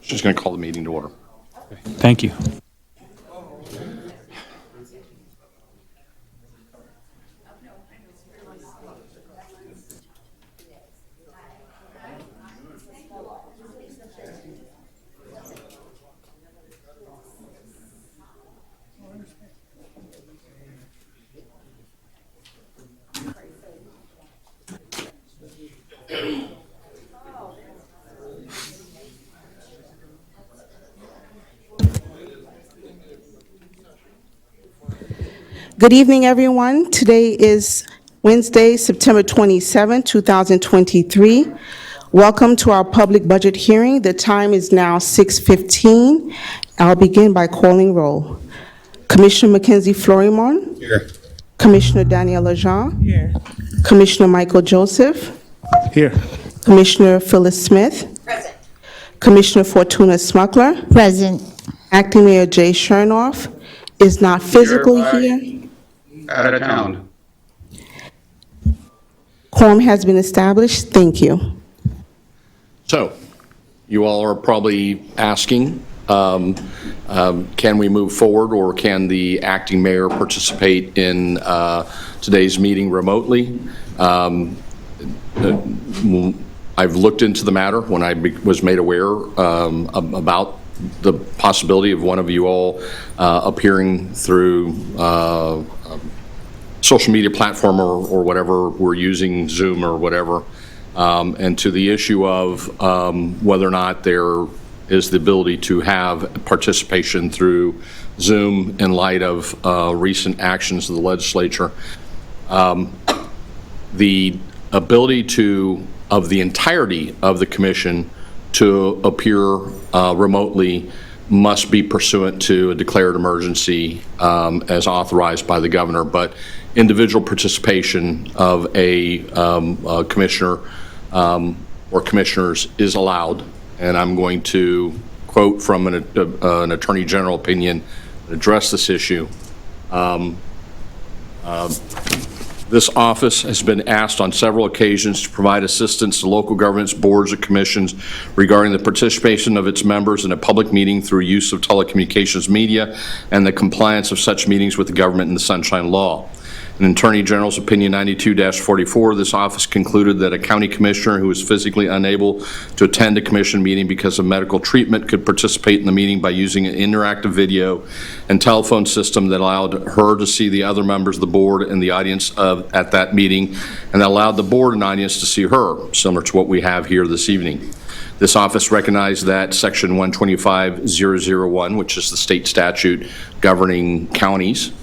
Just going to call the meeting to order. Thank you. Good evening, everyone. Today is Wednesday, September 27, 2023. Welcome to our public budget hearing. The time is now 6:15. I'll begin by calling roll. Commissioner Mackenzie Florimon. Here. Commissioner Danielle Lejean. Here. Commissioner Michael Joseph. Here. Commissioner Phyllis Smith. Present. Commissioner Fortuna Smuckler. Present. Acting Mayor Jay Chernoff is not physically here. Out of town. Quorum has been established. Thank you. So, you all are probably asking, can we move forward, or can the acting mayor participate in today's meeting remotely? I've looked into the matter when I was made aware about the possibility of one of you all appearing through social media platform or whatever we're using, Zoom or whatever, and to the issue of whether or not there is the ability to have participation through Zoom in light of recent actions of the legislature. The ability of the entirety of the commission to appear remotely must be pursuant to a declared emergency as authorized by the governor, but individual participation of a commissioner or commissioners is allowed, and I'm going to quote from an Attorney General opinion address this issue. This office has been asked on several occasions to provide assistance to local governments, boards, and commissions regarding the participation of its members in a public meeting through use of telecommunications media and the compliance of such meetings with the government and the Sunshine Law. In Attorney General's Opinion 92-44, this office concluded that a county commissioner who is physically unable to attend a commission meeting because of medical treatment could participate in the meeting by using an interactive video and telephone system that allowed her to see the other members of the board and the audience at that meeting, and that allowed the board and audience to see her, similar to what we have here this evening. This office recognized that Section 125.001, which is the state statute governing counties,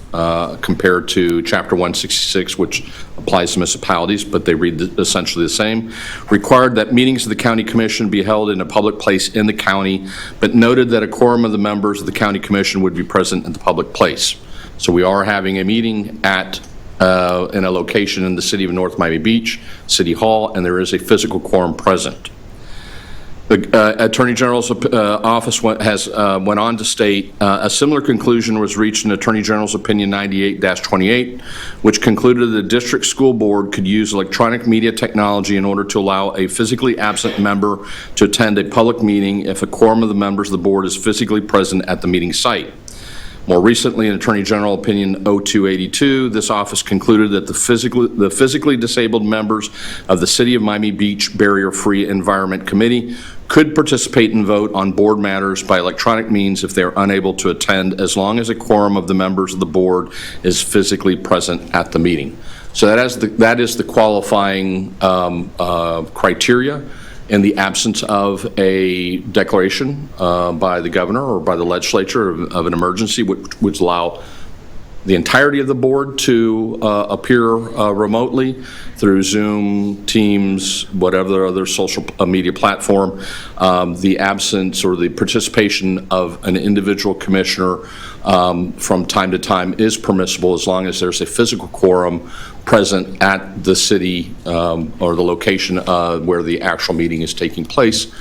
compared to Chapter 166, which applies to municipalities, but they read essentially the same, required that meetings of the county commission be held in a public place in the county, but noted that a quorum of the members of the county commission would be present in the public place. So we are having a meeting in a location in the city of North Miami Beach, City Hall, and there is a physical quorum present. The Attorney General's office went on to state a similar conclusion was reached in Attorney General's Opinion 98-28, which concluded the district school board could use electronic media technology in order to allow a physically absent member to attend a public meeting if a quorum of the members of the board is physically present at the meeting site. More recently, in Attorney General Opinion 0282, this office concluded that the physically disabled members of the City of Miami Beach Barrier-Free Environment Committee could participate and vote on board matters by electronic means if they are unable to attend, as long as a quorum of the members of the board is physically present at the meeting. So that is the qualifying criteria. In the absence of a declaration by the governor or by the legislature of an emergency, which would allow the entirety of the board to appear remotely through Zoom, Teams, whatever other social media platform, the absence or the participation of an individual commissioner from time to time is permissible, as long as there's a physical quorum present at the city or the location where the actual meeting is taking place,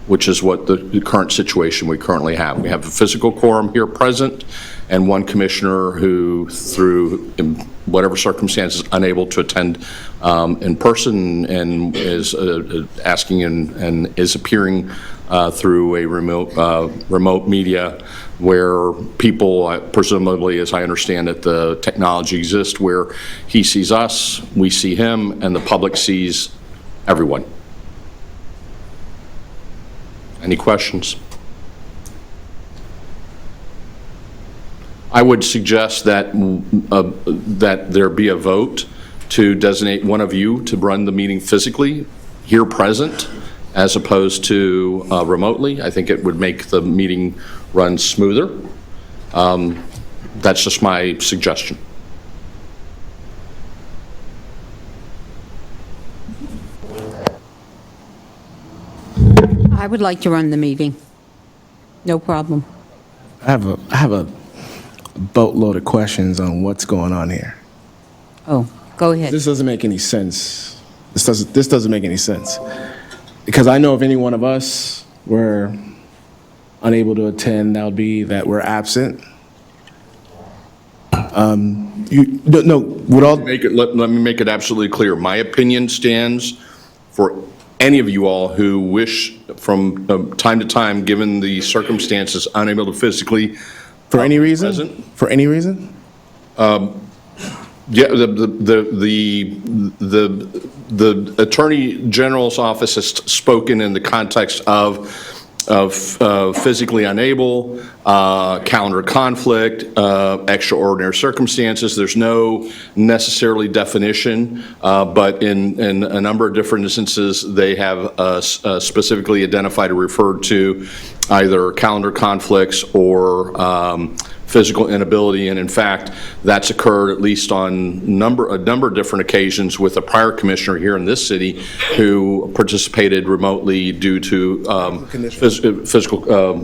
which is what the current situation we currently have. We have a physical quorum here present and one commissioner who, through whatever circumstances, unable to attend in person and is asking and is appearing through a remote media where people, presumably, as I understand it, the technology exists where he sees us, we see him, and the public sees everyone. Any questions? I would suggest that that there be a vote to designate one of you to run the meeting physically, here present, as opposed to remotely. I think it would make the meeting run smoother. That's just my suggestion. I would like to run the meeting. No problem. I have a boatload of questions on what's going on here. Oh, go ahead. This doesn't make any sense. This doesn't make any sense. Because I know if any one of us were unable to attend, that would be that we're absent. Let me make it absolutely clear. My opinion stands for any of you all who wish from time to time, given the circumstances, unable to physically For any reason? present. For any reason? Yeah, the Attorney General's office has spoken in the context of physically unable, calendar conflict, extraordinary circumstances. There's no necessarily definition, but in a number of different instances, they have specifically identified or referred to either calendar conflicts or physical inability, and in fact, that's occurred at least on a number of different occasions with a prior commissioner here in this city who participated remotely due to physical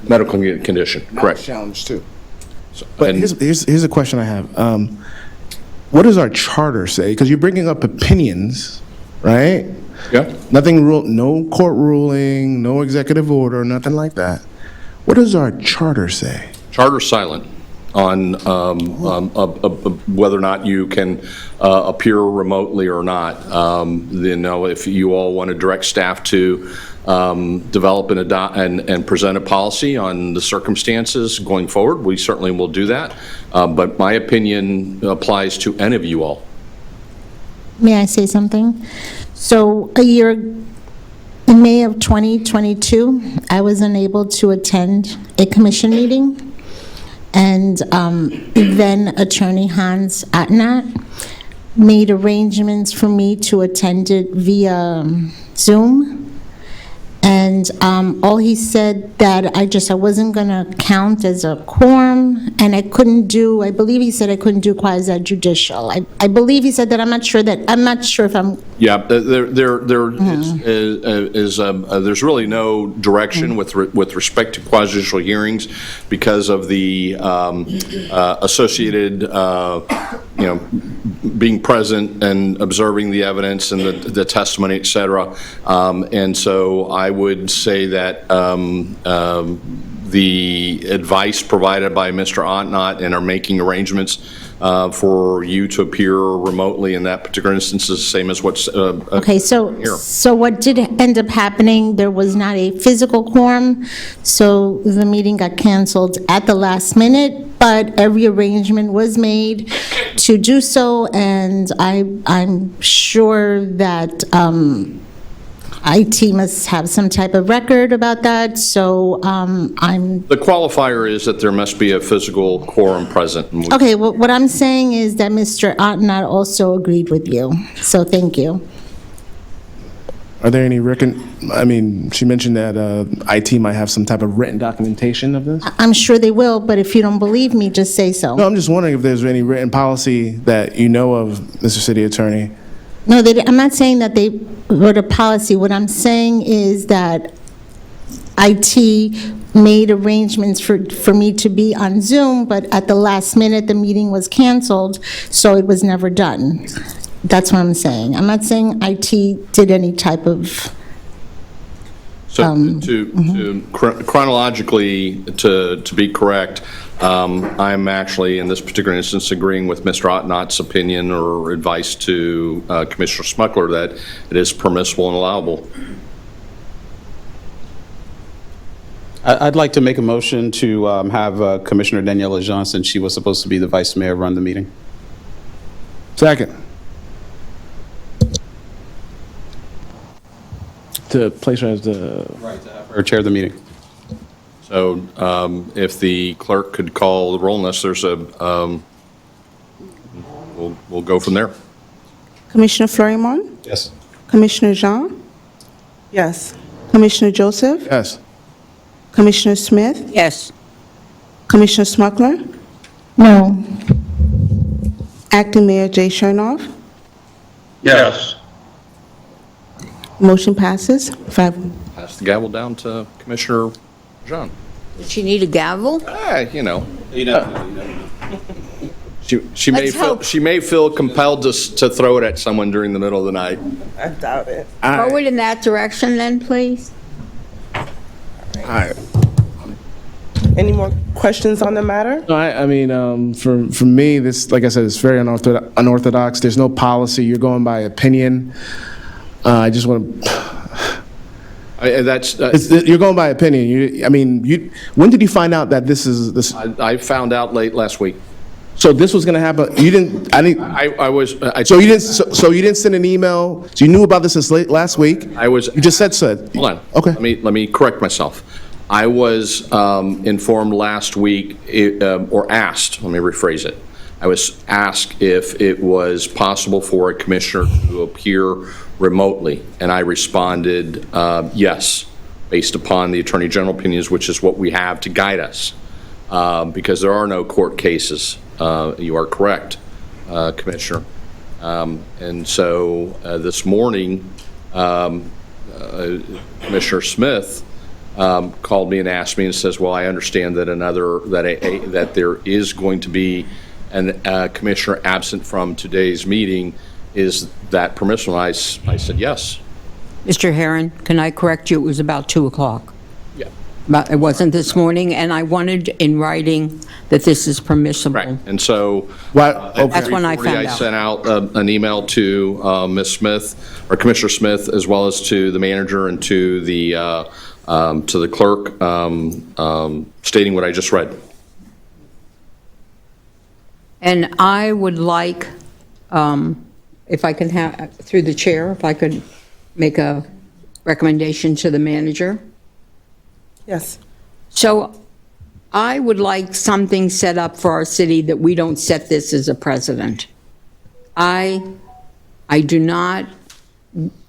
medical condition. Correct. Challenge too. But And- here's a question I have. What does our charter say? Because you're bringing up opinions, right? Yeah. No court ruling, no executive order, nothing like that. What does our charter say? Charter silent on whether or not you can appear remotely or not. If you all want to direct staff to develop and adopt and present a policy on the circumstances going forward, we certainly will do that. But my opinion applies to any of you all. May I say something? So in May of 2022, I was unable to attend a commission meeting. And then Attorney Hans Atnat made arrangements for me to attend it via Zoom. And all he said that I wasn't going to count as a quorum, and I believe he said I couldn't do quasi judicial. I believe he said that. I'm not sure if I'm. Yeah, there's really no direction with respect to quasi-judicial hearings because of the associated, being present and observing the evidence and the testimony, et cetera. And so I would say that the advice provided by Mr. Otnot and are making arrangements for you to appear remotely in that particular instance is the same as what's Okay, here. so what did end up happening, there was not a physical quorum, so the meeting got canceled at the last minute, but every arrangement was made to do so, and I'm sure that IT must have some type of record about that, so The qualifier is that there must be a physical quorum present. And we- okay, well, what I'm saying is that Mr. Ottenot also agreed with you, so thank you. Are there any she mentioned that IT might have some type of written documentation of this? I'm sure they will, but if you don't believe me, just say so. No, I'm just wondering if there's any written policy that you know of, Mr. City Attorney. No, I'm not saying that they wrote a policy. What I'm saying is that IT made arrangements for me to be on Zoom, but at the last minute, the meeting was canceled, so it was never done. That's what I'm saying. I'm not saying IT did any type of, So chronologically, to be correct, I'm actually, in this particular instance, agreeing with Mr. Ottenot's opinion or advice to Commissioner Smuckler that it is permissible and allowable. I'd like to make a motion to have Commissioner Daniela Johnson, she was supposed to be the vice mayor, run the meeting. Second. To place her as the, Right, to have her chair the meeting. So if the clerk could call the roll unless there's a, we'll go from there. Commissioner Fleury-Mont, Yes. Commissioner Jean, Yes. Commissioner Joseph, yes. Commissioner Smith, Yes. Commissioner Smuckler, No. Acting Mayor Jay Chernoff. Yes. Motion passes 5. Pass the gavel down to Commissioner Jean. Does she need a gavel? You know. You know. She may Let's feel, hope. she may feel compelled to throw it at someone during the middle of the night. I doubt it. Forward in that direction then, please. All right. Any more questions on the matter? No, I mean, for me, this, like I said, it's very unorthodox. There's no policy. You're going by opinion. I just want to, That's, you're going by opinion. When did you find out that this is, this, I found out late last week. so this was going to happen? You didn't, I was, so you didn't send an email? So you knew about this since late last week? I was. You just said. Hold on. Okay. Let me correct myself. I was informed last week, or asked, let me rephrase it. I was asked if it was possible for a commissioner to appear remotely, and I responded, yes, based upon the Attorney General opinions, which is what we have to guide us, because there are no court cases. You are correct, Commissioner. And so this morning, Commissioner Smith called me and asked me and says, well, I understand that that there is going to be a commissioner absent from today's meeting. Is that permissible? I said, yes. Mr. Herron, can I correct you? It was about 2 o'clock. Yeah. But it wasn't this morning, and I wanted in writing that this is permissible. Right. And so That's when I 3:40, found I out. sent out an email to Ms. Smith, or Commissioner Smith, as well as to the manager and to the clerk, stating what I just read. And I would like, if I can have, through the chair, if I could make a recommendation to the manager. Yes. So I would like something set up for our city that we don't set this as a precedent. I do not,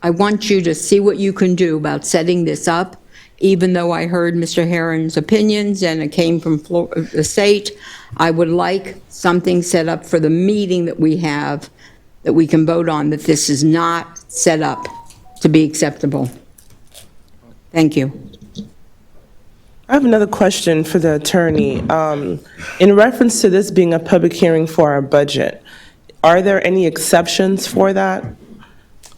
I want you to see what you can do about setting this up, even though I heard Mr. Herron's opinions and it came from the state. I would like something set up for the meeting that we have, that we can vote on, that this is not set up to be acceptable. Thank you. I have another question for the attorney. In reference to this being a public hearing for our budget, are there any exceptions for that?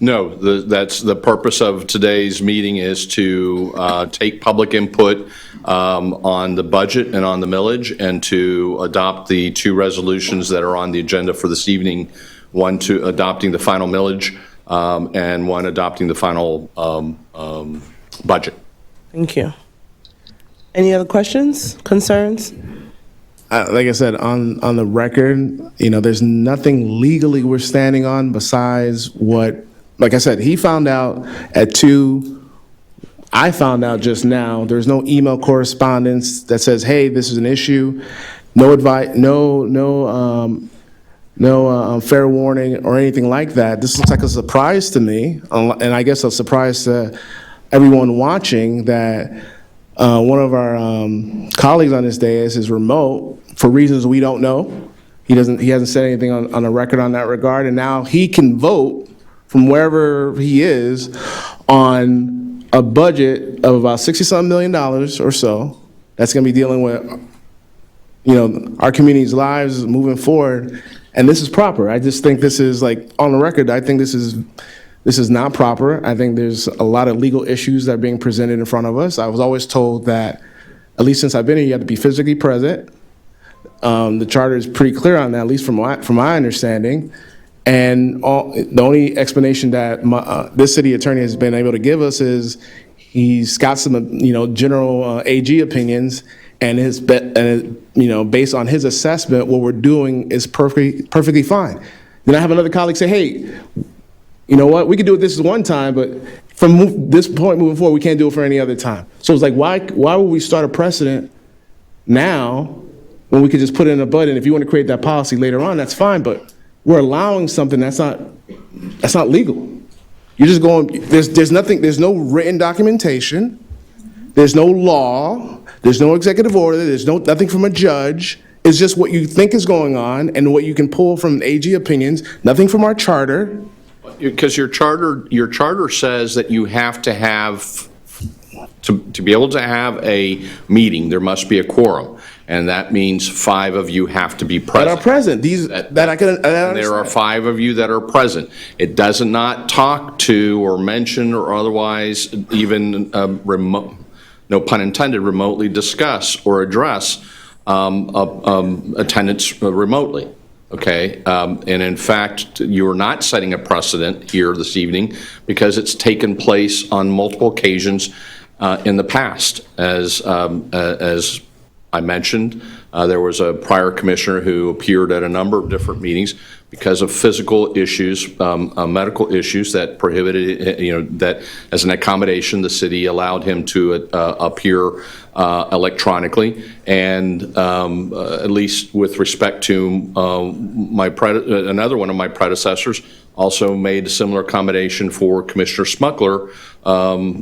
No, that's the purpose of today's meeting, is to take public input on the budget and on the millage, and to adopt the 2 resolutions that are on the agenda for this evening, one to adopting the final millage and one adopting the final budget. Thank you. Any other questions, concerns? like I said, on the record, there's nothing legally we're standing on besides what, like I said, he found out at 2. I found out just now. There's no email correspondence that says, hey, this is an issue. No advice, no fair warning or anything like that. This looks like a surprise to me, and I guess a surprise to everyone watching, that one of our colleagues on this dais is remote for reasons we don't know. He hasn't said anything on the record on that regard, and now he can vote from wherever he is on a budget of about $60-something million or so that's going to be dealing with, our community's lives moving forward, and this is proper. I just think this is, like, on the record, I think this is not proper. I think there's a lot of legal issues that are being presented in front of us. I was always told that, at least since I've been here, you have to be physically present. The charter is pretty clear on that, at least from my understanding. And the only explanation that this city attorney has been able to give us is he's got some, general AG opinions, and based on his assessment, what we're doing is perfectly fine. Then I have another colleague say, hey, you know what, we could do it this one time, but from this point moving forward, we can't do it for any other time. So it's like, why would we start a precedent now when we could just put it in a button? If you want to create that policy later on, that's fine, but we're allowing something that's not legal. You're just going, there's nothing, there's no written documentation, there's no law, there's no executive order, there's nothing from a judge. It's just what you think is going on and what you can pull from AG opinions, nothing from our charter. Because your charter says that you have to have, to be able to have a meeting, there must be a quorum. And that means 5 of you have to be present. That are present, that I can understand. There are 5 of you that are present. It does not talk to or mention or otherwise even remote, no pun intended, remotely discuss or address attendance remotely. Okay, and in fact, you are not setting a precedent here this evening because it's taken place on multiple occasions in the past. As I mentioned, there was a prior commissioner who appeared at a number of different meetings because of physical issues, medical issues that prohibited, that as an accommodation, the city allowed him to appear electronically. And at least with respect to another one of my predecessors, also made a similar accommodation for Commissioner Smuckler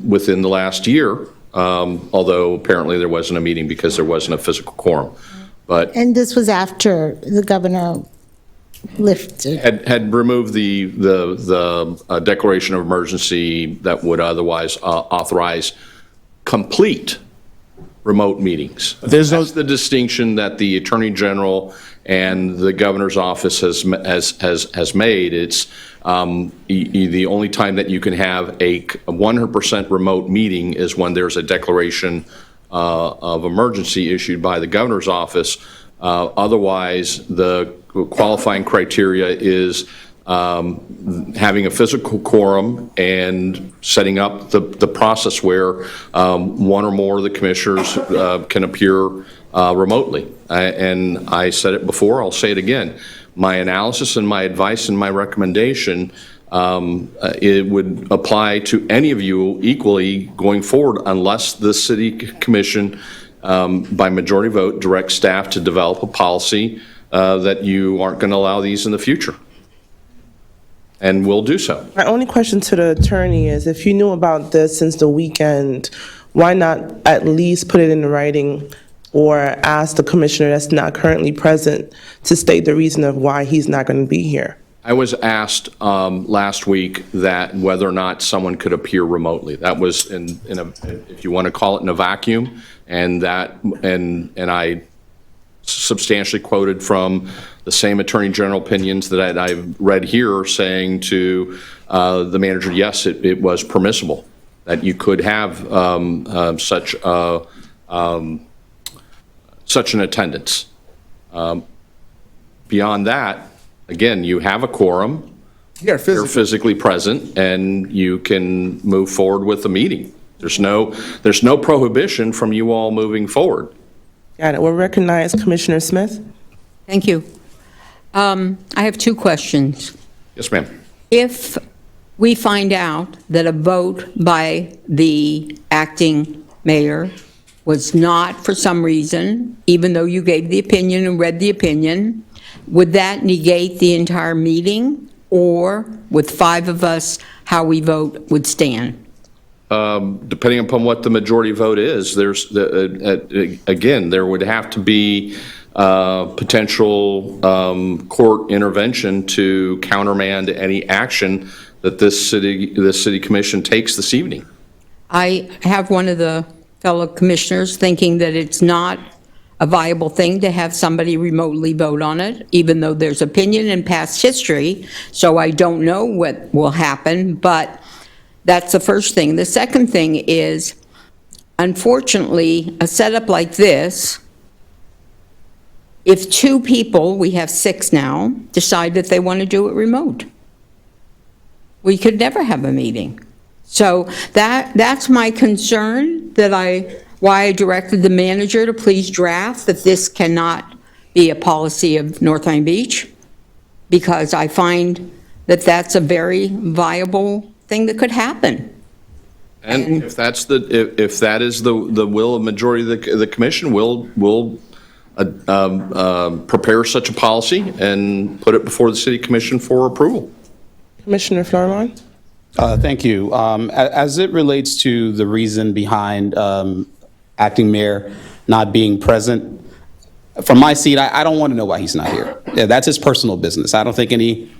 within the last year. Although apparently there wasn't a meeting because there wasn't a physical quorum. But And this was after the governor lifted. had removed the declaration of emergency that would otherwise authorize complete remote meetings. There's no- That's the distinction that the Attorney General and the Governor's office has made. It's the only time that you can have a 100% remote meeting is when there's a declaration of emergency issued by the Governor's office. Otherwise, the qualifying criteria is having a physical quorum and setting up the process where one or more of the commissioners can appear remotely. And I said it before, I'll say it again. My analysis and my advice and my recommendation, it would apply to any of you equally going forward unless the city commission, by majority vote, directs staff to develop a policy that you aren't going to allow these in the future. And we'll do so. My only question to the attorney is, if you knew about this since the weekend, why not at least put it in writing or ask the commissioner that's not currently present to state the reason of why he's not going to be here? I was asked last week that whether or not someone could appear remotely. That was in a, if you want to call it, in a vacuum, and I substantially quoted from the same Attorney General opinions that I've read here, saying to the manager, yes, it was permissible, that you could have such an attendance. Beyond that, again, you have a quorum, Yeah, you're physically present, and you can move forward with the meeting. There's no prohibition from you all moving forward. Got it. We'll recognize Commissioner Smith. Thank you. I have 2 questions. Yes, ma'am. If we find out that a vote by the acting mayor was not for some reason, even though you gave the opinion and read the opinion, would that negate the entire meeting? Or with 5 of us, how we vote would stand? Depending upon what the majority vote is, there's, again, there would have to be potential court intervention to countermand any action that this city commission takes this evening. I have one of the fellow commissioners thinking that it's not a viable thing to have somebody remotely vote on it, even though there's opinion and past history, so I don't know what will happen, but that's the first thing. The second thing is, unfortunately, a setup like this if two people, we have six now, decide that they want to do it remote. We could never have a meeting. So that's my concern, why I directed the manager to please draft that this cannot be a policy of North Miami Beach, because I find that that's a very viable thing that could happen. And if that is the will of majority of the commission, we'll prepare such a policy and put it before the city commission for approval. Commissioner Flourmont? Thank you. As it relates to the reason behind acting mayor not being present, from my seat, I don't want to know why he's not here. Yeah, that's his personal business. I don't think any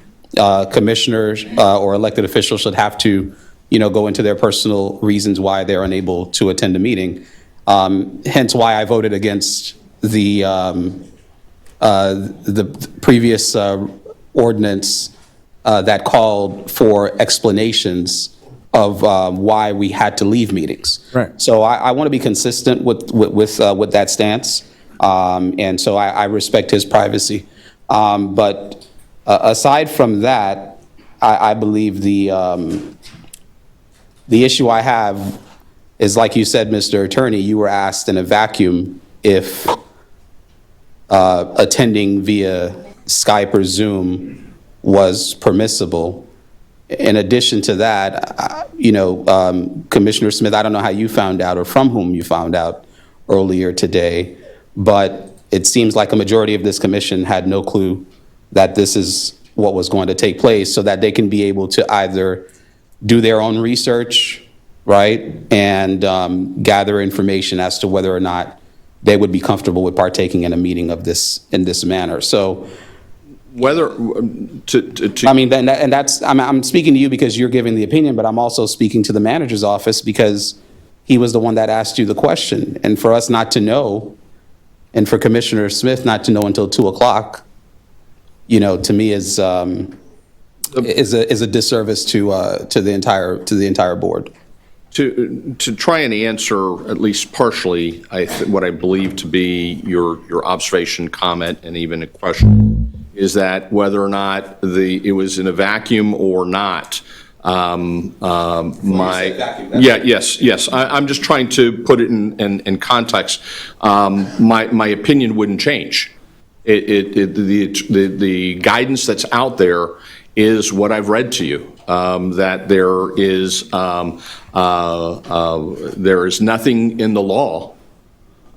commissioners or elected officials should have to, go into their personal reasons why they're unable to attend a meeting. Hence why I voted against the previous ordinance that called for explanations of why we had to leave meetings. Right. So I want to be consistent with that stance, and so I respect his privacy. But aside from that, I believe the issue I have is, like you said, Mr. Attorney, you were asked in a vacuum if attending via Skype or Zoom was permissible. In addition to that, Commissioner Smith, I don't know how you found out or from whom you found out earlier today, but it seems like a majority of this commission had no clue that this is what was going to take place, so that they can be able to either do their own research, right, and gather information as to whether or not they would be comfortable with partaking in a meeting of this in this manner. So Whether, I mean, and that's, I'm speaking to you because you're giving the opinion, but I'm also speaking to the manager's office because he was the one that asked you the question. And for us not to know, and for Commissioner Smith not to know until 2 o'clock, to me is a disservice to the entire board. To try and answer, at least partially, what I believe to be your observation, comment, and even a question, is that whether or not it was in a vacuum or not. Yes. I'm just trying to put it in context. My opinion wouldn't change. The guidance that's out there is what I've read to you. That there is nothing in the law,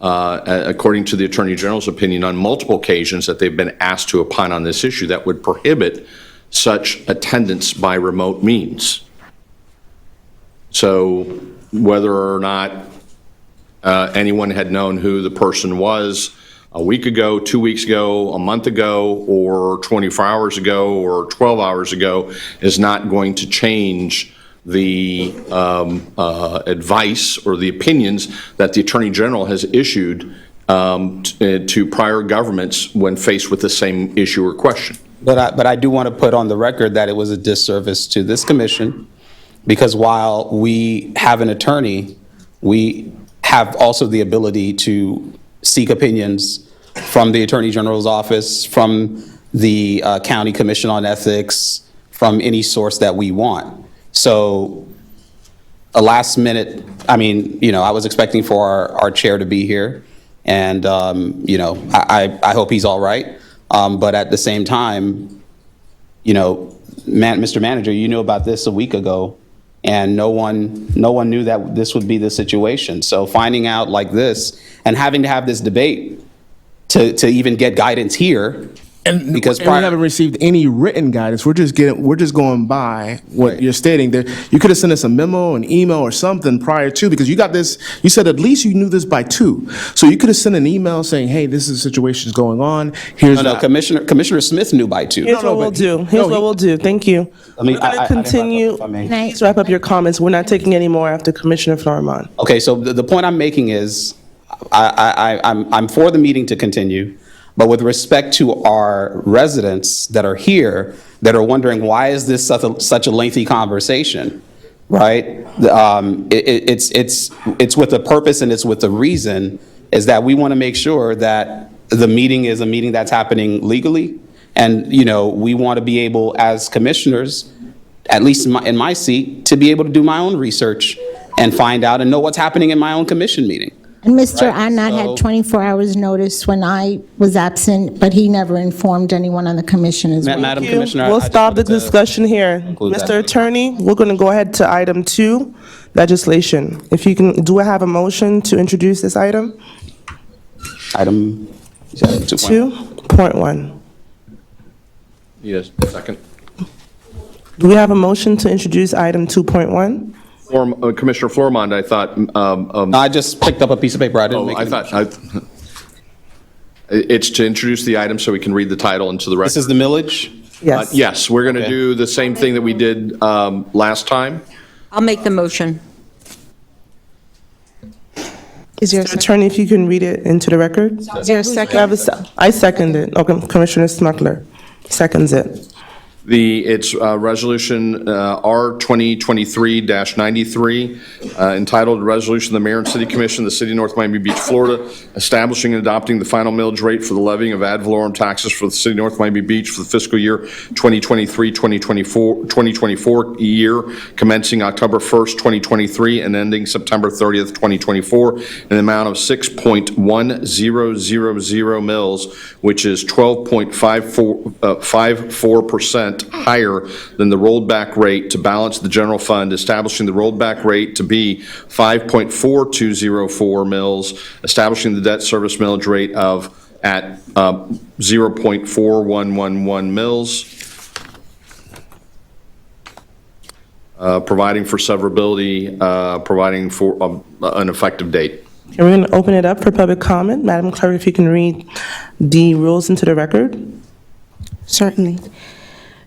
according to the Attorney General's opinion, on multiple occasions that they've been asked to opine on this issue that would prohibit such attendance by remote means. So whether or not anyone had known who the person was a week ago, 2 weeks ago, a month ago, or 24 hours ago, or 12 hours ago is not going to change the advice or the opinions that the Attorney General has issued to prior governments when faced with the same issue or question. But I do want to put on the record that it was a disservice to this commission, because while we have an attorney, we have also the ability to seek opinions from the Attorney General's office, from the County Commission on Ethics, from any source that we want. So a last minute, I was expecting for our chair to be here, and, I hope he's all right. But at the same time, Mr. Manager, you knew about this a week ago, and no one knew that this would be the situation. So finding out like this and having to have this debate to even get guidance here, And because we haven't received any written guidance. We're just going by what you're stating. There, you could have sent us a memo, an email, or something prior to, because you got this. You said at least you knew this by 2, so you could have sent an email saying, "Hey, this is the situation going on. Here's Commissioner Smith knew by 2. Here's what we'll do. Thank you. I mean, We're going to continue. if I may. Please wrap up your comments. We're not taking any more after Commissioner Flourmont. Okay, so the point I'm making is, I'm for the meeting to continue, but with respect to our residents that are here, that are wondering, why is this such a lengthy conversation, right? It's with a purpose and it's with a reason, is that we want to make sure that the meeting is a meeting that's happening legally. And, you know, we want to be able, as commissioners, at least in my seat, to be able to do my own research and find out and know what's happening in my own commission meeting. And Mr. Right, Arnott so- had 24 hours notice when I was absent, but he never informed anyone on the commission as well. Madam Thank you. Commissioner, I We'll just stop the wanted to discussion here. conclude that. Mr. Attorney, we're going to go ahead to item 2, legislation. If you can, do I have a motion to introduce this item? Item 2. 2.1. Yes, second. Do we have a motion to introduce item 2.1? Commissioner Flourmont, I thought, I just picked up a piece of paper. I didn't make I any thought, motion. it's to introduce the item so we can read the title into the record. This is the millage? Yes. Yes, we're going to Okay. do the same thing that we did last time. I'll make the motion. Is there a Mr. second? Attorney, if you can read it into the record? Is there a I second? I second it. Okay, Commissioner Smuckler seconds it. It's Resolution R 2023-93, entitled Resolution of the Mayor and City Commission of the City of North Miami Beach, Florida, establishing and adopting the final millage rate for the levying of ad valorem taxes for the City of North Miami Beach for the fiscal year 2024 year, commencing October 1st, 2023, and ending September 30th, 2024, in the amount of 6.1000 mils, which is 12.54% higher than the rolled back rate to balance the general fund, establishing the rolled back rate to be 5.4204 mils, establishing the debt service millage rate at 0.4111 mils, providing for severability, providing for an effective date. And we're going to open it up for public comment. Madam Clerk, if you can read the rules into the record. Certainly.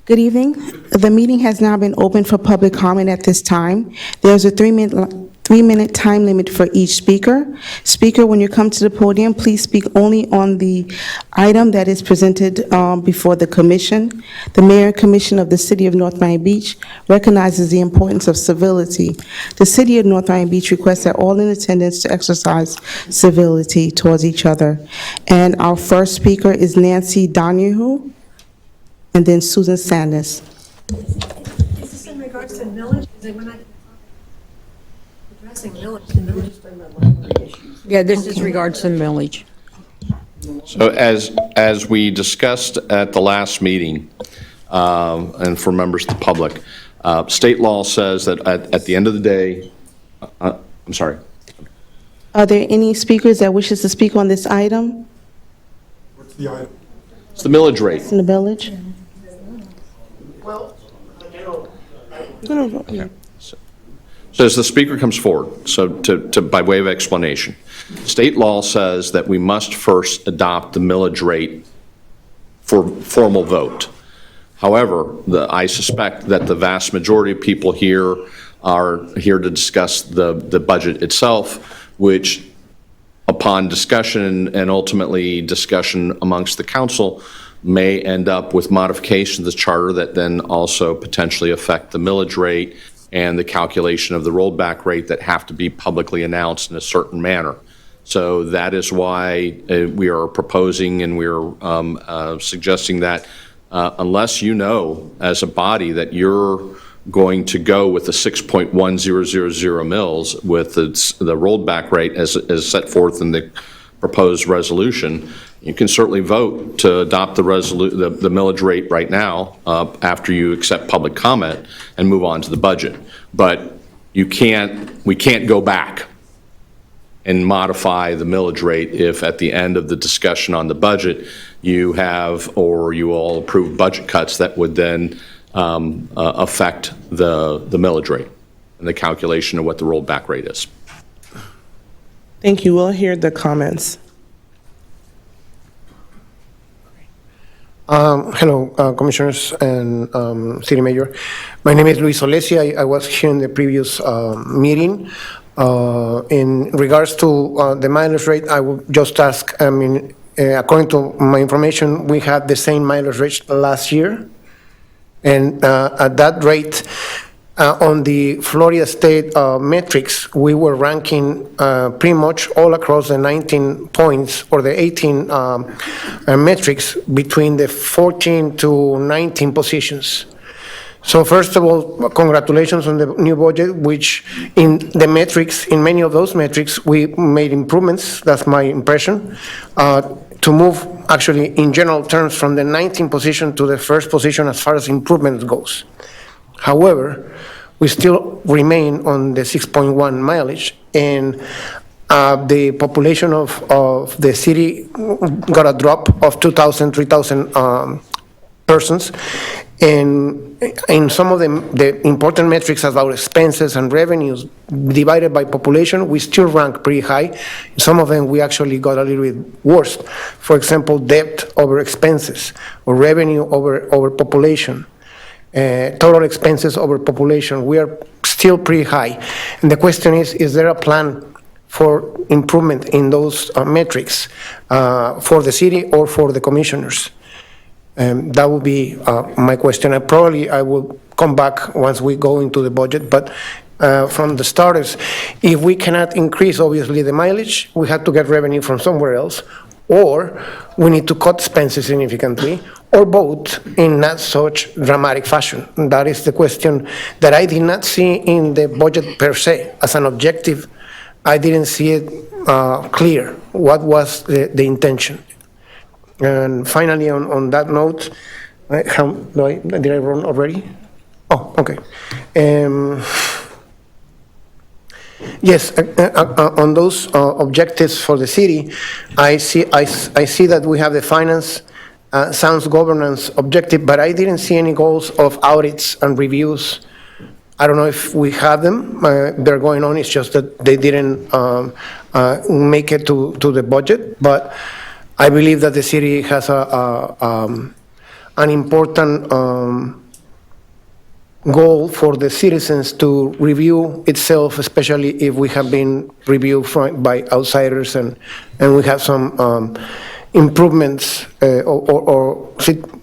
Good evening. The meeting has now been open for public comment at this time. There's a three-minute time limit for each speaker. Speaker, when you come to the podium, please speak only on the item that is presented before the commission. The Mayor and Commission of the City of North Miami Beach recognizes the importance of civility. The City of North Miami Beach requests that all in attendance to exercise civility towards each other. And our first speaker is Nancy Donahue, and then Susan Sanders. Is this in regards to millage? Because we're not addressing millage. The millage. Yeah, this is regards to millage. So as we discussed at the last meeting, and for members of the public, state law says that at the end of the day, I'm sorry. Are there any speakers that wishes to speak on this item It's the millage rate. in the village? So as the speaker comes forward, so by way of explanation, state law says that we must first adopt the millage rate for formal vote. However, I suspect that the vast majority of people here are here to discuss the budget itself, which upon discussion and ultimately discussion amongst the council may end up with modifications of the charter that then also potentially affect the millage rate and the calculation of the rollback rate that have to be publicly announced in a certain manner. So that is why we are proposing and we're suggesting that unless you know as a body that you're going to go with the 6.1000 mils with the rollback rate as set forth in the proposed resolution, you can certainly vote to adopt the millage rate right now after you accept public comment and move on to the budget. But we can't go back and modify the millage rate if at the end of the discussion on the budget you have or you all approve budget cuts that would then affect the millage rate and the calculation of what the rollback rate is. Thank you. We'll hear the comments. Hello, Commissioners and City Mayor. My name is Luis Olesi. I was here in the previous meeting. In regards to the mileage rate, I would just ask, according to my information, we had the same mileage rate last year. And at that rate, On the Florida State metrics, we were ranking pretty much all across the 19 points or the 18 metrics between the 14 to 19 positions. So first of all, congratulations on the new budget, which in the metrics, in many of those metrics, we made improvements, that's my impression, to move actually in general terms from the 19th position to the first position as far as improvement goes. However, we still remain on the 6.1 mileage, and the population of the city got a drop of 2,000, 3,000 persons. And in some of the important metrics about expenses and revenues divided by population, we still rank pretty high. Some of them we actually got a little bit worse. For example, debt over expenses, or revenue over population, total expenses over population. We are still pretty high. And the question is there a plan for improvement in those metrics for the city or for the commissioners? That would be my question. I will come back once we go into the budget, but from the starters, if we cannot increase, obviously, the mileage, we have to get revenue from somewhere else, or we need to cut expenses significantly, or both in not such dramatic fashion. That is the question that I did not see in the budget per se. As an objective, I didn't see it clear what was the intention. And finally, on that note, did I run already? Oh, okay. Yes, on those objectives for the city, I see that we have the finance, sound governance objective, but I didn't see any goals of audits and reviews. I don't know if we have them. They're going on. It's just that they didn't make it to the budget, but I believe that the city has an important goal for the citizens to review itself, especially if we have been reviewed by outsiders and we have some improvements or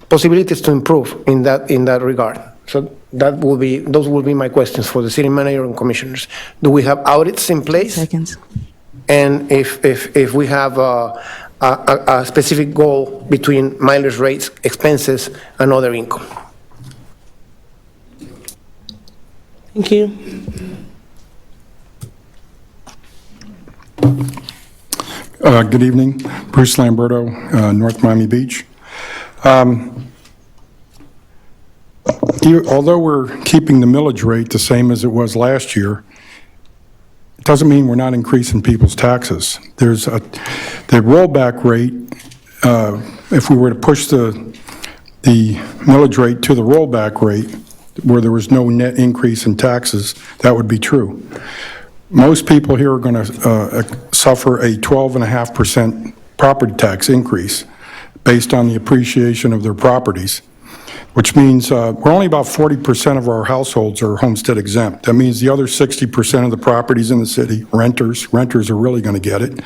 possibilities to improve in that regard. So those will be my questions for the city manager and commissioners. Do we have audits in place? Seconds. And if we have a specific goal between mileage rates, expenses, and other income. Thank you. Good evening. Bruce Lamberto, North Miami Beach. Although we're keeping the millage rate the same as it was last year, it doesn't mean we're not increasing people's taxes. There's the rollback rate, if we were to push the millage rate to the rollback rate, where there was no net increase in taxes, that would be true. Most people here are going to suffer a 12.5% property tax increase based on the appreciation of their properties, which means we're only about 40% of our households are homestead exempt. That means the other 60% of the properties in the city, renters are really going to get it.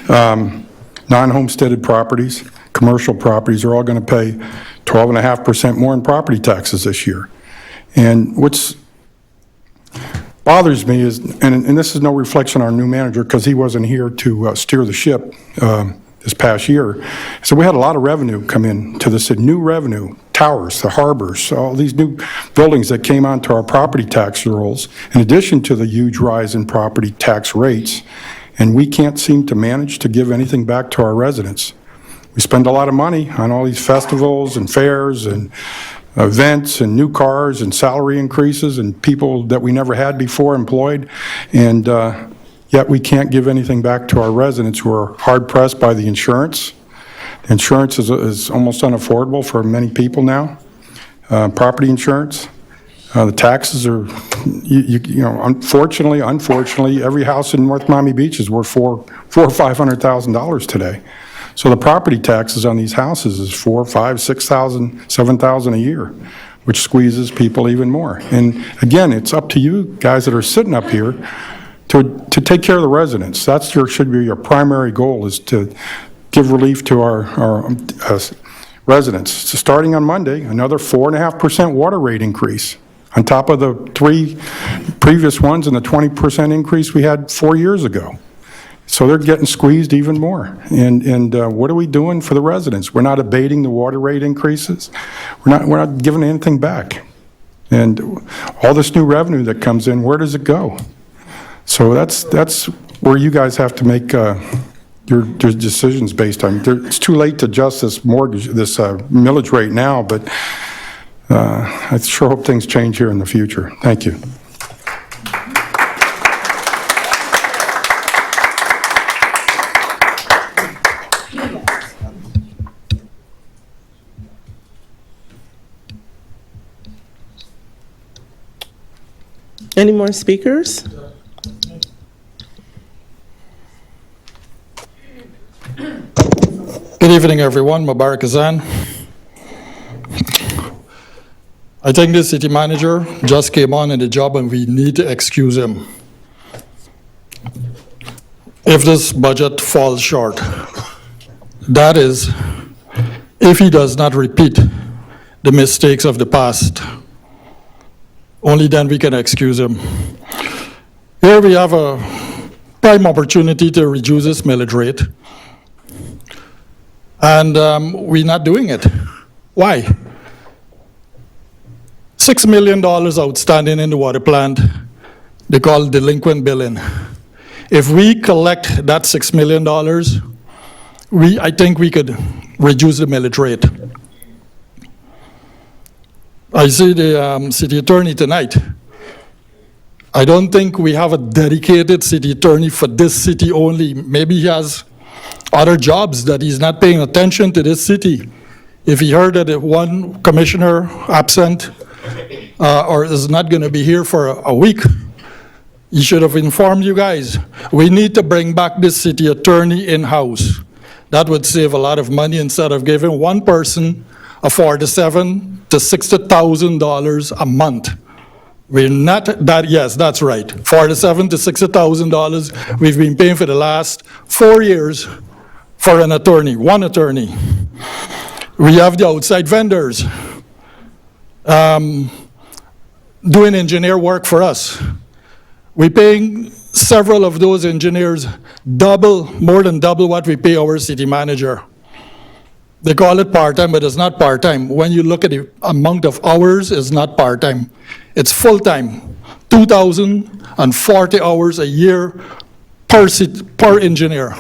Non-homesteaded properties, commercial properties are all going to pay 12.5% more in property taxes this year. And what's bothers me is, and this is no reflection on our new manager because he wasn't here to steer the ship this past year. So we had a lot of revenue come in to the city, new revenue, towers, the harbors, all these new buildings that came onto our property tax rolls, in addition to the huge rise in property tax rates. And we can't seem to manage to give anything back to our residents. We spend a lot of money on all these festivals and fairs and events and new cars and salary increases and people that we never had before employed, and yet we can't give anything back to our residents who are hard pressed by the insurance. Insurance is almost unaffordable for many people now. Property insurance, the taxes are, you know, unfortunately, every house in North Miami Beach is worth $400,000 or $500,000 today. So the property taxes on these houses is $4,000, $5,000, $6,000, $7,000 a year, which squeezes people even more. And again, it's up to you guys that are sitting up here to take care of the residents. Should be your primary goal, is to give relief to our residents. So starting on Monday, another 4.5% water rate increase. on top of the 3 previous ones and the 20% increase we had 4 years ago. So they're getting squeezed even more. And what are we doing for the residents? We're not abating the water rate increases. We're not giving anything back. And all this new revenue that comes in, where does it go? So that's where you guys have to make your decisions based on. It's too late to adjust this mortgage, this millage rate now, but I sure hope things change here in the future. Thank you. Any more speakers? Good evening, everyone. Mubarak Azan. I think the city manager just came on in the job and we need to excuse him. If this budget falls short, that is, if he does not repeat the mistakes of the past, only then we can excuse him. Here we have a prime opportunity to reduce this millage rate. And we're not doing it. Why? $6 million outstanding in the water plant. They call delinquent billing. If we collect that $6 million, I think we could reduce the millage rate. I see the city attorney tonight. I don't think we have a dedicated city attorney for this city only. Maybe he has other jobs that he's not paying attention to this city. If he heard that one commissioner absent or is not going to be here for a week, he should have informed you guys. We need to bring back this city attorney in-house. That would save a lot of money instead of giving one person a $47,000 to $60,000 a month. We're not that, yes, that's right. $47,000 to $60,000 we've been paying for the last 4 years for an attorney, one attorney. We have the outside vendors doing engineer work for us. We're paying several of those engineers more than double what we pay our city manager. They call it part-time, but it's not part-time. When you look at the amount of hours, it's not part-time. It's full-time, 2,040 hours a year per engineer.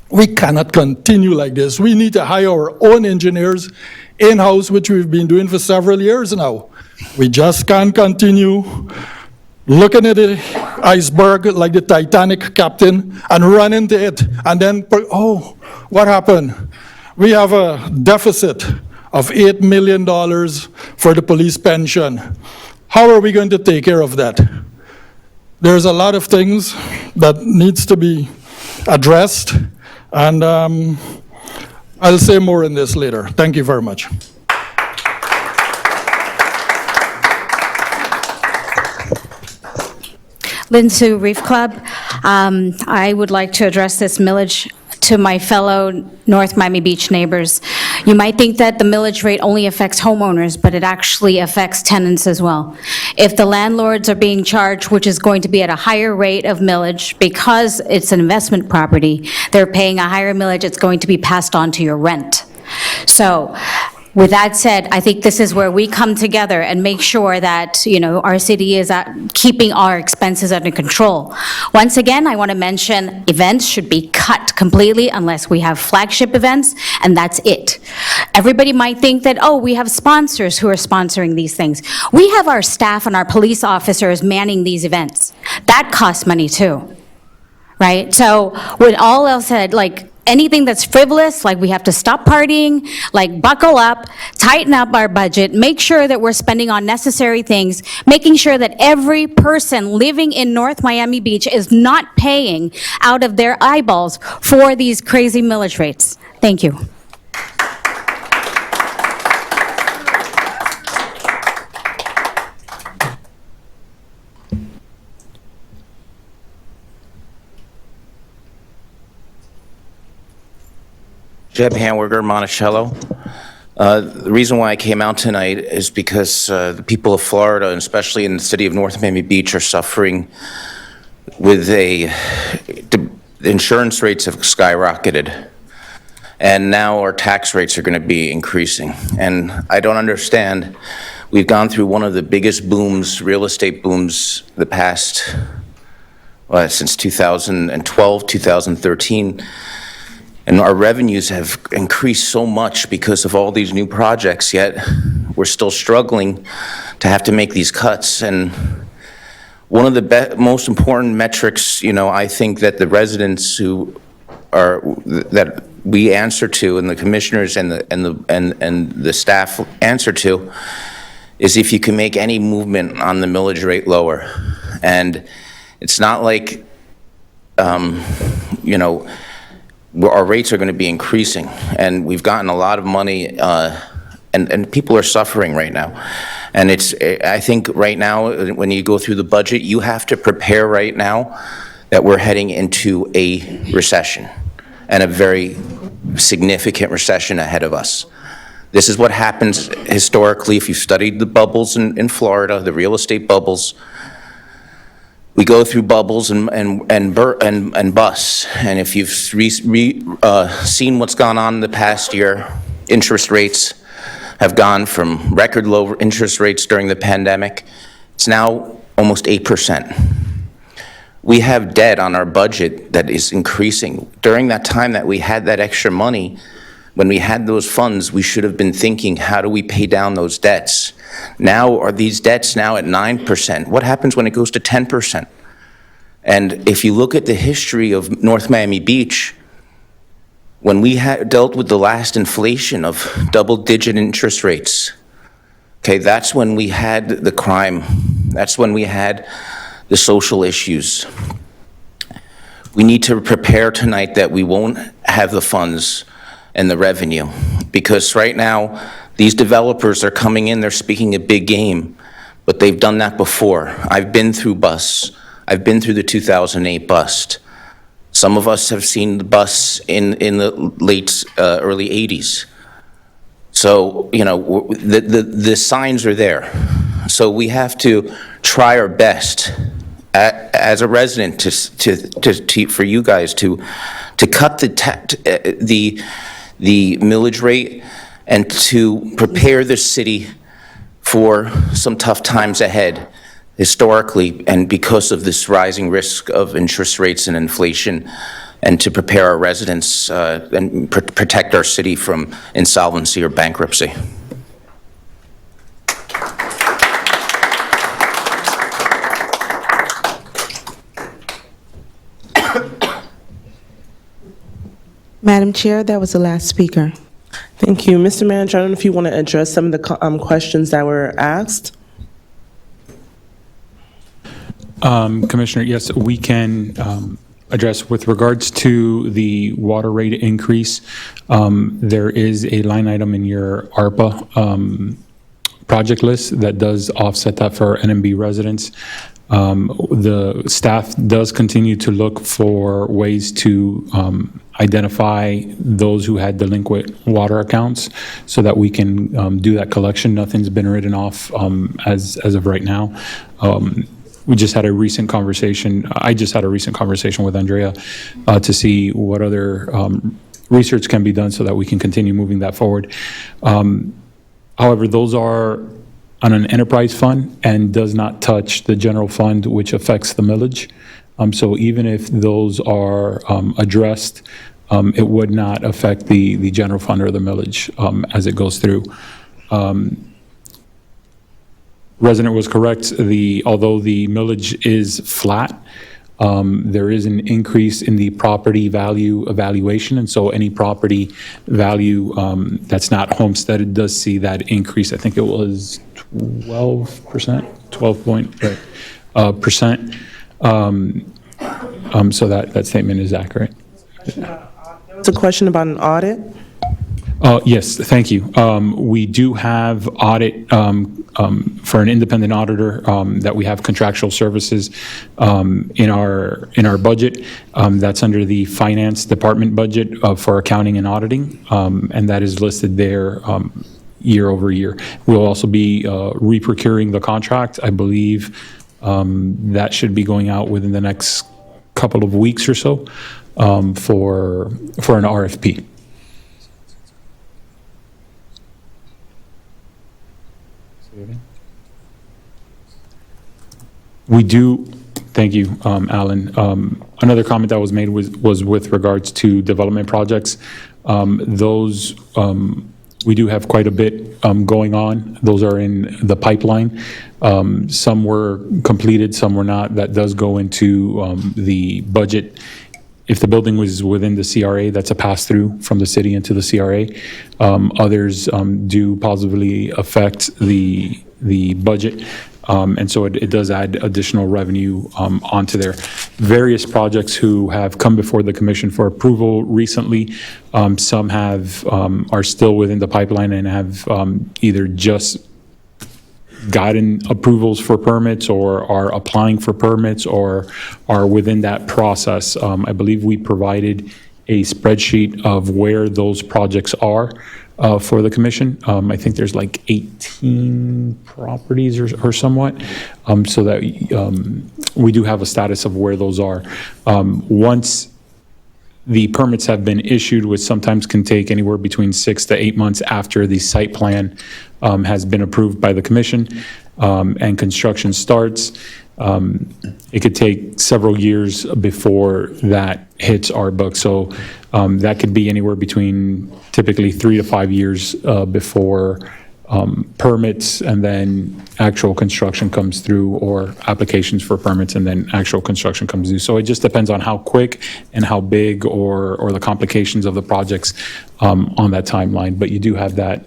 We cannot continue like this. We need to hire our own engineers in-house, which we've been doing for several years now. We just can't continue looking at the iceberg like the Titanic captain and run into it. And then, oh, what happened? We have a deficit of $8 million for the police pension. How are we going to take care of that? There's a lot of things that needs to be addressed, and I'll say more on this later. Thank you very much. Lynn Sue Reef Club. I would like to address this millage to my fellow North Miami Beach neighbors. You might think that the millage rate only affects homeowners, but it actually affects tenants as well. If the landlords are being charged, which is going to be at a higher rate of millage because it's an investment property, they're paying a higher millage, it's going to be passed on to your rent. So, with that said, I think this is where we come together and make sure that, you know, our city is keeping our expenses under control. Once again, I want to mention events should be cut completely unless we have flagship events, and that's it. Everybody might think that, oh, we have sponsors who are sponsoring these things. We have our staff and our police officers manning these events. That costs money too, right? So with all else said, like, anything that's frivolous, like we have to stop partying, like buckle up, tighten up our budget, make sure that we're spending on necessary things, making sure that every person living in North Miami Beach is not paying out of their eyeballs for these crazy millage rates. Thank you. Jeb Hanwiger, Monticello. The reason why I came out tonight is because the people of Florida, and especially in the city of North Miami Beach, are suffering with the insurance rates have skyrocketed, and now our tax rates are going to be increasing. And I don't understand. We've gone through one of the biggest booms, real estate booms, the past, since 2012, 2013. And our revenues have increased so much because of all these new projects, yet we're still struggling to have to make these cuts. And one of the most important metrics, I think that the residents that we answer to, and the commissioners and the staff answer to, is if you can make any movement on the millage rate lower. And it's not like, our rates are going to be increasing, and we've gotten a lot of money, and people are suffering right now. And I think right now, when you go through the budget, you have to prepare right now that we're heading into a recession, and a very significant recession ahead of us. This is what happens historically. If you've studied the bubbles in Florida, the real estate bubbles, we go through bubbles and busts. And if you've seen what's gone on in the past year, interest rates have gone from record low interest rates during the pandemic. It's now almost 8%. We have debt on our budget that is increasing. During that time that we had that extra money, when we had those funds, we should have been thinking, how do we pay down those debts? Now, are these debts now at 9%? What happens when it goes to 10%? And if you look at the history of North Miami Beach, when we dealt with the last inflation of double-digit interest rates, okay, that's when we had the crime. That's when we had the social issues. We need to prepare tonight that we won't have the funds and the revenue, because right now, these developers are coming in, they're speaking a big game, but they've done that before. I've been through busts. I've been through the 2008 bust. Some of us have seen the busts in the early 80s. So, the signs are there. So we have to try our best as a resident for you guys to cut the millage rate and to prepare the city for some tough times ahead historically, and because of this rising risk of interest rates and inflation, and to prepare our residents and protect our city from insolvency or bankruptcy. Madam Chair, that was the last speaker. Thank you. Mr. Manager, I don't know if you want to address some of the questions that were asked. Commissioner, yes, we can address with regards to the water rate increase. There is a line item in your ARPA project list that does offset that for NMB residents. The staff does continue to look for ways to identify those who had delinquent water accounts so that we can do that collection. Nothing's been written off as of right now. We just had a recent conversation. I just had a recent conversation with Andrea to see what other research can be done so that we can continue moving that forward. However, those are on an enterprise fund and does not touch the general fund, which affects the millage. So even if those are addressed, it would not affect the general fund or the millage as it goes through. Resident was correct. Although the millage is flat, there is an increase in the property value evaluation, and so any property value that's not homesteaded does see that increase. I think it was 12%, 12%. So that statement is accurate. It's a question about an audit. Yes, thank you. We do have audit for an independent auditor, that we have contractual services in our budget. That's under the finance department budget for accounting and auditing, and that is listed there year over year. We'll also be re-procuring the contract. I believe that should be going out within the next couple of weeks or so for an RFP. We do, thank you, Alan. Another comment that was made was with regards to development projects. Those, we do have quite a bit going on. Those are in the pipeline. Some were completed, some were not. That does go into the budget. If the building was within the CRA, that's a pass-through from the city into the CRA. Others do positively affect the budget. And so it does add additional revenue onto there. Various projects who have come before the commission for approval recently, some are still within the pipeline and have either just gotten approvals for permits or are applying for permits or are within that process. I believe we provided a spreadsheet of where those projects are for the commission. I think there's like 18 properties or somewhat, so that we do have a status of where those are. Once the permits have been issued, which sometimes can take anywhere between 6 to 8 months after the site plan has been approved by the commission and construction starts. It could take several years before that hits our book. So that could be anywhere between typically 3 to 5 years before permits and then actual construction comes through, or applications for permits and then actual construction comes through. So it just depends on how quick and how big or the complications of the projects on that timeline. But you do have that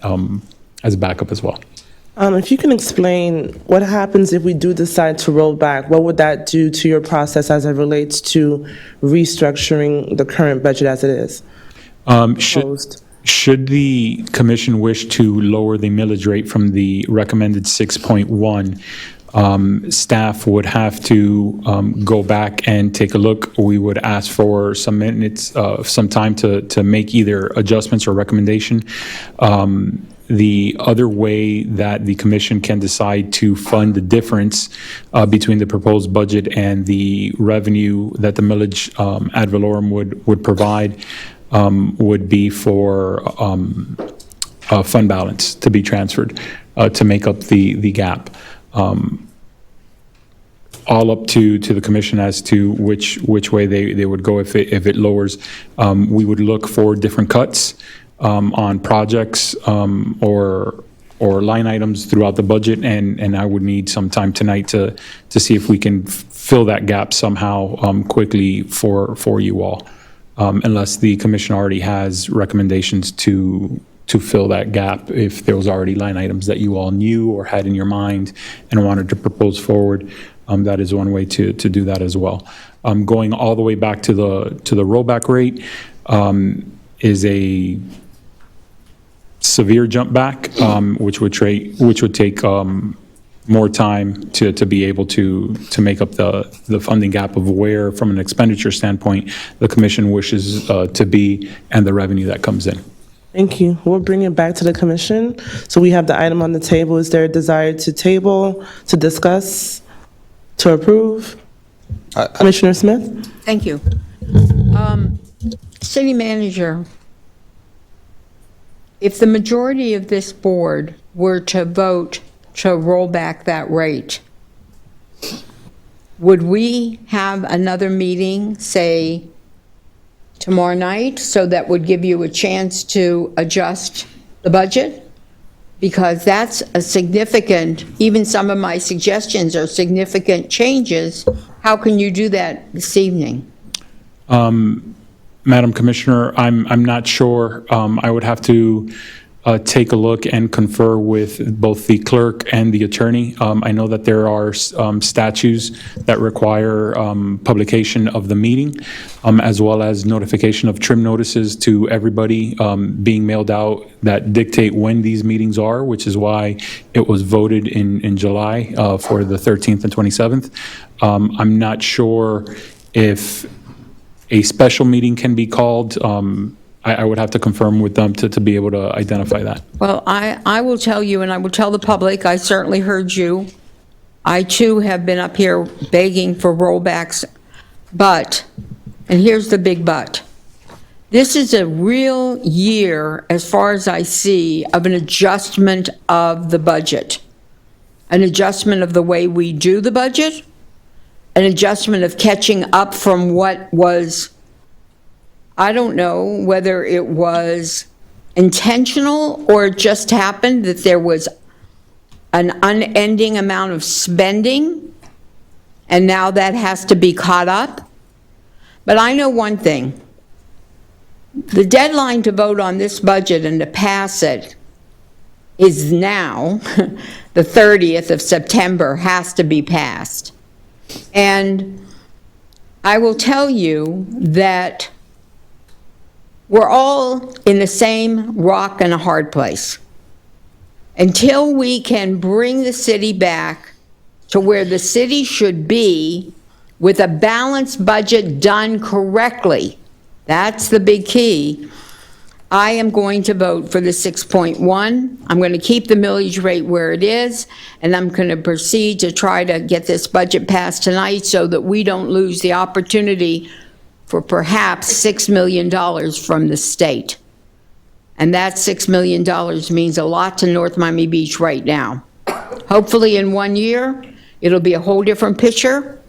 as a backup as well. If you can explain what happens if we do decide to roll back, what would that do to your process as it relates to restructuring the current budget as it is? Should the commission wish to lower the millage rate from the recommended 6.1, staff would have to go back and take a look. We would ask for some minutes, some time to make either adjustments or recommendation. The other way that the commission can decide to fund the difference between the proposed budget and the revenue that the millage ad valorem would provide would be for a fund balance to be transferred to make up the gap. All up to the commission as to which way they would go if it lowers. We would look for different cuts on projects or line items throughout the budget, and I would need some time tonight to see if we can fill that gap somehow quickly for you all, unless the commission already has recommendations to fill that gap, if there was already line items that you all knew or had in your mind and wanted to propose forward. That is one way to do that as well. Going all the way back to the rollback rate is a severe jump back, which would take more time to be able to make up the funding gap of where, from an expenditure standpoint, the commission wishes to be and the revenue that comes in. Thank you. We'll bring it back to the commission. So we have the item on the table. Is there a desire to table, to discuss, to approve? Commissioner Smith? Thank you. City Manager, if the majority of this board were to vote to roll back that rate, would we have another meeting, say, tomorrow night, so that would give you a chance to adjust the budget? Because that's a significant, even some of my suggestions are significant changes. How can you do that this evening? Madam Commissioner, I'm not sure. I would have to take a look and confer with both the clerk and the attorney. I know that there are statutes that require publication of the meeting, as well as notification of trim notices to everybody being mailed out that dictate when these meetings are, which is why it was voted in July for the 13th and 27th. I'm not sure if a special meeting can be called. I would have to confirm with them to be able to identify that. Well, I will tell you, and I will tell the public, I certainly heard you. I too have been up here begging for rollbacks, but, and here's the big but, this is a real year, as far as I see, of an adjustment of the budget, an adjustment of the way we do the budget, an adjustment of catching up from what was, I don't know whether it was intentional or it just happened that there was an unending amount of spending, and now that has to be caught up. But I know one thing. The deadline to vote on this budget and to pass it is now. The 30th of September has to be passed. And I will tell you that we're all in the same rock and a hard place. Until we can bring the city back to where the city should be with a balanced budget done correctly, that's the big key, I am going to vote for the 6.1. I'm going to keep the millage rate where it is, and I'm going to proceed to try to get this budget passed tonight so that we don't lose the opportunity for perhaps $6 million from the state. And that $6 million means a lot to North Miami Beach right now. Hopefully in 1 year, it'll be a whole different picture,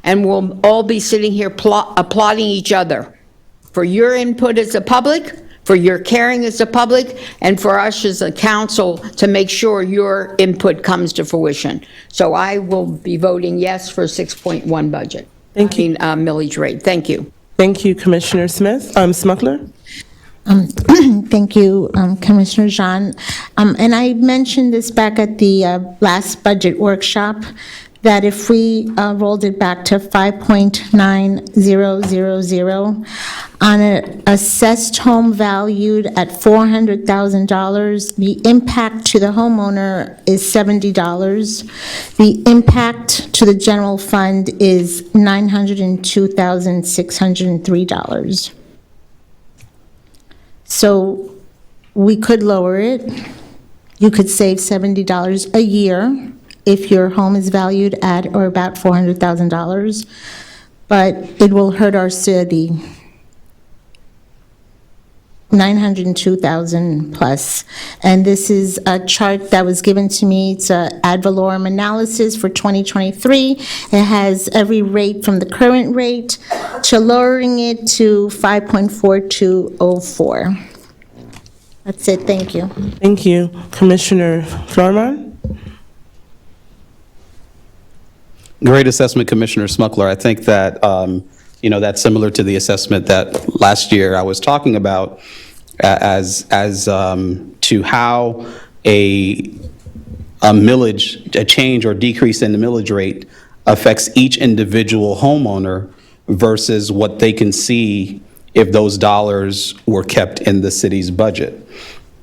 and we'll all be sitting here applauding each other for your input as a public, for your caring as a public, and for us as a council to make sure your input comes to fruition. So I will be voting yes for 6.1 budget. Thank you. Millage rate. Thank you. Thank you, Commissioner Smith. Smuckler? Thank you, Commissioner Jean. And I mentioned this back at the last budget workshop, that if we rolled it back to 5.9000 on an assessed home valued at $400,000, the impact to the homeowner is $70. The impact to the general fund is $902,603. So we could lower it. You could save $70 a year if your home is valued at or about $400,000, but it will hurt our city. $902,000 plus. And this is a chart that was given to me. It's an ad valorem analysis for 2023. It has every rate from the current rate to lowering it to 5.4204. That's it. Thank you. Thank you. Commissioner Flourmont? Great assessment, Commissioner Smuckler. I think that, that's similar to the assessment that last year I was talking about as to how a millage, a change or decrease in the millage rate affects each individual homeowner versus what they can see if those dollars were kept in the city's budget.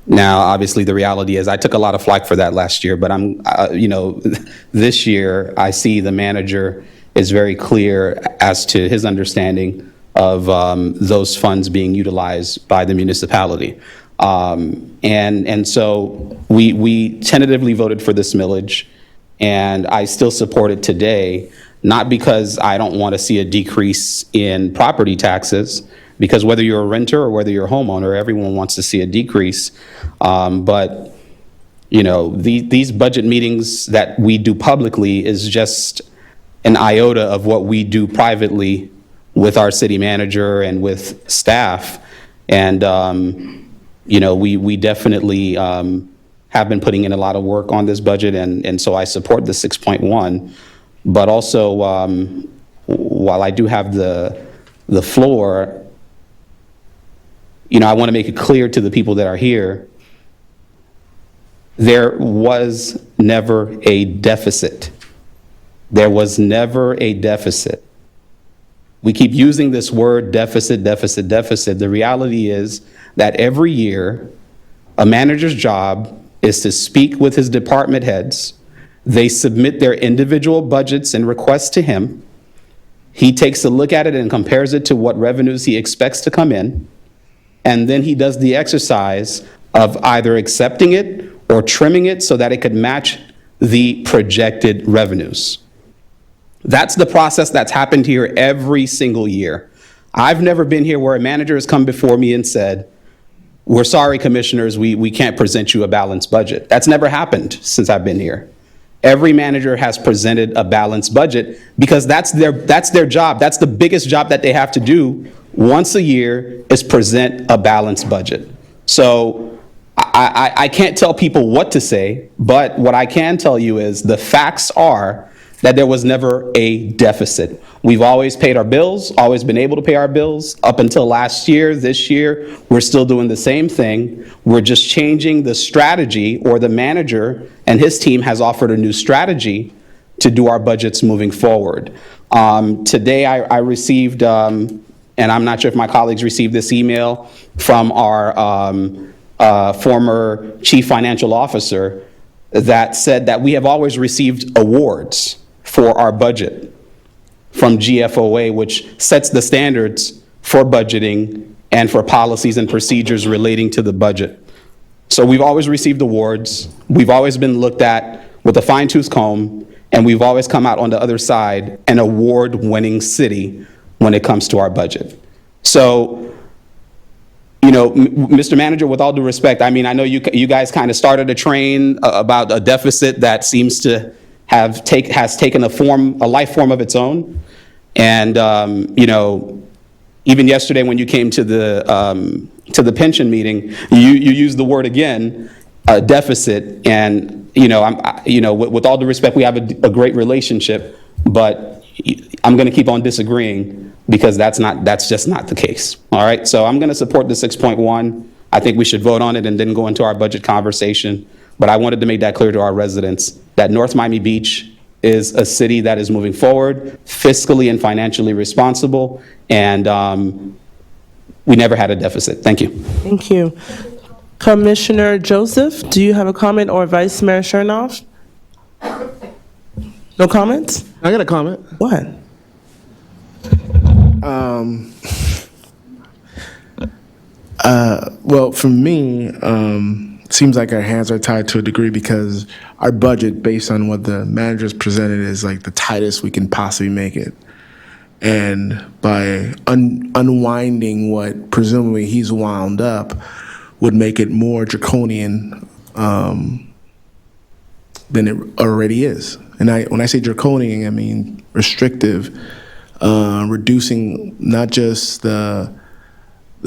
Now, obviously, the reality is I took a lot of flack for that last year, but this year I see the manager is very clear as to his understanding of those funds being utilized by the municipality. And so we tentatively voted for this millage, and I still support it today, not because I don't want to see a decrease in property taxes, because whether you're a renter or whether you're a homeowner, everyone wants to see a decrease. But these budget meetings that we do publicly is just an iota of what we do privately with our city manager and with staff. And, we definitely have been putting in a lot of work on this budget, and so I support the 6.1. But also, while I do have the floor, I want to make it clear to the people that are here There was never a deficit. There was never a deficit. We keep using this word deficit, deficit, deficit. The reality is that every year, a manager's job is to speak with his department heads. They submit their individual budgets and requests to him. He takes a look at it and compares it to what revenues he expects to come in. And then he does the exercise of either accepting it or trimming it so that it could match the projected revenues. That's the process that's happened here every single year. I've never been here where a manager has come before me and said, "We're sorry, commissioners, we can't present you a balanced budget." That's never happened since I've been here. Every manager has presented a balanced budget because that's their job. That's the biggest job that they have to do once a year, is present a balanced budget. So I can't tell people what to say, but what I can tell you is the facts are that there was never a deficit. We've always paid our bills, always been able to pay our bills up until last year. This year, we're still doing the same thing. We're just changing the strategy, or the manager and his team has offered a new strategy to do our budgets moving forward. Today, I received, and I'm not sure if my colleagues received this email from our former chief financial officer that said that we have always received awards for our budget from GFOA, which sets the standards for budgeting and for policies and procedures relating to the budget. So we've always received awards, we've always been looked at with a fine-tooth comb, and we've always come out on the other side an award-winning city when it comes to our budget. So, you know, Mr. Manager, with all due respect, I mean, I know you guys kind of started a train about a deficit that seems to has taken a life form of its own. And, you know, even yesterday when you came to the pension meeting, you used the word again, deficit. And, you know, with all due respect, we have a great relationship, but I'm going to keep on disagreeing because that's just not the case. All right. So I'm going to support the 6.1. I think we should vote on it and then go into our budget conversation. But I wanted to make that clear to our residents that North Miami Beach is a city that is moving forward, fiscally and financially responsible, and we never had a deficit. Thank you. Thank you. Commissioner Joseph, do you have a comment, or Vice Mayor Chernoff? No comments? I got a comment. What? Well, for me, seems like our hands are tied to a degree because our budget, based on what the manager's presented, is like the tightest we can possibly make it. And by unwinding what presumably he's wound up would make it more draconian than it already is. And when I say draconian, I mean restrictive, reducing not just the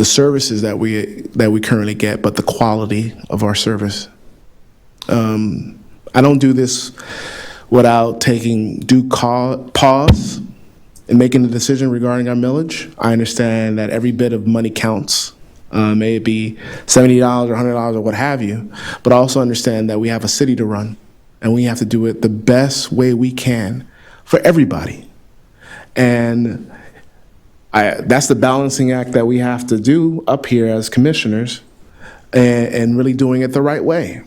services that we currently get, but the quality of our service. I don't do this without taking due pause in making the decision regarding our millage. I understand that every bit of money counts. May it be $70 or $100 or what have you, but I also understand that we have a city to run, and we have to do it the best way we can for everybody. And that's the balancing act that we have to do up here as commissioners, and really doing it the right way.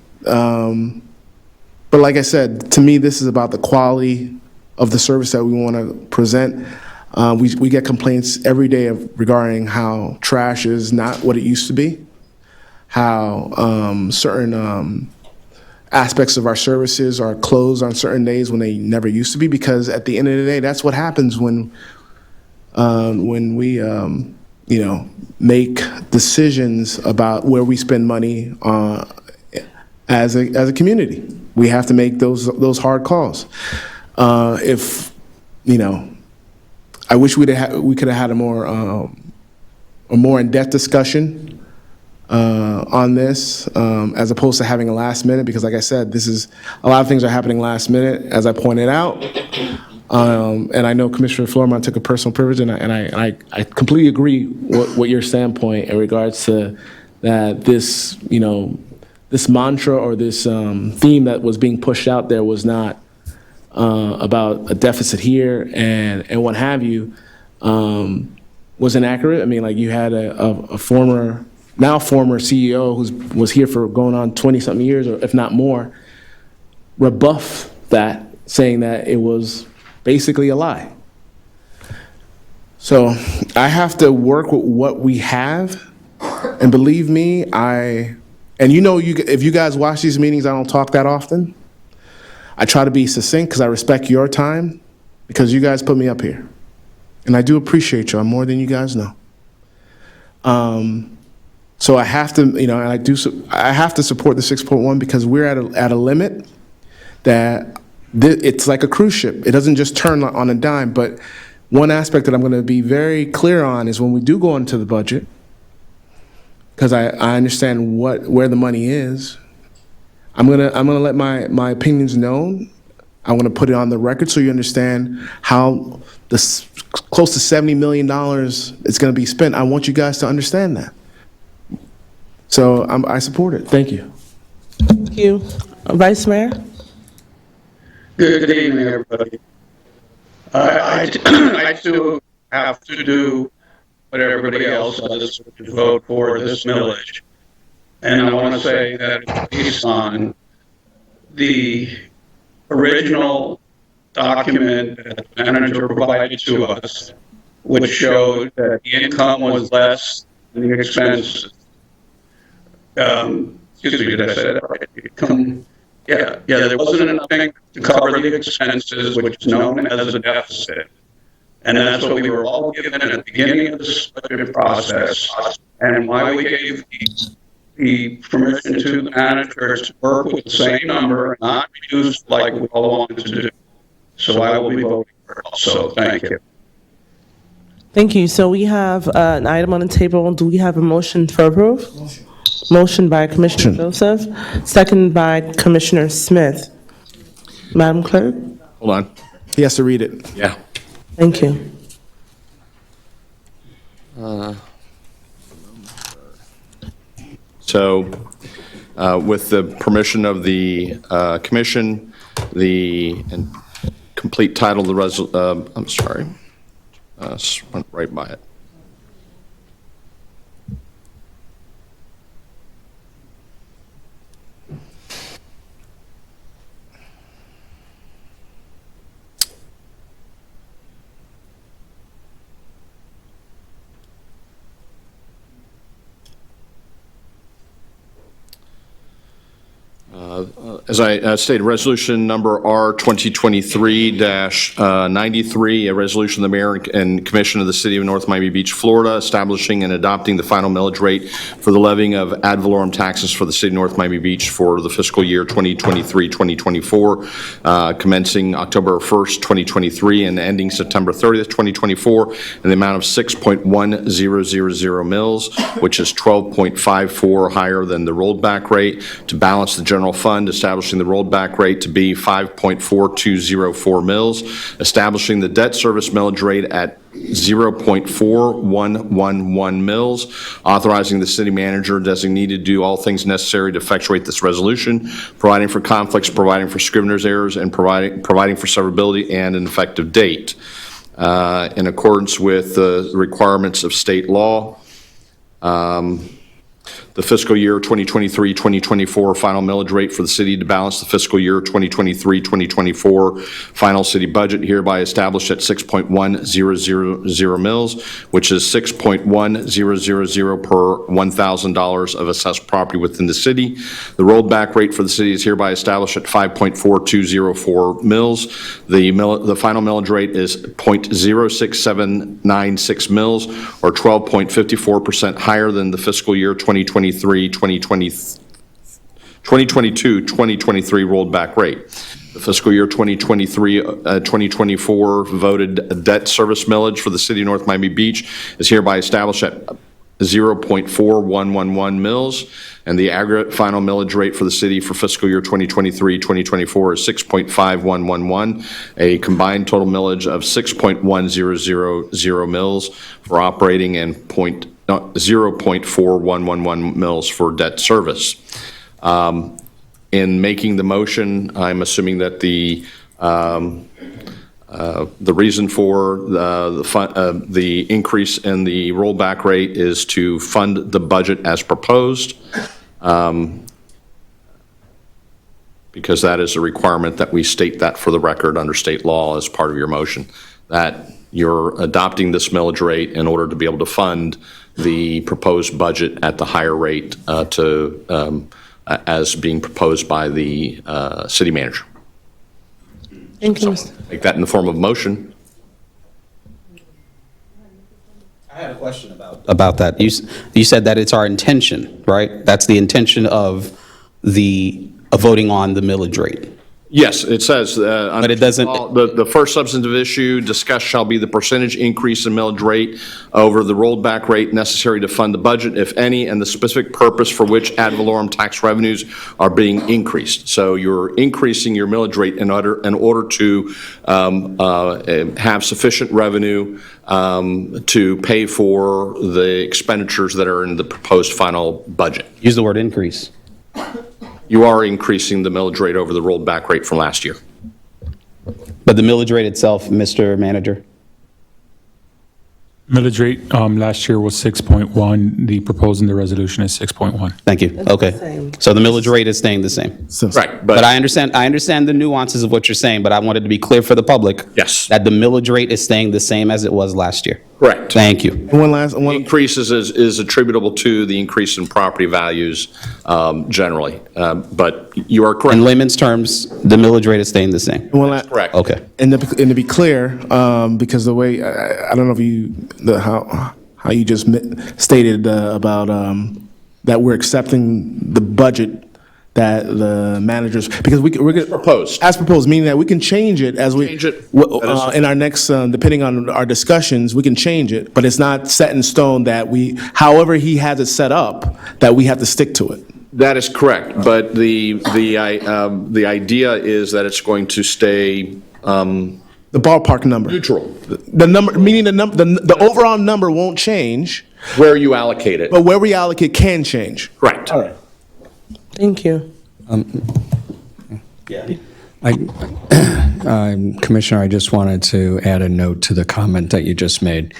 But like I said, to me, this is about the quality of the service that we want to present. We get complaints every day regarding how trash is not what it used to be, how certain aspects of our services are closed on certain days when they never used to be, because at the end of the day, that's what happens when we make decisions about where we spend money as a community. We have to make those hard calls. I wish we could have had a more in-depth discussion on this, as opposed to having a last minute, because like I said, a lot of things are happening last minute, as I pointed out. And I know Commissioner Flourmont took a personal privilege, and I completely agree what your standpoint in regards to that this mantra or this theme that was being pushed out there was not about a deficit here and what have you, was inaccurate. I mean, like, you had a former CEO was here for going on 20-something years, or if not more, rebuff that, saying that it was basically a lie. So I have to work with what we have, and believe me, if you guys watch these meetings, I don't talk that often. I try to be succinct because I respect your time, because you guys put me up here. And I do appreciate y'all more than you guys know. So I have to, I have to support the 6.1 because we're at a limit that it's like a cruise ship. It doesn't just turn on a dime. But one aspect that I'm going to be very clear on is when we do go into the budget, because I understand where the money is, I'm gonna let my opinions known. I'm gonna put it on the record so you understand how close to $70 million is gonna be spent. I want you guys to understand that. So I support it. Thank you. Thank you. Vice Mayor? Good evening, everybody. I too have to do what everybody else does, to vote for this millage. And I want to say that it's based on the original document that the manager provided to us, which showed that the income was less than the expenses. Excuse me, did I say that right? There wasn't enough to cover the expenses, which is known as a deficit. And that's what we were all given at the beginning of this budget process, and why we gave the permission to the manager to work with the same number and not reduce like we all wanted to do. So I will be voting for it also. Thank you. Thank you. So we have an item on the table. Do we have a motion for approve? Motion by Commissioner Joseph, second by Commissioner Smith. Madam Clerk? Hold on. He has to read it. Yeah. Thank you. So, with the permission of the commission, the complete title of the I'm sorry, went right by it. As I stated, resolution number R 2023-93, a resolution of the mayor and commission of the city of North Miami Beach, Florida, establishing and adopting the final millage rate for the levying of ad valorem taxes for the city of North Miami Beach for the fiscal year 2023-2024, commencing October 1st, 2023, and ending September 30th, 2024, in the amount of 6.1000 mils, which is 12.54 higher than the rolled back rate, to balance the general fund, establishing the rolled back rate to be 5.4204 mils, establishing the debt service millage rate at 0.4111 mils, authorizing the city manager designee to do all things necessary to effectuate this resolution, providing for conflicts, providing for scrivener's errors, and providing for severability and an effective date. In accordance with the requirements of state law, the fiscal year 2023-2024 final millage rate for the city to balance the fiscal year 2023-2024 final city budget hereby established at 6.1000 mils, which is 6.1000 per $1,000 of assessed property within the city. The rolled back rate for the city is hereby established at 5.4204 mils. The final millage rate is 0.06796 mils, or 12.54% higher than the fiscal year 2022-2023 rolled back rate. The fiscal year 2023-2024 voted debt service millage for the city of North Miami Beach is hereby established at 0.4111 mils, and the aggregate final millage rate for the city for fiscal year 2023-2024 is 6.5111, a combined total millage of 6.1000 mils for operating and 0.4111 mils for debt service. In making the motion, I'm assuming that the reason for the increase in the rollback rate is to fund the budget as proposed, because that is a requirement that we state that for the record under state law as part of your motion, that you're adopting this millage rate in order to be able to fund the proposed budget at the higher rate as being proposed by the city manager. Thank you. Take that in the form of motion. I had a question about that. You said that it's our intention, right? That's the intention of voting on the millage rate. Yes, it says. But it doesn't. The first substantive issue discussed shall be the percentage increase in millage rate over the rolled back rate necessary to fund the budget, if any, and the specific purpose for which ad valorem tax revenues are being increased. So you're increasing your millage rate in order to have sufficient revenue to pay for the expenditures that are in the proposed final budget. Use the word increase. You are increasing the millage rate over the rolled back rate from last year. But the millage rate itself, Mr. Manager? Millage rate last year was 6.1. The proposed in the resolution is 6.1. Thank you. Okay. So the millage rate is staying the same. Right. But I understand the nuances of what you're saying, but I wanted to be clear for the public. Yes. That the millage rate is staying the same as it was last year. Correct. Thank you. One last, The increases is attributable to the increase in property values generally. But you are correct. In layman's terms, the millage rate is staying the same. Correct. Okay. and to be clear, because the way, I don't know if you, how you just stated about that we're accepting the budget that the managers, because we're going to Proposed. as proposed, meaning that we can change it as we Change it. in our next, depending on our discussions, we can change it, but it's not set in stone that however he has it set up, that we have to stick to it. That is correct, but the idea is that it's going to stay The ballpark number. neutral The number, meaning the overall number won't change, where you allocate it. but where we allocate can change. Correct. All right. Thank you. Commissioner, I just wanted to add a note to the comment that you just made,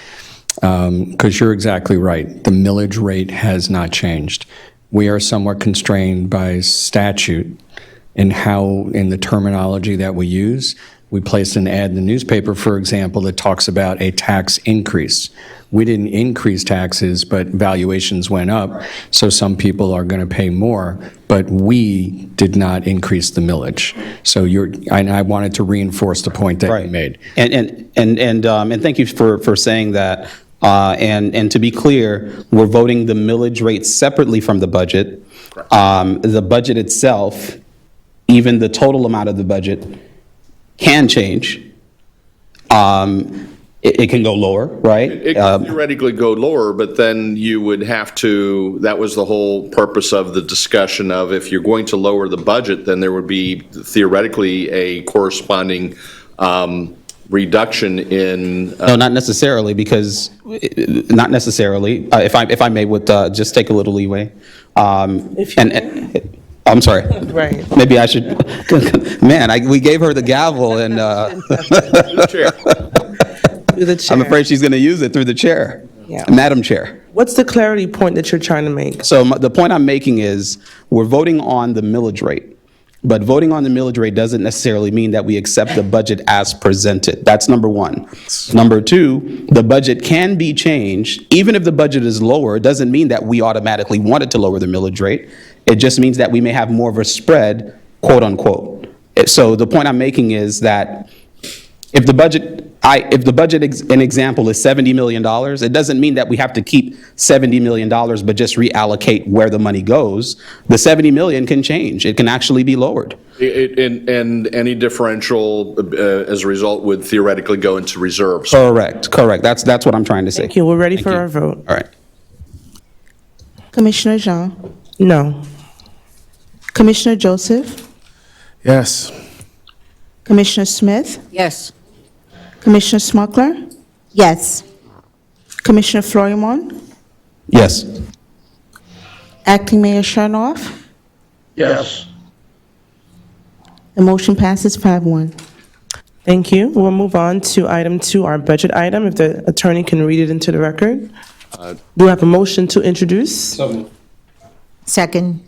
because you're exactly right. The millage rate has not changed. We are somewhat constrained by statute in the terminology that we use. We placed an ad in the newspaper, for example, that talks about a tax increase. We didn't increase taxes, but valuations went up, so some people are going to pay more, but we did not increase the millage. So I wanted to reinforce the point that you made. And thank you for saying that. And to be clear, we're voting the millage rate separately from the budget. The budget itself, even the total amount of the budget, can change. It can go lower, right? It could theoretically go lower, but then you would have to, that was the whole purpose of the discussion of if you're going to lower the budget, then there would be theoretically a corresponding reduction in. No, not necessarily, because, not necessarily. If I may, just take a little leeway. I'm sorry. Right. Maybe I should, man, we gave her the gavel and. Through the chair. I'm afraid she's going to use it through the chair. Yeah. Madam Chair. What's the clarity point that you're trying to make? So the point I'm making is, we're voting on the millage rate. But voting on the millage rate doesn't necessarily mean that we accept the budget as presented. That's number one. Number two, the budget can be changed. Even if the budget is lower, it doesn't mean that we automatically wanted to lower the millage rate. It just means that we may have more of a spread, quote unquote. So the point I'm making is that if the budget, an example, is $70 million, it doesn't mean that we have to keep $70 million but just reallocate where the money goes. The $70 million can change. It can actually be lowered. And any differential as a result would theoretically go into reserves. Correct. That's what I'm trying to say. Thank you. We're ready for our vote. All right. Commissioner Jean? No. Commissioner Joseph? Yes. Commissioner Smith? Yes. Commissioner Smuckler? Yes. Commissioner Florimon? Yes. Acting Mayor Chernoff? Yes. The motion passes 5-1. Thank you. We'll move on to item 2, our budget item, if the attorney can read it into the record. Do I have a motion to introduce? Second.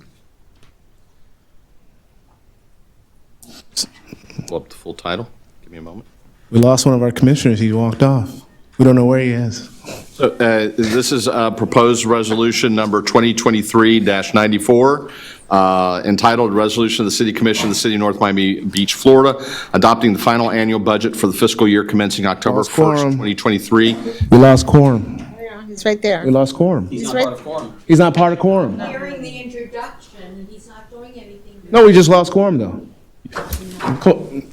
Pull up the full title. Give me a moment. We lost one of our commissioners. He walked off. We don't know where he is. So this is proposed resolution number 2023-94, entitled Resolution of the City Commission of the City of North Miami Beach, Florida, adopting the final annual budget for the fiscal year commencing October Lost 1st, quorum. 2023. We lost quorum. He's right there. We lost quorum. He's right. He's not part of quorum. Hearing the introduction, and he's not doing anything. No, we just lost quorum, though.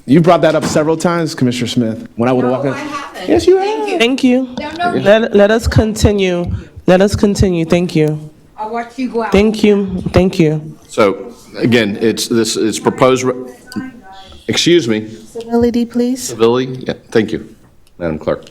You brought that up several times, Commissioner Smith, when I would have walked in. Yes, you have. Thank you. Let us continue. Let us continue. Thank you. I'll watch you go out. Thank you. Thank you. So again, it's proposed, excuse me, Civility, please. civility? Yeah, thank you, Madam Clerk.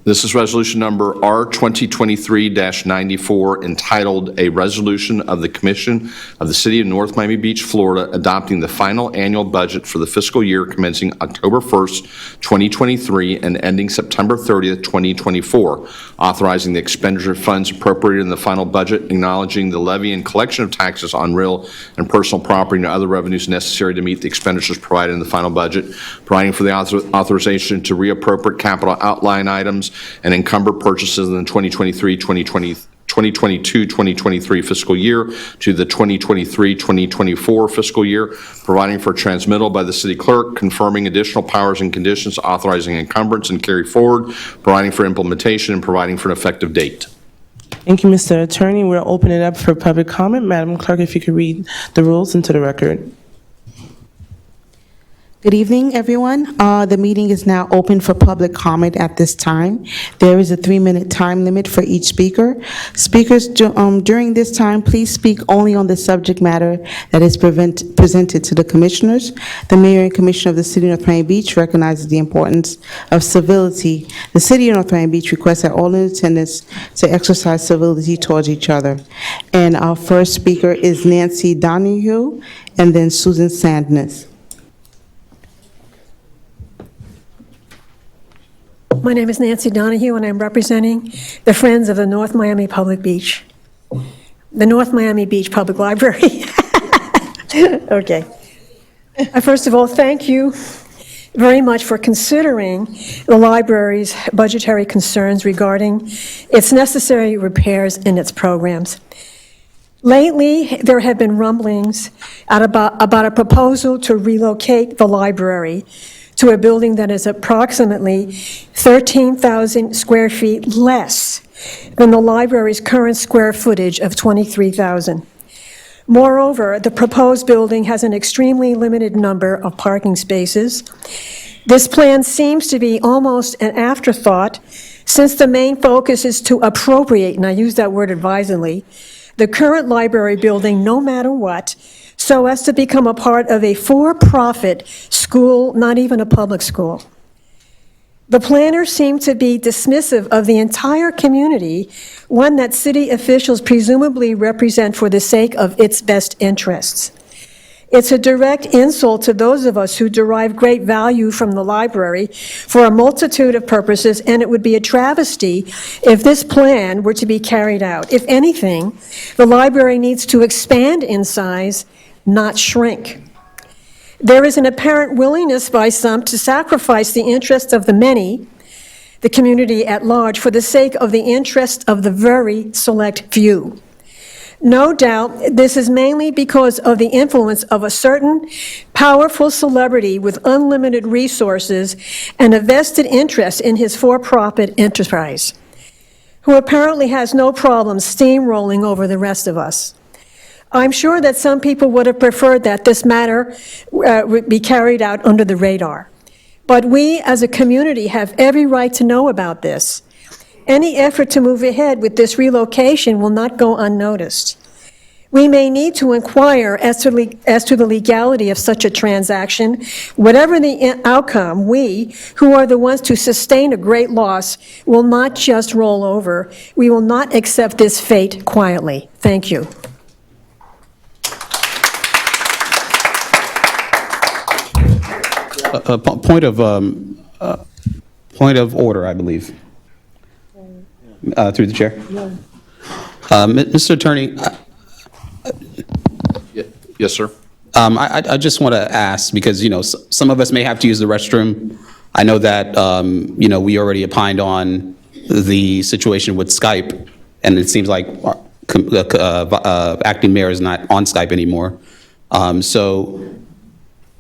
This is resolution number R 2023-94, entitled A Resolution of the Commission of the City of North Miami Beach, Florida, adopting the final annual budget for the fiscal year commencing October 1st, 2023, and ending September 30th, 2024, authorizing the expenditure of funds appropriated in the final budget, acknowledging the levy and collection of taxes on real and personal property and other revenues necessary to meet the expenditures provided in the final budget, providing for the authorization to reappropriate capital outline items and encumber purchases in the 2022-2023 fiscal year to the 2023-2024 fiscal year, providing for transmittal by the city clerk, confirming additional powers and conditions, authorizing encumbrance and carry forward, providing for implementation, and providing for an effective date. Thank you, Mr. Attorney. We'll open it up for public comment. Madam Clerk, if you could read the rules into the record. Good evening, everyone. The meeting is now open for public comment at this time. There is a 3-minute time limit for each speaker. Speakers during this time, please speak only on the subject matter that is presented to the commissioners. The mayor and commissioner of the City of North Miami Beach recognizes the importance of civility. The City of North Miami Beach requests that all in attendance to exercise civility towards each other. And our first speaker is Nancy Donahue, and then Susan Sandness. My name is Nancy Donahue, and I'm representing the Friends of the North Miami Public Beach, the North Miami Beach Public Library. Okay. First of all, thank you very much for considering the library's budgetary concerns regarding its necessary repairs in its programs. Lately, there have been rumblings about a proposal to relocate the library to a building that is approximately 13,000 square feet less than the library's current square footage of 23,000. Moreover, the proposed building has an extremely limited number of parking spaces. This plan seems to be almost an afterthought, since the main focus is to appropriate, and I use that word advisedly, the current library building, no matter what, so as to become a part of a for-profit school, not even a public school. The planners seem to be dismissive of the entire community, one that city officials presumably represent for the sake of its best interests. It's a direct insult to those of us who derive great value from the library for a multitude of purposes, and it would be a travesty if this plan were to be carried out. If anything, the library needs to expand in size, not shrink. There is an apparent willingness by some to sacrifice the interests of the many, the community at large, for the sake of the interests of the very select few. No doubt, this is mainly because of the influence of a certain powerful celebrity with unlimited resources and a vested interest in his for-profit enterprise, who apparently has no problem steamrolling over the rest of us. I'm sure that some people would have preferred that this matter be carried out under the radar. But we, as a community, have every right to know about this. Any effort to move ahead with this relocation will not go unnoticed. We may need to inquire as to the legality of such a transaction. Whatever the outcome, we, who are the ones to sustain a great loss, will not just roll over. We will not accept this fate quietly. Thank you. Point of order, I believe. Through the chair. Mr. Attorney, Yes, sir. I just want to ask, because, some of us may have to use the restroom. I know that, we already opined on the situation with Skype, and it seems like acting mayor is not on Skype anymore. So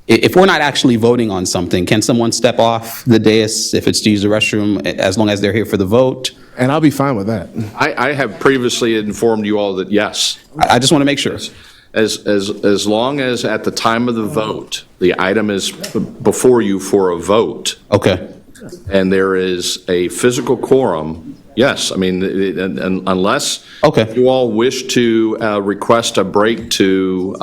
if we're not actually voting on something, can someone step off the dais if it's to use the restroom, as long as they're here for the vote? And I'll be fine with that. I have previously informed you all that yes. I just want to make sure. As long as at the time of the vote, the item is before you for a vote. Okay. And there is a physical quorum, yes. I mean, unless you all wish to request a break to,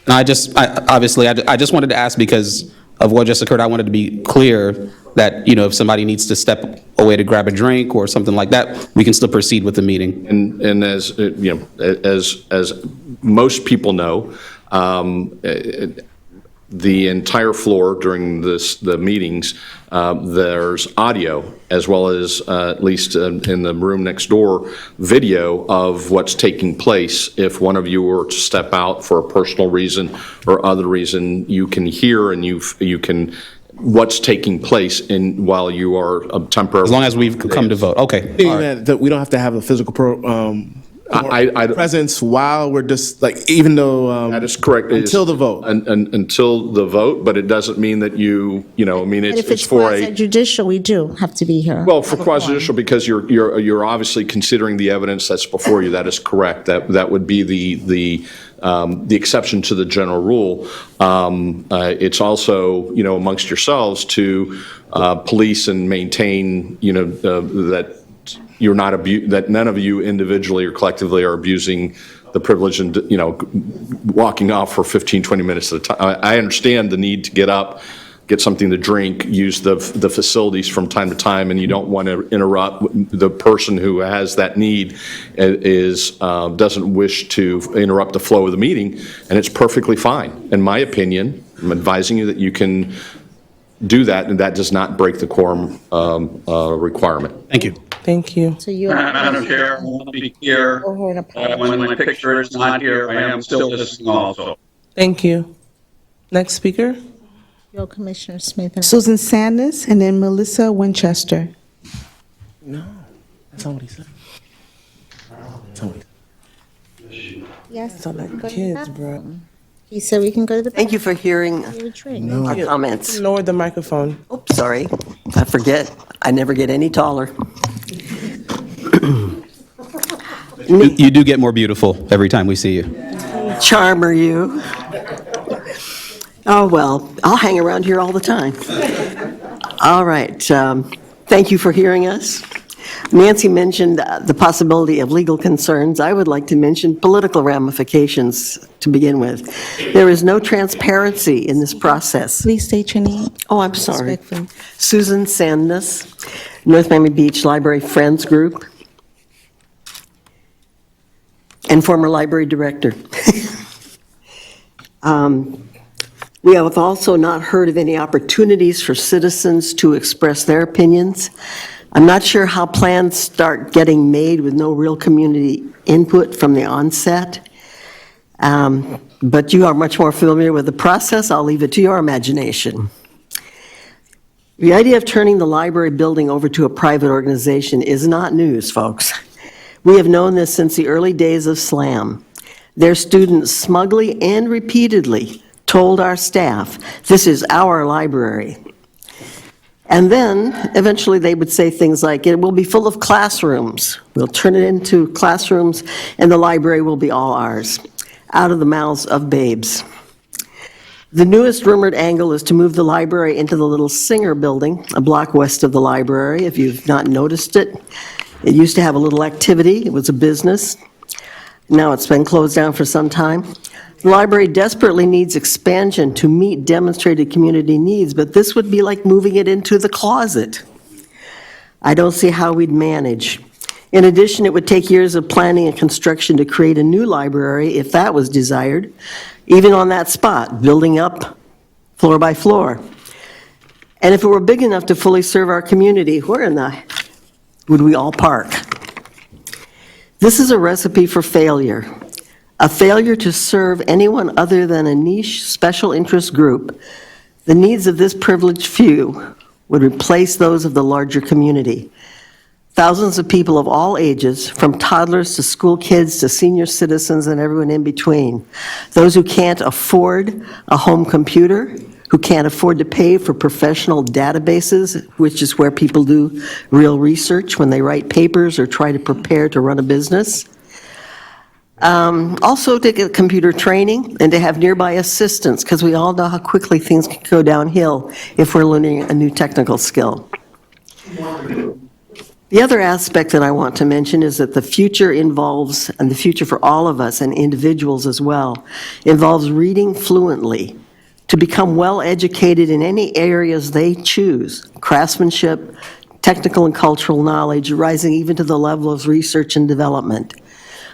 I just wanted to ask, because of what just occurred. I wanted to be clear that, if somebody needs to step away to grab a drink or something like that, we can still proceed with the meeting. And as, as most people know, the entire floor during the meetings, there's audio, as well as, at least in the room next door, video of what's taking place. If one of you were to step out for a personal reason or other reason, you can hear and you can what's taking place while you are temporarily. As long as we've come to vote, okay. Meaning that we don't have to have a physical presence while we're just, even though. That is correct. Until the vote. Until the vote, but it doesn't mean that If it's for a. judicial, we do have to be here. Well, for quasi-judicial, because you're obviously considering the evidence that's before you. That is correct. That would be the exception to the general rule. It's also, amongst yourselves to police and maintain, that you're not that none of you individually or collectively are abusing the privilege and, walking off for 15, 20 minutes at a time. I understand the need to get up, get something to drink, use the facilities from time to time, and you don't want to interrupt. The person who has that need doesn't wish to interrupt the flow of the meeting, and it's perfectly fine. In my opinion, I'm advising you that you can do that, and that does not break the quorum requirement. Thank you. Thank you. So you Madam Chair, I want to be clear. When my picture is not here, I am still listening also. Thank you. Next speaker. Your Commissioner Smith. Susan Sanders, and then Melissa Winchester. No, that's not what he said. That's not what he said. Yes. Sound like kids, bro. He said we can go to the. Thank you for hearing our comments. Lower the microphone. Oops, sorry. I forget. I never get any taller. You do get more beautiful every time we see you. Charm are you? Oh, well, I'll hang around here all the time. All right. Thank you for hearing us. Nancy mentioned the possibility of legal concerns. I would like to mention political ramifications to begin with. There is no transparency in this process. Please state your name. Oh, I'm sorry. Respectfully. Susan Sandus, North Miami Beach Library Friends Group, and former library director. We have also not heard of any opportunities for citizens to express their opinions. I'm not sure how plans start getting made with no real community input from the onset. But you are much more familiar with the process. I'll leave it to your imagination. The idea of turning the library building over to a private organization is not news, folks. We have known this since the early days of SLAM. Their students smugly and repeatedly told our staff, "This is our library." And then, eventually, they would say things like, "It will be full of classrooms. We'll turn it into classrooms, and the library will be all ours," out of the mouths of babes. The newest rumored angle is to move the library into the Little Singer building, a block west of the library, if you've not noticed it. It used to have a little activity. It was a business. Now it's been closed down for some time. The library desperately needs expansion to meet demonstrated community needs, but this would be like moving it into the closet. I don't see how we'd manage. In addition, it would take years of planning and construction to create a new library if that was desired. Even on that spot, building up floor by floor. And if it were big enough to fully serve our community, where in the would we all park? This is a recipe for failure. A failure to serve anyone other than a niche special interest group. The needs of this privileged few would replace those of the larger community. Thousands of people of all ages, from toddlers to school kids to senior citizens and everyone in between. Those who can't afford a home computer, who can't afford to pay for professional databases, which is where people do real research when they write papers or try to prepare to run a business. Also to get computer training and to have nearby assistance, because we all know how quickly things can go downhill if we're learning a new technical skill. The other aspect that I want to mention is that the future involves, and the future for all of us and individuals as well, involves reading fluently to become well-educated in any areas they choose, craftsmanship, technical and cultural knowledge, rising even to the level of research and development.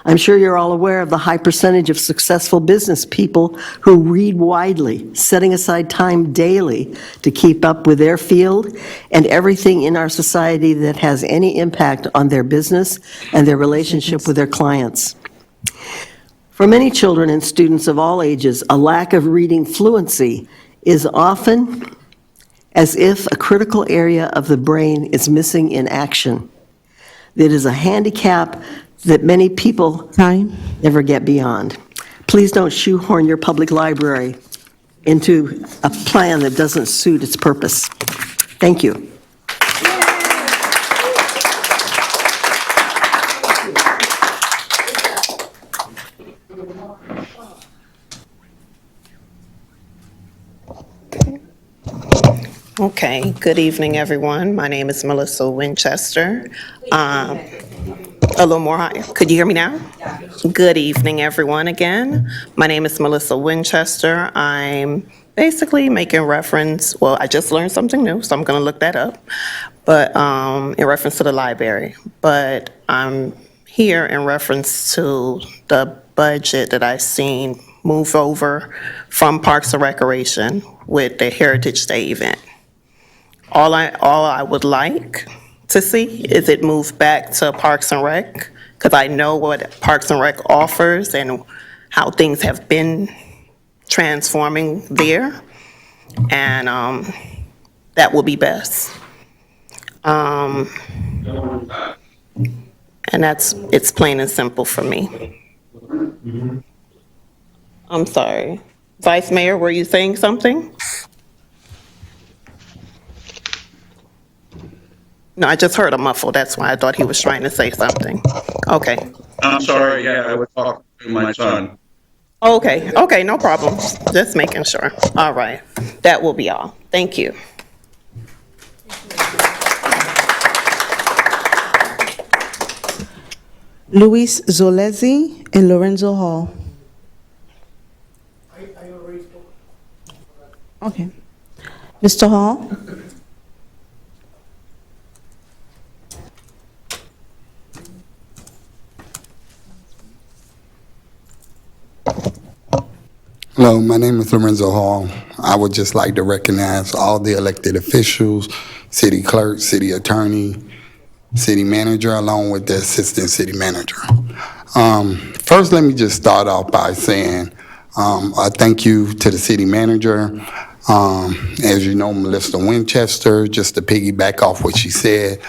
I'm sure you're all aware of the high percentage of successful business people who read widely, setting aside time daily to keep up with their field and everything in our society that has any impact on their business and their relationship with their clients. For many children and students of all ages, a lack of reading fluency is often as if a critical area of the brain is missing in action. It is a handicap that many people never get beyond. Please don't shoehorn your public library into a plan that doesn't suit its purpose. Thank you. Okay, good evening, everyone. My name is Melissa Winchester. A little more high. Could you hear me now? Good evening, everyone, again. My name is Melissa Winchester. I'm basically making reference, well, I just learned something new, so I'm going to look that up, but in reference to the library. But I'm here in reference to the budget that I've seen move over from Parks and Recreation with the Heritage Day event. All I would like to see is it move back to Parks and Rec, because I know what Parks and Rec offers and how things have been transforming there, and that will be best. And it's plain and simple for me. I'm sorry. Vice Mayor, were you saying something? No, I just heard a muffle. That's why I thought he was trying to say something. Okay. I'm sorry, yeah, I was talking to my son. Okay, okay, no problem. Just making sure. All right. That will be all. Thank you. Luis Zolezi and Lorenzo Hall. Okay. Mr. Hall? Hello, my name is Lorenzo Hall. I would just like to recognize all the elected officials, city clerk, city attorney, city manager, along with the assistant city manager. First, let me just start off by saying a thank you to the city manager. As you know, Melissa Winchester, just to piggyback off what she said,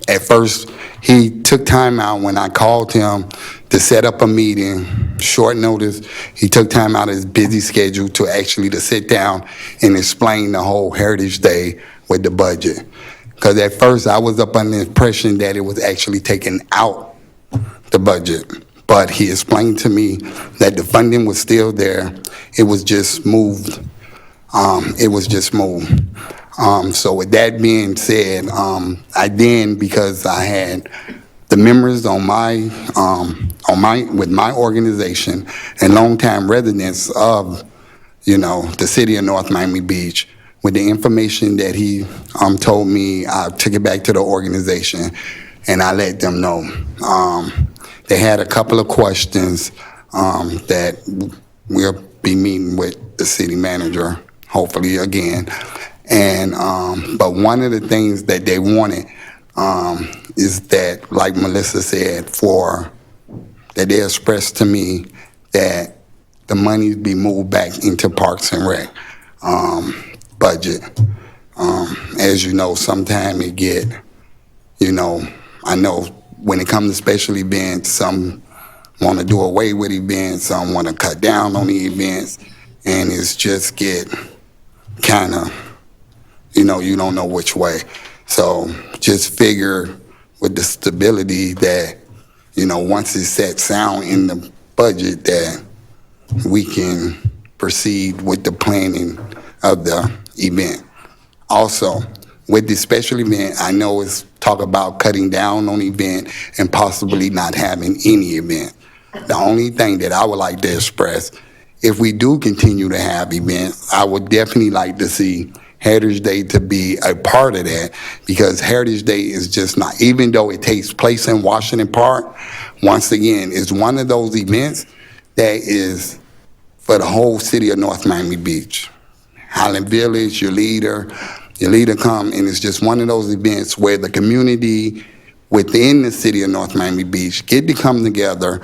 at first, he took time out when I called him to set up a meeting, short notice. He took time out of his busy schedule to actually to sit down and explain the whole Heritage Day with the budget. Because at first, I was up under the impression that it was actually taken out the budget. But he explained to me that the funding was still there. It was just moved. So with that being said, I then, because I had the members on with my organization and longtime residents of, the city of North Miami Beach, with the information that he told me, I took it back to the organization and I let them know. They had a couple of questions that we'll be meeting with the city manager, hopefully again. And, but one of the things that they wanted is that, like Melissa said, that they expressed to me that the money be moved back into Parks and Rec budget. As you know, sometimes it get, I know when it comes to special events, some want to do away with events, some want to cut down on the events, and it's just get kind of, you don't know which way. So just figure with the stability that, once it's set sound in the budget, that we can proceed with the planning of the event. Also, with the special event, I know it's talk about cutting down on event and possibly not having any event. The only thing that I would like to express, if we do continue to have events, I would definitely like to see Heritage Day to be a part of that, because Heritage Day is just not, even though it takes place in Washington Park, once again, it's one of those events that is for the whole city of North Miami Beach. Highland Village, your leader come, and it's just one of those events where the community within the city of North Miami Beach get to come together,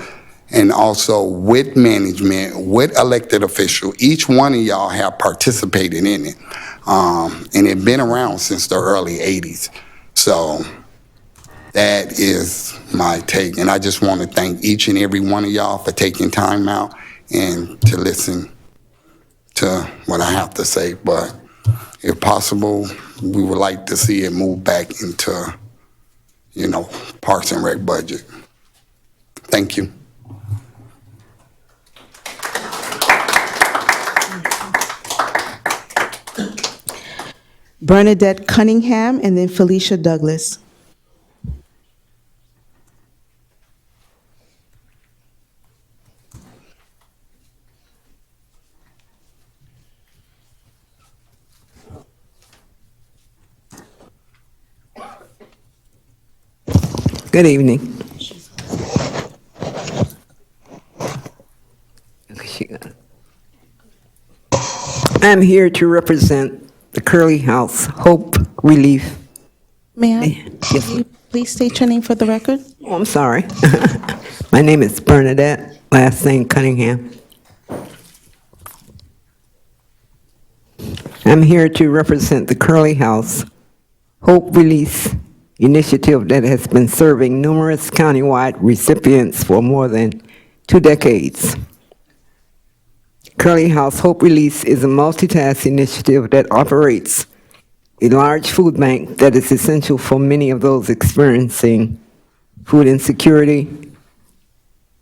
and also with management, with elected officials. Each one of y'all have participated in it. And it's been around since the early 80s. So that is my take. And I just want to thank each and every one of y'all for taking time out and to listen to what I have to say. But if possible, we would like to see it move back into, Parks and Rec budget. Thank you. Bernadette Cunningham, and then Felicia Douglas. Good evening. I'm here to represent the Curly House Hope Relief. May I? Yes. Will you please state your name for the record? Oh, I'm sorry. My name is Bernadette, last name Cunningham. I'm here to represent the Curly House Hope Release initiative that has been serving numerous countywide recipients for more than 2 decades. Curly House Hope Release is a multitask initiative that operates a large food bank that is essential for many of those experiencing food insecurity,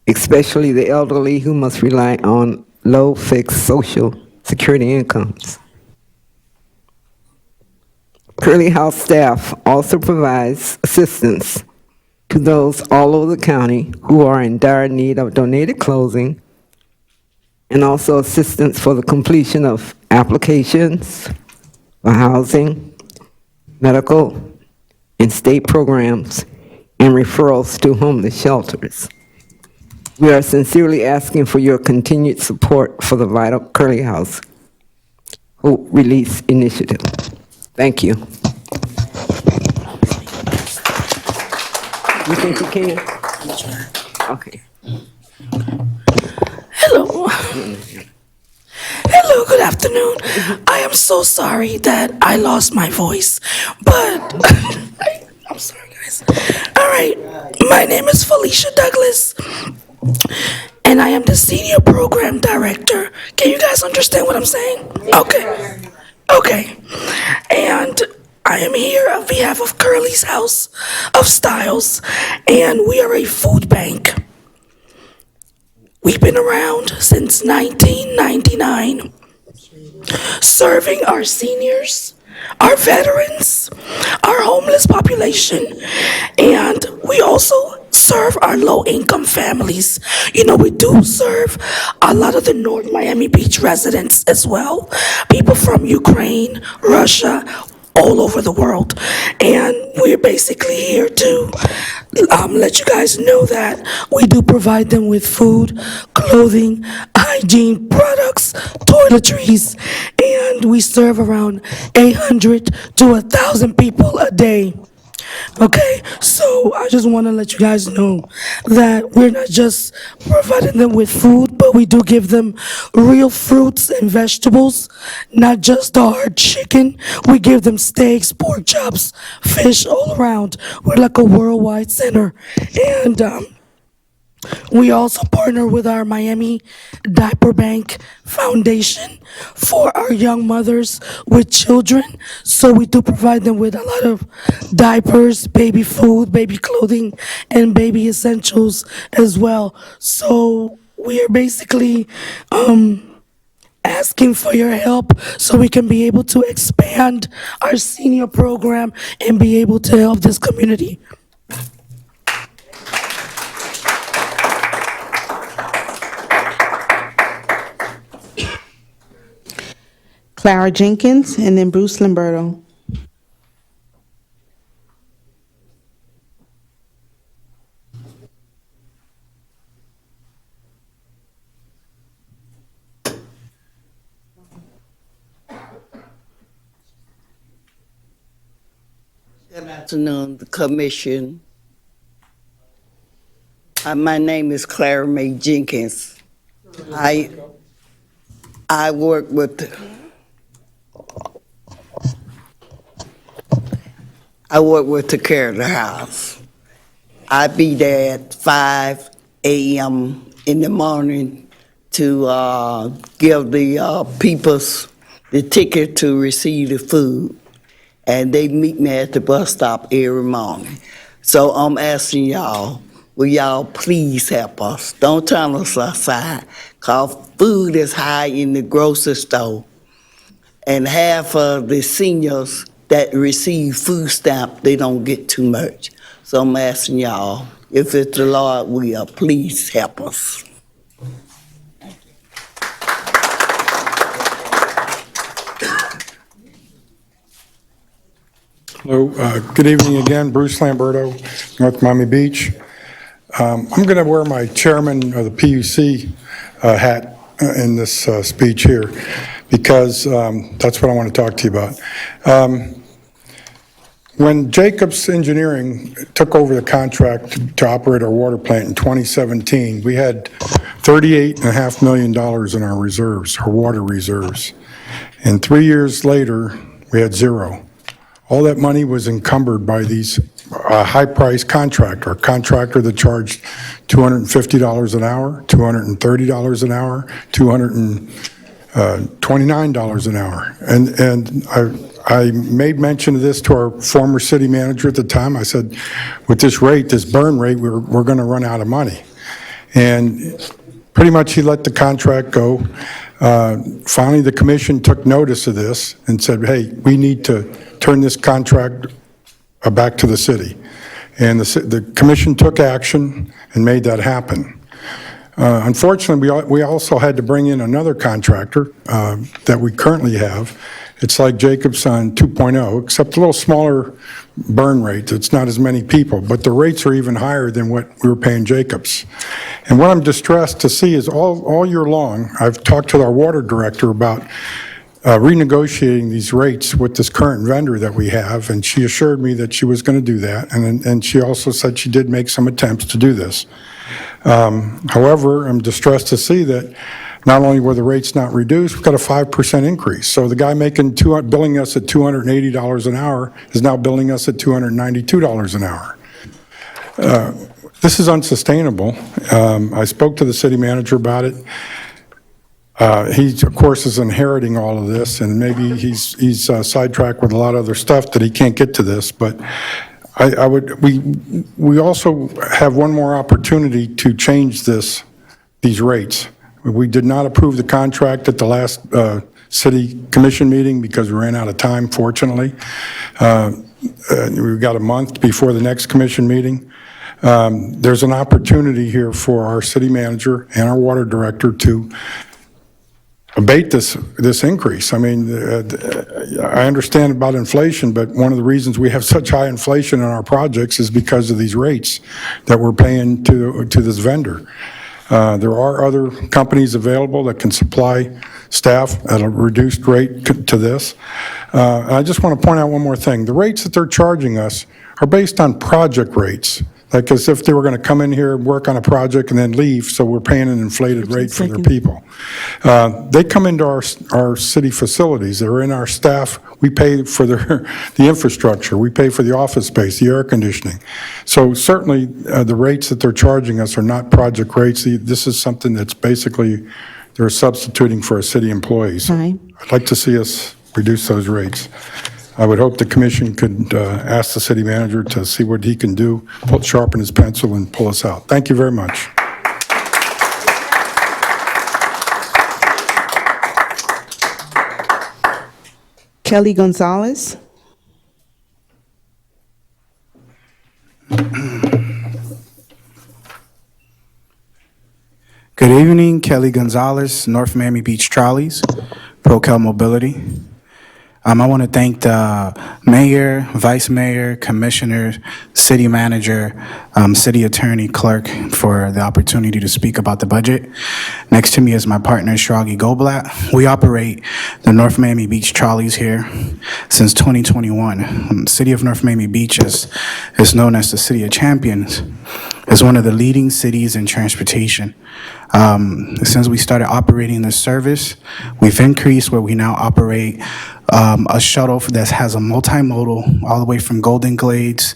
especially the elderly who must rely on low fixed Social Security incomes. Curly House staff also provides assistance to those all over the county who are in dire need of donated clothing, and also assistance for the completion of applications for housing, medical, and state programs, and referrals to homeless shelters. We are sincerely asking for your continued support for the vital Curly House Hope Release Initiative. Thank you. You think you can? Okay. Hello. Hello, good afternoon. I am so sorry that I lost my voice, but I'm sorry, guys. All right, my name is Felicia Douglas, and I am the Senior Program Director. Can you guys understand what I'm saying? Okay. And I am here on behalf of Curly's House of Styles, and we are a food bank. We've been around since 1999, serving our seniors, our veterans, our homeless population, and we also serve our low-income families. We do serve a lot of the North Miami Beach residents as well, people from Ukraine, Russia, all over the world. And we're basically here to let you guys know that we do provide them with food, clothing, hygiene products, toiletries, and we serve around 800 to 1,000 people a day. Okay, so I just want to let you guys know that we're not just providing them with food, but we do give them real fruits and vegetables, not just the hard chicken. We give them steaks, pork chops, fish all around. We're like a worldwide center. And we also partner with our Miami Diaper Bank Foundation for our young mothers with children. So we do provide them with a lot of diapers, baby food, baby clothing, and baby essentials as well. So we are basically asking for your help so we can be able to expand our senior program and be able to help this community. Clara Jenkins, and then Bruce Lamberto. Good afternoon, the commission. My name is Clara Mae Jenkins. I work with the care of the house. I be there at 5 a.m. in the morning to give the peoples the ticket to receive the food. And they meet me at the bus stop every morning. So I'm asking y'all, will y'all please help us? Don't turn us aside, because food is high in the grocery store. And half of the seniors that receive food stamp, they don't get too much. So I'm asking y'all, if it's the Lord will, please help us. Hello, good evening again, Bruce Lamberto, North Miami Beach. I'm going to wear my chairman of the PUC hat in this speech here, because that's what I want to talk to you about. When Jacobs Engineering took over the contract to operate our water plant in 2017, we had $38.5 million in our reserves, our water reserves. And 3 years later, we had zero. All that money was encumbered by these high-priced contractor, a contractor that charged $250 an hour, $230 an hour, $229 an hour. And I made mention of this to our former city manager at the time. I said, with this rate, this burn rate, we're going to run out of money. And pretty much he let the contract go. Finally, the commission took notice of this and said, hey, we need to turn this contract back to the city. And the commission took action and made that happen. Unfortunately, we also had to bring in another contractor that we currently have. It's like Jacobs on 2.0, except a little smaller burn rate. It's not as many people, but the rates are even higher than what we were paying Jacobs. And what I'm distressed to see is all year long, I've talked to our water director about renegotiating these rates with this current vendor that we have, and she assured me that she was going to do that, and she also said she did make some attempts to do this. However, I'm distressed to see that not only were the rates not reduced, we've got a 5% increase. So the guy billing us at $280 an hour is now billing us at $292 an hour. This is unsustainable. I spoke to the city manager about it. He, of course, is inheriting all of this, and maybe he's sidetracked with a lot of other stuff that he can't get to this. But we also have one more opportunity to change these rates. We did not approve the contract at the last city commission meeting because we ran out of time, fortunately. We've got a month before the next commission meeting. There's an opportunity here for our city manager and our water director to abate this increase. I mean, I understand about inflation, but one of the reasons we have such high inflation in our projects is because of these rates that we're paying to this vendor. There are other companies available that can supply staff at a reduced rate to this. I just want to point out one more thing. The rates that they're charging us are based on project rates. Like as if they were going to come in here and work on a project and then leave, so we're paying an inflated rate for their people. They come into our city facilities. They're in our staff. We pay for the infrastructure. We pay for the office space, the air conditioning. So certainly the rates that they're charging us are not project rates. This is something that's basically they're substituting for our city employees. I'd like to see us reduce those rates. I would hope the commission could ask the city manager to see what he can do, sharpen his pencil and pull us out. Thank you very much. Kelly Gonzalez. Good evening, Kelly Gonzalez, North Miami Beach Trolleys, ProCal Mobility. I want to thank the mayor, vice mayor, commissioner, city manager, city attorney, clerk for the opportunity to speak about the budget. Next to me is my partner, Shragi Goblat. We operate the North Miami Beach Trolleys here since 2021. The city of North Miami Beach is known as the City of Champions. It's one of the leading cities in transportation. Since we started operating this service, we've increased where we now operate a shuttle that has a multimodal all the way from Golden Glades,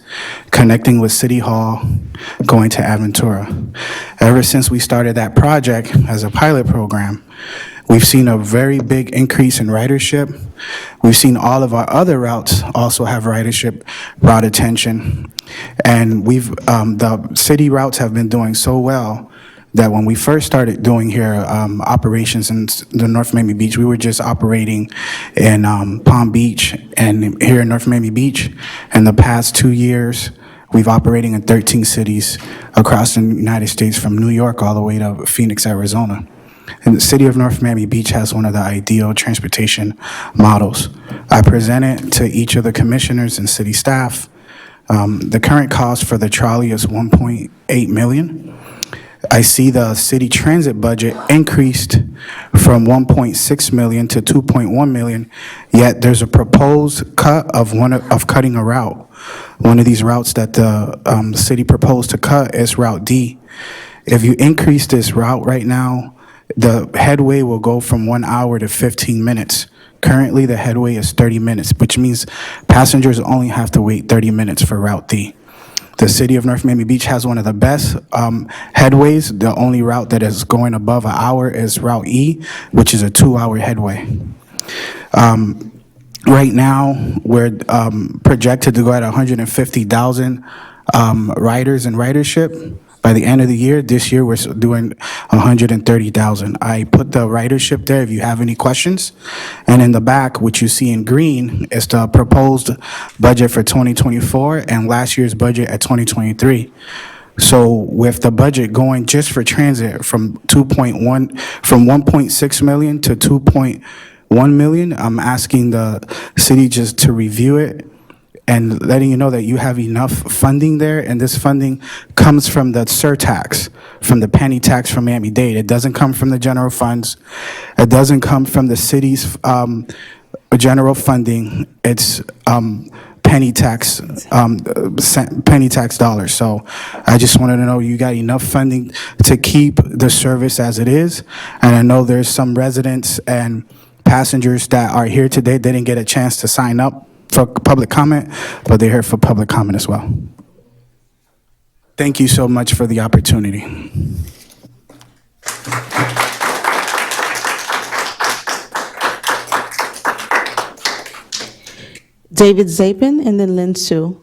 connecting with City Hall, going to Aventura. Ever since we started that project as a pilot program, we've seen a very big increase in ridership. We've seen all of our other routes also have ridership brought attention. And the city routes have been doing so well that when we first started doing here operations in the North Miami Beach, we were just operating in Palm Beach and here in North Miami Beach. In the past 2 years, we've operating in 13 cities across the United States, from New York all the way to Phoenix, Arizona. And the city of North Miami Beach has one of the ideal transportation models. I presented to each of the commissioners and city staff. The current cost for the trolley is $1.8 million. I see the city transit budget increased from $1.6 million to $2.1 million, yet there's a proposed cut of cutting a route. One of these routes that the city proposed to cut is Route D. If you increase this route right now, the headway will go from 1 hour to 15 minutes. Currently, the headway is 30 minutes, which means passengers only have to wait 30 minutes for Route D. The city of North Miami Beach has one of the best headways. The only route that is going above an hour is Route E, which is a 2-hour headway. Right now, we're projected to go at 150,000 riders and ridership. By the end of the year, this year, we're doing 130,000. I put the ridership there if you have any questions. And in the back, what you see in green is the proposed budget for 2024 and last year's budget at 2023. So with the budget going just for transit from 1.6 million to 2.1 million, I'm asking the city just to review it and letting you know that you have enough funding there, and this funding comes from the surtax, from the penny tax from Miami-Dade. It doesn't come from the general funds. It doesn't come from the city's general funding. It's penny tax dollars. So I just wanted to know you got enough funding to keep the service as it is, and I know there's some residents and passengers that are here today. They didn't get a chance to sign up for public comment, but they're here for public comment as well. Thank you so much for the opportunity. David Zapin and then Lynn Sue.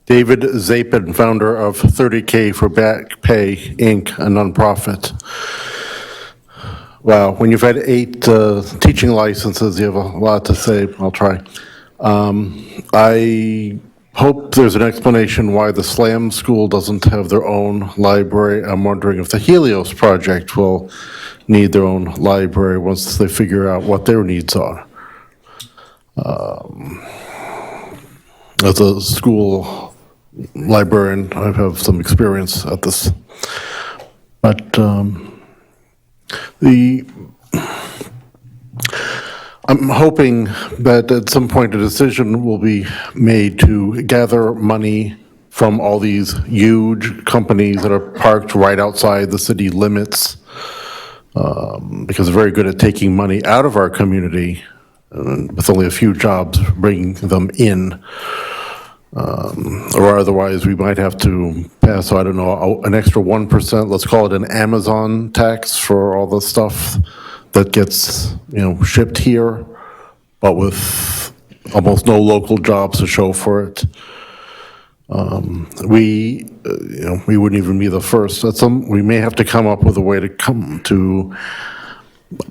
David Zapin, founder of 30K for Back Pay, Inc., a nonprofit. Wow, when you've had 8 teaching licenses, you have a lot to say. I'll try. I hope there's an explanation why the SLAM school doesn't have their own library. I'm wondering if the Helios project will need their own library once they figure out what their needs are. As a school librarian, I have some experience at this. But I'm hoping that at some point a decision will be made to gather money from all these huge companies that are parked right outside the city limits, because they're very good at taking money out of our community with only a few jobs, bringing them in. Or otherwise, we might have to pass, I don't know, an extra 1%, let's call it an Amazon tax for all the stuff that gets, shipped here, but with almost no local jobs to show for it. We wouldn't even be the first. We may have to come up with a way to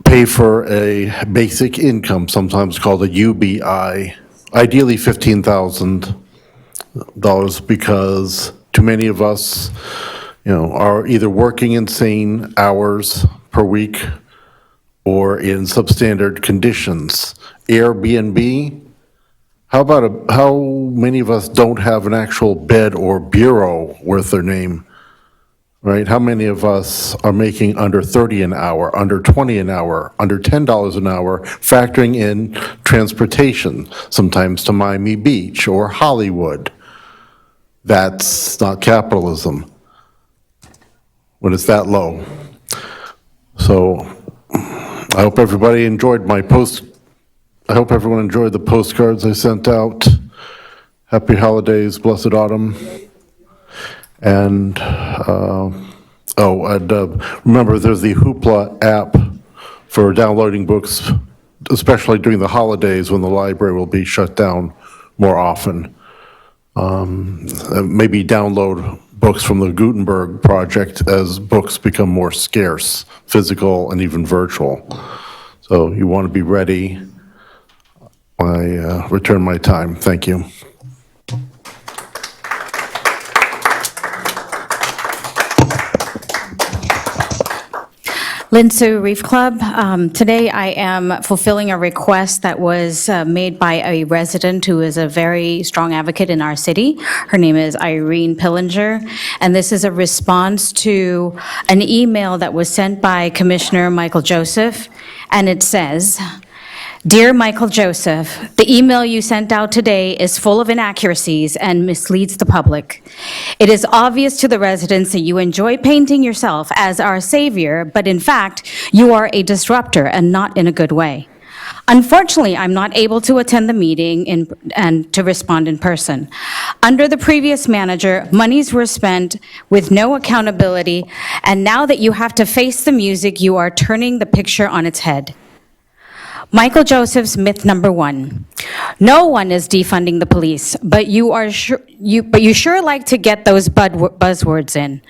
pay for a basic income, sometimes called a UBI, ideally $15,000, because too many of us, are either working insane hours per week or in substandard conditions. Airbnb, how many of us don't have an actual bed or bureau worth their name, right? How many of us are making under 30 an hour, under 20 an hour, under $10 an hour, factoring in transportation, sometimes to Miami Beach or Hollywood? That's not capitalism when it's that low. So I hope everybody enjoyed I hope everyone enjoyed the postcards I sent out. Happy holidays, blessed autumn. And remember, there's the Hoopla app for downloading books, especially during the holidays when the library will be shut down more often. Maybe download books from the Gutenberg Project as books become more scarce, physical and even virtual. So you want to be ready when I return my time. Thank you. Linsu Reef Club. Today I am fulfilling a request that was made by a resident who is a very strong advocate in our city. Her name is Irene Pillinger, and this is a response to an email that was sent by Commissioner Michael Joseph, and it says, "Dear Michael Joseph, the email you sent out today is full of inaccuracies and misleads the public. It is obvious to the residents that you enjoy painting yourself as our savior, but in fact, you are a disruptor and not in a good way. Unfortunately, I'm not able to attend the meeting and to respond in person. Under the previous manager, monies were spent with no accountability, and now that you have to face the music, you are turning the picture on its head. Michael Joseph's myth number 1. No one is defunding the police, but you sure like to get those buzzwords in.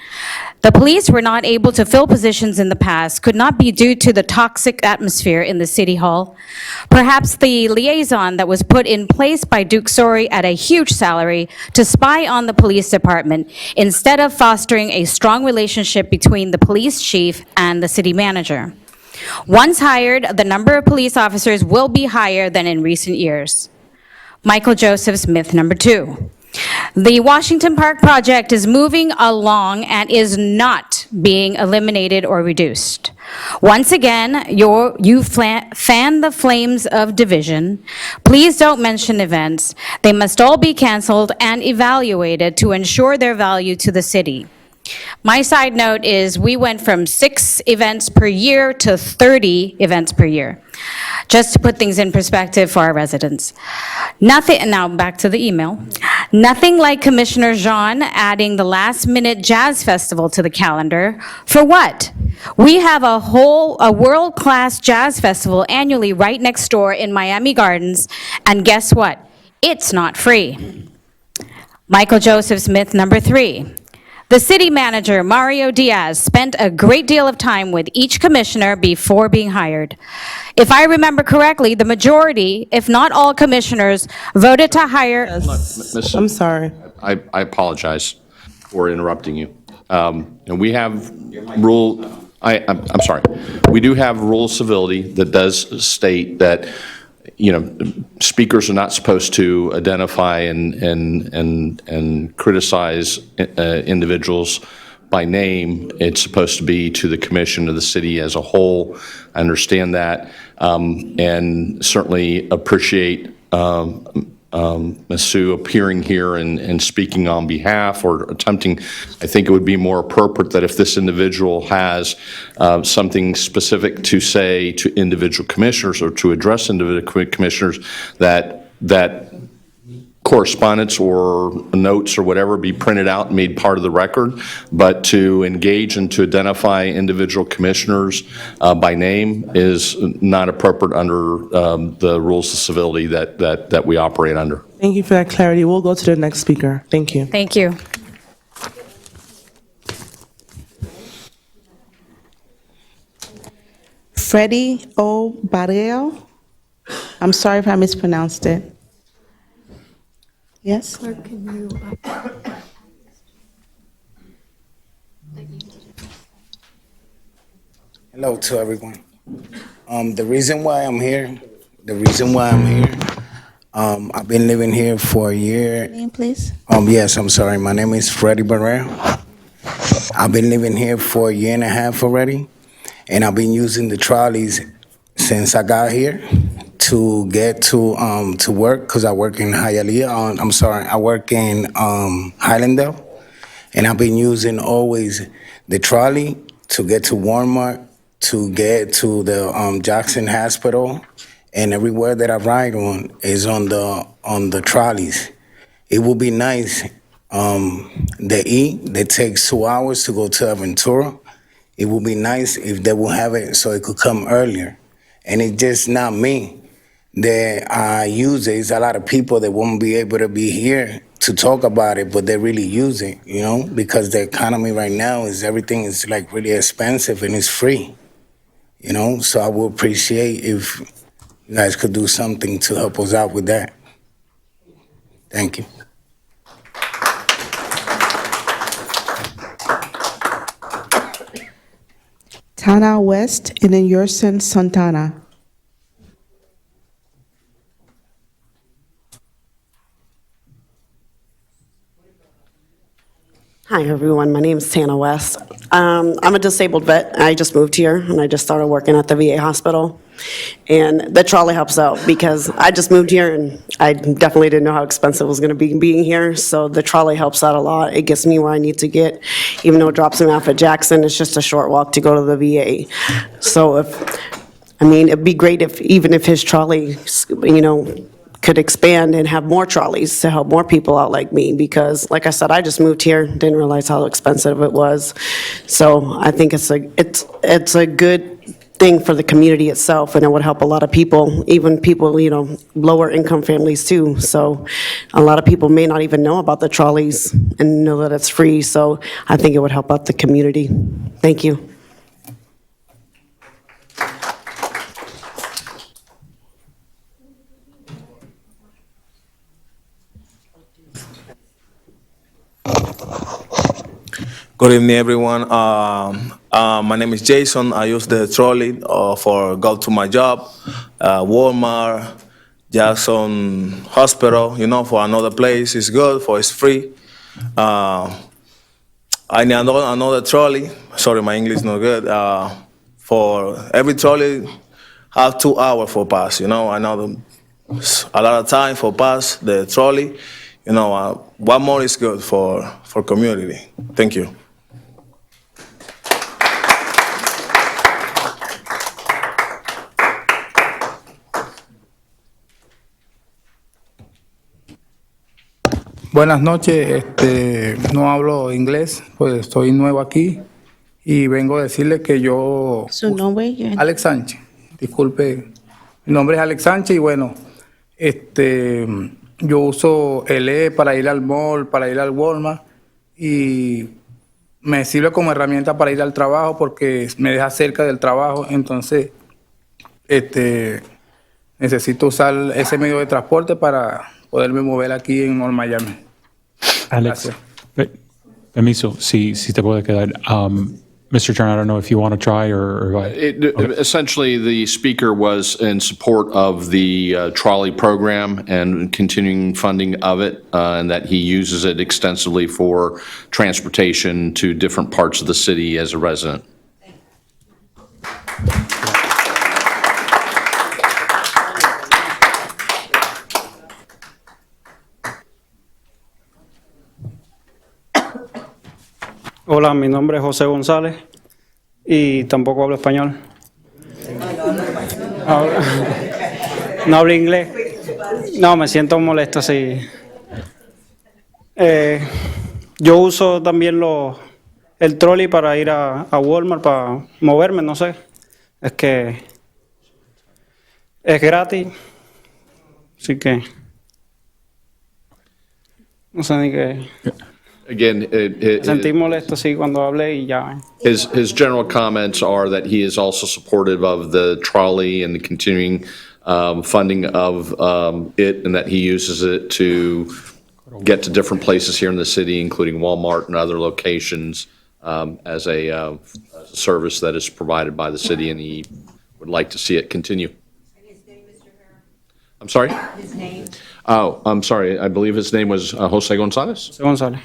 The police were not able to fill positions in the past, could not be due to the toxic atmosphere in the city hall. Perhaps the liaison that was put in place by Duke Sori at a huge salary to spy on the police department, instead of fostering a strong relationship between the police chief and the city manager. Once hired, the number of police officers will be higher than in recent years." Michael Joseph's myth number 2. The Washington Park project is moving along and is not being eliminated or reduced. Once again, you fan the flames of division. Please don't mention events. They must all be canceled and evaluated to ensure their value to the city. My side note is we went from 6 events per year to 30 events per year, just to put things in perspective for our residents. Now back to the email. Nothing like Commissioner Jean adding the last-minute jazz festival to the calendar. For what? We have a world-class jazz festival annually right next door in Miami Gardens, and guess what? It's not free. Michael Joseph's myth number 3. The city manager, Mario Diaz, spent a great deal of time with each commissioner before being hired. If I remember correctly, the majority, if not all commissioners, voted to hire... I'm sorry. I apologize for interrupting you. And we have I'm sorry. We do have rule of civility that does state that, speakers are not supposed to identify and criticize individuals by name. It's supposed to be to the commission of the city as a whole. I understand that, and certainly appreciate Ms. Sue appearing here and speaking on behalf or attempting. I think it would be more appropriate that if this individual has something specific to say to individual commissioners or to address individual commissioners, that correspondence or notes or whatever be printed out and made part of the record, but to engage and to identify individual commissioners by name is not appropriate under the rules of civility that we operate under. Thank you for that clarity. We'll go to the next speaker. Thank you. Thank you. Freddie O. Barreo. I'm sorry if I mispronounced it. Yes? Clerk, can you... Hello to everyone. The reason why I'm here, I've been living here for a year. Name, please. Yes, I'm sorry. My name is Freddie Barrera. I've been living here for a year and a half already, and I've been using the trolleys since I got here to get to work, because I work in Hialeah. I work in Highlandale, and I've been using always the trolley to get to Walmart, to get to the Jackson Hospital, and everywhere that I ride on is on the trolleys. It would be nice. That takes 2 hours to go to Aventura. It would be nice if they will have it so it could come earlier. And it's just not me that I use it. It's a lot of people that won't be able to be here to talk about it, but they really use it, because the economy right now everything is like really expensive and it's free, So I would appreciate if you guys could do something to help us out with that. Thank you. Tana West, and then Yerson Santana. Hi, everyone. My name is Tana West. I'm a disabled vet. I just moved here, and I just started working at the VA hospital. And the trolley helps out because I just moved here, and I definitely didn't know how expensive it was going to be being here. So the trolley helps out a lot. It gets me where I need to get, even though it drops me off at Jackson. It's just a short walk to go to the VA. So it'd be great even if his trolley, could expand and have more trolleys to help more people out like me, because like I said, I just moved here, didn't realize how expensive it was. So I think it's a good thing for the community itself, and it would help a lot of people, even people, lower income families too. So a lot of people may not even know about the trolleys and know that it's free. So I think it would help out the community. Thank you. Good evening, everyone. My name is Jason. I use the trolley for go to my job, Walmart, Jackson Hospital. For another place, it's good. It's free. I need another trolley. Sorry, my English is not good. For every trolley, have 2 hours for pass. I know a lot of time for pass the trolley. One more is good for community. Thank you. Buenas noches, no hablo inglés, pues estoy nuevo aquí y vengo a decirle que yo... ¿Su nombre? Alex Sánchez, disculpe, mi nombre es Alex Sánchez y bueno, yo uso el para ir al mall, para ir al Walmart y me sirve como herramienta para ir al trabajo porque me deja cerca del trabajo, entonces necesito usar ese medio de transporte para poderme mover aquí en North Miami. Alex, permiso, si te puede quedar. Mr. Chairman, I don't know if you want to try or go ahead. Essentially, the speaker was in support of the trolley program and continuing funding of it, and that he uses it extensively for transportation to different parts of the city as a resident. Hola, mi nombre es José González y tampoco hablo español. No hablo inglés. No, me siento molesto, sí. Yo uso también el trolley para ir a Walmart, para moverme, no sé. Es que es gratis, así que no sé ni qué. Again, Me sentí molesto, sí, cuando hablé y ya. his general comments are that he is also supportive of the trolley and the continuing funding of it, and that he uses it to get to different places here in the city, including Walmart and other locations, as a service that is provided by the city, and he would like to see it continue. I'm sorry? His name? Oh, I'm sorry. I believe his name was Jose Gonzalez? José González.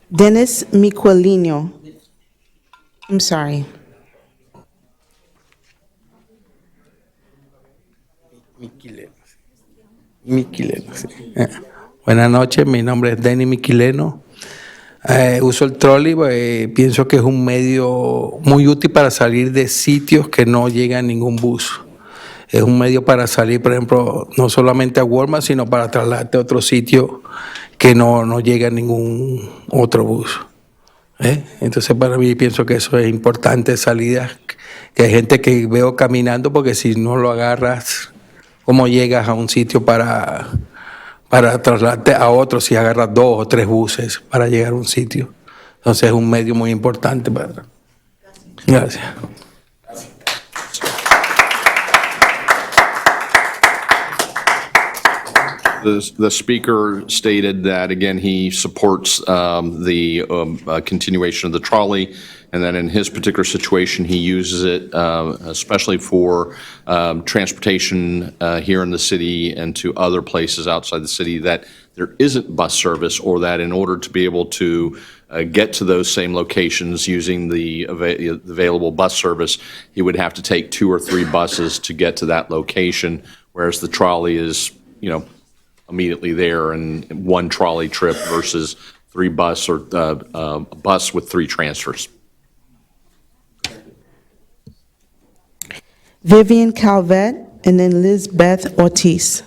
Dennis Miquelino. I'm sorry. Miquileno, sí. Buenas noches, mi nombre es Denny Miquileno. Uso el trolley, pienso que es un medio muy útil para salir de sitios que no llega ningún bus. Es un medio para salir, por ejemplo, no solamente a Walmart, sino para trasladarte a otro sitio que no llega ningún otro bus. Entonces, para mí pienso que eso es importante, salidas, que hay gente que veo caminando, porque si no lo agarras, ¿cómo llegas a un sitio para trasladarte a otro si agarras 2 o 3 buses para llegar a un sitio? Entonces es un medio muy importante para... Gracias. The speaker stated that, again, he supports the continuation of the trolley, and that in his particular situation, he uses it especially for transportation here in the city and to other places outside the city that there isn't bus service, or that in order to be able to get to those same locations using the available bus service, he would have to take 2 or 3 buses to get to that location, whereas the trolley is, immediately there, and 1 trolley trip versus 3 bus, or a bus with 3 transfers. Vivian Calvet, and then Lizbeth Ortiz.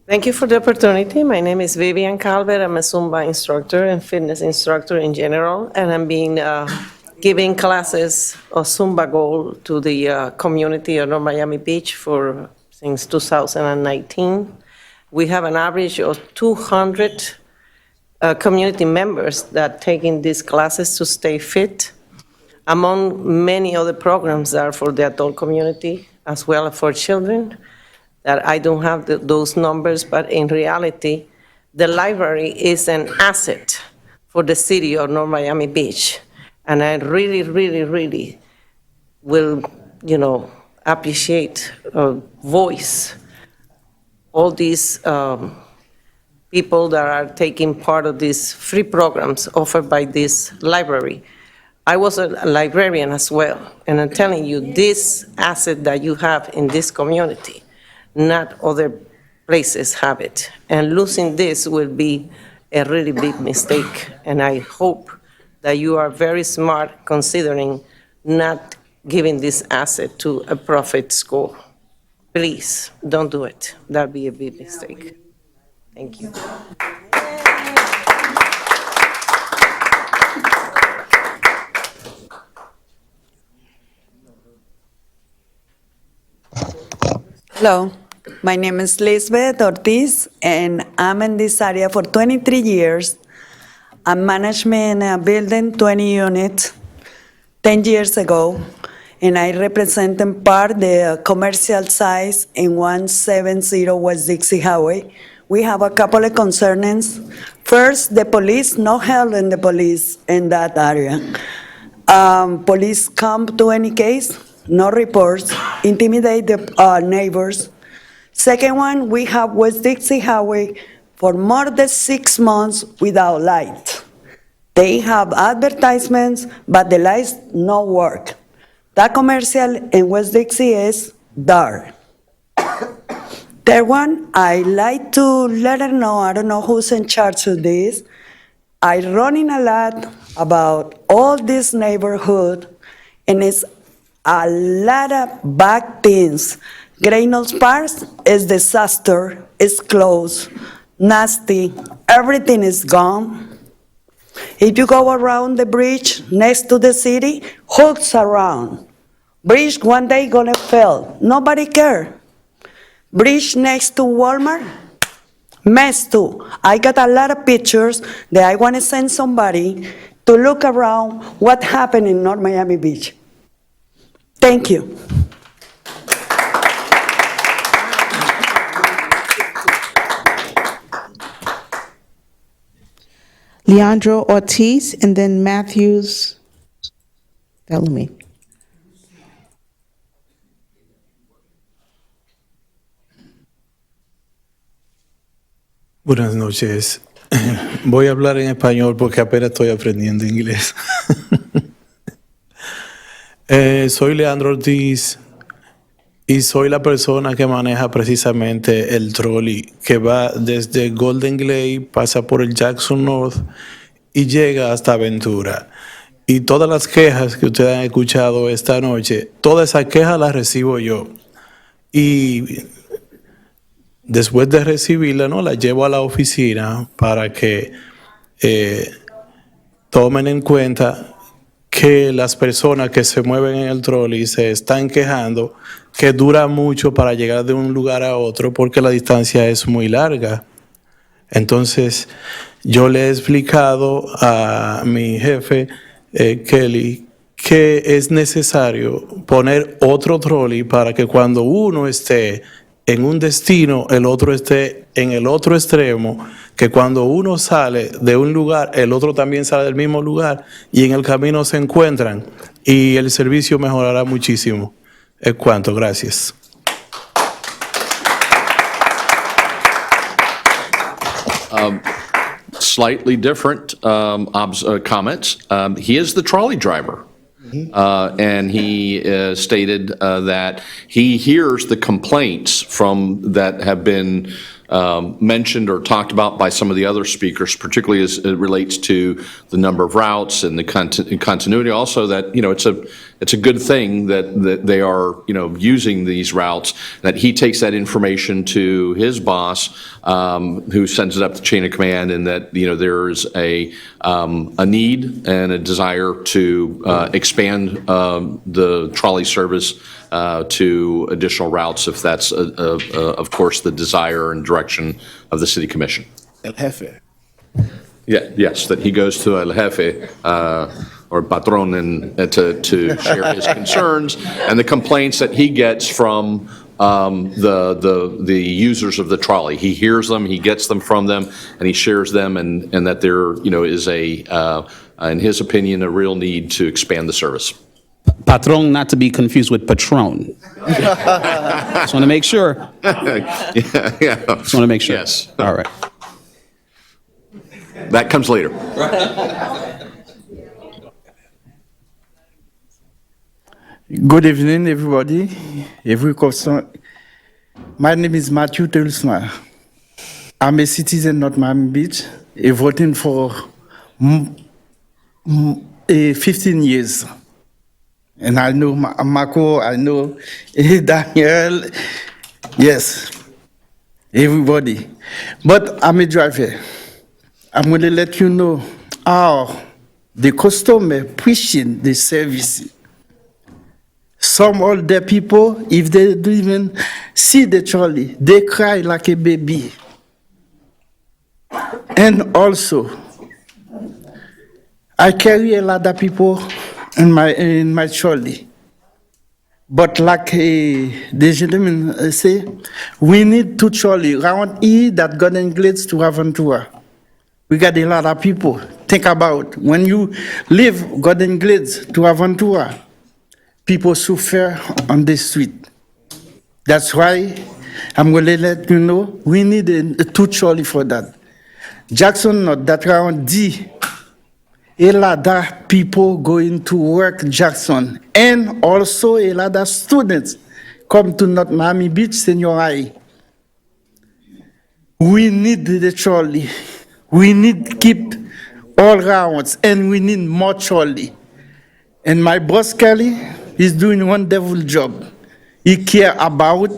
Thank you for the opportunity. My name is Vivian Calvet. I'm a Zumba instructor and fitness instructor in general, and I'm being giving classes of Zumba Gold to the community of North Miami Beach since 2019. We have an average of 200 community members that taking these classes to stay fit, among many other programs that are for the adult community as well as for children. That I don't have those numbers, but in reality, the library is an asset for the city of North Miami Beach. And I really, really, really will, appreciate voice all these people that are taking part of these free programs offered by this library. I was a librarian as well, and I'm telling you, this asset that you have in this community, not other places have it. And losing this will be a really big mistake, and I hope that you are very smart considering not giving this asset to a profit school. Please, don't do it. That'd be a big mistake. Thank you. Hello, my name is Lisbeth Ortiz, and I'm in this area for 23 years. I managed a building, 20 units, 10 years ago, and I represent in part the commercial size in 170 West Dixie Highway. We have a couple of concerns. First, the police, no help in the police in that area. Police come to any case, no reports, intimidate the neighbors. Second one, we have West Dixie Highway for more than 6 months without light. They have advertisements, but the lights no work. That commercial in West Dixie is dark. Third one, I like to let her know, I don't know who's in charge of this. I running a lot about all this neighborhood, and it's a lot of bad things. Reynolds Park is disaster, it's closed, nasty, everything is gone. If you go around the bridge next to the city, hooks around. Bridge one day gonna fail, nobody care. Bridge next to Walmart, mess too. I got a lot of pictures that I wanna send somebody to look around what happened in North Miami Beach. Thank you. Leandro Ortiz, and then Matthews Bellamy. Buenas noches. Voy a hablar en español porque apenas estoy aprendiendo inglés. Soy Leandro Ortiz y soy la persona que maneja precisamente el trolley que va desde Golden Glade, pasa por el Jackson North y llega hasta Aventura. Y todas las quejas que ustedes han escuchado esta noche, todas esas quejas las recibo yo. Y después de recibirla, ¿no?, la llevo a la oficina para que tomen en cuenta que las personas que se mueven en el trolley se están quejando que dura mucho para llegar de un lugar a otro porque la distancia es muy larga. Entonces, yo le he explicado a mi jefe, Kelly, que es necesario poner otro trolley para que cuando uno esté en un destino, el otro esté en el otro extremo, que cuando uno sale de un lugar, el otro también sale del mismo lugar y en el camino se encuentran y el servicio mejorará muchísimo. Es cuanto, gracias. Slightly different comments. He is the trolley driver. And he stated that he hears the complaints that have been mentioned or talked about by some of the other speakers, particularly as it relates to the number of routes and the continuity. Also, that it's a good thing that they are using these routes. That he takes that information to his boss, who sends it up the chain of command, and that there is a need and a desire to expand the trolley service to additional routes if that's, of course, the desire and direction of the City Commission. El Jefe. Yeah, yes, that he goes to El Jefe or Patron and to share his concerns and the complaints that he gets from the users of the trolley. He hears them, he gets them from them, and he shares them, and that there is in his opinion, a real need to expand the service. Patron, not to be confused with Patron. Just want to make sure. Yeah. Just want to make sure. Yes. All right. That comes later. Good evening, everybody. My name is Matthew Telsma. I'm a citizen of Miami Beach, voting for 15 years. And I know Marco, I know Daniel, yes, everybody. But I'm a driver. I'm going to let you know how the customer pushing the service. some older people, if they don't even see the trolley, they cry like a baby. And also, I carry a lot of people in my trolley. But like the gentleman say, we need two trolley around here that Golden Glades to Aventura. We got a lot of people. Think about when you leave Golden Glades to Aventura, people suffer on the street. That's why I'm going to let you know we need a two trolley for that. Jackson North, that around D, a lot of people going to work Jackson, and also a lot of students come to North Miami Beach Senior High. We need the trolley. We need to keep all rounds, and we need more trolley. And my boss Kelly is doing a wonderful job. He care about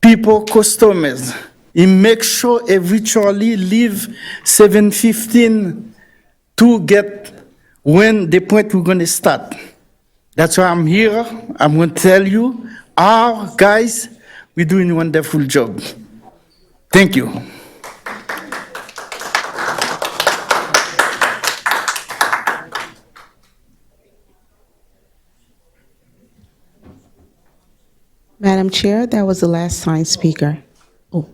people, customers. He makes sure every trolley leave 7:15 to get when the point we're going to start. That's why I'm here. I'm going to tell you, our guys, we're doing a wonderful job. Thank you. Madam Chair, that was the last signed speaker. Oh.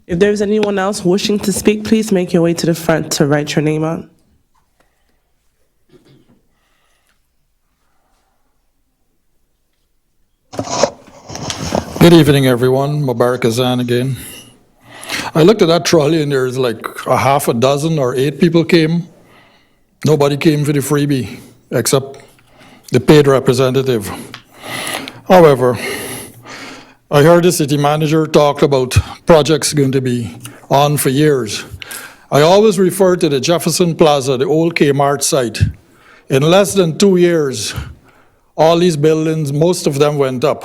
If there's anyone else wishing to speak, please make your way to the front to write your name out. Good evening, everyone. Mubarak Azan again. I looked at that trolley and there's like a half a dozen or 8 people came. Nobody came for the freebie except the paid representative. However, I heard the city manager talk about projects going to be on for years. I always refer to the Jefferson Plaza, the old Kmart site. In less than 2 years, all these buildings, most of them went up.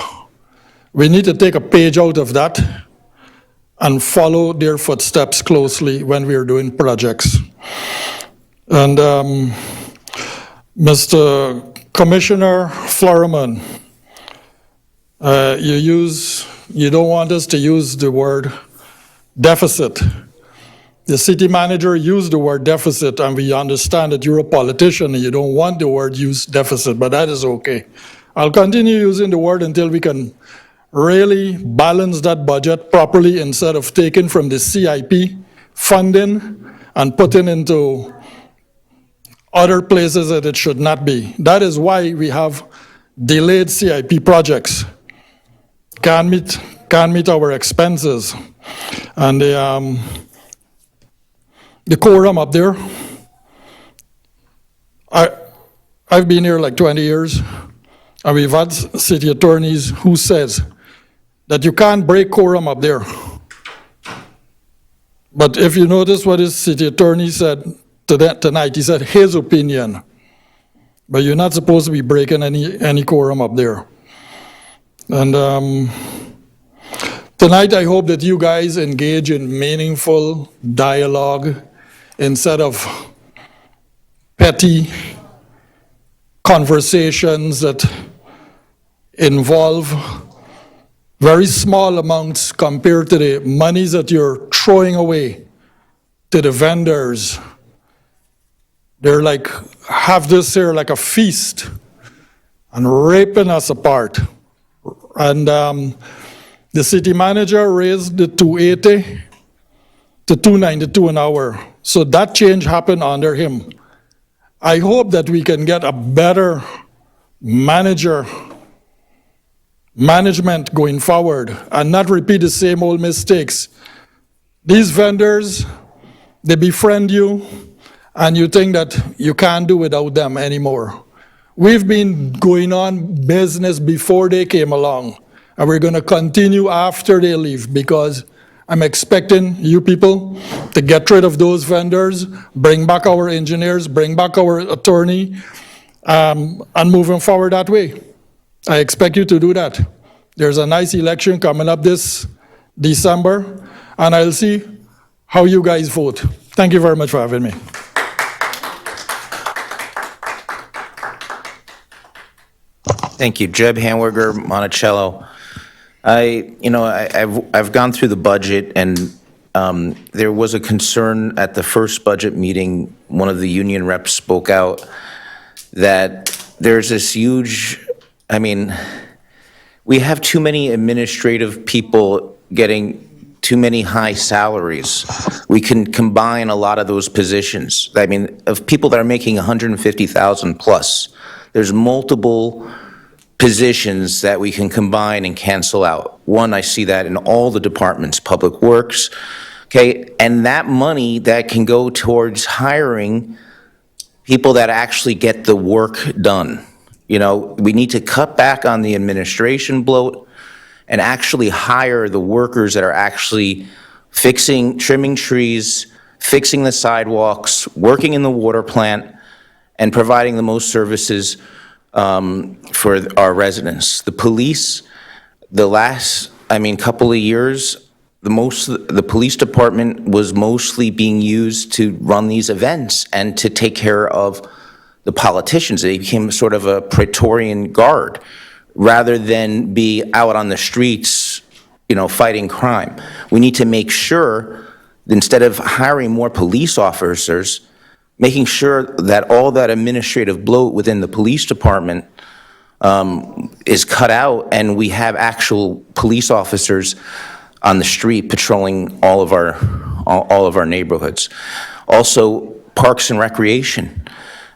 We need to take a page out of that and follow their footsteps closely when we are doing projects. And Mr. Commissioner Fleuryman, you don't want us to use the word deficit. The city manager used the word deficit, and we understand that you're a politician and you don't want the word used deficit, but that is okay. I'll continue using the word until we can really balance that budget properly instead of taking from the CIP funding and putting into other places that it should not be. That is why we have delayed CIP projects. Can't meet our expenses. And the quorum up there, I've been here like 20 years, and we've had city attorneys who says that you can't break quorum up there. But if you notice what his city attorney said tonight, he said his opinion. But you're not supposed to be breaking any quorum up there. And tonight I hope that you guys engage in meaningful dialogue instead of petty conversations that involve very small amounts compared to the monies that you're throwing away to the vendors. They're like, have this here like a feast and ripping us apart. And the city manager raised the 280 to 292 an hour. So that change happened under him. I hope that we can get a better management going forward and not repeat the same old mistakes. These vendors, they befriend you and you think that you can't do without them anymore. We've been going on business before they came along, and we're going to continue after they leave, because I'm expecting you people to get rid of those vendors, bring back our engineers, bring back our attorney, and moving forward that way. I expect you to do that. There's a nice election coming up this December, and I'll see how you guys vote. Thank you very much for having me. Thank you. Jeb Hanwiger, Monticello. I've gone through the budget, and there was a concern at the first budget meeting. One of the union reps spoke out that there's this huge, we have too many administrative people getting too many high salaries. We can combine a lot of those positions. Of people that are making 150,000 plus, there's multiple positions that we can combine and cancel out. One, I see that in all the departments, Public Works, okay? And that money that can go towards hiring people that actually get the work done. We need to cut back on the administration bloat and actually hire the workers that are actually trimming trees, fixing the sidewalks, working in the water plant, and providing the most services for our residents. The police, the last, couple of years, the police department was mostly being used to run these events and to take care of the politicians. They became sort of a Praetorian Guard rather than be out on the streets, fighting crime. We need to make sure, instead of hiring more police officers, making sure that all that administrative bloat within the police department is cut out, and we have actual police officers on the street patrolling all of our neighborhoods. Also, Parks and Recreation.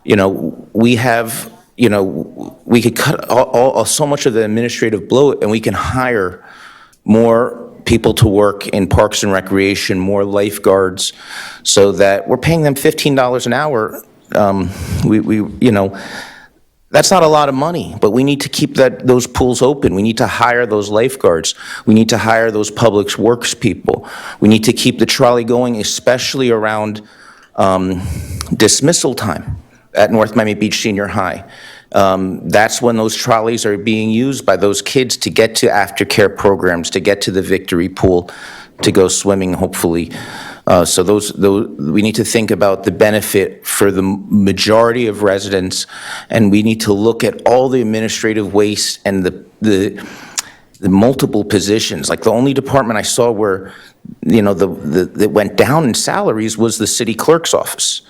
We have, we could cut so much of the administrative bloat, and we can hire more people to work in Parks and Recreation, more lifeguards, so that we're paying them $15 an hour. That's not a lot of money, but we need to keep those pools open. We need to hire those lifeguards. We need to hire those public works people. We need to keep the trolley going, especially around dismissal time at North Miami Beach Senior High. That's when those trolleys are being used by those kids to get to aftercare programs, to get to the victory pool, to go swimming, hopefully. So we need to think about the benefit for the majority of residents, and we need to look at all the administrative waste and the multiple positions. Like, the only department I saw where, that went down in salaries was the city clerk's office.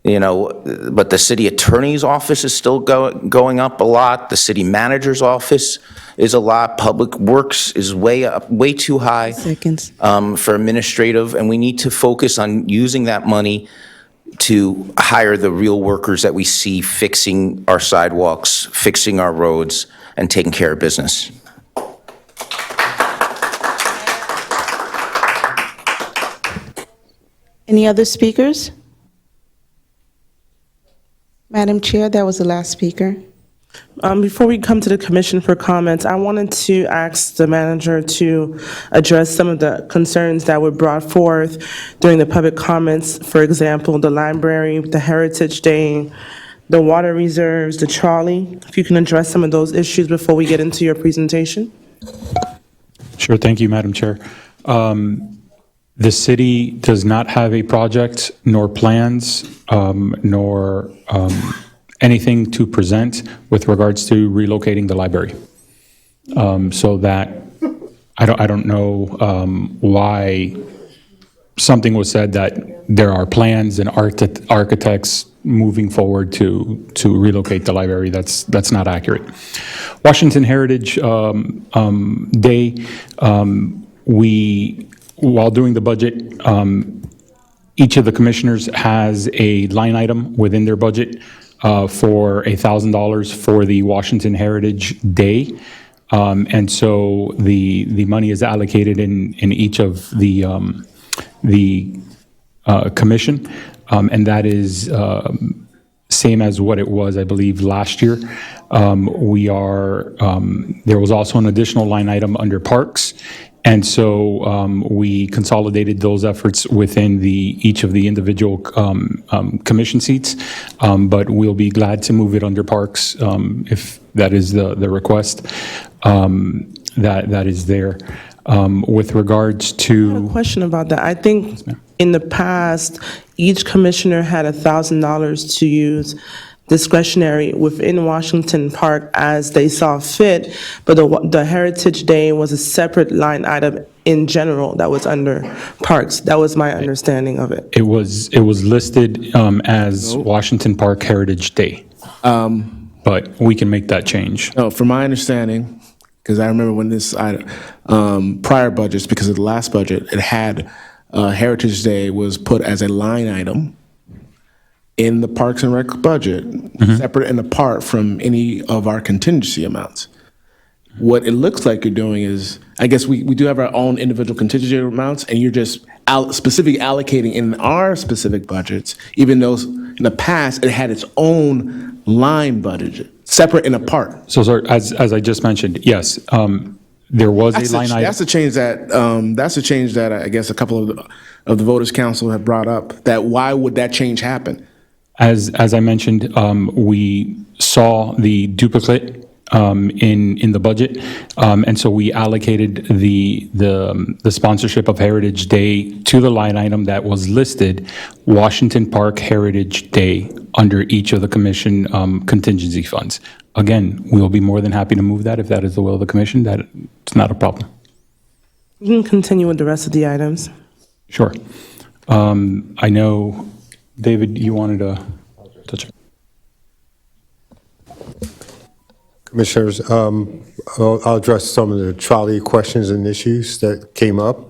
But the city attorney's office is still going up a lot. The city manager's office is a lot. Public Works is way too high for administrative, and we need to focus on using that money to hire the real workers that we see fixing our sidewalks, fixing our roads, and taking care of business. Any other speakers? Madam Chair, that was the last speaker. Before we come to the commission for comments, I wanted to ask the manager to address some of the concerns that were brought forth during the public comments. For example, the library, the Heritage Day, the water reserves, the trolley. If you can address some of those issues before we get into your presentation. Sure, thank you, Madam Chair. The city does not have a project, nor plans, nor anything to present with regards to relocating the library. So that, I don't know why something was said that there are plans and architects moving forward to relocate the library. That's not accurate. Washington Heritage Day, while doing the budget, each of the commissioners has a line item within their budget for $1,000 for the Washington Heritage Day. And so the money is allocated in each of the commission, and that is same as what it was, I believe, last year. There was also an additional line item under Parks, and so we consolidated those efforts within each of the individual commission seats, but we'll be glad to move it under Parks if that is the request that is there. With regards to... I have a question about that. I think in the past, each commissioner had $1,000 to use discretionary within Washington Park as they saw fit, but the Heritage Day was a separate line item in general that was under parks. That was my understanding of it. It was listed as Washington Park Heritage Day, but we can make that change. No, from my understanding, because I remember when this prior budgets, because of the last budget, it had Heritage Day was put as a line item in the Parks and Rec budget, separate and apart from any of our contingency amounts. What it looks like you're doing is, I guess we do have our own individual contingency amounts, and you're just specifically allocating in our specific budgets, even though in the past it had its own line budget, separate and apart. So, sir, as I just mentioned, yes, there was a line item. That's a change that I guess a couple of the voters' council have brought up. That why would that change happen? As I mentioned, we saw the duplicate in the budget, and so we allocated the sponsorship of Heritage Day to the line item that was listed, Washington Park Heritage Day, under each of the commission contingency funds. Again, we will be more than happy to move that if that is the will of the commission. That it's not a problem. You can continue with the rest of the items. Sure. I know, David, you wanted to touch it. Commissioners, I'll address some of the trolley questions and issues that came up.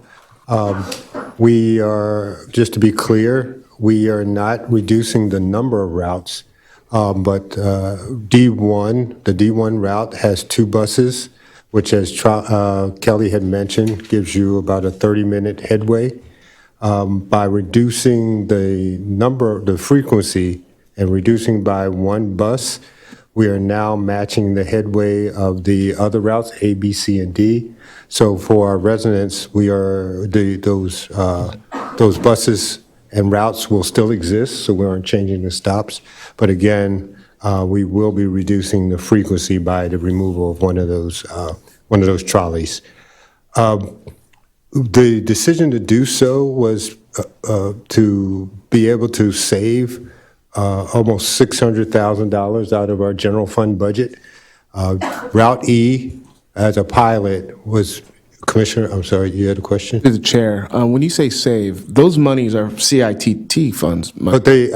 We are, just to be clear, we are not reducing the number of routes, but D1, the D1 route has 2 buses, which, as Kelly had mentioned, gives you about a 30-minute headway. By reducing the frequency and reducing by 1 bus, we are now matching the headway of the other routes, A, B, C, and D. So for our residents, we are those buses and routes will still exist, so we aren't changing the stops. But again, we will be reducing the frequency by the removal of one of those trolleys. The decision to do so was to be able to save almost $600,000 out of our general fund budget. Route E, as a pilot, was, Commissioner, I'm sorry, you had a question? To the chair, when you say save, those monies are CITT funds. But that's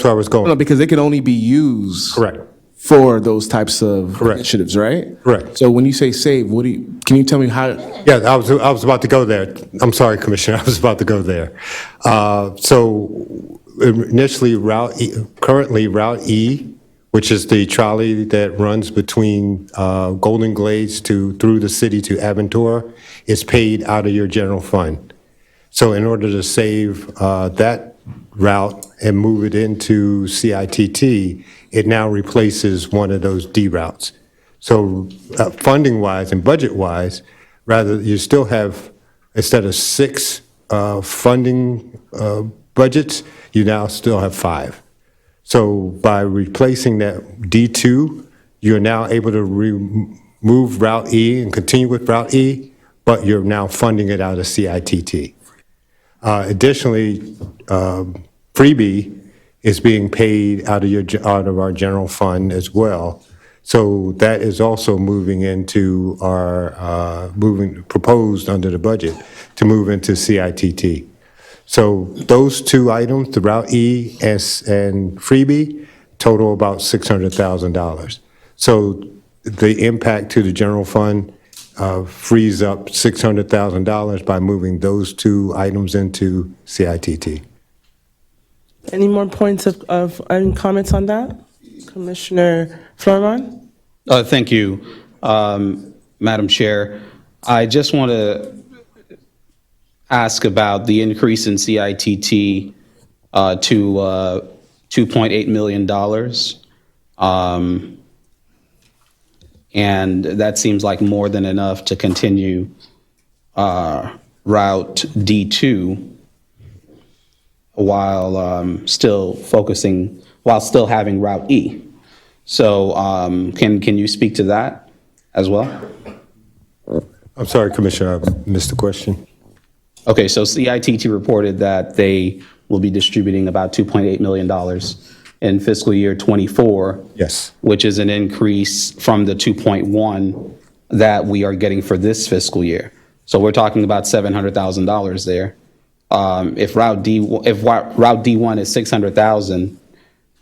where I was going. No, because they can only be used. Correct. For those types of initiatives, right? Correct. So when you say save, can you tell me how? Yeah, I was about to go there. I'm sorry, Commissioner, I was about to go there. So initially, currently Route E, which is the trolley that runs between Golden Glades through the city to Aventura, is paid out of your general fund. So in order to save that route and move it into CITT, it now replaces one of those D routes. So funding-wise and budget-wise, rather, you still have, instead of 6 funding budgets, you now still have 5. So by replacing that D2, you're now able to remove Route E and continue with Route E, but you're now funding it out of CITT. Additionally, freebie is being paid out of our general fund as well. So that is also moving into our proposed under the budget to move into CITT. So those 2 items, the Route E and freebie, total about $600,000. So the impact to the general fund frees up $600,000 by moving those 2 items into CITT. Any more points of any comments on that? Commissioner Florimon? Thank you, Madam Chair. I just want to ask about the increase in CITT to $2.8 million. And that seems like more than enough to continue Route D2 while still having Route E. So can you speak to that as well? I'm sorry, Commissioner, I missed the question. Okay, so CITT reported that they will be distributing about $2.8 million in fiscal year '24. Yes. Which is an increase from the 2.1 that we are getting for this fiscal year. So we're talking about $700,000 there. If Route D1 is 600,000,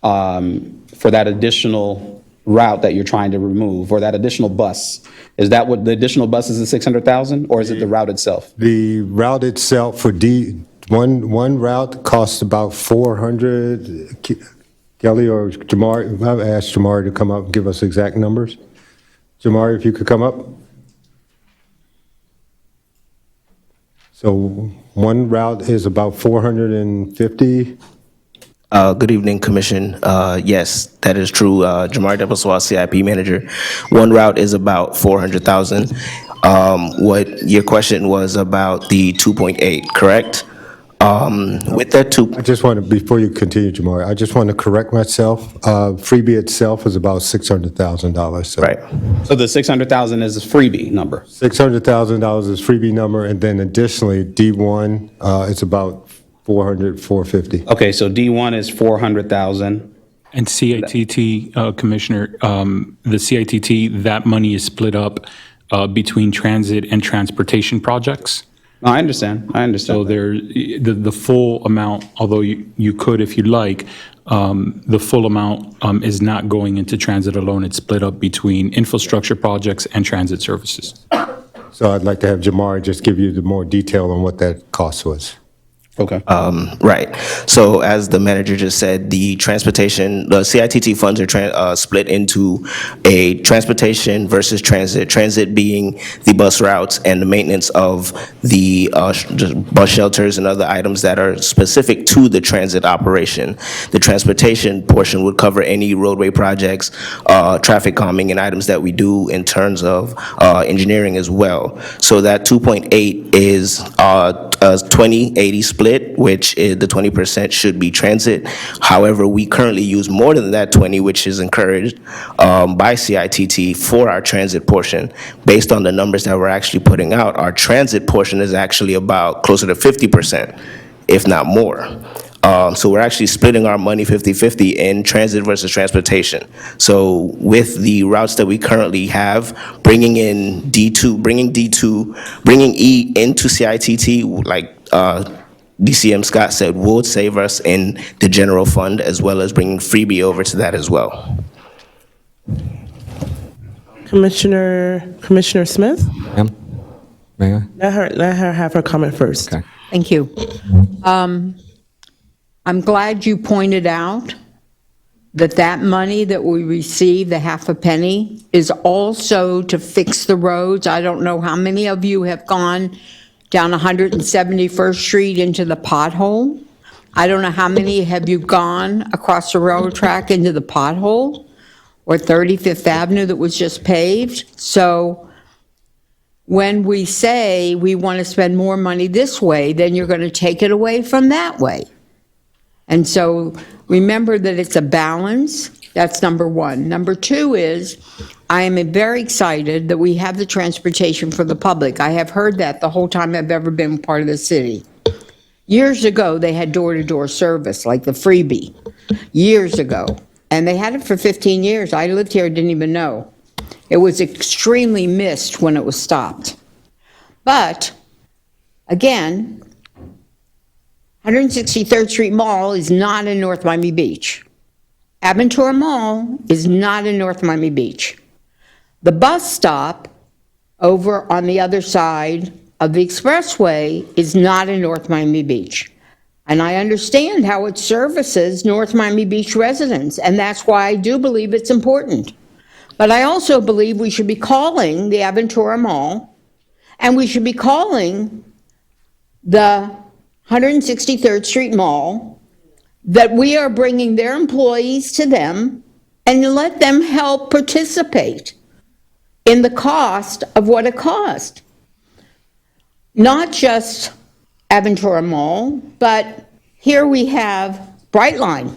for that additional route that you're trying to remove, or that additional bus, is that what the additional bus is, the 600,000, or is it the route itself? The route itself for one route costs about 400. Kelly or Jamar, I've asked Jamar to come up and give us exact numbers. Jamar, if you could come up. So one route is about 450. Good evening, Commission. Yes, that is true. Jamar Depaswa, CIP Manager. One route is about 400,000. What your question was about the 2.8, correct? With that I just want to, before you continue, Jamar, I just want to correct myself. Freebie itself is about $600,000. So. Right. So the 600,000 is a freebie number. $600,000 is freebie number, and then additionally, D1 is about 450. Okay, so D1 is 400,000. And CITT, Commissioner, the CITT, that money is split up between transit and transportation projects. No, I understand. So there, the full amount, although you could if you'd like, the full amount is not going into transit alone. It's split up between infrastructure projects and transit services. So I'd like to have Jamar just give you the more detail on what that cost was. Okay. Right. So as the manager just said, the CITT funds are split into a transportation versus transit. Transit being the bus routes and the maintenance of the bus shelters and other items that are specific to the transit operation. The transportation portion would cover any roadway projects, traffic calming, and items that we do in terms of engineering as well. So that 2.8 is a 20-80 split, which is the 20% should be transit. However, we currently use more than that 20, which is encouraged by CITT for our transit portion. Based on the numbers that we're actually putting out, our transit portion is actually about closer to 50%, if not more. So we're actually splitting our money 50-50 in transit versus transportation. So with the routes that we currently have, bringing E into CITT, like DCM Scott said, would save us in the general fund, as well as bringing freebie over to that as well. Commissioner Smith? Ma'am, may I? Let her have her comment first. Okay. Thank you. I'm glad you pointed out that money that we receive, the half a penny, is also to fix the roads. I don't know how many of you have gone down 171st Street into the pothole. I don't know how many have you gone across the railroad track into the pothole, or 35th Avenue that was just paved. So when we say we want to spend more money this way, then you're going to take it away from that way. And so remember that it's a balance. That's number one. Number two is, I am very excited that we have the transportation for the public. I have heard that the whole time I've ever been part of the city. Years ago, they had door-to-door service, like the freebie, years ago. And they had it for 15 years. I lived here, didn't even know. It was extremely missed when it was stopped. But, again, 163rd Street Mall is not in North Miami Beach. Aventura Mall is not in North Miami Beach. The bus stop over on the other side of the expressway is not in North Miami Beach. And I understand how it services North Miami Beach residents, and that's why I do believe it's important. But I also believe we should be calling the Aventura Mall, and we should be calling the 163rd Street Mall, that we are bringing their employees to them and let them help participate in the cost of what it cost. Not just Aventura Mall, but here we have Brightline.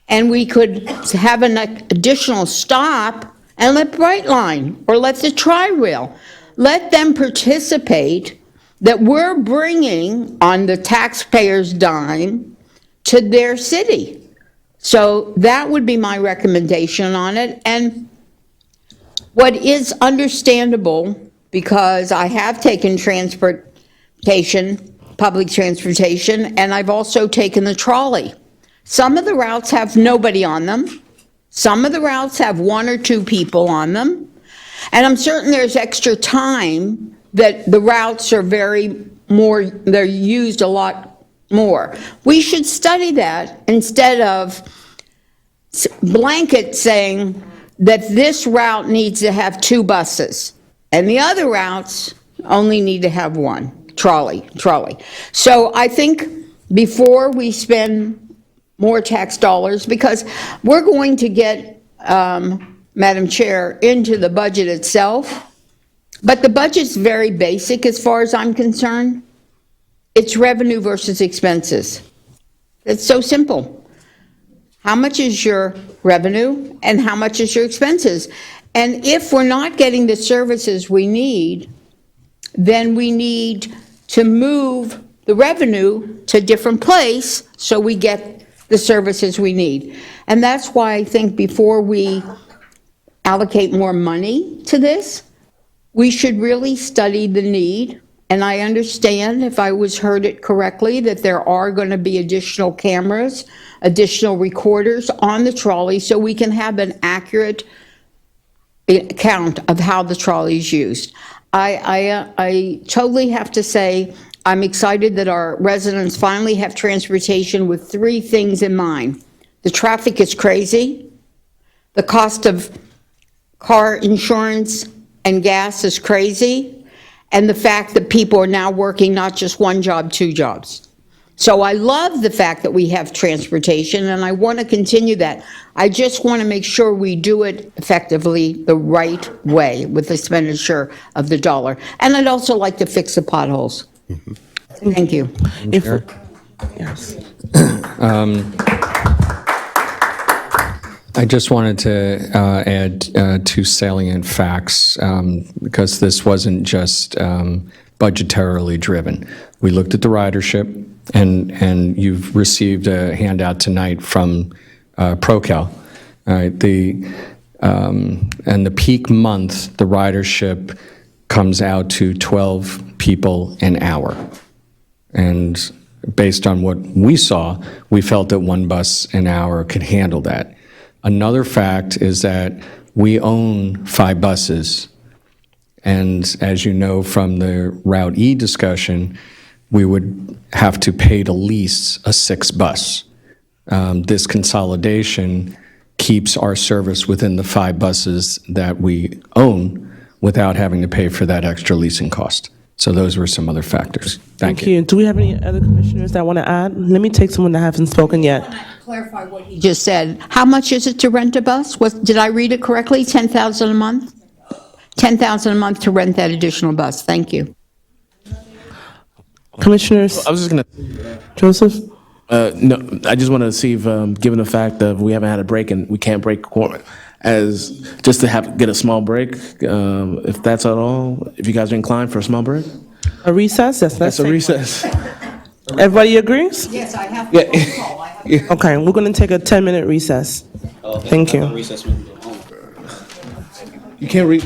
And we could have an additional stop and let Brightline, or let the Tri-Rail, let them participate, that we're bringing on the taxpayers' dime to their city. So that would be my recommendation on it. And what is understandable, because I have taken public transportation, and I've also taken the trolley. Some of the routes have nobody on them. Some of the routes have one or two people on them. And I'm certain there's extra time that the routes are they're used a lot more. We should study that instead of blanket saying that this route needs to have 2 buses and the other routes only need to have 1 trolley. So I think before we spend more tax dollars, because we're going to get, Madam Chair, into the budget itself, but the budget's very basic as far as I'm concerned. It's revenue versus expenses. It's so simple. How much is your revenue and how much is your expenses? And if we're not getting the services we need, then we need to move the revenue to a different place so we get the services we need. And that's why I think before we allocate more money to this, we should really study the need. And I understand, if I heard it correctly, that there are going to be additional cameras, additional recorders on the trolley so we can have an accurate count of how the trolley is used. I totally have to say, I'm excited that our residents finally have transportation with 3 things in mind. The traffic is crazy. The cost of car insurance and gas is crazy. And the fact that people are now working not just 1 job, 2 jobs. So I love the fact that we have transportation, and I want to continue that. I just want to make sure we do it effectively the right way with the expenditure of the dollar. And I'd also like to fix the potholes. Thank you. Yes. I just wanted to add 2 salient facts, because this wasn't just budgetarily driven. We looked at the ridership, and you've received a handout tonight from ProCal. All right, and the peak month, the ridership comes out to 12 people an hour. And based on what we saw, we felt that 1 bus an hour could handle that. Another fact is that we own 5 buses. And as you know from the Route E discussion, we would have to pay to lease a 6th bus. This consolidation keeps our service within the 5 buses that we own without having to pay for that extra leasing cost. So those were some other factors. Thank you. Do we have any other commissioners that want to add? Let me take someone that hasn't spoken yet. Clarify what he just said. How much is it to rent a bus? Did I read it correctly? 10,000 a month? 10,000 a month to rent that additional bus. Thank you. Commissioners? I was just going to, Joseph? no, I just want to see if, given the fact that we haven't had a break and we can't break quorum, as just to get a small break, if that's at all, if you guys are inclined for a small break? A recess? Yes, That's a recess. Everybody agrees? Yes, I have. Yeah. Okay, we're going to take a 10-minute recess. Thank you. You can't read.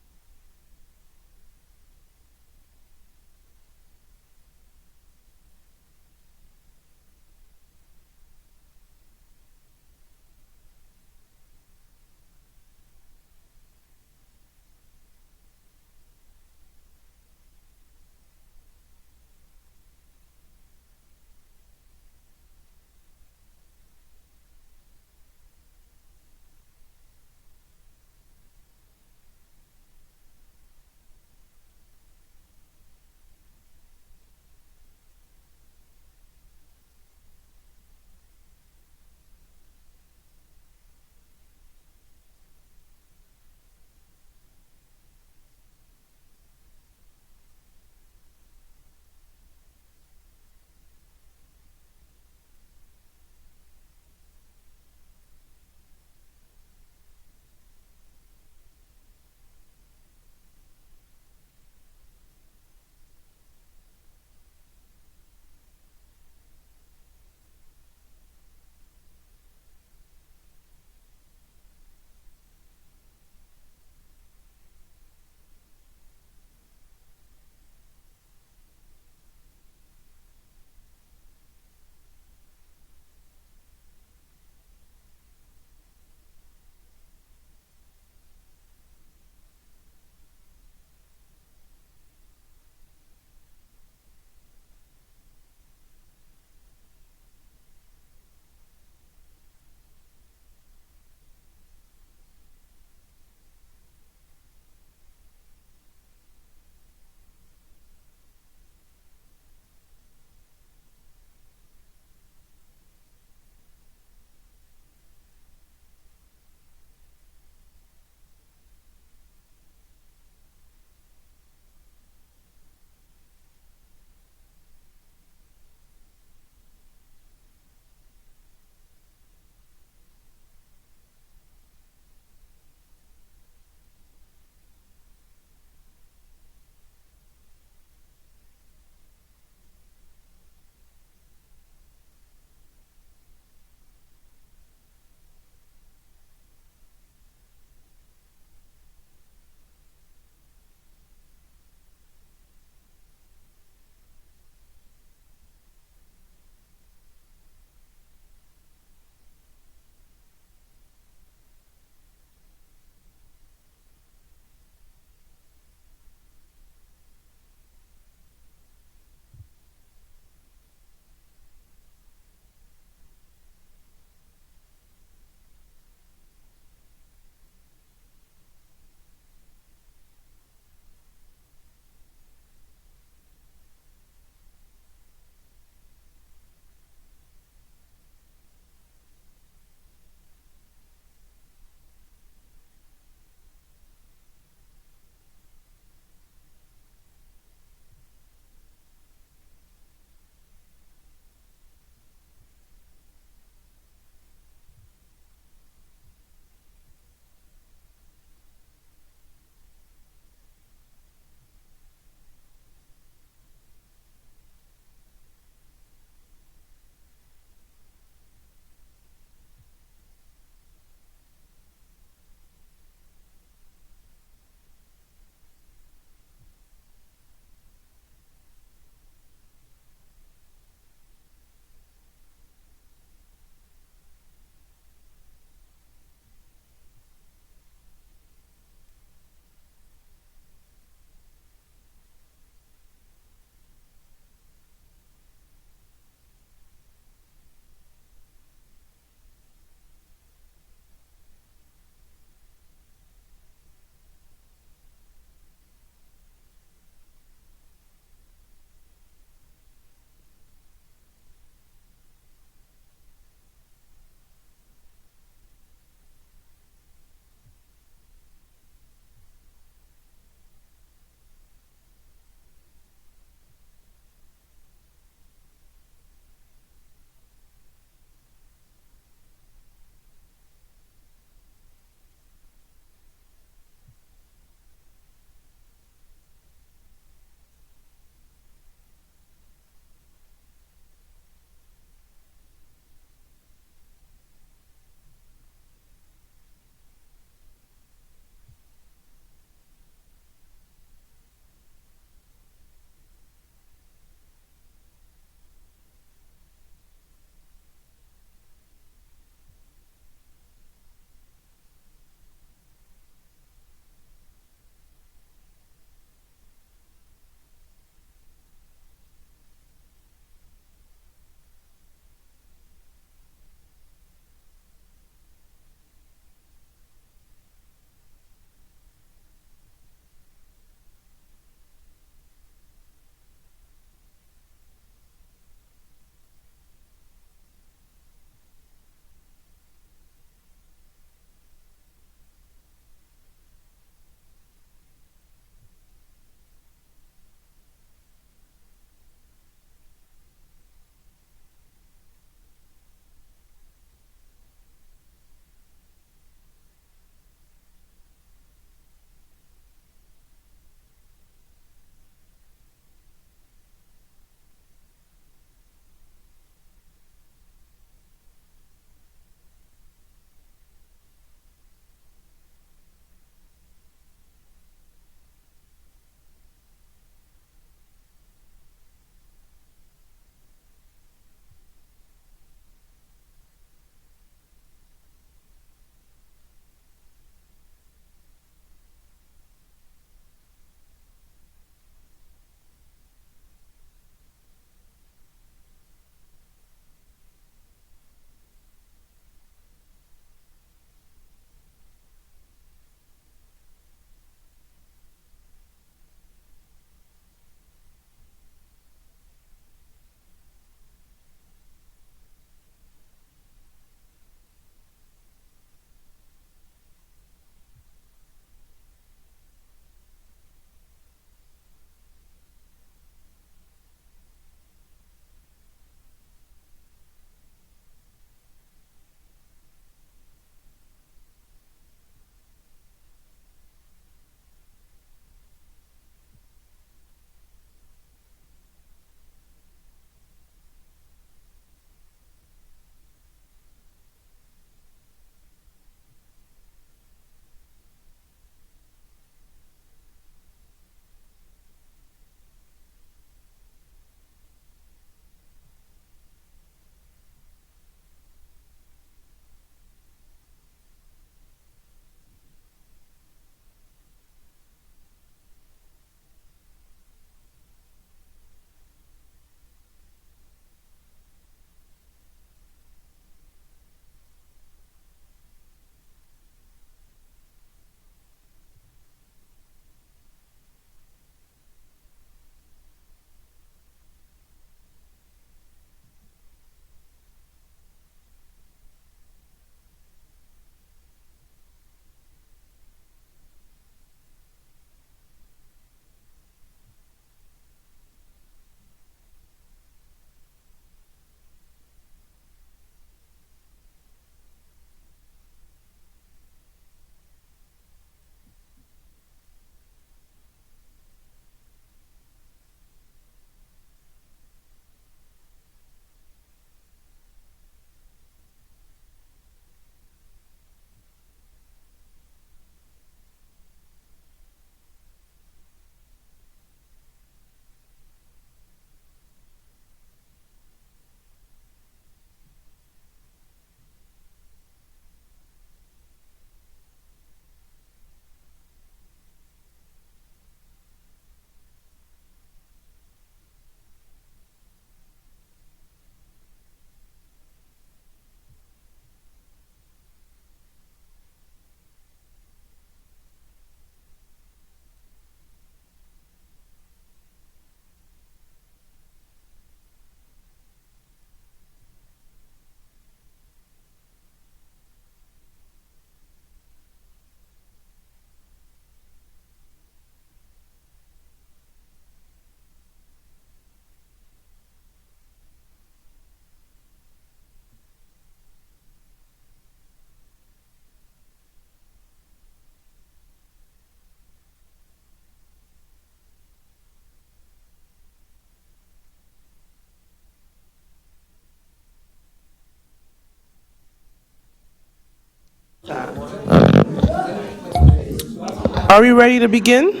Are we ready to begin?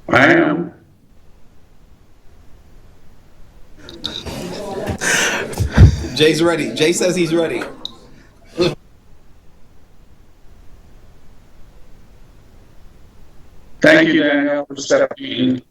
I am. Jay's ready. Jay says he's ready. Thank you, Danielle, for stepping in.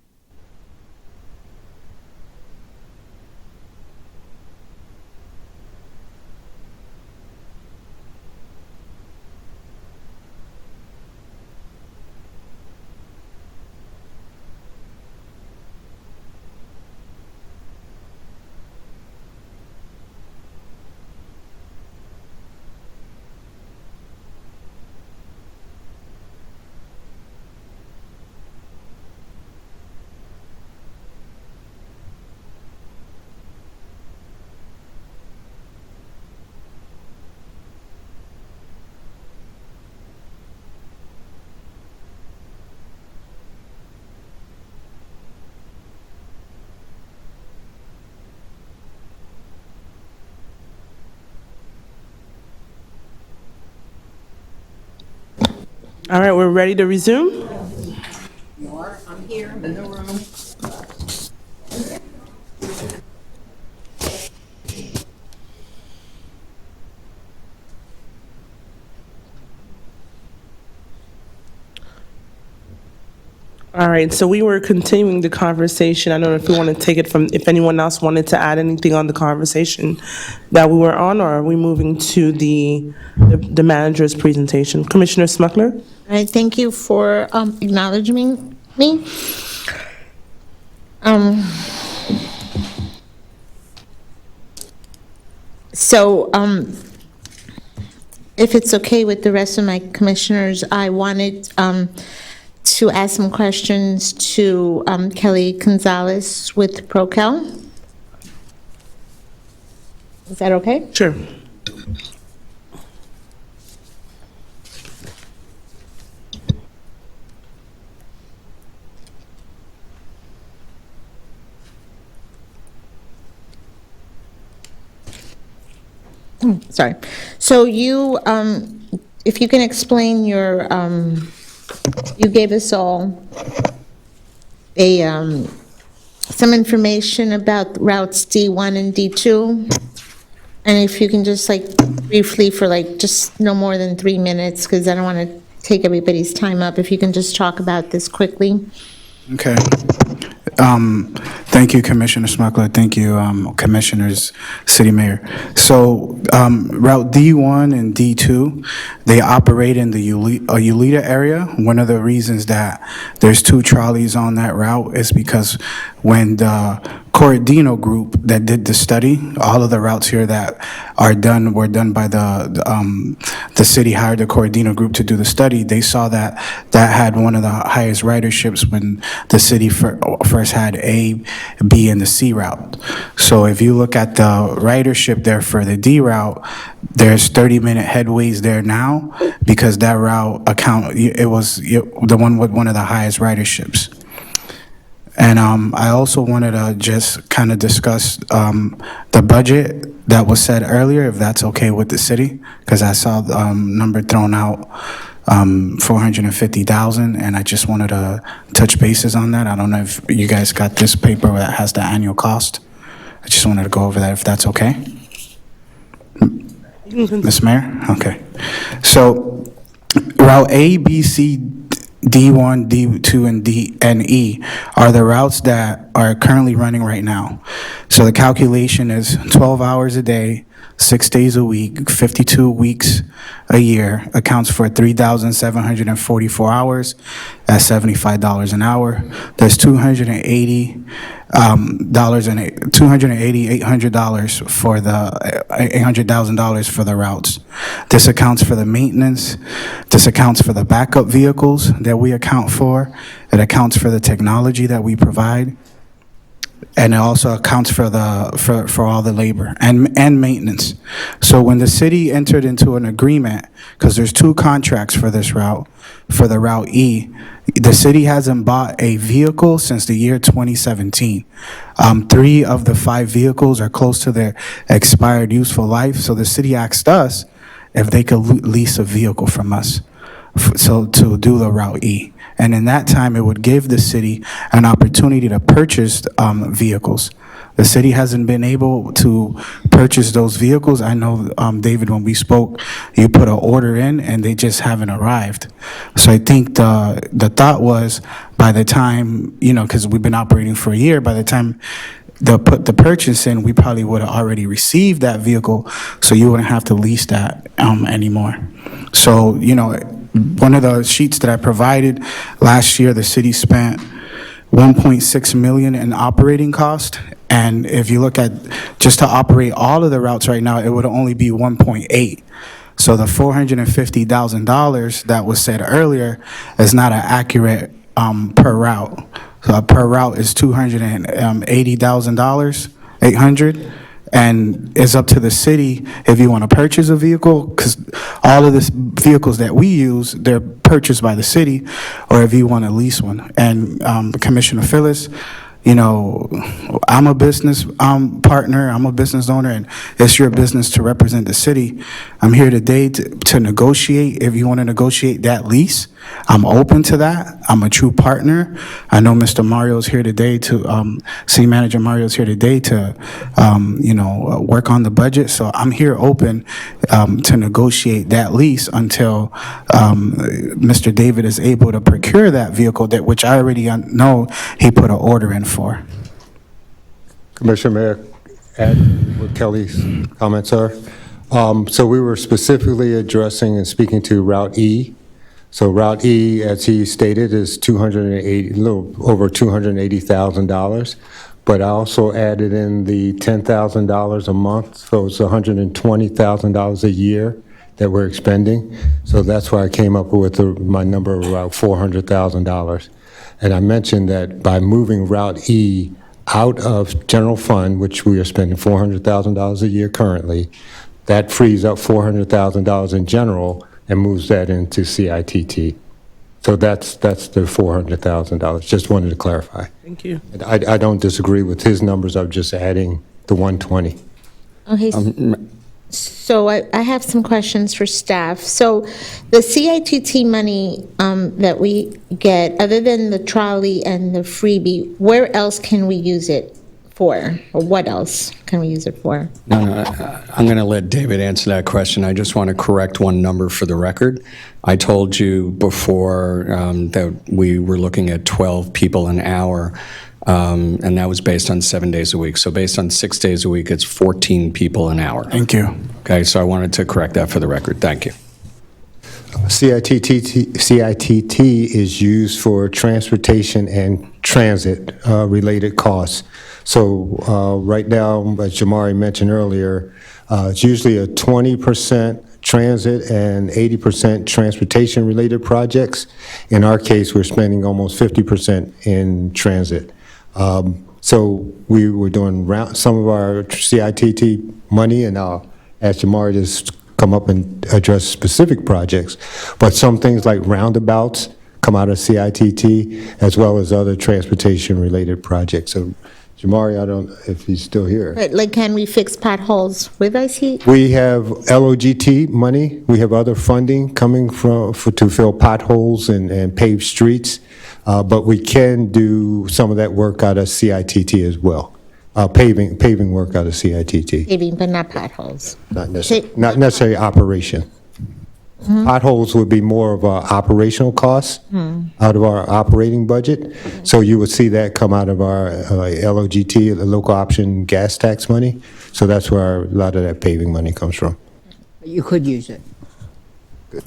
All right, we're ready to resume? I'm here, I'm in the room. All right, so we were continuing the conversation. I don't know if we want to take it from, if anyone else wanted to add anything on the conversation that we were on, or are we moving to the manager's presentation? Commissioner Smuckler? All right, thank you for acknowledging me. So, if it's okay with the rest of my commissioners, I wanted to ask some questions to Kelly Gonzalez with ProCal. Is that okay? Sure. Sorry. So you, if you can explain your, you gave us all a, some information about routes D1 and D2. And if you can just like briefly for like just no more than 3 minutes, because I don't want to take everybody's time up, if you can just talk about this quickly. Okay. Thank you, Commissioner Smuckler. Thank you, Commissioners, City Mayor. So, Route D1 and D2, they operate in the Ulita area. One of the reasons that there's 2 trolleys on that route is because when the Corradino group that did the study, all of the routes here that are done were done by the city hired the Corradino group to do the study. They saw that that had one of the highest riderships when the city first had A, B, and the C route. So if you look at the ridership there for the D route, there's 30-minute headways there now because that route it was the one with one of the highest riderships. And I also wanted to just kind of discuss the budget that was said earlier, if that's okay with the city, because I saw the number thrown out, 450,000, and I just wanted to touch bases on that. I don't know if you guys got this paper that has the annual cost. I just wanted to go over that, if that's okay. Ms. Mayor? Okay. So Route A, B, C, D1, D2, and D and E are the routes that are currently running right now. So the calculation is 12 hours a day, 6 days a week, 52 weeks a year, accounts for 3,744 hours at $75 an hour. There's $800 for the $800,000 for the routes. This accounts for the maintenance. This accounts for the backup vehicles that we account for. It accounts for the technology that we provide. and it also accounts for for all the labor and maintenance. So when the city entered into an agreement, because there's two contracts for this route, for the Route E, the city hasn't bought a vehicle since the year 2017. 3 of the 5 vehicles are close to their expired useful life, so the city asked us if they could lease a vehicle from us, so to do the Route E. And in that time, it would give the city an opportunity to purchase vehicles. The city hasn't been able to purchase those vehicles. I know, David, when we spoke, you put an order in and they just haven't arrived. So I think the thought was, by the time, because we've been operating for a year, by the time they'll put the purchase in, we probably would have already received that vehicle, so you wouldn't have to lease that anymore. So, one of the sheets that I provided last year, the city spent $1.6 million in operating cost. And if you look at just to operate all of the routes right now, it would only be 1.8. So the $450,000 that was said earlier is not an accurate per route. So per route is $280,000, 800. And it's up to the city if you want to purchase a vehicle, because all of the vehicles that we use, they're purchased by the city, or if you want to lease one. And Commissioner Phyllis, I'm a business partner, I'm a business owner, and it's your business to represent the city. I'm here today to negotiate. If you want to negotiate that lease, I'm open to that. I'm a true partner. I know Mr. Mario's here today City Manager Mario's here today to, work on the budget. So I'm here open to negotiate that lease until Mr. David is able to procure that vehicle, which I already know he put an order in for. Commissioner, may I add what Kelly's comments are? So we were specifically addressing and speaking to Route E. So Route E, as he stated, is a little over $280,000. But I also added in the $10,000 a month, so it's $120,000 a year that we're expending. So that's why I came up with my number of about $400,000. And I mentioned that by moving Route E out of general fund, which we are spending $400,000 a year currently, that frees up $400,000 in general and moves that into CITT. So that's the $400,000. Just wanted to clarify. Thank you. I don't disagree with his numbers. I'm just adding the 120. Okay, so I have some questions for staff. So the CITT money that we get, other than the trolley and the freebie, where else can we use it for? Or what else can we use it for? No, I'm going to let David answer that question. I just want to correct one number for the record. I told you before that we were looking at 12 people an hour, and that was based on 7 days a week. So based on 6 days a week, it's 14 people an hour. Thank you. Okay, so I wanted to correct that for the record. Thank you. CITT is used for transportation and transit related costs. So right now, as Jamari mentioned earlier, it's usually a 20% transit and 80% transportation related projects. In our case, we're spending almost 50% in transit. So we were doing some of our CITT money, and I'll ask Jamari to come up and address specific projects. But some things like roundabouts come out of CITT, as well as other transportation related projects. So Jamari, I don't know if he's still here. But like, can we fix potholes with IC? We have LOGT money. We have other funding coming to fill potholes and pave streets. But we can do some of that work out of CITT as well. Paving work out of CITT. Paving, but not potholes. Not necessarily operation. Potholes would be more of an operational cost out of our operating budget. So you would see that come out of our LOGT, the local option gas tax money. So that's where a lot of that paving money comes from. You could use it. Good.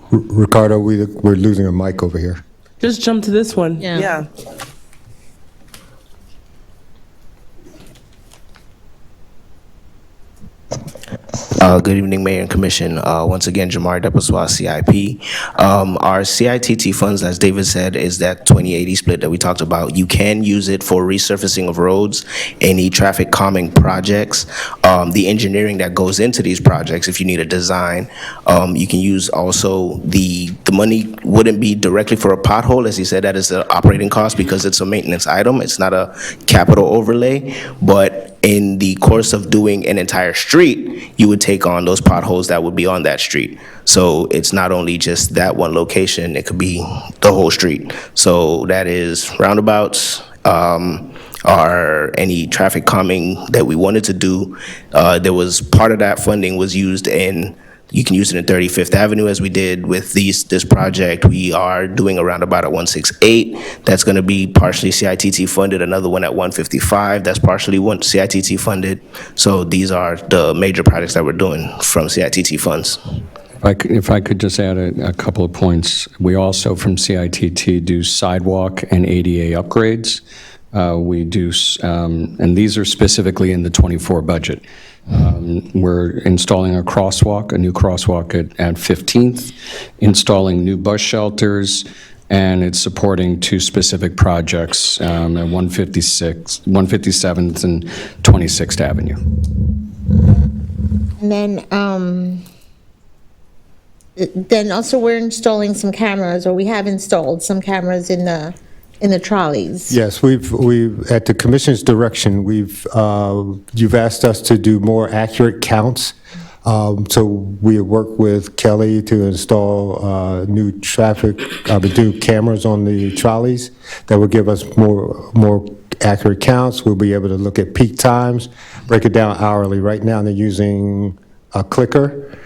Ricardo, we're losing a mic over here. Just jump to this one. Yeah. Good evening, Mayor and Commission. Once again, Jamar Depaswa, CIP. Our CITT funds, as David said, is that 2080 split that we talked about. You can use it for resurfacing of roads, any traffic calming projects, the engineering that goes into these projects. If you need a design, you can use also the money wouldn't be directly for a pothole, as he said, that is the operating cost because it's a maintenance item. It's not a capital overlay, but in the course of doing an entire street, you would take on those potholes that would be on that street. So it's not only just that one location, it could be the whole street. So that is roundabouts, or any traffic calming that we wanted to do. There was part of that funding was used in, you can use it in 35th Avenue as we did with this project. We are doing a roundabout at 168. That's going to be partially CITT funded. Another one at 155. That's partially CITT funded. So these are the major projects that we're doing from CITT funds. If I could just add a couple of points. We also, from CITT, do sidewalk and ADA upgrades. We do, and these are specifically in the '24 budget. We're installing a new crosswalk at 15th, installing new bus shelters, and it's supporting two specific projects at 157th and 26th Avenue. And then also we're installing some cameras, or we have installed some cameras in the trolleys. Yes, we've at the commission's direction, you've asked us to do more accurate counts. So we work with Kelly to install new cameras on the trolleys that will give us more accurate counts. We'll be able to look at peak times, break it down hourly. Right now, they're using a clicker,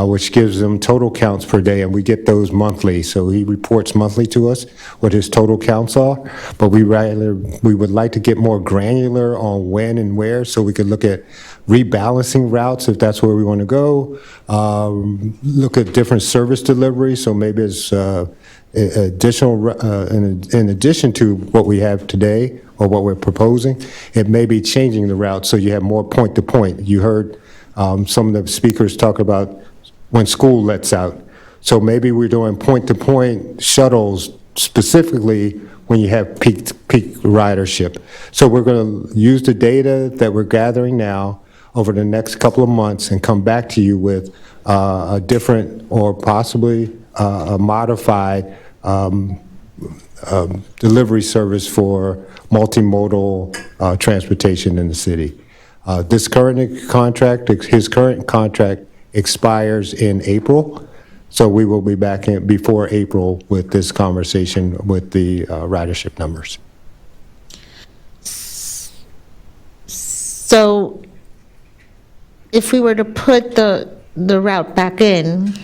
which gives them total counts per day, and we get those monthly. So he reports monthly to us what his total counts are. But we would like to get more granular on when and where, so we could look at rebalancing routes if that's where we want to go. Look at different service delivery. So maybe it's additional, in addition to what we have today or what we're proposing, it may be changing the route so you have more point to point. You heard some of the speakers talk about when school lets out. So maybe we're doing point-to-point shuttles specifically when you have peak ridership. So we're going to use the data that we're gathering now over the next couple of months and come back to you with a different or possibly a modified delivery service for multimodal transportation in the city. His current contract expires in April, so we will be back before April with this conversation with the ridership numbers. So if we were to put the route back in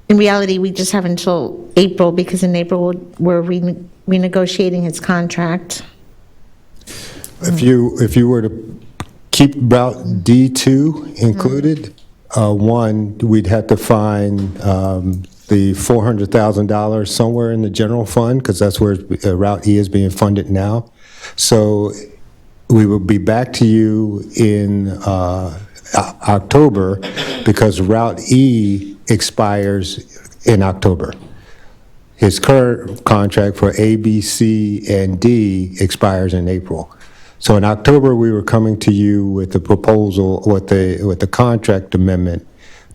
reality, we just have until April, because in April we're renegotiating his contract. If you were to keep Route D2 included, one, we'd have to find the $400,000 somewhere in the general fund, because that's where Route E is being funded now. So we will be back to you in October, because Route E expires in October. His current contract for A, B, C, and D expires in April. So in October, we were coming to you with the proposal, with the contract amendment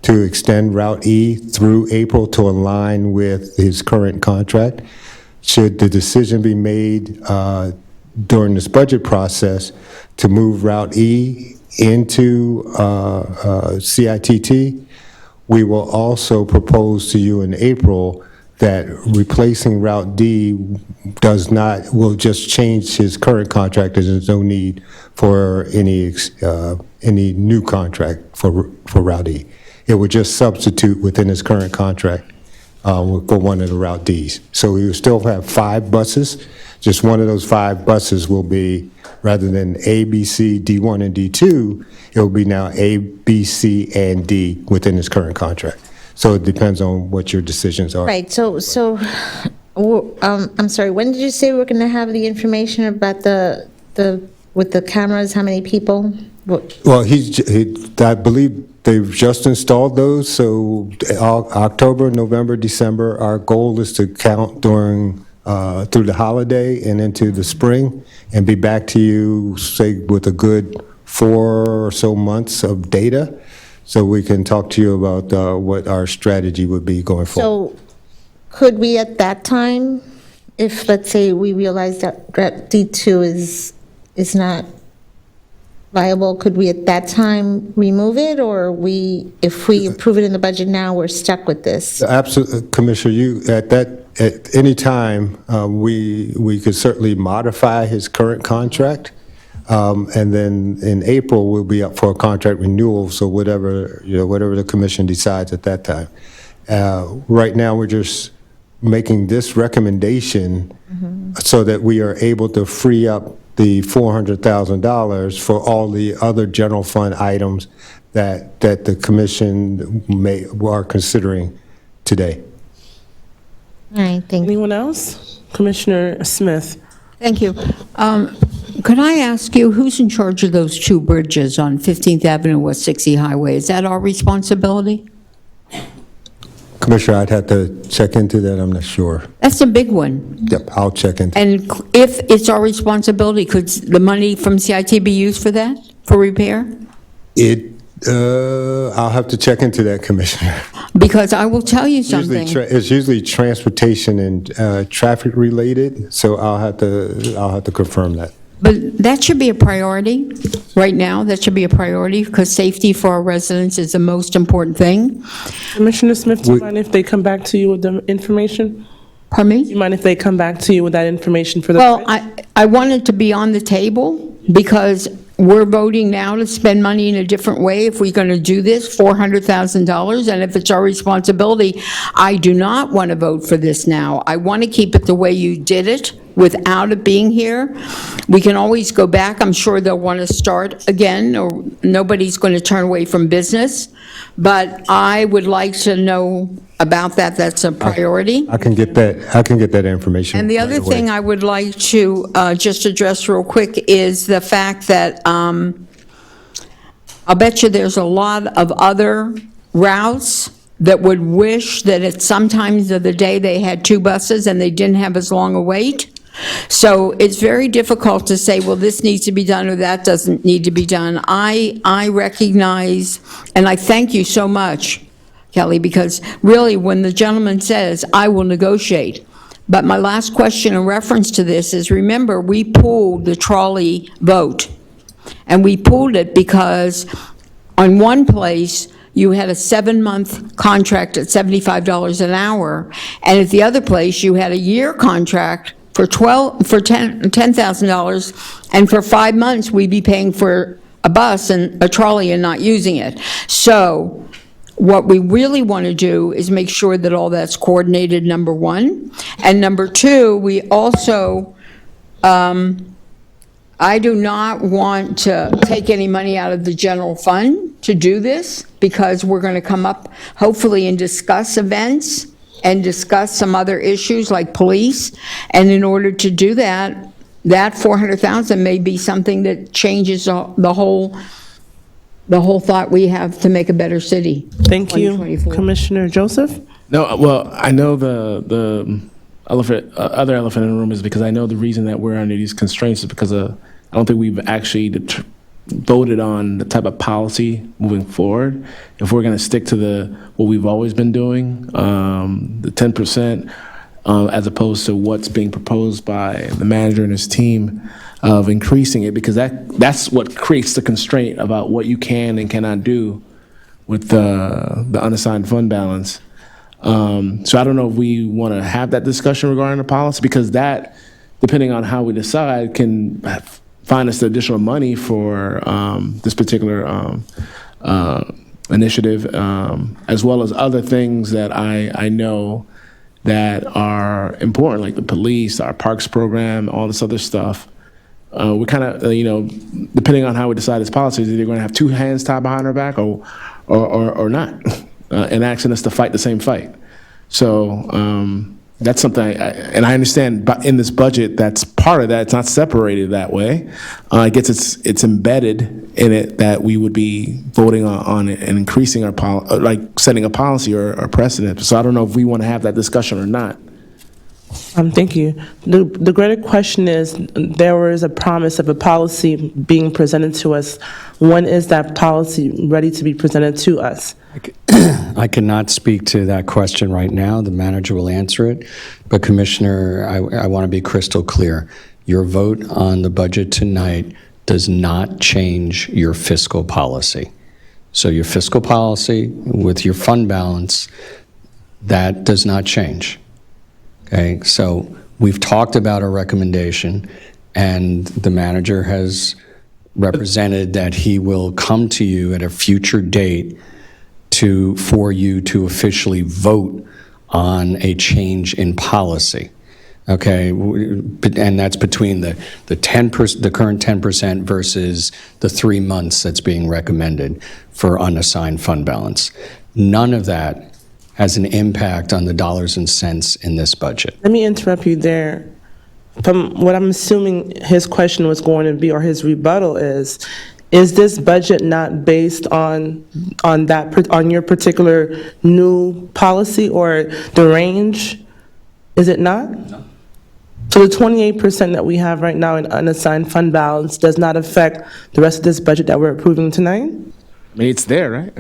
to extend Route E through April to align with his current contract. Should the decision be made during this budget process to move Route E into CITT, we will also propose to you in April that replacing Route D will just change his current contract. There's no need for any new contract for Route E. It would just substitute within his current contract for one of the Route Ds. So we will still have 5 buses. Just one of those 5 buses will be, rather than A, B, C, D1, and D2, it will be now A, B, C, and D within his current contract. So it depends on what your decisions are. Right, so I'm sorry, when did you say we're going to have the information about with the cameras, how many people? Well, I believe They've just installed those, so October, November, December, our goal is to count during, through the holiday and into the spring, and be back to you, say, with a good 4 or so months of data, so we can talk to you about what our strategy would be going forward. So could we at that time, if, let's say, we realize that D2 is not viable, could we at that time remove it, or if we approve it in the budget now, we're stuck with this? Absolutely, Commissioner, at any time, we could certainly modify his current contract, and then in April, we'll be up for a contract renewal, so whatever the commission decides at that time. Right now, we're just making this recommendation so that we are able to free up the $400,000 for all the other general fund items that the commission are considering today. All right, thank you. Anyone else? Commissioner Smith. Thank you. Could I ask you, who's in charge of those 2 bridges on 15th Avenue, West 60 Highway? Is that our responsibility? Commissioner, I'd have to check into that, I'm not sure. That's a big one. Yep, I'll check into it. And if it's our responsibility, could the money from CIT be used for that, for repair? I'll have to check into that, Commissioner. Because I will tell you something. It's usually transportation and traffic related, so I'll have to confirm that. But that should be a priority right now. That should be a priority because safety for our residents is the most important thing. Commissioner Smith, do you mind if they come back to you with the information? Pardon me? Do you mind if they come back to you with that information for the? Well, I want it to be on the table because we're voting now to spend money in a different way if we're going to do this, $400,000, and if it's our responsibility, I do not want to vote for this now. I want to keep it the way you did it without it being here. We can always go back. I'm sure they'll want to start again, or nobody's going to turn away from business. But I would like to know about that. That's a priority. I can get that information. And the other thing I would like to just address real quick is the fact that I'll bet you there's a lot of other routes that would wish that at some times of the day they had 2 buses and they didn't have as long a wait. So it's very difficult to say, well, this needs to be done or that doesn't need to be done. I recognize, and I thank you so much, Kelly, because really when the gentleman says, I will negotiate. But my last question in reference to this is, remember, we pulled the trolley vote. And we pulled it because on one place, you had a 7-month contract at $75 an hour, and at the other place, you had a year contract for $10,000, and for 5 months, we'd be paying for a bus and a trolley and not using it. So what we really want to do is make sure that all that's coordinated, number one. And number two, we also, I do not want to take any money out of the general fund to do this, because we're going to come up, hopefully, and discuss events and discuss some other issues like police. And in order to do that, that $400,000 may be something that changes the whole thought we have to make a better city. Thank you, Commissioner Joseph. No, well, I know the other elephant in the room is because I know the reason that we're under these constraints is because I don't think we've actually voted on the type of policy moving forward. If we're going to stick to what we've always been doing, the 10%, as opposed to what's being proposed by the manager and his team of increasing it, because that's what creates the constraint about what you can and cannot do with the unassigned fund balance. So I don't know if we want to have that discussion regarding the policy, because that, depending on how we decide, can find us the additional money for this particular initiative, as well as other things that I know that are important, like the police, our parks program, all this other stuff. We kind of, depending on how we decide this policy, is either going to have 2 hands tied behind our back or not, and asking us to fight the same fight. So That's something, and I understand, but in this budget, that's part of that. It's not separated that way. I guess it's embedded in it that we would be voting on it and increasing our like setting a policy or precedent. So I don't know if we want to have that discussion or not. Thank you. The greater question is, there was a promise of a policy being presented to us. When is that policy ready to be presented to us? I cannot speak to that question right now. The manager will answer it. But Commissioner, I want to be crystal clear. Your vote on the budget tonight does not change your fiscal policy. So your fiscal policy with your fund balance, that does not change. Okay, so we've talked about a recommendation, and the manager has represented that he will come to you at a future date for you to officially vote on a change in policy. Okay, and that's between the 10%, the current 10% versus the 3 months that's being recommended for unassigned fund balance. None of that has an impact on the dollars and cents in this budget. Let me interrupt you there. From what I'm assuming his question was going to be, or his rebuttal is this budget not based on your particular new policy or the range? Is it not? No. So the 28% that we have right now in unassigned fund balance does not affect the rest of this budget that we're approving tonight? I mean, it's there, right?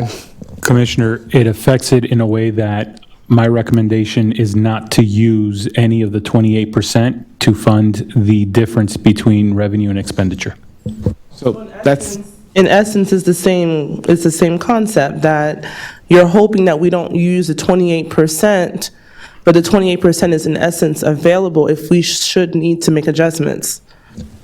Commissioner, it affects it in a way that my recommendation is not to use any of the 28% to fund the difference between revenue and expenditure. So that's, in essence, it's the same concept, that you're hoping that we don't use the 28%, but the 28% is in essence available if we should need to make adjustments.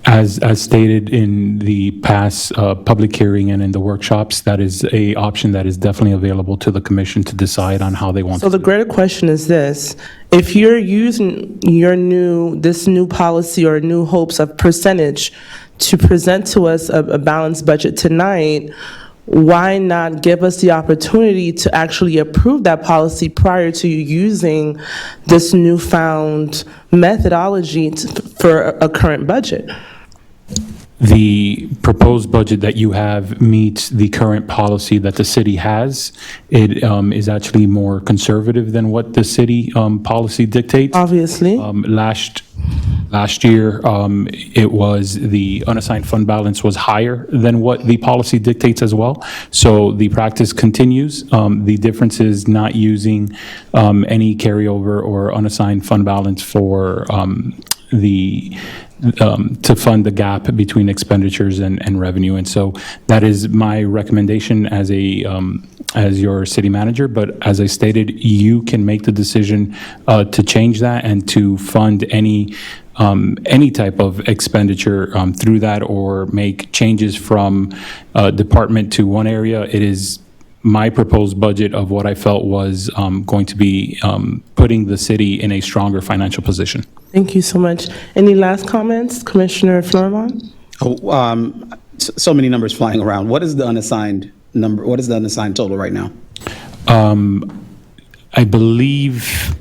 As stated in the past public hearing and in the workshops, that is a option that is definitely available to the commission to decide on how they want to. So the greater question is this: if you're using this new policy or new hopes of percentage to present to us a balanced budget tonight, why not give us the opportunity to actually approve that policy prior to you using this newfound methodology for a current budget? The proposed budget that you have meets the current policy that the city has. It is actually more conservative than what the city policy dictates. Obviously. Last year, it was the unassigned fund balance was higher than what the policy dictates as well. So the practice continues. The difference is not using any carryover or unassigned fund balance for to fund the gap between expenditures and revenue. And so that is my recommendation as your city manager. But as I stated, you can make the decision to change that and to fund any type of expenditure through that, or make changes from department to one area. It is my proposed budget of what I felt was going to be putting the city in a stronger financial position. Thank you so much. Any last comments, Commissioner Florimon? So many numbers flying around. What is the unassigned number? What is the unassigned total right now? I believe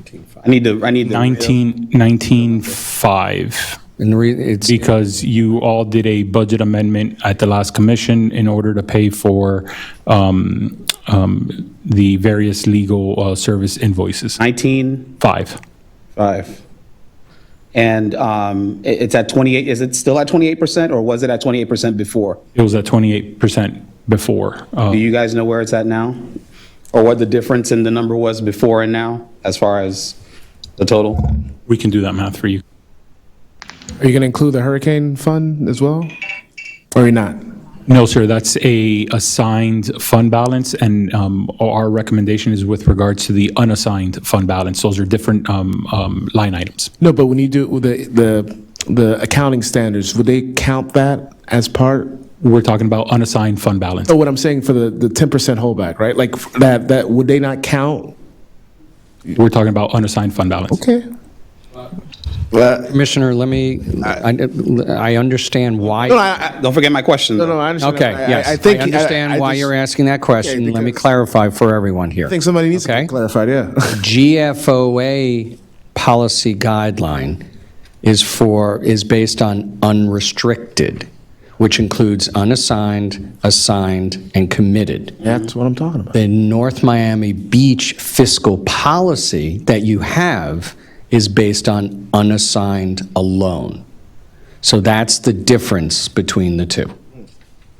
I need the 19.5. And it's because you all did a budget amendment at the last commission in order to pay for the various legal service invoices. 19.5. 5. And it's at 28. Is it still at 28%, or was it at 28% before? It was at 28% before. Do you guys know where it's at now, or what the difference in the number was before and now, as far as the total? We can do that math for you. are you going to include the hurricane fund as well? Or are you not? No, sir, that's a assigned fund balance, and our recommendation is with regards to the unassigned fund balance. Those are different line items. No, but when you do the accounting standards, would they count that as part? We're talking about unassigned fund balance. So what I'm saying for the 10% holdback, right? Like that would they not count? We're talking about unassigned fund balance. Okay. Commissioner, let me, I understand why. Don't forget my question. No, I understand. Okay, yes. I understand why you're asking that question. Let me clarify for everyone here. I think somebody needs to clarify, yeah. GFOA policy guideline is based on unrestricted, which includes unassigned, assigned, and committed. That's what I'm talking about. The North Miami Beach fiscal policy that you have is based on unassigned alone. So that's the difference between the two.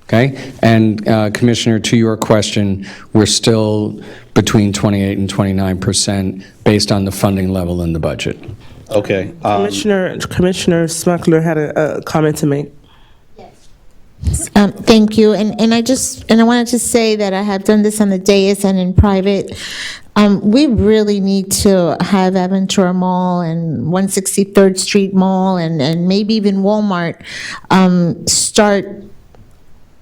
Okay? And Commissioner, to your question, we're still between 28 and 29% based on the funding level in the budget. Okay. Commissioner Smuckler had a comment to make. Thank you, and I wanted to say that I have done this on the dais and in private. We really need to have Aventura Mall and 163rd Street Mall and maybe even Walmart start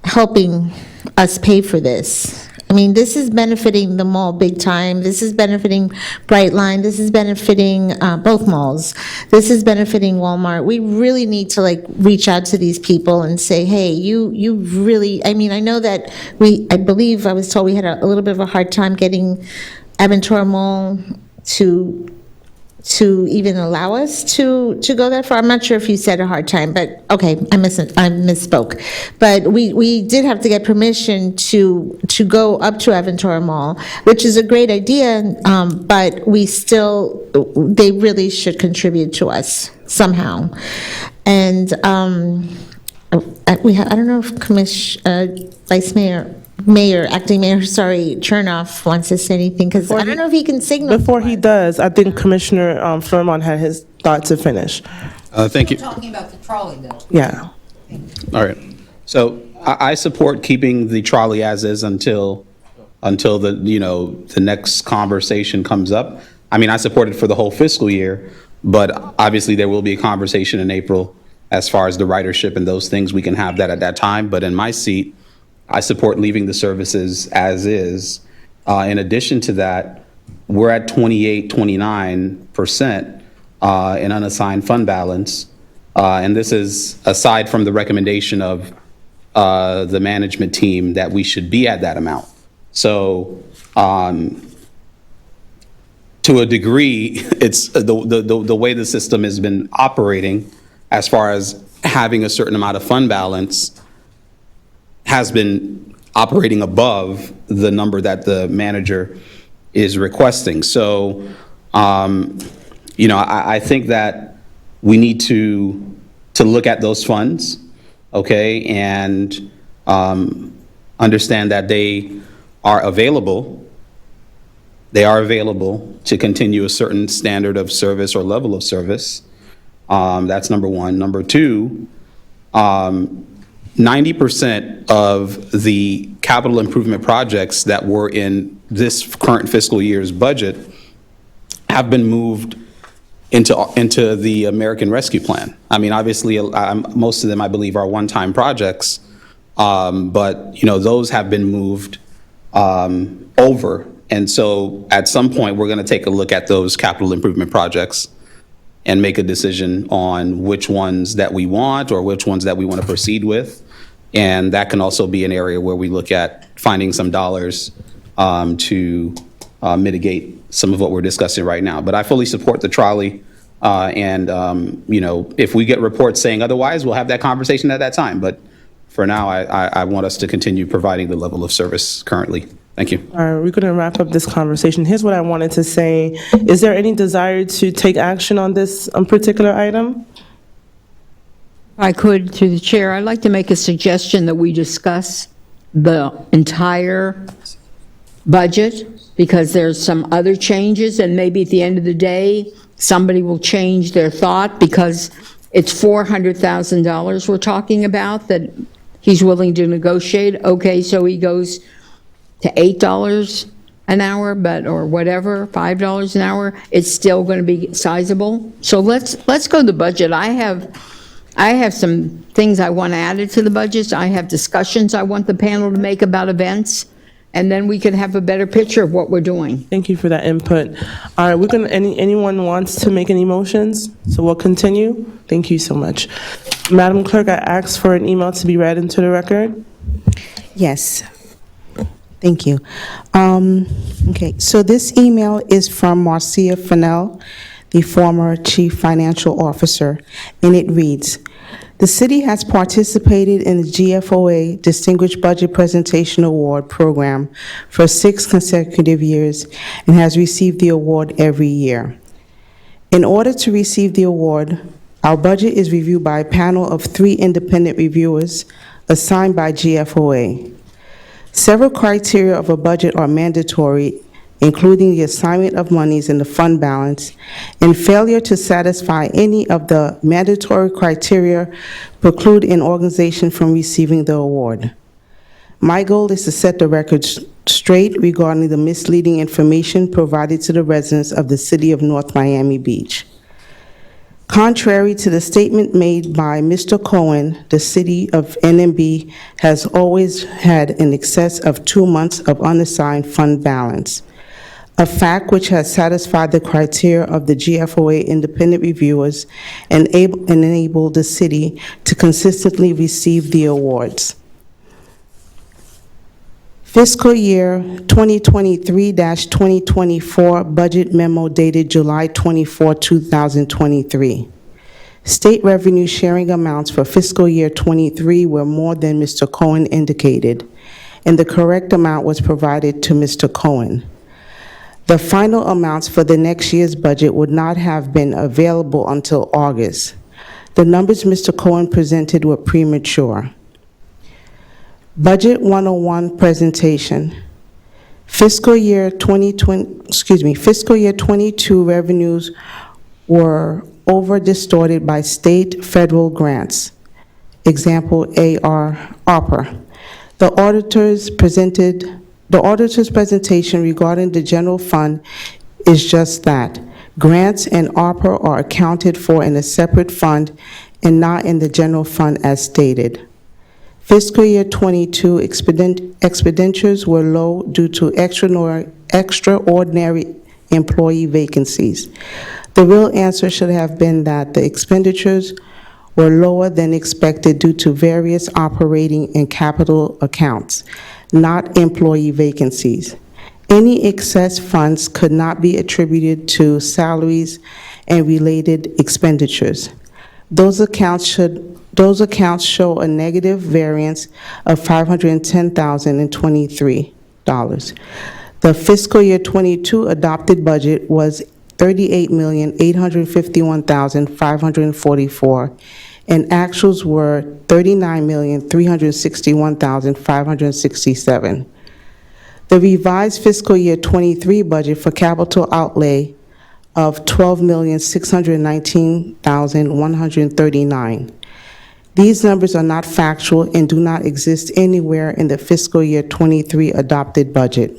helping us pay for this. I mean, this is benefiting the mall big time. This is benefiting Brightline. This is benefiting both malls. This is benefiting Walmart. We really need to reach out to these people and say, hey, you really, I mean, I know that I believe I was told we had a little bit of a hard time getting Aventura Mall to even allow us to go that far. I'm not sure if you said a hard time, but okay, I misspoke. But we did have to get permission to go up to Aventura Mall, which is a great idea, but they really should contribute to us somehow. And I don't know if Acting Mayor, Chernoff wants to say anything, because I don't know if he can signal. Before he does, I think Commissioner Furlong had his thought to finish. Thank you. Talking about the trolley bill. Yeah. All right. So I support keeping the trolley as is until the next conversation comes up. I mean, I support it for the whole fiscal year, but obviously there will be a conversation in April as far as the ridership and those things. We can have that at that time. But in my seat, I support leaving the services as is. In addition to that, we're at 28, 29% in unassigned fund balance. And this is aside from the recommendation of the management team that we should be at that amount. So to a degree, it's the way the system has been operating as far as having a certain amount of fund balance has been operating above the number that the manager is requesting. So, I think that we need to look at those funds, okay, and understand that they are available. They are available to continue a certain standard of service or level of service. That's number one. Number two, 90% of the capital improvement projects that were in this current fiscal year's budget have been moved into the American Rescue Plan. I mean, obviously, most of them, I believe, are one-time projects, but those have been moved over. And so at some point, we're going to take a look at those capital improvement projects and make a decision on which ones that we want or which ones that we want to proceed with. And that can also be an area where we look at finding some dollars to mitigate some of what we're discussing right now. But I fully support the trolley. And if we get reports saying otherwise, we'll have that conversation at that time. But for now, I want us to continue providing the level of service currently. Thank you. All right, we're going to wrap up this conversation. Here's what I wanted to say. Is there any desire to take action on this particular item? If I could, through the chair, I'd like to make a suggestion that we discuss the entire budget, because there's some other changes, and maybe at the end of the day, somebody will change their thought, because it's $400,000 we're talking about that he's willing to negotiate. Okay, so he goes to $8 an hour, or whatever, $5 an hour, it's still going to be sizable. So let's go to the budget. I have some things I want added to the budget. I have discussions I want the panel to make about events, and then we can have a better picture of what we're doing. Thank you for that input. All right, we're going to, anyone wants to make any motions? So we'll continue. Thank you so much. Madam Clerk, I asked for an email to be read into the record. Yes. Thank you. Okay, so this email is from Marcia Fennell. the former Chief Financial Officer, and it reads, "The city has participated in the GFOA Distinguished Budget Presentation Award Program for 6 consecutive years and has received the award every year. In order to receive the award, our budget is reviewed by a panel of 3 independent reviewers assigned by GFOA. Several criteria of a budget are mandatory, including the assignment of monies in the fund balance, and failure to satisfy any of the mandatory criteria preclude an organization from receiving the award. My goal is to set the record straight regarding the misleading information provided to the residents of the city of North Miami Beach. Contrary to the statement made by Mr. Cohen, the city of NMB has always had in excess of 2 months of unassigned fund balance, a fact which has satisfied the criteria of the GFOA independent reviewers and enabled the city to consistently receive the awards. Fiscal year 2023-2024 budget memo dated July 24, 2023. State revenue sharing amounts for fiscal year 23 were more than Mr. Cohen indicated, and the correct amount was provided to Mr. Cohen. The final amounts for the next year's budget would not have been available until August. The numbers Mr. Cohen presented were premature. Budget 101 presentation. Fiscal year 22 revenues were over distorted by state, federal grants. Example, ARPA. The auditor's presentation regarding the general fund is just that. Grants and ARPA are accounted for in a separate fund and not in the general fund as stated. Fiscal year 22 expenditures were low due to extraordinary employee vacancies. The real answer should have been that the expenditures were lower than expected due to various operating and capital accounts, not employee vacancies. Any excess funds could not be attributed to salaries and related expenditures. Those accounts show a negative variance of $510,023. The fiscal year 22 adopted budget was $38,851,544, and actuals were $39,361,567. The revised fiscal year 23 budget for capital outlay of $12,619,139. These numbers are not factual and do not exist anywhere in the fiscal year 23 adopted budget.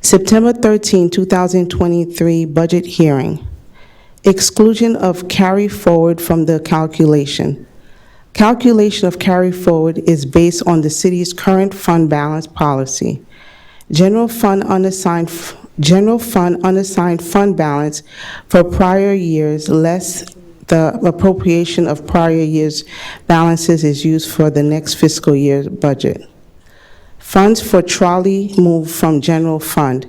September 13, 2023 budget hearing. Exclusion of carry forward from the calculation. Calculation of carry forward is based on the city's current fund balance policy. General fund unassigned fund balance for prior years less the appropriation of prior years' balances is used for the next fiscal year's budget. Funds for trolley moved from general fund.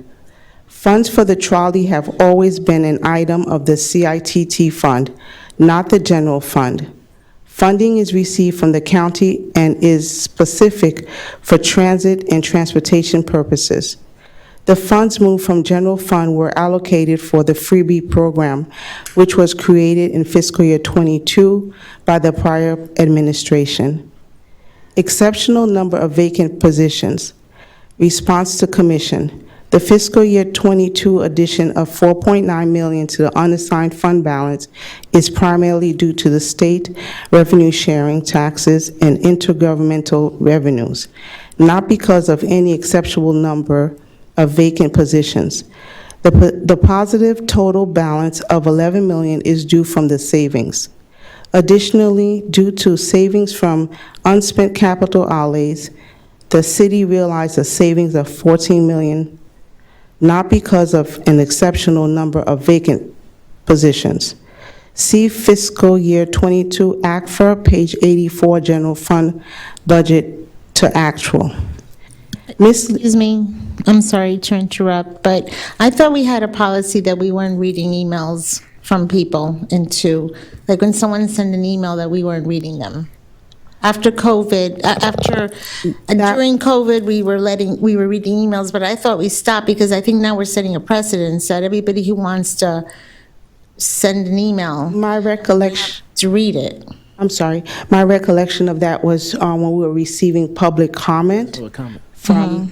Funds for the trolley have always been an item of the CITT fund, not the general fund. Funding is received from the county and is specific for transit and transportation purposes. The funds moved from general fund were allocated for the freebie program, which was created in fiscal year 22 by the prior administration. Exceptional number of vacant positions. Response to commission. The fiscal year 22 addition of $4.9 million to the unassigned fund balance is primarily due to the state revenue sharing taxes and intergovernmental revenues, not because of any exceptional number of vacant positions. The positive total balance of $11 million is due from the savings. Additionally, due to savings from unspent capital outlays, the city realized a savings of $14 million, not because of an exceptional number of vacant positions. See fiscal year 22 ACFA, page 84, general fund budget to actual. Excuse me, I'm sorry to interrupt, but I thought we had a policy that we weren't reading emails from people into, like when someone sent an email that we weren't reading them. After COVID, during COVID, we were reading emails, but I thought we stopped because I think now we're setting a precedent that everybody who wants to send an email. My recollection. To read it. I'm sorry. My recollection of that was when we were receiving public comment from,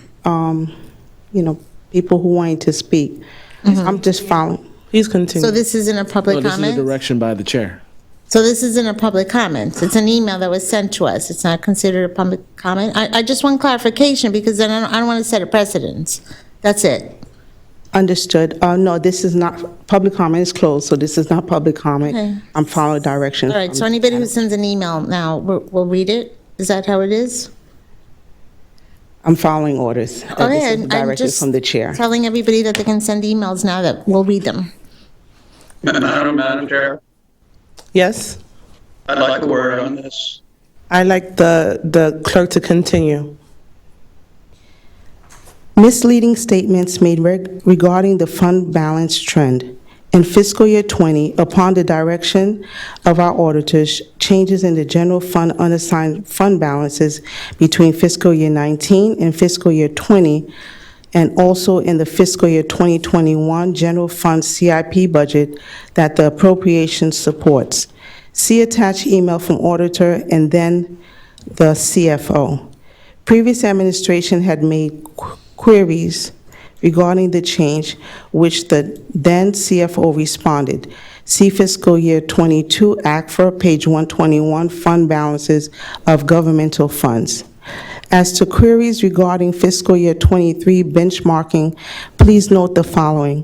people who wanted to speak. I'm just following. Please continue. So this isn't a public No, this is a comment? direction by the chair. So this isn't a public comment? It's an email that was sent to us. It's not considered a public comment? I just want clarification because then I don't want to set a precedence. That's it. Understood. No, this is not, public comment is closed, so this is not public comment. Okay. I'm following direction. All right, so anybody who sends an email now, we'll read it? Is that how it is? I'm following orders. This Okay, is I'm directed just from the chair. telling everybody that they can send emails now that we'll read them. Madam Chair, Yes? I'd like a word on this. I'd like the clerk to continue. Misleading statements made regarding the fund balance trend. In fiscal year '20, upon the direction of our auditors, changes in the general fund unassigned fund balances between fiscal year '19 and fiscal year '20, and also in the fiscal year 2021 general fund CIP budget that the appropriation supports. See attached email from auditor and then the CFO. Previous administration had made queries regarding the change, which the then CFO responded. See fiscal year '22 ACFR, page 121, fund balances of governmental funds. As to queries regarding fiscal year '23 benchmarking, please note the following.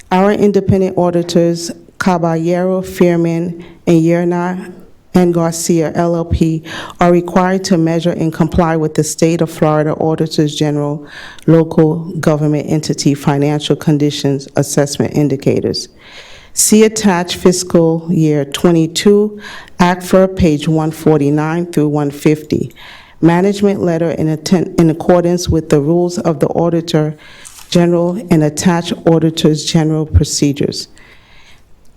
Our independent auditors, Caballero, Fearman, and Yerna and Garcia LLP, are required to measure and comply with the State of Florida Auditors General Local Government Entity Financial Conditions Assessment Indicators. See attached fiscal year '22 ACFR, page 149 through 150. Management letter in accordance with the rules of the Auditor General and attached Auditors General procedures.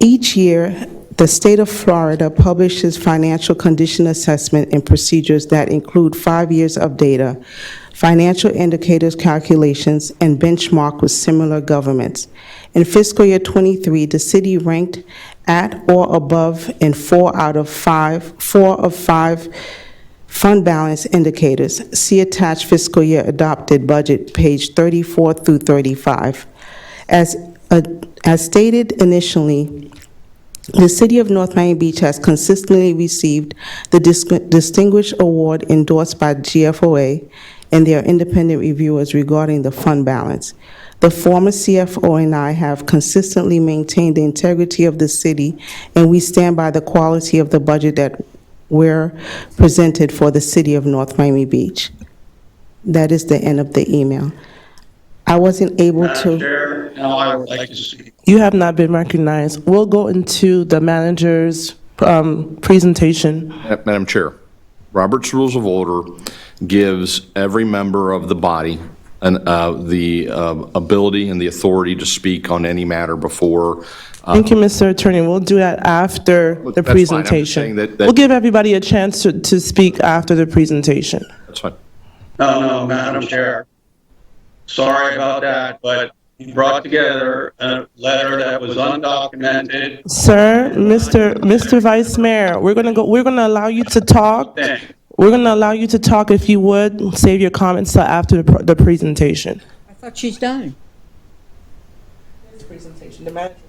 Each year, the state of Florida publishes financial condition assessment and procedures that include 5 years of data, financial indicators calculations, and benchmark with similar governments. In fiscal year '23, the city ranked at or above in 4 of 5 fund balance indicators. See attached fiscal year adopted budget, page 34 through 35. As stated initially, the City of North Miami Beach has consistently received the Distinguished Award endorsed by GFOA and their independent reviewers regarding the fund balance. The former CFO and I have consistently maintained the integrity of the city, and we stand by the quality of the budget that we're presented for the City of North Miami Beach. That is the end of the email. I wasn't able Madam to. Chair, now I would like to speak. You have not been recognized. We'll go into the manager's presentation. Madam Chair, Robert's Rules of Order gives every member of the body the ability and the authority to speak on any matter before. Thank you, Mr. Attorney. We'll do that after the That's fine. I'm just saying presentation. that- We'll give everybody a chance to speak after the presentation. That's fine. No, Madam Chair. Sorry about that, but you brought together a letter that was undocumented. Sir, Mr. Vice Mayor, we're gonna allow you to talk. We're gonna allow you to talk. If you would, save your comments till after the presentation. I thought she's done. Presentation, the manager's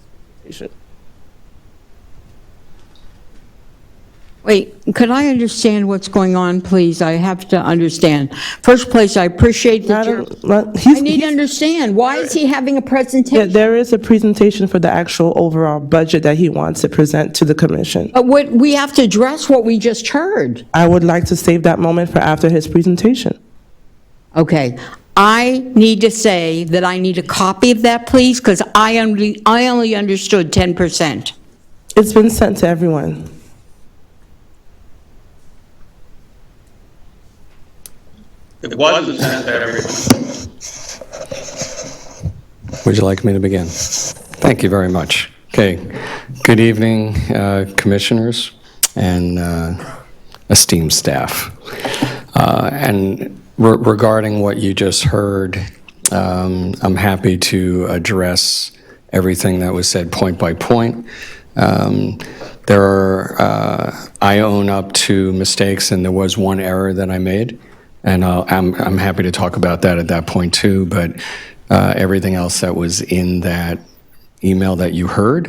presentation. Wait, could I understand what's going on, please? I have to understand. First place, I appreciate that you're... I need to understand. Why is he having a Yeah, presentation? there is a presentation for the actual overall budget that he wants to present to the commission. But we have to address what we just heard. I would like to save that moment for after his presentation. Okay. I need to say that I need a copy of that, please, because I only understood 10%. It's been sent to everyone. It wasn't sent to everyone. Would you like me to begin? Thank you very much. Okay. Good evening, commissioners and esteemed staff. And regarding what you just heard, I'm happy to address everything that was said point by point. I own up to mistakes, and there was one error that I made, and I'm happy to talk about that at that point too, but everything else that was in that email that you heard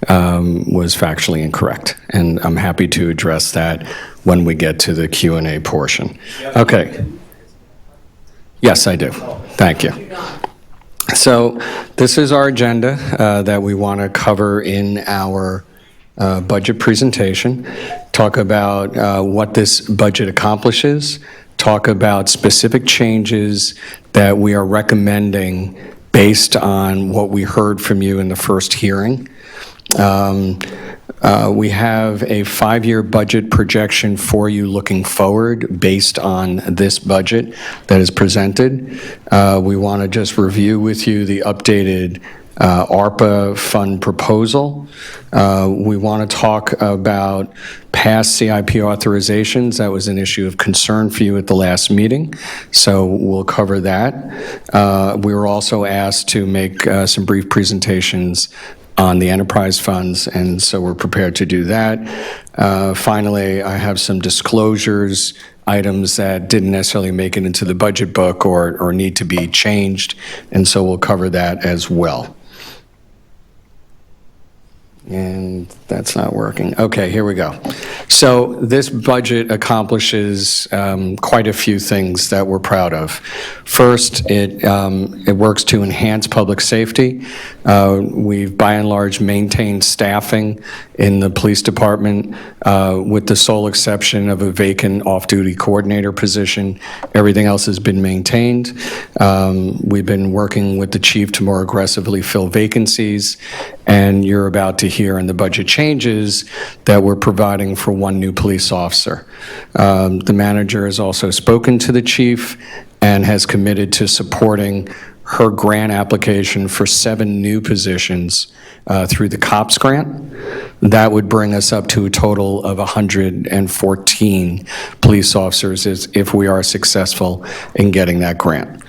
was factually incorrect, and I'm happy to address that when we get to the Q&A portion. Okay. Yes, I do. Thank you. So this is our agenda that we want to cover in our budget presentation, talk about what this budget accomplishes, talk about specific changes that we are recommending based on what we heard from you in the first hearing. We have a 5-year budget projection for you looking forward based on this budget that is presented. We want to just review with you the updated ARPA fund proposal. We want to talk about past CIP authorizations. That was an issue of concern for you at the last meeting, so we'll cover that. We were also asked to make some brief presentations on the enterprise funds, and so we're prepared to do that. Finally, I have some disclosures items that didn't necessarily make it into the budget book or need to be changed, and so we'll cover that as well. And that's not working. Okay, here we go. So this budget accomplishes quite a few things that we're proud of. First, it works to enhance public safety. We've by and large maintained staffing in the police department with the sole exception of a vacant off-duty coordinator position. Everything else has been maintained. We've been working with the chief to more aggressively fill vacancies, and you're about to hear in the budget changes that we're providing for one new police officer. The manager has also spoken to the chief and has committed to supporting her grant application for 7 new positions through the COPS grant. That would bring us up to a total of 114 police officers if we are successful in getting that grant.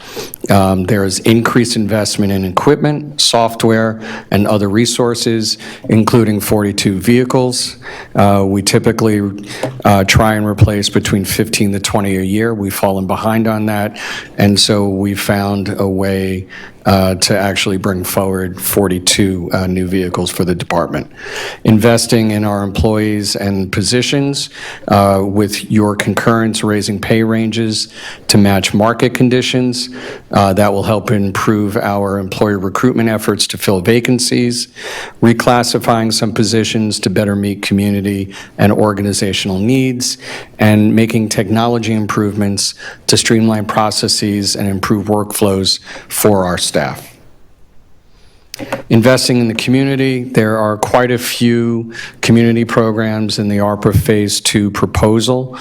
There is increased investment in equipment, software, and other resources, including 42 vehicles. We typically try and replace between 15 to 20 a year. We've fallen behind on that, and so we found a way to actually bring forward 42 new vehicles for the department. Investing in our employees and positions with your concurrence, raising pay ranges to match market conditions. That will help improve our employee recruitment efforts to fill vacancies, reclassifying some positions to better meet community and organizational needs, and making technology improvements to streamline processes and improve workflows for our staff. Investing in the community, there are quite a few community programs in the ARPA Phase 2 proposal,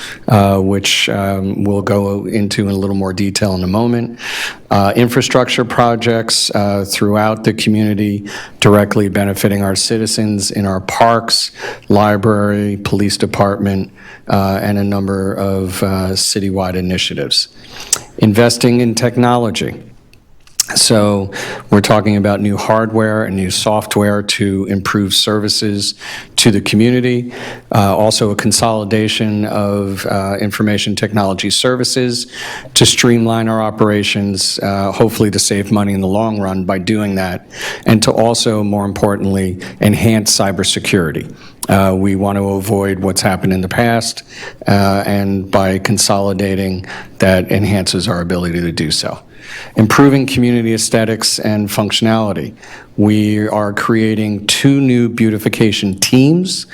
which we'll go into in a little more detail in a moment. Infrastructure projects throughout the community directly benefiting our citizens in our parks, library, police department, and a number of citywide initiatives. Investing in technology. So we're talking about new hardware and new software to improve services to the community. Also a consolidation of information technology services to streamline our operations, hopefully to save money in the long run by doing that, and to also, more importantly, enhance cybersecurity. We want to avoid what's happened in the past, and by consolidating, that enhances our ability to do so. Improving community aesthetics and functionality. We are creating 2 new beautification teams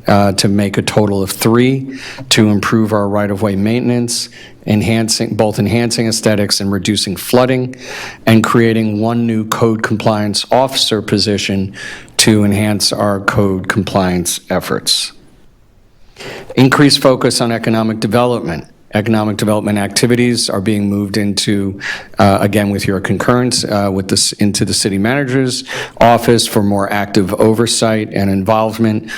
to make a total of 3 to improve our right-of-way maintenance, both enhancing aesthetics and reducing flooding, and creating 1 new code compliance officer position to enhance our code compliance efforts. Increased focus on economic development economic development activities are being moved into, again, with your concurrence, into the city manager's office for more active oversight and involvement.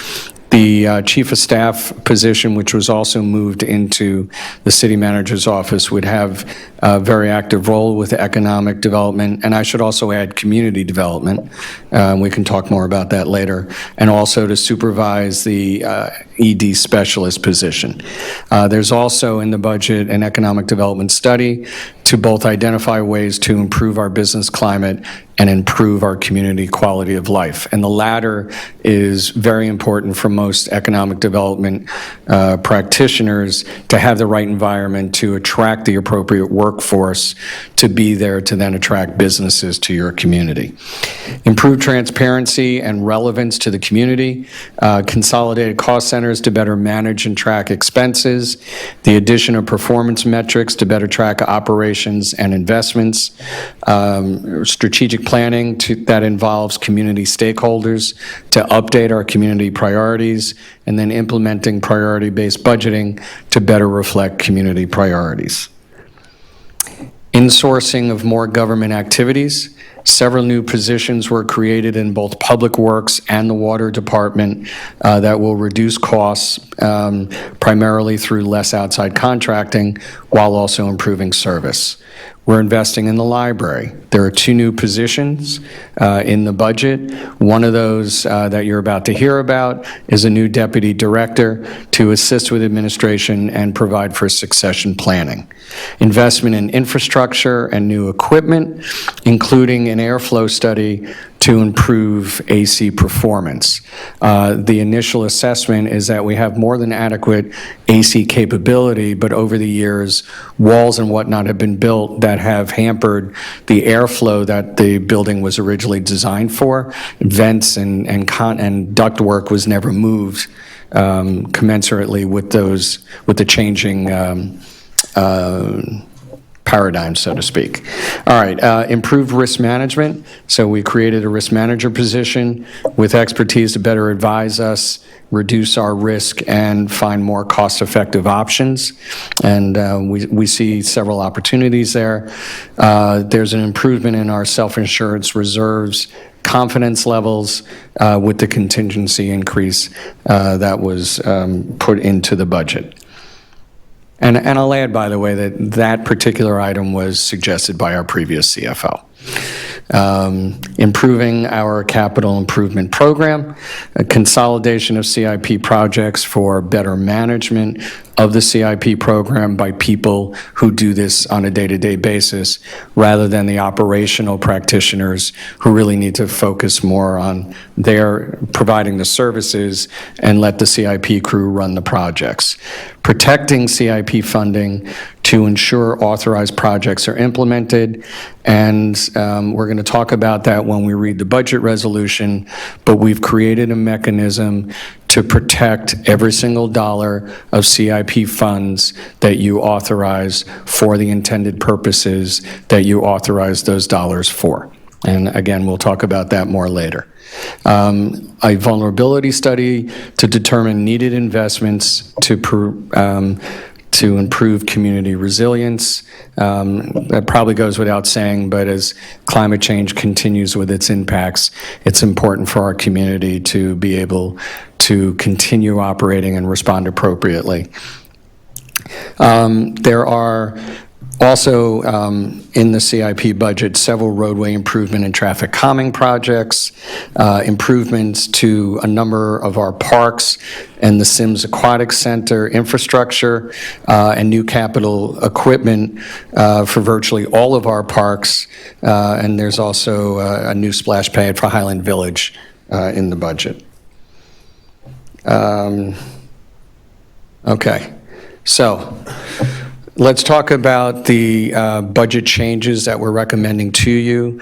The chief of staff position, which was also moved into the city manager's office, would have a very active role with economic development, and I should also add community development. We can talk more about that later, and also to supervise the ED specialist position. There's also in the budget an economic development study to both identify ways to improve our business climate and improve our community quality of life. And the latter is very important for most economic development practitioners, to have the right environment to attract the appropriate workforce to be there to then attract businesses to your community. Improve transparency and relevance to the community, consolidated cost centers to better manage and track expenses, the addition of performance metrics to better track operations and investments, strategic planning that involves community stakeholders to update our community priorities, and then implementing priority-based budgeting to better reflect community priorities. Insourcing of more government activities. Several new positions were created in both Public Works and the Water Department that will reduce costs primarily through less outside contracting while also improving service. We're investing in the library. There are 2 new positions in the budget. One of those that you're about to hear about is a new deputy director to assist with administration and provide for succession planning. Investment in infrastructure and new equipment, including an airflow study to improve AC performance. The initial assessment is that we have more than adequate AC capability, but over the years, walls and whatnot have been built that have hampered the airflow that the building was originally designed for. Vents and ductwork was never moved commensurately with the changing paradigm, so to speak. All right, improved risk management. So we created a risk manager position with expertise to better advise us, reduce our risk, and find more cost-effective options. And we see several opportunities there. There's an improvement in our self-insurance reserves, confidence levels with the contingency increase that was put into the budget. And I'll add, by the way, that that particular item was suggested by our previous CFO. Improving our capital improvement program, a consolidation of CIP projects for better management of the CIP program by people who do this on a day-to-day basis, rather than the operational practitioners who really need to focus more on their providing the services and let the CIP crew run the projects. Protecting CIP funding to ensure authorized projects are implemented, and we're going to talk about that when we read the budget resolution, but we've created a mechanism to protect every single dollar of CIP funds that you authorize for the intended purposes that you authorize those dollars for. And again, we'll talk about that more later. A vulnerability study to determine needed investments to improve community resilience. That probably goes without saying, but as climate change continues with its impacts, it's important for our community to be able to continue operating and respond appropriately. There are also, in the CIP budget, several roadway improvement and traffic calming projects, improvements to a number of our parks and the Sims Aquatic Center infrastructure, and new capital equipment for virtually all of our parks. And there's also a new splash pad for Highland Village in the budget. Okay, so let's talk about the budget changes that we're recommending to you.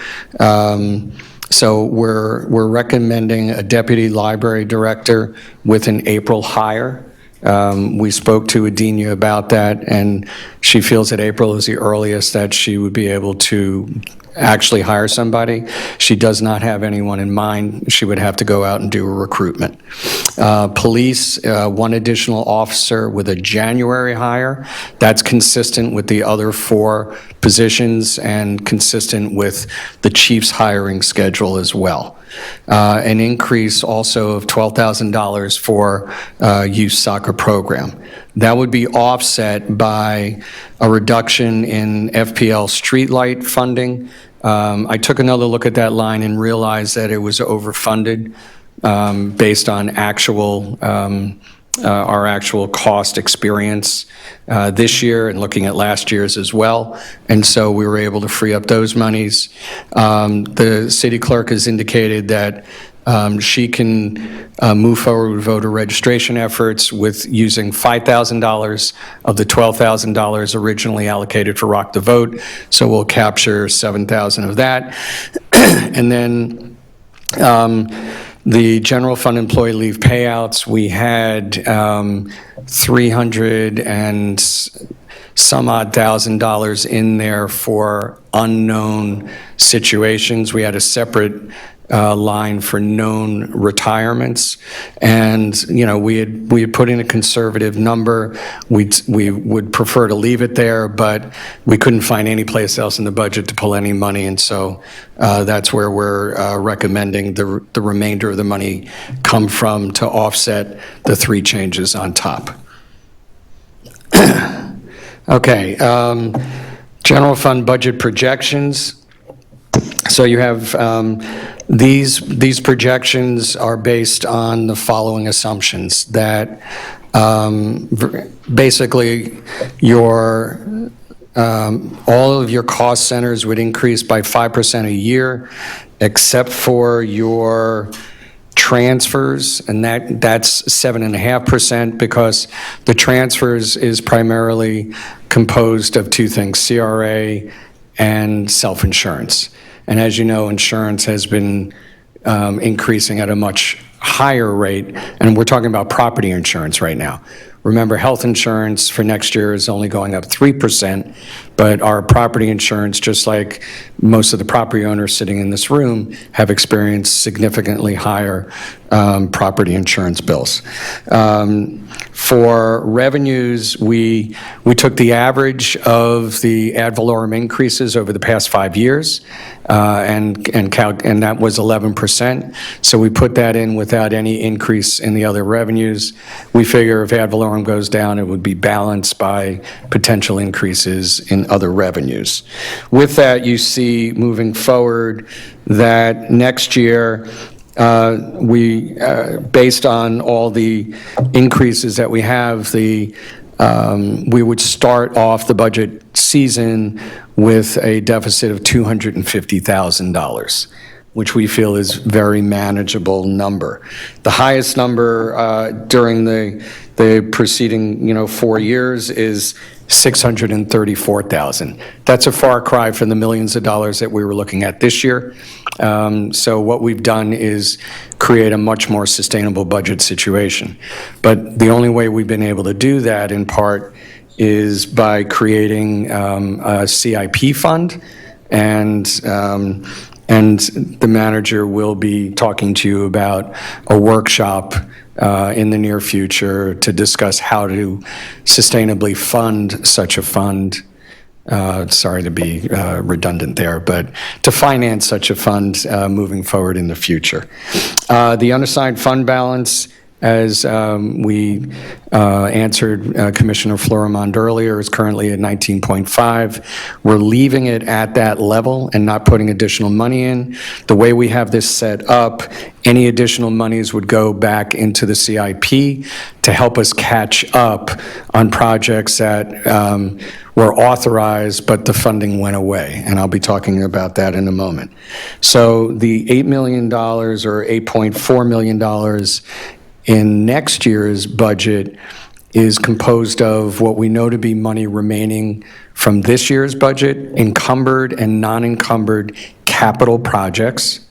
So we're recommending a deputy library director with an April hire. We spoke to Adina about that, and she feels that April is the earliest that she would be able to actually hire somebody. She does not have anyone in mind. She would have to go out and do a recruitment. Police, one additional officer with a January hire. That's consistent with the other 4 positions and consistent with the chief's hiring schedule as well. An increase also of $12,000 for youth soccer program. That would be offset by a reduction in FPL streetlight funding. I took another look at that line and realized that it was overfunded based on our actual cost experience this year and looking at last year's as well. And so we were able to free up those monies. The city clerk has indicated that she can move forward with voter registration efforts with using $5,000 of the $12,000 originally allocated for Rock the Vote. So we'll capture $7,000 of that. And then the general fund employee leave payouts, we had 300 and some odd $1,000 in there for unknown situations. We had a separate line for known retirements, and we had put in a conservative number. We would prefer to leave it there, but we couldn't find any place else in the budget to pull any money, and so that's where we're recommending the remainder of the money come from to offset the 3 changes on top. Okay, general fund budget projections. So you have these projections are based on the following assumptions, that basically your all of your cost centers would increase by 5% a year, except for your transfers, and that's 7.5%, because the transfers is primarily composed of 2 things, CRA and self-insurance. And as you know, insurance has been increasing at a much higher rate, and we're talking about property insurance right now. Remember, health insurance for next year is only going up 3%, but our property insurance, just like most of the property owners sitting in this room, have experienced significantly higher property insurance bills. For revenues, we took the average of the ad valorem increases over the past 5 years, and that was 11%. So we put that in without any increase in the other revenues. We figure if ad valorem goes down, it would be balanced by potential increases in other revenues. With that, you see moving forward that next year, based on all the increases that we have, we would start off the budget season with a deficit of $250,000, which we feel is very manageable number. The highest number during the preceding 4 years is $634,000. That's a far cry from the millions of dollars that we were looking at this year. So what we've done is create a much more sustainable budget situation. But the only way we've been able to do that, in part, is by creating a CIP fund, and the manager will be talking to you about a workshop in the near future to discuss how to sustainably fund such a fund. Sorry to be redundant there, but to finance such a fund moving forward in the future. The unassigned fund balance, as we answered Commissioner Florimond earlier, is currently at 19.5. We're leaving it at that level and not putting additional money in. The way we have this set up, any additional monies would go back into the CIP to help us catch up on projects that were authorized, but the funding went away, and I'll be talking about that in a moment. So the $8 million or $8.4 million in next year's budget is composed of what we know to be money remaining from this year's budget, encumbered and non-encumbered capital projects.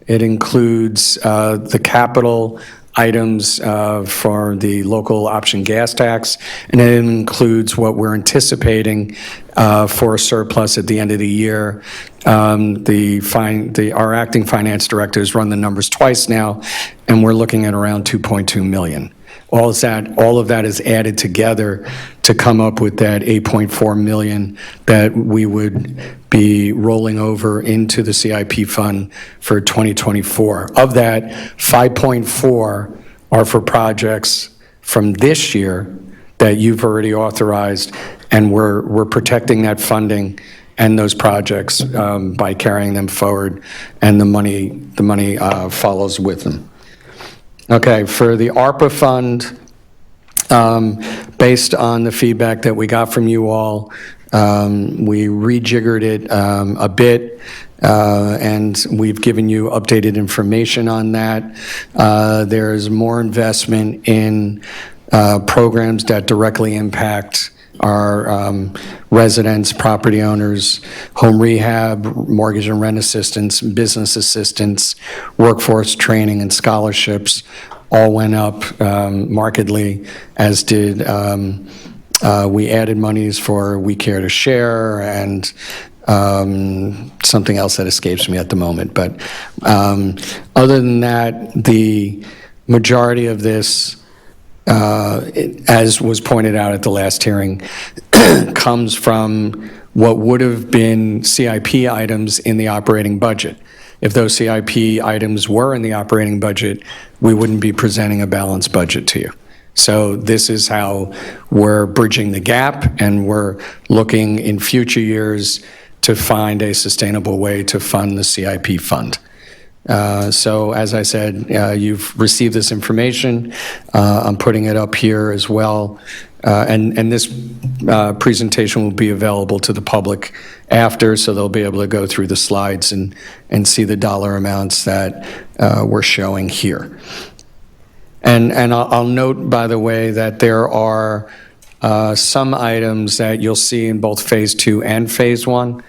It includes the capital items for the local option gas tax, and it includes what we're anticipating for a surplus at the end of the year. Our acting finance director has run the numbers twice now, and we're looking at around 2.2 million. All of that is added together to come up with that 8.4 million that we would be rolling over into the CIP fund for 2024. Of that, 5.4 are for projects from this year that you've already authorized, and we're protecting that funding and those projects by carrying them forward, and the money follows with them. Okay, for the ARPA fund, based on the feedback that we got from you all, we rejiggered it a bit, and we've given you updated information on that. There's more investment in programs that directly impact our residents, property owners, home rehab, mortgage and rent assistance, business assistance, workforce training, and scholarships all went up markedly, as did we added monies for We Care to Share and something else that escapes me at the moment. But other than that, the majority of this, as was pointed out at the last hearing, comes from what would have been CIP items in the operating budget. If those CIP items were in the operating budget, we wouldn't be presenting a balanced budget to you. So this is how we're bridging the gap, and we're looking in future years to find a sustainable way to fund the CIP fund. So as I said, you've received this information. I'm putting it up here as well. And this presentation will be available to the public after, so they'll be able to go through the slides and see the dollar amounts that we're showing here. And I'll note, by the way, that there are some items that you'll see in both Phase 2 and Phase 1.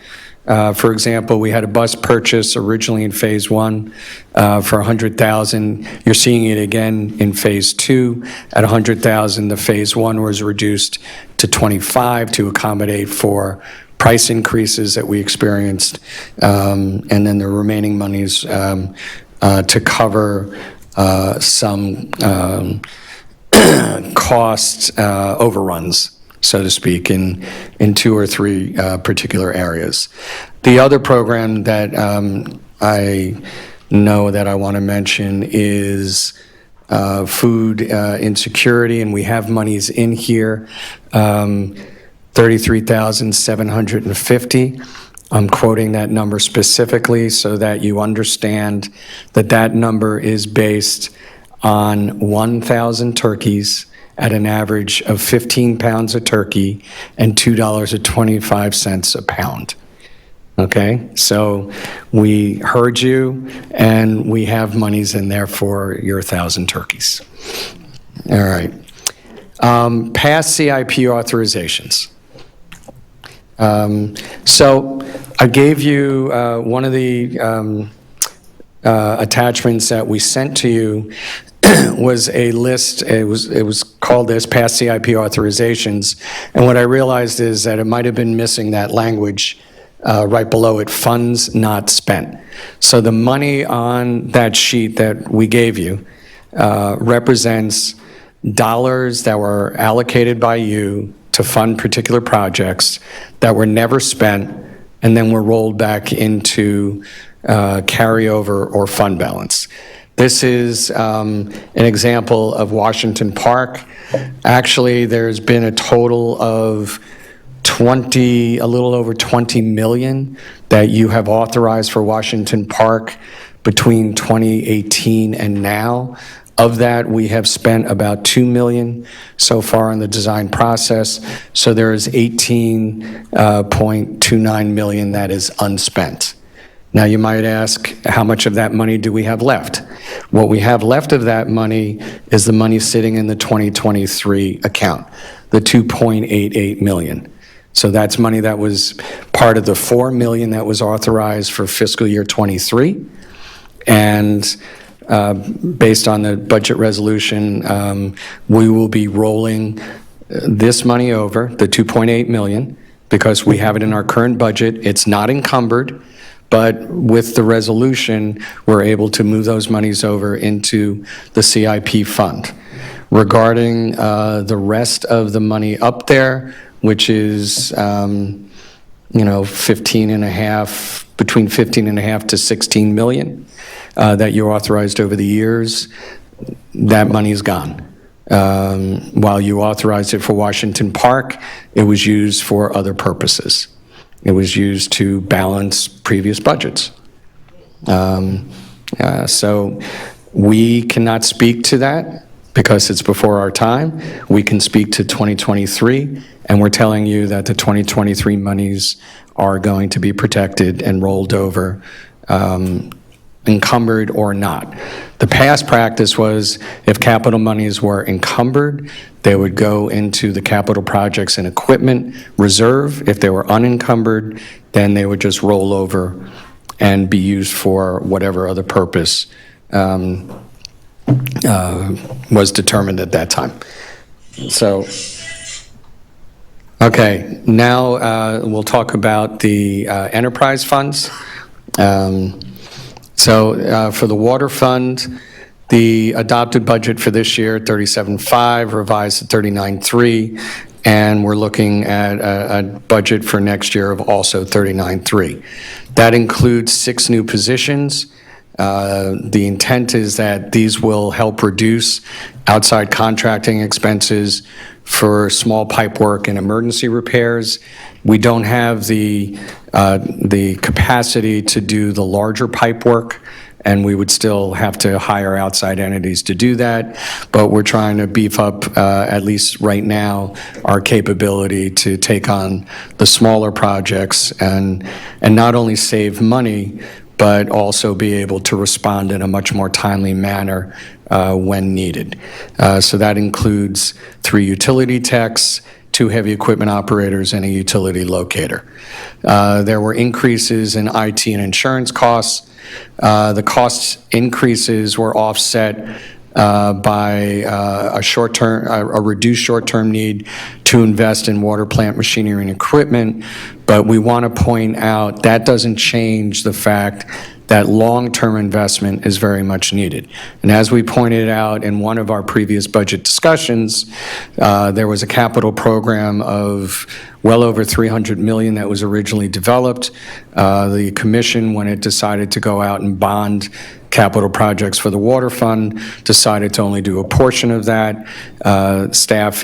For example, we had a bus purchase originally in Phase 1 for $100,000. You're seeing it again in Phase 2 at $100,000. The Phase 1 was reduced to $25,000 to accommodate for price increases that we experienced, and then the remaining monies to cover some cost overruns, so to speak, in 2 or 3 particular areas. The other program that I know that I want to mention is food insecurity, and we have monies in here, $33,750. I'm quoting that number specifically so that you understand that that number is based on 1,000 turkeys at an average of 15 pounds of turkey and $2.25 a pound. Okay, so we heard you, and we have monies in there for your 1,000 turkeys. All right. Past CIP authorizations. So I gave you one of the attachments that we sent to you was a list. It was called this, past CIP authorizations, and what I realized is that it might have been missing that language right below it, funds not spent. So the money on that sheet that we gave you represents dollars that were allocated by you to fund particular projects that were never spent and then were rolled back into carryover or fund balance. This is an example of Washington Park. Actually, there's been a total of a little over 20 million that you have authorized for Washington Park between 2018 and now. Of that, we have spent about 2 million so far in the design process. So there is 18.29 million that is unspent. Now you might ask, how much of that money do we have left? What we have left of that money is the money sitting in the 2023 account, the 2.88 million. So that's money that was part of the 4 million that was authorized for fiscal year 23. And based on the budget resolution, we will be rolling this money over, the 2.8 million, because we have it in our current budget. It's not encumbered, but with the resolution, we're able to move those monies over into the CIP fund. Regarding the rest of the money up there, which is, 15 and a half, between 15 and a half to 16 million that you authorized over the years, that money is gone. While you authorized it for Washington Park, it was used for other purposes. It was used to balance previous budgets. So we cannot speak to that because it's before our time. We can speak to 2023, and we're telling you that the 2023 monies are going to be protected and rolled over, encumbered or not. The past practice was if capital monies were encumbered, they would go into the capital projects and equipment reserve. If they were unencumbered, then they would just roll over and be used for whatever other purpose was determined at that time. So, okay, now we'll talk about the enterprise funds. So for the water fund, the adopted budget for this year, 37.5, revised to 39.3, and we're looking at a budget for next year of also 39.3. That includes 6 new positions. The intent is that these will help reduce outside contracting expenses for small pipe work and emergency repairs. We don't have the capacity to do the larger pipe work, and we would still have to hire outside entities to do that. But we're trying to beef up, at least right now, our capability to take on the smaller projects and not only save money, but also be able to respond in a much more timely manner when needed. So that includes 3 utility techs, 2 heavy equipment operators, and a utility locator. There were increases in IT and insurance costs. The cost increases were offset by a reduced short-term need to invest in water plant machinery and equipment. But we want to point out that doesn't change the fact that long-term investment is very much needed. And as we pointed out in one of our previous budget discussions, there was a capital program of well over $300 million that was originally developed. The commission, when it decided to go out and bond capital projects for the water fund, decided to only do a portion of that. Staff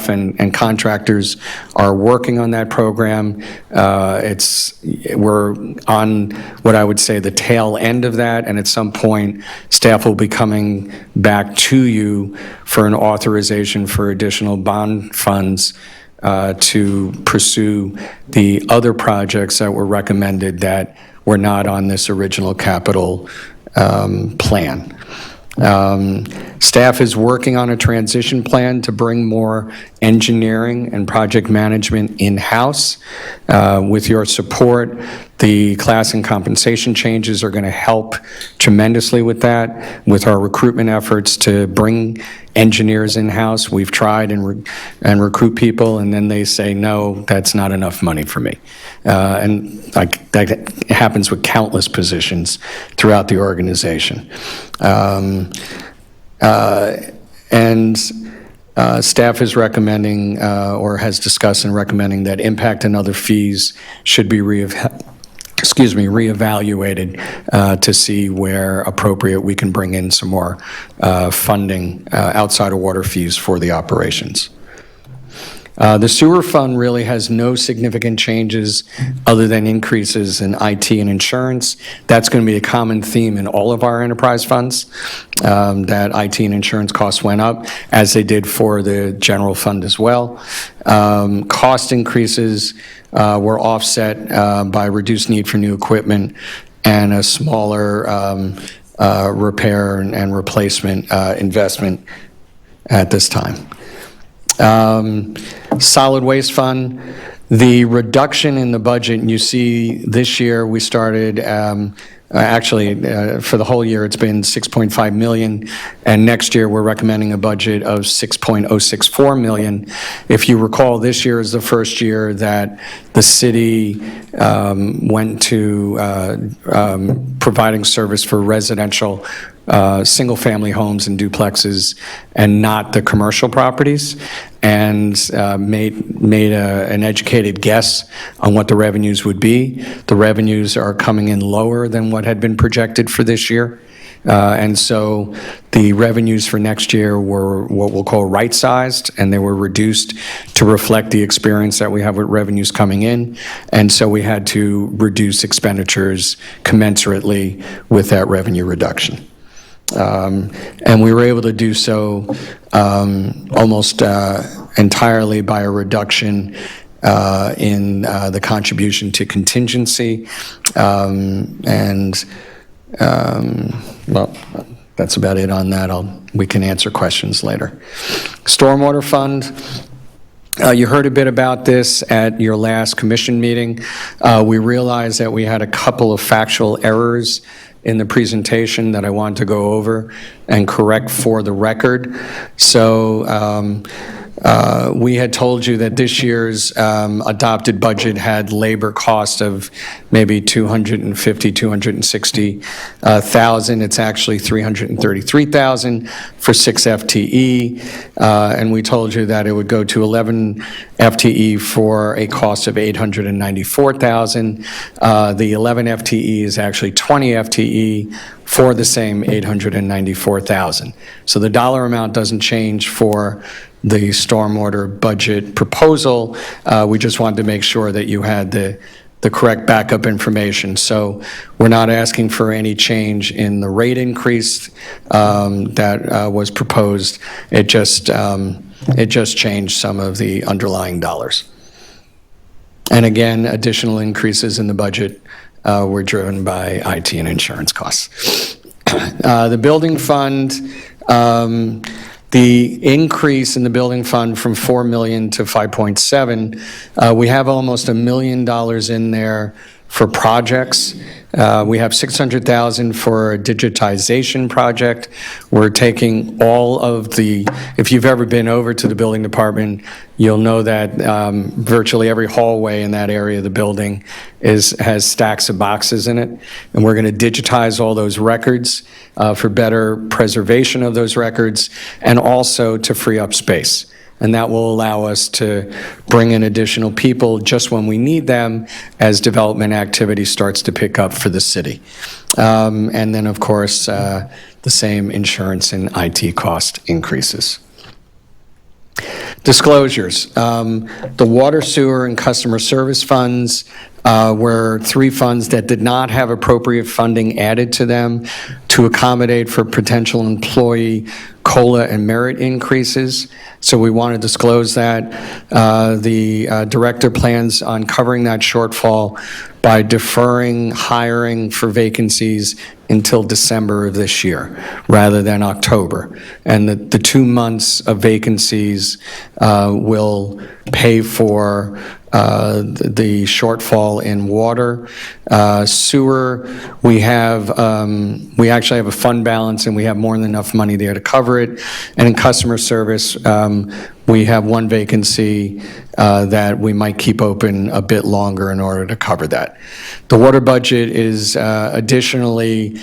and contractors are working on that program. We're on what I would say the tail end of that, and at some point, staff will be coming back to you for an authorization for additional bond funds to pursue the other projects that were recommended that were not on this original capital plan. Staff is working on a transition plan to bring more engineering and project management in-house. With your support, the class and compensation changes are going to help tremendously with that. With our recruitment efforts to bring engineers in-house, we've tried and recruit people, and then they say, no, that's not enough money for me. And that happens with countless positions throughout the organization. Staff is recommending or has discussed and recommending that impact and other fees should be reevaluated to see where appropriate we can bring in some more funding outside of water fees for the operations. The sewer fund really has no significant changes other than increases in IT and insurance. That's going to be a common theme in all of our enterprise funds, that IT and insurance costs went up, as they did for the general fund as well. Cost increases were offset by reduced need for new equipment and a smaller repair and replacement investment at this time. Solid waste fund, The reduction in the budget, you see this year, we started, for the whole year, it's been 6.5 million, and next year, we're recommending a budget of 6.064 million. If you recall, this year is the first year that the city went to providing service for residential single-family homes and duplexes and not the commercial properties, and made an educated guess on what the revenues would be. The revenues are coming in lower than what had been projected for this year. And so the revenues for next year were what we'll call right-sized, and they were reduced to reflect the experience that we have with revenues coming in. And so we had to reduce expenditures commensurately with that revenue reduction. And we were able to do so almost entirely by a reduction in the contribution to contingency. Well, that's about it on that. We can answer questions later. Stormwater Fund. You heard a bit about this at your last commission meeting. We realized that we had a couple of factual errors in the presentation that I wanted to go over and correct for the record. So we had told you that this year's adopted budget had labor cost of maybe $260,000. It's actually $333,000 for 6 FTE. And we told you that it would go to 11 FTE for a cost of $894,000. The 11 FTE is actually 20 FTE for the same $894,000. So the dollar amount doesn't change for the stormwater budget proposal. We just wanted to make sure that you had the correct backup information. So we're not asking for any change in the rate increase that was proposed. It just changed some of the underlying dollars. And again, additional increases in the budget were driven by IT and insurance costs. The building fund, the increase in the building fund from 4 million to 5.7, we have almost $1 million in there for projects. We have 600,000 for a digitization project. We're taking all of the, if you've ever been over to the building department, you'll know that virtually every hallway in that area of the building has stacks of boxes in it. And we're going to digitize all those records for better preservation of those records and also to free up space. And that will allow us to bring in additional people just when we need them as development activity starts to pick up for the city. And then, of course, the same insurance and IT cost increases. Disclosures. The water, sewer, and customer service funds were 3 funds that did not have appropriate funding added to them to accommodate for potential employee COLA and merit increases. So we want to disclose that. The director plans on covering that shortfall by deferring hiring for vacancies until December of this year, rather than October. And the 2 months of vacancies will pay for the shortfall in water. Sewer, we actually have a fund balance and we have more than enough money there to cover it. And in customer service, we have 1 vacancy that we might keep open a bit longer in order to cover that. The water budget is additionally,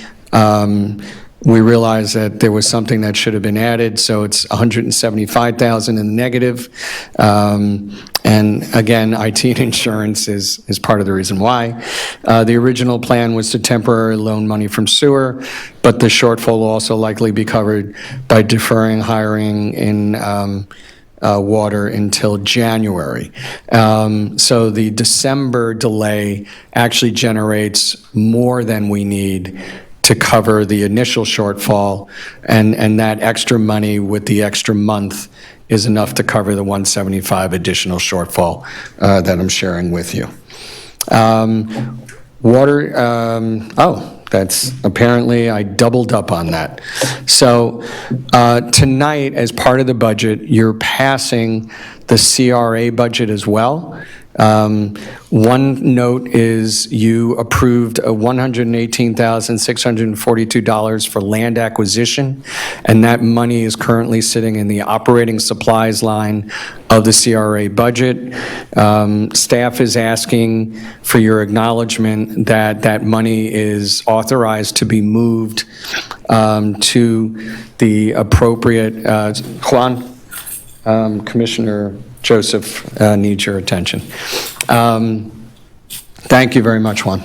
we realized that there was something that should have been added, so it's $175,000 in the negative. And again, IT and insurance is part of the reason why. The original plan was to temporarily loan money from sewer, but the shortfall will also likely be covered by deferring hiring in water until January. So the December delay actually generates more than we need to cover the initial shortfall, and that extra money with the extra month is enough to cover the 175 additional shortfall that I'm sharing with you. Water, that's apparently I doubled up on that. So tonight, as part of the budget, you're passing the CRA budget as well. One note is you approved a $118,642 for land acquisition, and that money is currently sitting in the operating supplies line of the CRA budget. Staff is asking for your acknowledgement that that money is authorized to be moved to the appropriate, Juan, Commissioner Joseph needs your attention. Thank you very much, Juan.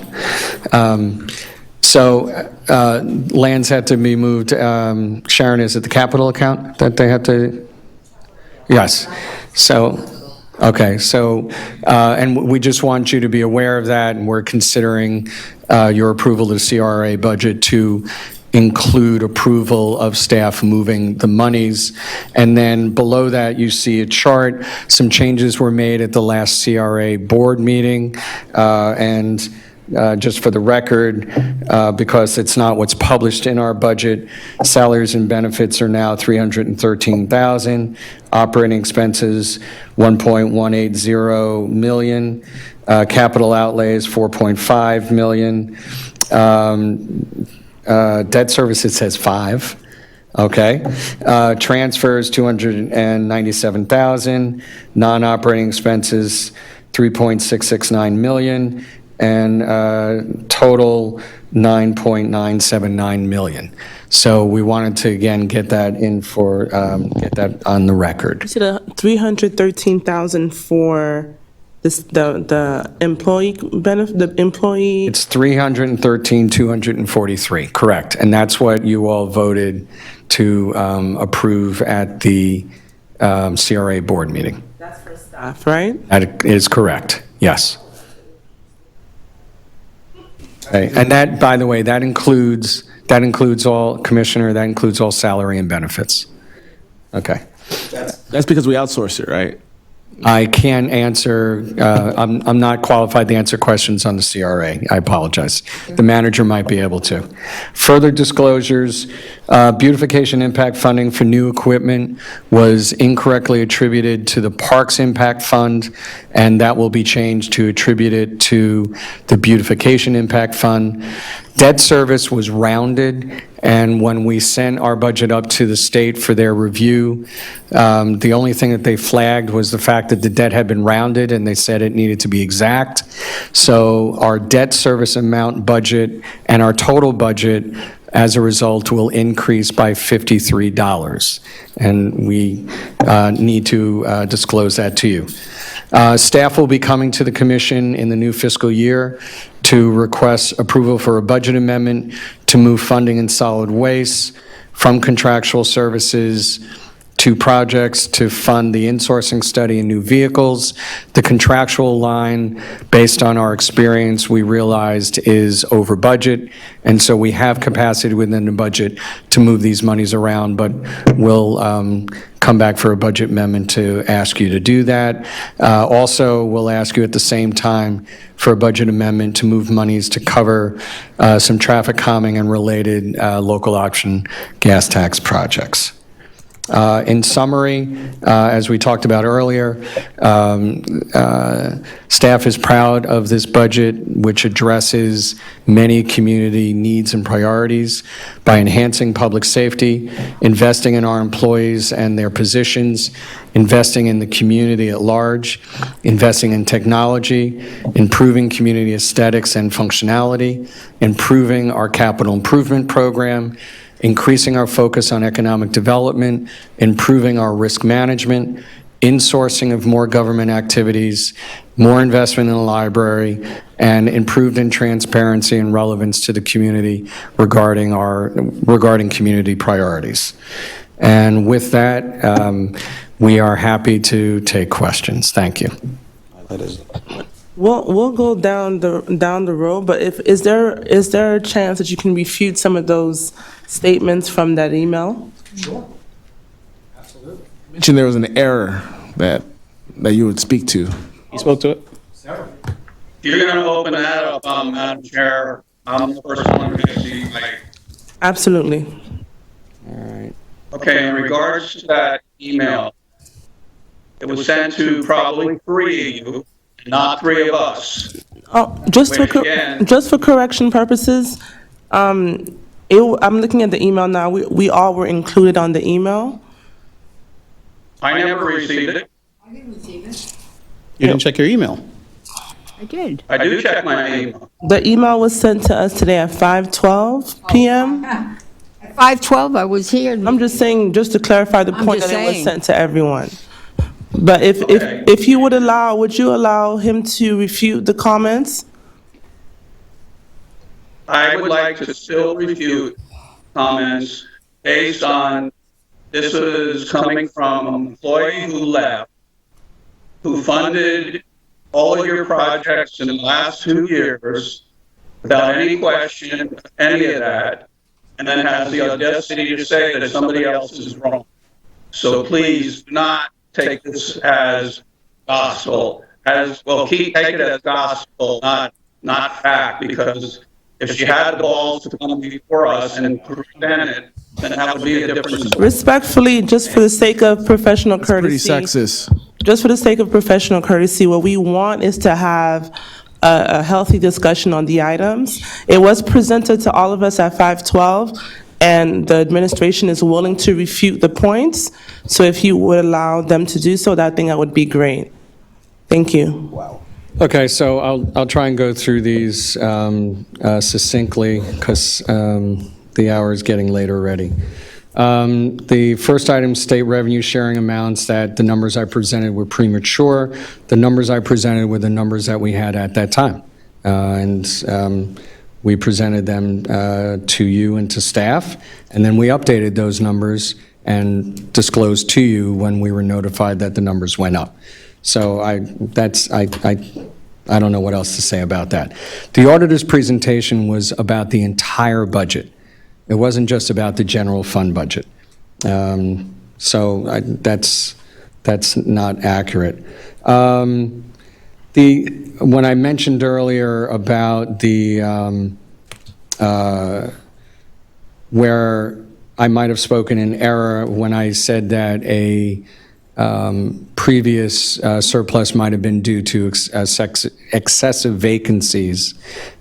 Lands had to be moved. Sharon, is it the capital account that they had to? Yes. And we just want you to be aware of that, and we're considering your approval of the CRA budget to include approval of staff moving the monies. And then below that, you see a chart. Some changes were made at the last CRA board meeting. Just for the record, because it's not what's published in our budget, salaries and benefits are now $313,000. Operating expenses, $1.180 million. Capital outlays, $4.5 million. Debt service, it says 5. Okay. Transfers, $297,000. Non-operating expenses, $3.669 million. And total $9.979 million. So we wanted to, again, get that in for, get that on the record. You said $313,000 for this, the employee benefit, the employee. It's $313,243, correct. And that's what you all voted to approve at the CRA board meeting. That's for staff, right? That is correct, yes. Okay. And that, by the way, that includes all, Commissioner, that includes all salary and benefits. Okay. That's because we outsource it, right? I can't answer, I'm not qualified to answer questions on the CRA. I apologize. The manager might be able to. Further disclosures, beautification impact funding for new equipment was incorrectly attributed to the Parks Impact Fund, and that will be changed to attribute it to the Beautification Impact Fund. Debt service was rounded, and when we sent our budget up to the state for their review, the only thing that they flagged was the fact that the debt had been rounded, and they said it needed to be exact. So our debt service amount budget and our total budget, as a result, will increase by $53, and we need to disclose that to you. Staff will be coming to the commission in the new fiscal year to request approval for a budget amendment to move funding in solid waste from contractual services to projects to fund the insourcing study in new vehicles. The contractual line, based on our experience, we realized is over budget, and so we have capacity within the budget to move these monies around, but we'll come back for a budget amendment to ask you to do that. Also, we'll ask you at the same time for a budget amendment to move monies to cover some traffic calming and related local option gas tax projects. In summary, as we talked about earlier, staff is proud of this budget, which addresses many community needs and priorities by enhancing public safety, investing in our employees and their positions, investing in the community at large, investing in technology, improving community aesthetics and functionality, improving our capital improvement program, increasing our focus on economic development, improving our risk management, insourcing of more government activities, more investment in the library, and improved in transparency and relevance to the community regarding community priorities. And with that, we are happy to take questions. Thank you. We'll go down the road, but is there a chance that you can refute some of those statements from that email? Sure. Absolutely. You mentioned there was an error that you would speak to. He spoke to it? You're going to open that up, Madam Chair. I'm the first one to see, Absolutely. All right. Okay, in regards to that email, it was sent to probably 3 of you, not three of us. Oh, just Which again- just for correction purposes, I'm looking at the email now. We all were included on the email. I never received it. You didn't check your email. I did. I do check my email. The email was sent to us today at 5:12 p.m. At 5:12, I was here. I'm just saying, just to clarify the I'm point just that it was saying. sent to everyone. But if you would allow, would you allow him to refute the comments? I would like to still refute comments based on, this is coming from an employee who left, who funded all of your projects in the last 2 years without any question, any of that, and then has the audacity to say that somebody else is wrong. So please do not take this as gospel, take it as gospel, not fact, because if she had the balls to come before us and present it, then that would be a different story. Respectfully, just for the sake of professional Pretty courtesy. sexist. Just for the sake of professional courtesy, what we want is to have a healthy discussion on the items. It was presented to all of us at 5:12, and the administration is willing to refute the points. So if you would allow them to do so, I think that would be great. Thank you. Okay, so I'll try and go through these succinctly, because the hour is getting late already. The first item, state revenue sharing amounts, that the numbers I presented were premature. The numbers I presented were the numbers that we had at that time. And we presented them to you and to staff, and then we updated those numbers and disclosed to you when we were notified that the numbers went up. So I don't know what else to say about that. The auditor's presentation was about the entire budget. It wasn't just about the general fund budget. That's not accurate. When I mentioned earlier about where I might have spoken in error when I said that a previous surplus might have been due to excessive vacancies,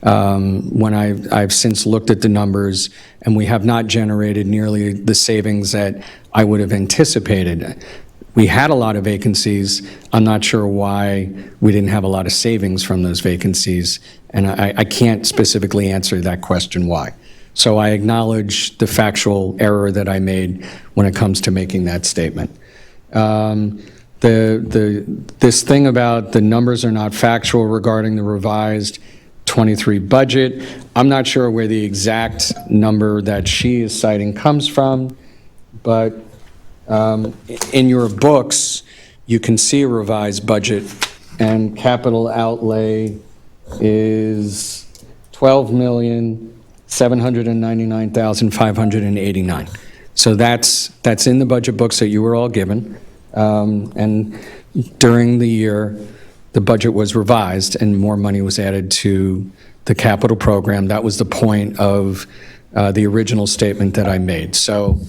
when I've since looked at the numbers, and we have not generated nearly the savings that I would have anticipated. We had a lot of vacancies. I'm not sure why we didn't have a lot of savings from those vacancies, and I can't specifically answer that question why. So I acknowledge the factual error that I made when it comes to making that statement. This thing about the numbers are not factual regarding the revised 23 budget, I'm not sure where the exact number that she is citing comes from, but in your books, you can see a revised budget, and capital outlay is $12,799,589. So that's in the budget books that you were all given. And during the year, the budget was revised and more money was added to the capital program. That was the point of the original statement that I made. So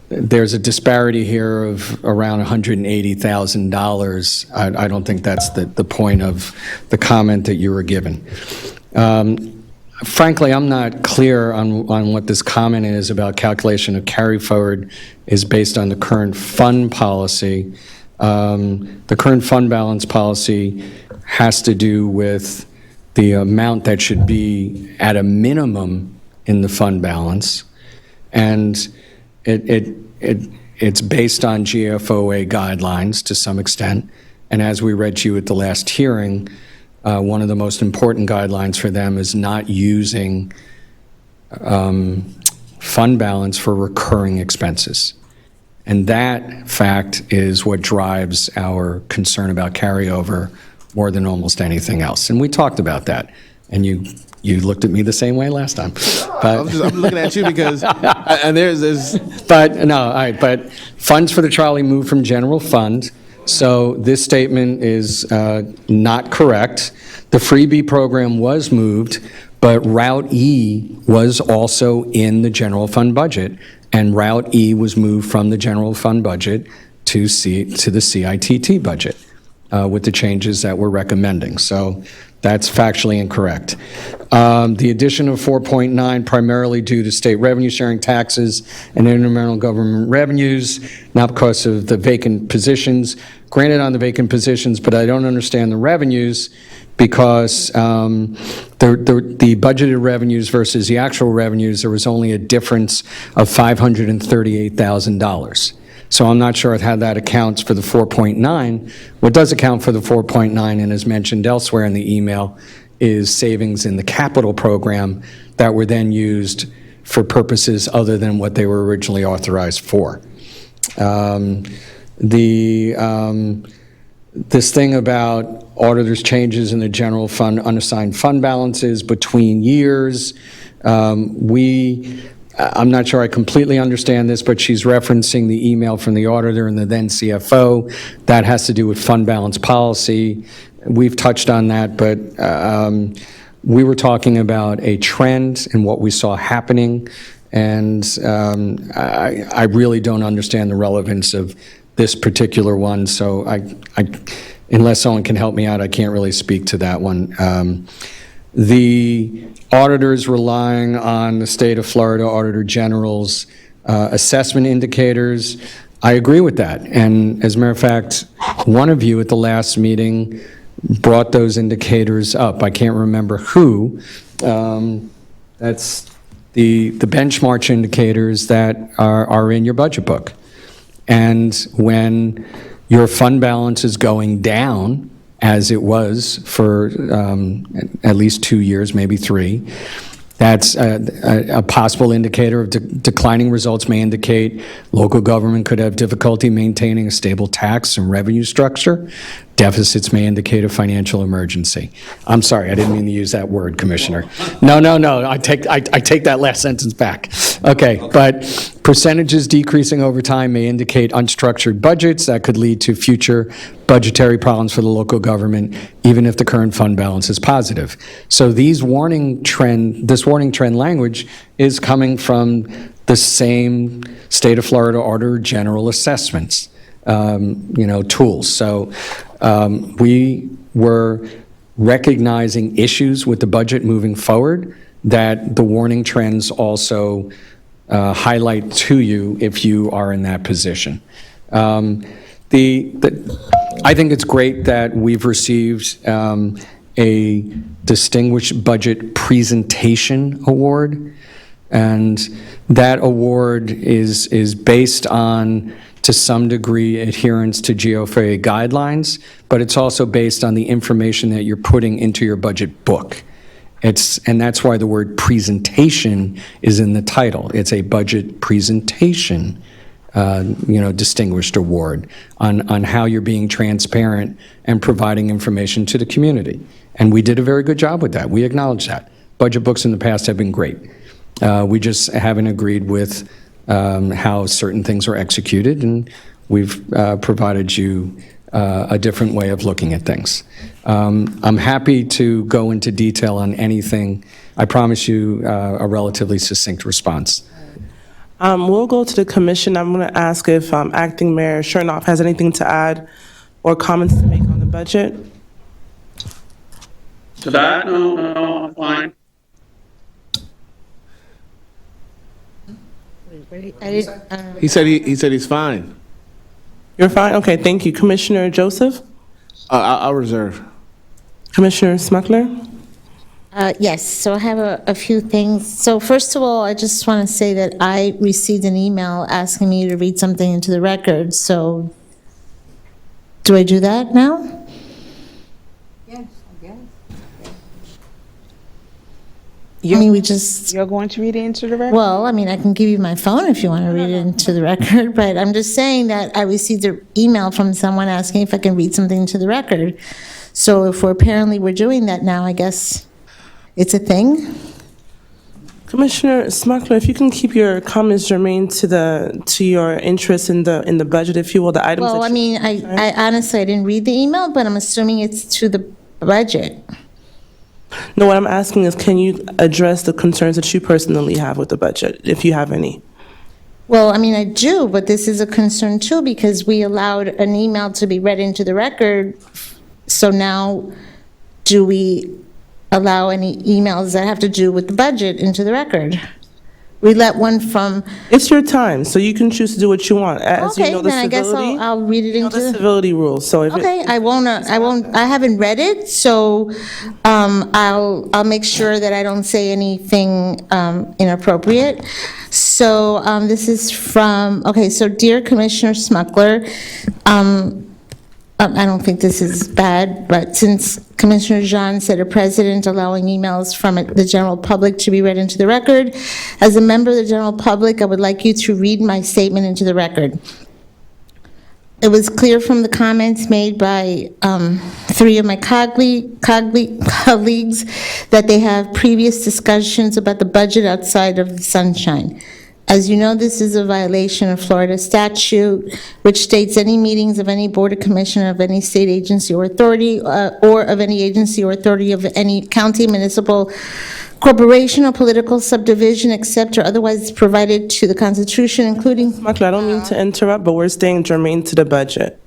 there's a disparity here of around $180,000. I don't think that's the point of the comment that you were given. Frankly, I'm not clear on what this comment is about calculation of carry forward is based on the current fund policy. The current fund balance policy has to do with the amount that should be at a minimum in the fund balance. And it's based on GFOA guidelines to some extent. And as we read to you at the last hearing, one of the most important guidelines for them is not using fund balance for recurring expenses. And that fact is what drives our concern about carryover more than almost anything else. And we talked about that. And you looked at me the same way last time. But I'm looking at you because, and there's. But no, all right. But funds for the trolley moved from general fund. So this statement is not correct. The freebie program was moved, but Route E was also in the general fund budget, and Route E was moved from the general fund budget to the CITT budget. with the changes that we're recommending. So that's factually incorrect. The addition of 4.9 primarily due to state revenue sharing taxes and intermunicipal government revenues, not because of the vacant positions. Granted on the vacant positions, but I don't understand the revenues because the budgeted revenues versus the actual revenues, there was only a difference of $538,000. So I'm not sure how that accounts for the 4.9. What does account for the 4.9, and as mentioned elsewhere in the email, is savings in the capital program that were then used for purposes other than what they were originally authorized for. This thing about auditors' changes in the general fund, unassigned fund balances between years, I'm not sure I completely understand this, but she's referencing the email from the auditor and the then CFO. That has to do with fund balance policy. We've touched on that, but we were talking about a trend and what we saw happening, and I really don't understand the relevance of this particular one, so unless someone can help me out, I can't really speak to that one. The auditors relying on the state of Florida Auditor General's assessment indicators, I agree with that. And as a matter of fact, one of you at the last meeting brought those indicators up. I can't remember who. That's the benchmark indicators that are in your budget book. And when your fund balance is going down, as it was for at least 2 years, maybe 3. That's a possible indicator of declining results, may indicate local government could have difficulty maintaining a stable tax and revenue structure. Deficits may indicate a financial emergency. I'm sorry, I didn't mean to use that word, Commissioner. No, I take that last sentence back. Okay, but percentages decreasing over time may indicate unstructured budgets that could lead to future budgetary problems for the local government, even if the current fund balance is positive. So this warning trend language is coming from the same state of Florida Auditor General assessments, tools. So we were recognizing issues with the budget moving forward that the warning trends also highlight to you if you are in that position. I think it's great that we've received a Distinguished Budget Presentation Award, and that award is based on, to some degree, adherence to GOFA guidelines, but it's also based on the information that you're putting into your budget book. And that's why the word presentation is in the title. It's a budget presentation, distinguished award on how you're being transparent and providing information to the community. And we did a very good job with that. We acknowledge that. Budget books in the past have been great. We just haven't agreed with how certain things are executed, and we've provided you a different way of looking at things. I'm happy to go into detail on anything. I promise you a relatively succinct response. We'll go to the commission. I'm going to ask if Acting Mayor Chernoff has anything to add or comments to make on the budget. To that, no, I'm fine. He said he's fine. You're fine? Okay, thank you. Commissioner Joseph? I'll reserve. Commissioner Smuckler? Yes, so I have a few things. So first of all, I just want to say that I received an email asking me to read something into the record. So do I do that now? Yes, I guess. You're going to read it into the record? Well, I mean, I can give you my phone if you want to read it into the record, but I'm just saying that I received an email from someone asking if I can read something into the record. So if we're doing that now, I guess it's a thing. Commissioner Smuckler, if you can keep your comments germane to your interest in the budget, if you will, the items. Well, I mean, I honestly, I didn't read the email, but I'm assuming it's to the budget. No, what I'm asking is, can you address the concerns that you personally have with the budget, if you have any? Well, I mean, I do, but this is a concern too, because we allowed an email to be read into the record. So now, do we allow any emails that have to do with the budget into the record? We let one from, It's your time, so you can choose to do what you want. As you okay, know the then I guess civility, I'll read it you know into the the, civility rules, so if it. okay, I haven't read it, so I'll make sure that I don't say anything inappropriate. So this is from, okay, so Dear Commissioner Smuckler, I don't think this is bad, but since Commissioner Jean said a president allowing emails from the general public to be read into the record, as a member of the general public, I would like you to read my statement into the record. It was clear from the comments made by 3 of my colleagues that they have previous discussions about the budget outside of the sunshine. As you know, this is a violation of Florida statute, which states any meetings of any board or commission of any state agency or authority, or of any agency or authority of any county, municipal, corporation, or political subdivision, except or otherwise provided to the Constitution, including... Smuckler, I don't mean to interrupt, but we're staying germane to the budget.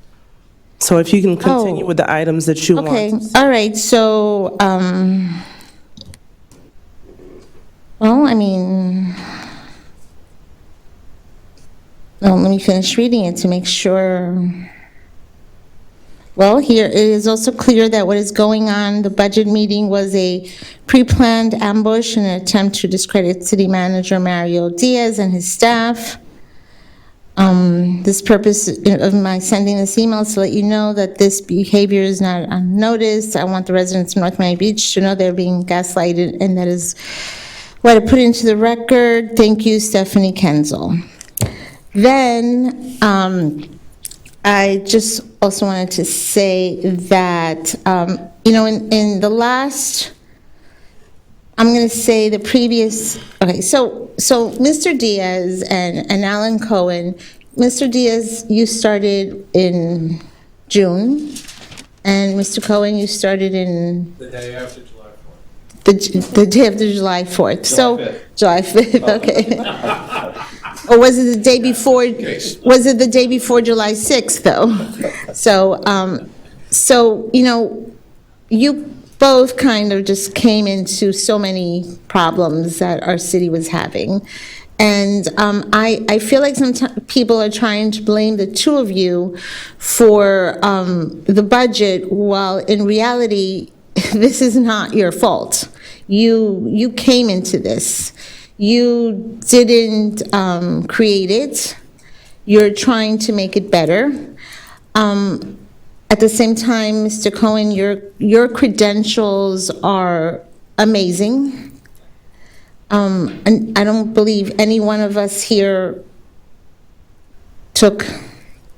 So if you can continue with the items that you want. Okay, all right, so, well, I mean... Well, let me finish reading it to make sure. Well, here, it is also clear that what is going on, the budget meeting was a pre-planned ambush in an attempt to discredit City Manager Mario Diaz and his staff. This purpose of my sending this email is to let you know that this behavior is not unnoticed. I want the residents of North Miami Beach to know they're being gaslighted, and that is what I put into the record. Thank you, Stephanie Kenzel. Then, I just also wanted to say that, you know, in the last, I'm going to say the previous, okay, so Mr. Diaz and Alan Cohen, Mr. Diaz, you started in June, and Mr. Cohen, you started in... The day after July 4th. The day after July 4th. So, 5th. July 5th, okay. Or was it the day before, was it the day before July 6th, though? So, you know, you both kind of just came into so many problems that our city was having. And I feel like sometimes people are trying to blame the two of you for the budget, while in reality, this is not your fault. You came into this. You didn't create it. You're trying to make it better. At the same time, Mr. Cohen, your credentials are amazing. And I don't believe any one of us here took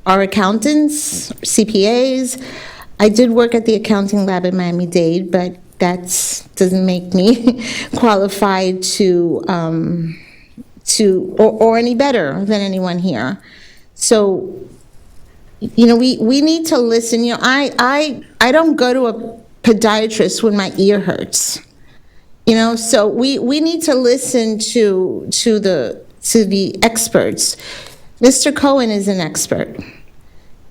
our accountants, CPAs. I did work at the accounting lab at Miami-Dade, but that doesn't make me qualified to or any better than anyone here. So, you know, we need to listen. You know, I don't go to a podiatrist when my ear hurts. You know, so we need to listen to the experts. Mr. Cohen is an expert.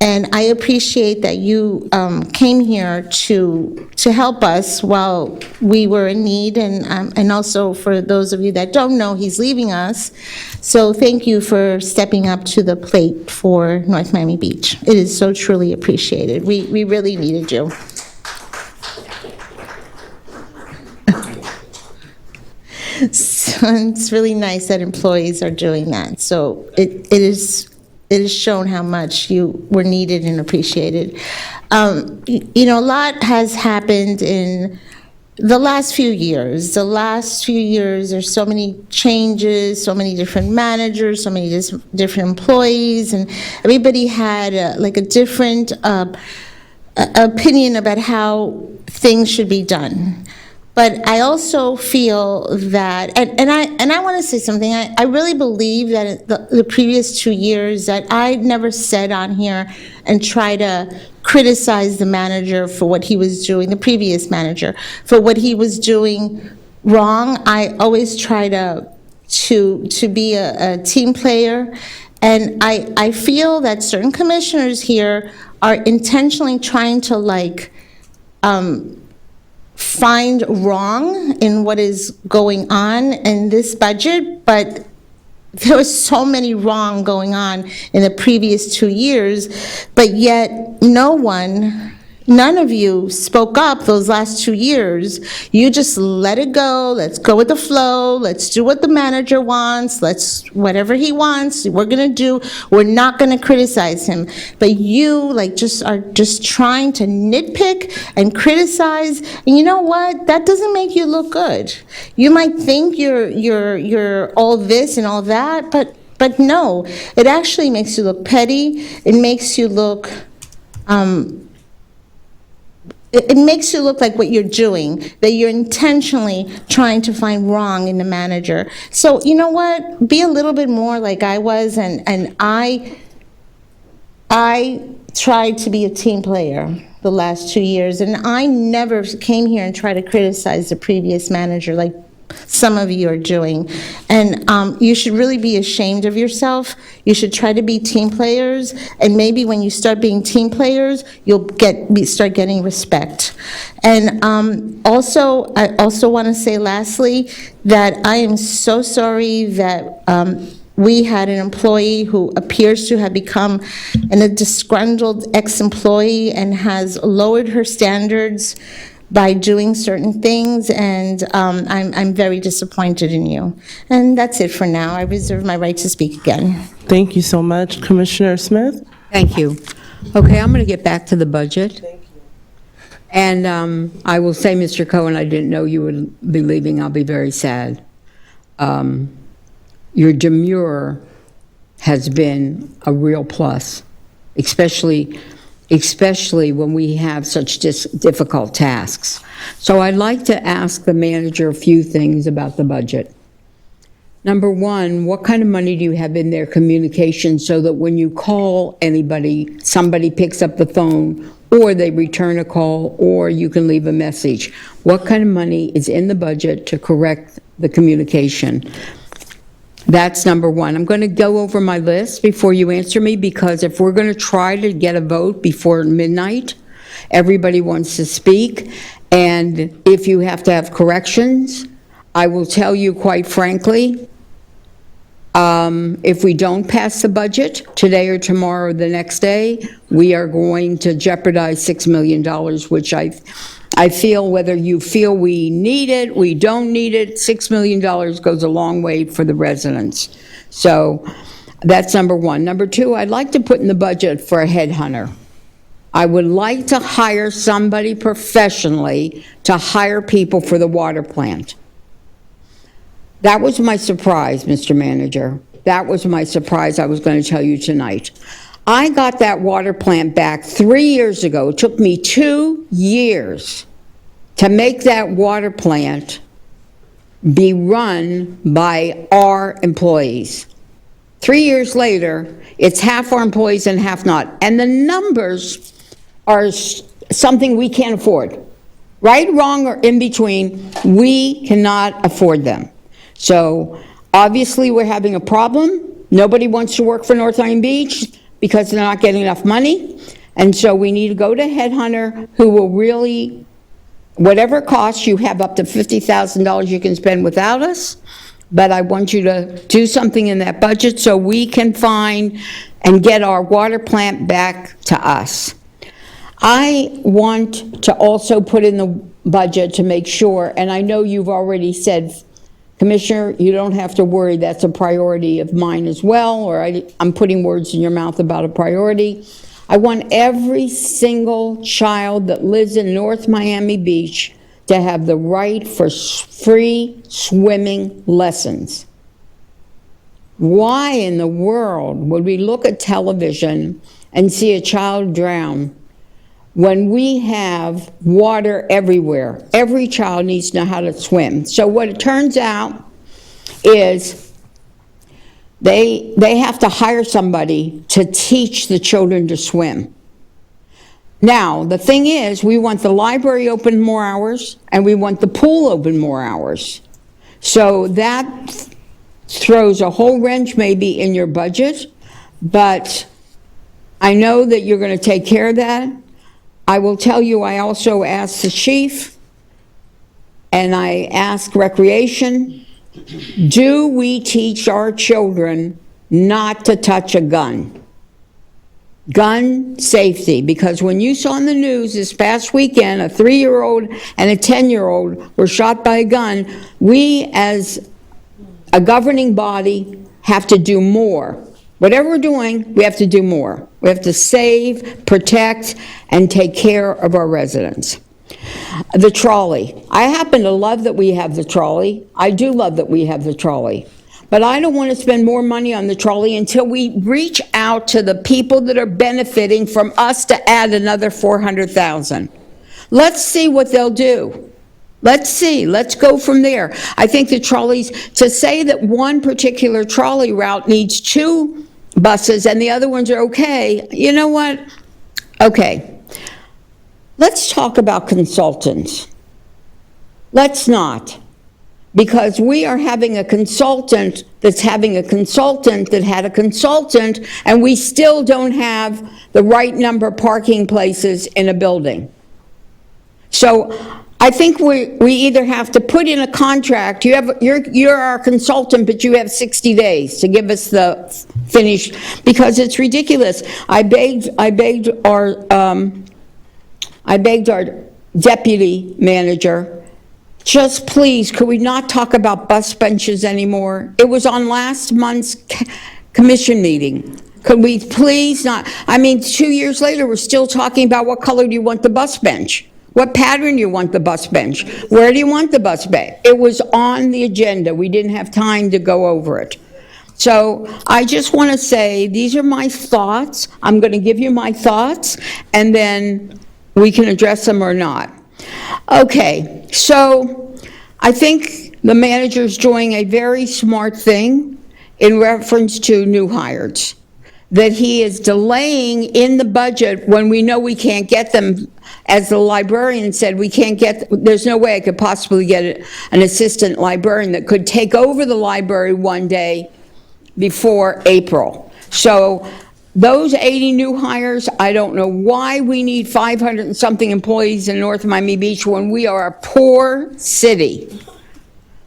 And I appreciate that you came here to help us while we were in need, and also for those of you that don't know, he's leaving us. So thank you for stepping up to the plate for North Miami Beach. It is so truly appreciated. We really needed you. So it's really nice that employees are doing that. So it is shown how much you were needed and appreciated. You know, a lot has happened in the last few years. The last few years, there's so many changes, so many different managers, so many different employees, and everybody had like a different opinion about how things should be done. But I also feel that, and I want to say something. I really believe that in the previous 2 years that I never said on here and try to criticize the manager for what he was doing, the previous manager, for what he was doing wrong. I always try to to be a team player. And I feel that certain commissioners here are intentionally trying to find wrong in what is going on in this budget, but there was so many wrong going on in the previous 2 years, but yet none of you spoke up those last 2 years. You just let it go. Let's go with the flow. Let's do what the manager wants. Whatever he wants, we're gonna do. We're not gonna criticize him. But you are just trying to nitpick and criticize. And you know what? That doesn't make you look good. You might think you're all this and all that, but no, it actually makes you look petty. It makes you look, it makes you look like what you're doing, that you're intentionally trying to find wrong in the manager. So you know what? Be a little bit more like I was, and I tried to be a team player the last 2 years, and I never came here and tried to criticize the previous manager like some of you are doing. And you should really be ashamed of yourself. You should try to be team players, and maybe when you start being team players, you'll start getting respect. And I also want to say lastly that I am so sorry that we had an employee who appears to have become a disgruntled ex-employee and has lowered her standards by doing certain things, and I'm very disappointed in you. And that's it for now. I reserve my right to speak again. Thank you so much. Commissioner Smith? Thank you. Okay, I'm going to get back to the budget. Thank you. And I will say, Mr. Cohen, I didn't know you would be leaving. I'll be very sad. Your demurrer has been a real plus, especially when we have such difficult tasks. So I'd like to ask the manager a few things about the budget. Number one, what kind of money do you have in their communication so that when you call anybody, somebody picks up the phone, or they return a call, or you can leave a message? What kind of money is in the budget to correct the communication? That's number one. I'm going to go over my list before you answer me, because if we're going to try to get a vote before midnight, everybody wants to speak, and if you have to have corrections, I will tell you quite frankly, if we don't pass the budget today or tomorrow or the next day, we are going to jeopardize $6 million, which I feel, whether you feel we need it, we don't need it, $6 million goes a long way for the residents. So that's number one. Number two, I'd like to put in the budget for a headhunter. I would like to hire somebody professionally to hire people for the water plant. That was my surprise, Mr. Manager. That was my surprise I was going to tell you tonight. I got that water plant back 3 years ago. It took me 2 years to make that water plant be run by our employees. 3 years later, it's half our employees and half not. And the numbers are something we can't afford. Right, wrong, or in between, we cannot afford them. So obviously we're having a problem. Nobody wants to work for North Miami Beach because they're not getting enough money. And so we need to go to Headhunter, who will really, whatever it costs, you have up to $50,000 you can spend without us. But I want you to do something in that budget so we can find and get our water plant back to us. I want to also put in the budget to make sure, and I know you've already said, Commissioner, you don't have to worry, that's a priority of mine as well, or I'm putting words in your mouth about a priority. I want every single child that lives in North Miami Beach to have the right for free swimming lessons. Why in the world would we look at television and see a child drown when we have water everywhere? Every child needs to know how to swim. So what it turns out is they have to hire somebody to teach the children to swim. Now, the thing is, we want the library open more hours, and we want the pool open more hours. So that throws a whole wrench maybe in your budget, but I know that you're going to take care of that. I will tell you, I also asked the chief, and I asked Recreation, do we teach our children not to touch a gun? Gun safety, because when you saw in the news this past weekend, a 3-year-old and a 10-year-old were shot by a gun, we as a governing body have to do more. Whatever we're doing, we have to do more. We have to save, protect, and take care of our residents. The trolley. I happen to love that we have the trolley. I do love that we have the trolley. But I don't want to spend more money on the trolley until we reach out to the people that are benefiting from us to add another 400,000. Let's see what they'll do. Let's see. Let's go from there. I think the trolleys, to say that one particular trolley route needs 2 buses and the other ones are okay, you know what? Okay. Let's talk about consultants. Let's not. Because we are having a consultant that's having a consultant that had a consultant, and we still don't have the right number of parking places in a building. So I think we either have to put in a contract, you're our consultant, but you have 60 days to give us the finish, because it's ridiculous. I begged our deputy manager, just please, could we not talk about bus benches anymore? It was on last month's commission meeting. Could we please not? I mean, 2 years later, we're still talking about what color do you want the bus bench? What pattern do you want the bus bench? Where do you want the bus bench? It was on the agenda. We didn't have time to go over it. So I just want to say, these are my thoughts. I'm going to give you my thoughts, and then we can address them or not. Okay, so I think the manager's doing a very smart thing in reference to new hires, that he is delaying in the budget when we know we can't get them. As the librarian said, we can't get, there's no way I could possibly get an assistant librarian that could take over the library one day before April. So those 80 new hires, I don't know why we need 500 and something employees in North Miami Beach when we are a poor city.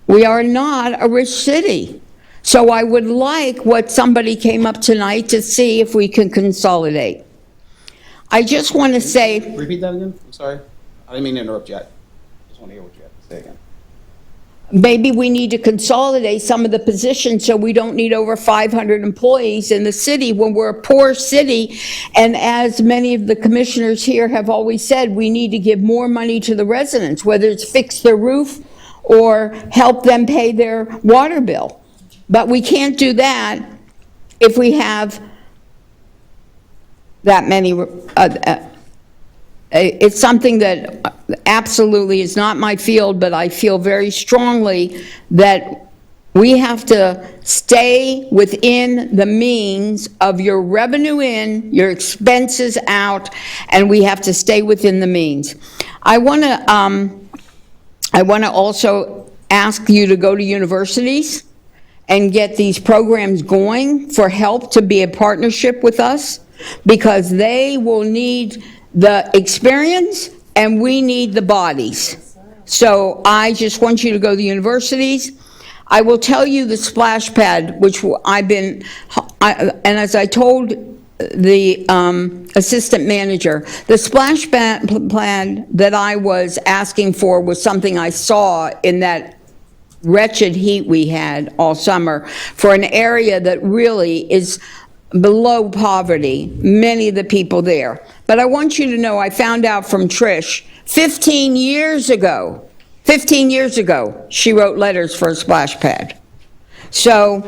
We are not a rich city. So I would like what somebody came up tonight to see if we can consolidate. I just want to say, Repeat that again? I'm sorry. I didn't mean to interrupt you. I just want to hear what you have to say again. maybe we need to consolidate some of the positions so we don't need over 500 employees in the city when we're a poor city. And as many of the commissioners here have always said, we need to give more money to the residents, whether it's fix their roof or help them pay their water bill. But we can't do that if we have that many. It's something that absolutely is not my field, but I feel very strongly that we have to stay within the means of your revenue in, your expenses out, and we have to stay within the means. I want to also ask you to go to universities and get these programs going for help to be a partnership with us, because they will need the experience and we need the bodies. So I just want you to go to the universities. I will tell you the splash pad, which and as I told the assistant manager, the splash pad plan that I was asking for was something I saw in that wretched heat we had all summer for an area that really is below poverty, many of the people there. But I want you to know, I found out from Trish, 15 years ago, she wrote letters for a splash pad. So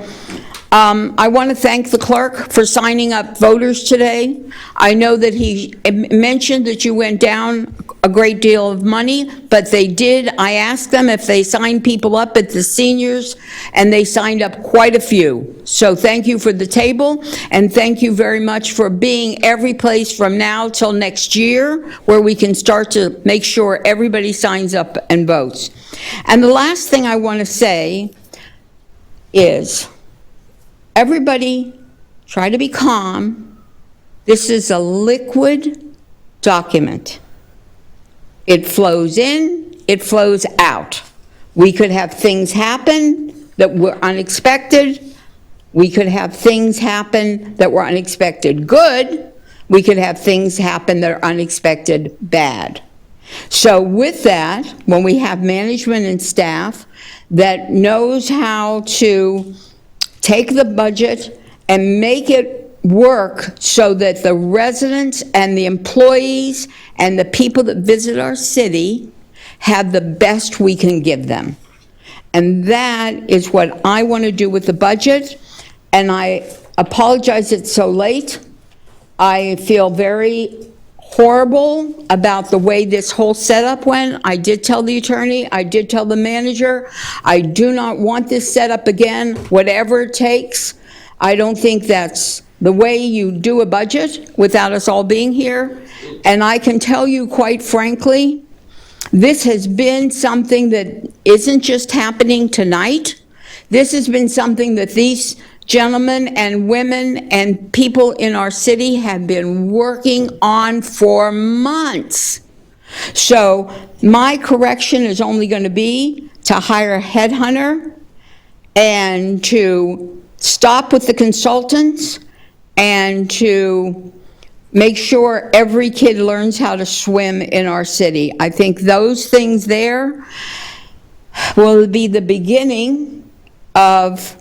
I want to thank the clerk for signing up voters today. I know that he mentioned that you went down a great deal of money, but they did. I asked them if they signed people up at the seniors, and they signed up quite a few. So thank you for the table, and thank you very much for being every place from now till next year, where we can start to make sure everybody signs up and votes. And the last thing I want to say, is, everybody try to be calm. This is a liquid document. It flows in, it flows out. We could have things happen that were unexpected. We could have things happen that were unexpected good. We could have things happen that are unexpected bad. So with that, when we have management and staff that knows how to take the budget and make it work so that the residents and the employees and the people that visit our city have the best we can give them. And that is what I want to do with the budget. And I apologize it's so late. I feel very horrible about the way this whole setup went. I did tell the attorney, I did tell the manager, I do not want this set up again, whatever it takes. I don't think that's the way you do a budget without us all being here. And I can tell you quite frankly, this has been something that isn't just happening tonight. This has been something that these gentlemen and women and people in our city have been working on for months. So my correction is only going to be to hire a headhunter and to stop with the consultants and to make sure every kid learns how to swim in our city. I think those things there will be the beginning of,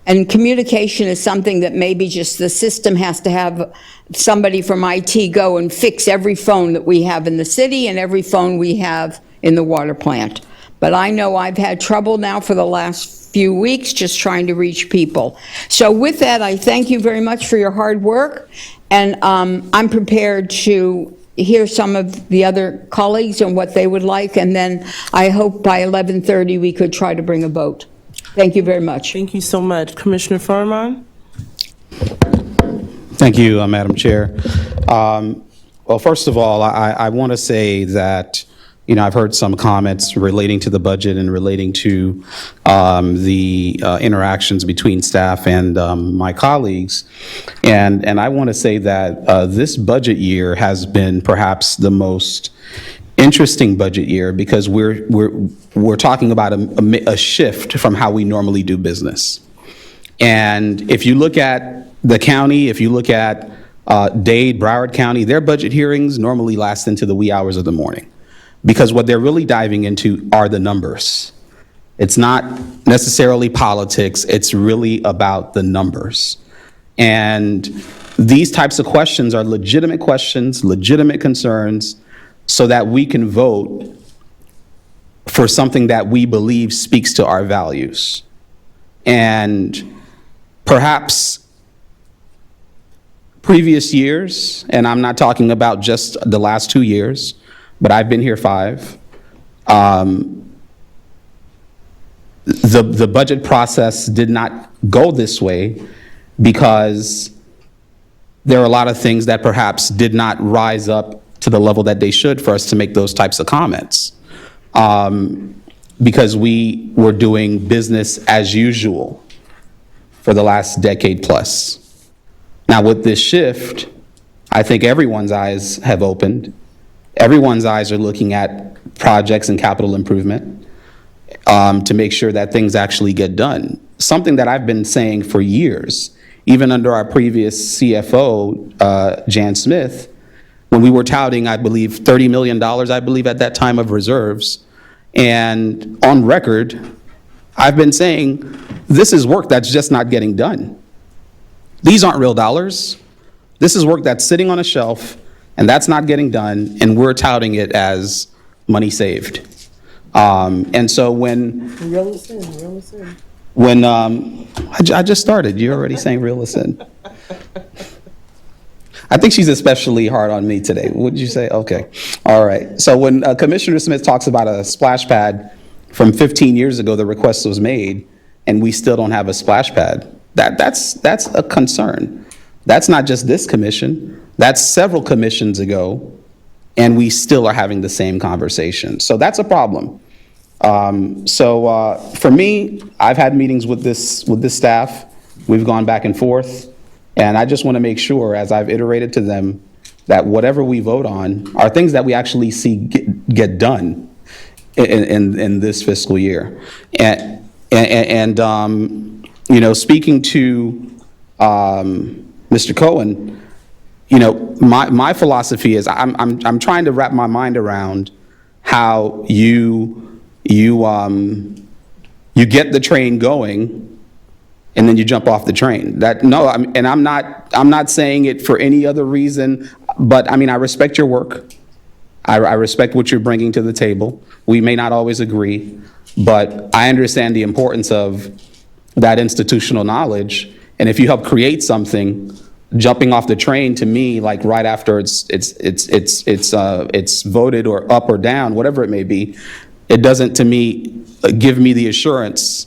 and communication is something that maybe just the system has to have somebody from IT go and fix every phone that we have in the city and every phone we have in the water plant. But I know I've had trouble now for the last few weeks just trying to reach people. So with that, I thank you very much for your hard work, and I'm prepared to hear some of the other colleagues and what they would like, and then I hope by 11:30 we could try to bring a vote. Thank you very much. Thank you so much. Commissioner Furman? Thank you, Madam Chair. Well, first of all, I want to say that, you know, I've heard some comments relating to the budget and relating to the interactions between staff and my colleagues. And I want to say that this budget year has been perhaps the most interesting budget year because we're talking about a shift from how we normally do business. And if you look at the county, if you look at Dade, Broward County, their budget hearings normally last into the wee hours of the morning, because what they're really diving into are the numbers. It's not necessarily politics, it's really about the numbers. And these types of questions are legitimate questions, legitimate concerns, so that we can vote for something that we believe speaks to our values. And perhaps previous years, and I'm not talking about just the last 2 years, but I've been here 5. The budget process did not go this way because there are a lot of things that perhaps did not rise up to the level that they should for us to make those types of comments. Because we were doing business as usual for the last decade plus. Now with this shift, I think everyone's eyes have opened. Everyone's eyes are looking at projects and capital improvement to make sure that things actually get done. Something that I've been saying for years, even under our previous CFO, Jan Smith, when we were touting, I believe, $30 million, I believe at that time, of reserves. And on record, I've been saying, this is work that's just not getting done. These aren't real dollars. This is work that's sitting on a shelf, and that's not getting done, and we're touting it as money saved. And so when I just started, you're already saying reel us in. I think she's especially hard on me today. Would you say? Okay. All right. So when Commissioner Smith talks about a splash pad from 15 years ago, the request was made, and we still don't have a splash pad. That's a concern. That's not just this commission. That's several commissions ago, and we still are having the same conversation. So that's a problem. For me, I've had meetings with this staff. We've gone back and forth, and I just want to make sure, as I've iterated to them, that whatever we vote on are things that we actually see get done in this fiscal year. Speaking to Mr. Cohen, my philosophy is I'm trying to wrap my mind around how you get the train going and then you jump off the train. I'm not saying it for any other reason, but I respect your work. I respect what you're bringing to the table. We may not always agree, but I understand the importance of that institutional knowledge. And if you help create something, jumping off the train, to me, like right after it's voted or up or down, whatever it may be, it doesn't, to me, give me the assurance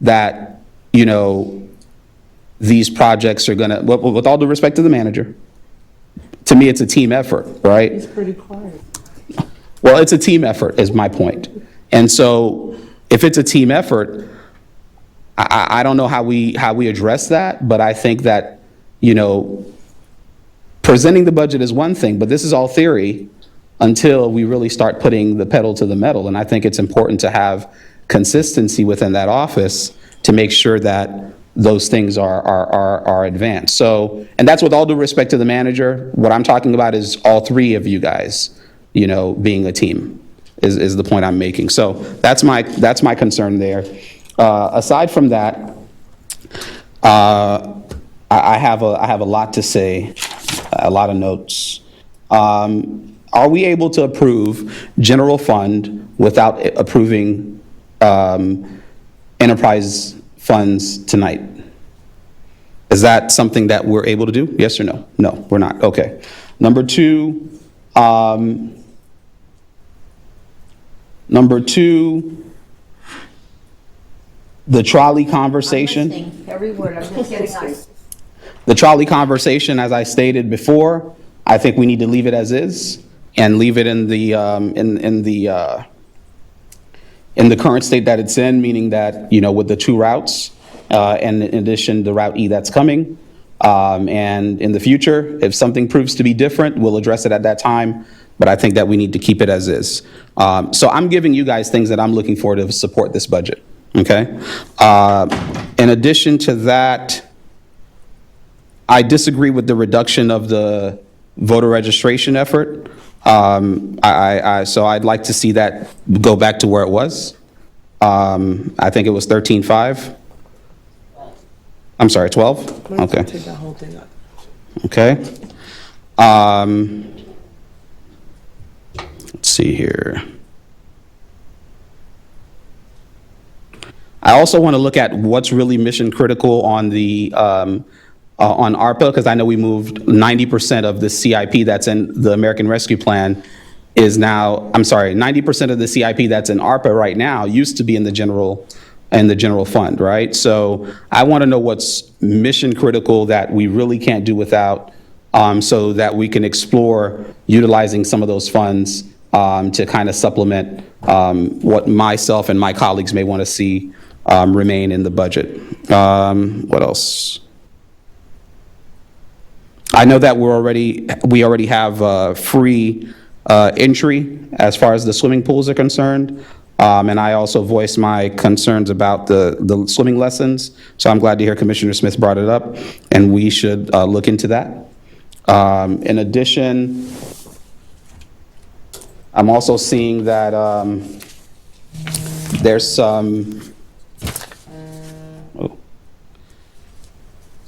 that, these projects are gonna, with all due respect to the manager, to me, it's a team effort, right? It's pretty quiet. Well, it's a team effort, is my point. And so if it's a team effort, I don't know how we address that, but I think that, presenting the budget is one thing, but this is all theory until we really start putting the pedal to the metal. And I think it's important to have consistency within that office to make sure that those things are advanced. So, and that's with all due respect to the manager. What I'm talking about is all three of you guys, being a team is the point I'm making. So that's my concern there. Aside from that, I have a lot to say, a lot of notes. Are we able to approve general fund without approving enterprise funds tonight? Is that something that we're able to do? Yes or no? No, we're not. Okay. Number two, the trolley conversation. Every word, I'm just getting ice. The trolley conversation, as I stated before, I think we need to leave it as is and leave it in the current state that it's in, meaning that, with the two routes, and in addition, the Route E that's coming. And in the future, if something proves to be different, we'll address it at that time. But I think that we need to keep it as is. So I'm giving you guys things that I'm looking for to support this budget, okay? In addition to that, I disagree with the reduction of the voter registration effort. So I'd like to see that go back to where it was. I think it was 13.5. I'm sorry, 12? Okay. Take that whole thing out. Okay. Let's see here. I also want to look at what's really mission critical on the on ARPA, because I know we moved 90% of the CIP that's in the American Rescue Plan is now, 90% of the CIP that's in ARPA right now used to be in the general fund, right? So I want to know what's mission critical that we really can't do without, so that we can explore utilizing some of those funds to kind of supplement what myself and my colleagues may want to see remain in the budget. What else? I know that we already have free entry as far as the swimming pools are concerned. And I also voiced my concerns about the swimming lessons. So I'm glad to hear Commissioner Smith brought it up, and we should look into that. In addition, I'm also seeing that there's some,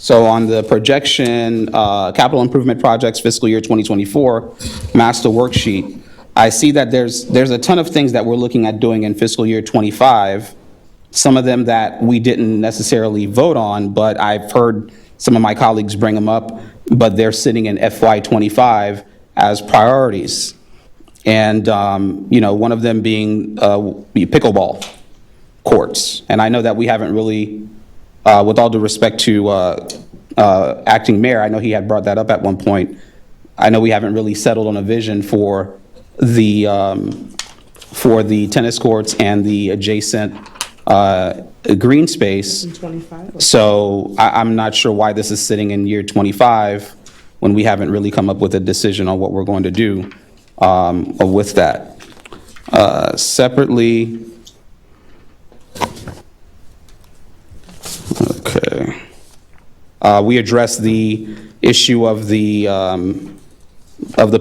so on the projection, capital improvement projects fiscal year 2024 master worksheet, I see that there's a ton of things that we're looking at doing in fiscal year 25, some of them that we didn't necessarily vote on, but I've heard some of my colleagues bring them up, but they're sitting in FY 25 as priorities. And, one of them being pickleball courts. And I know that we haven't really, with all due respect to acting mayor, I know he had brought that up at one point. I know we haven't really settled on a vision for the for the tennis courts and the adjacent green space. So I'm not sure why this is sitting in year 25 when we haven't really come up with a decision on what we're going to do with that. Separately, okay. We addressed the issue of the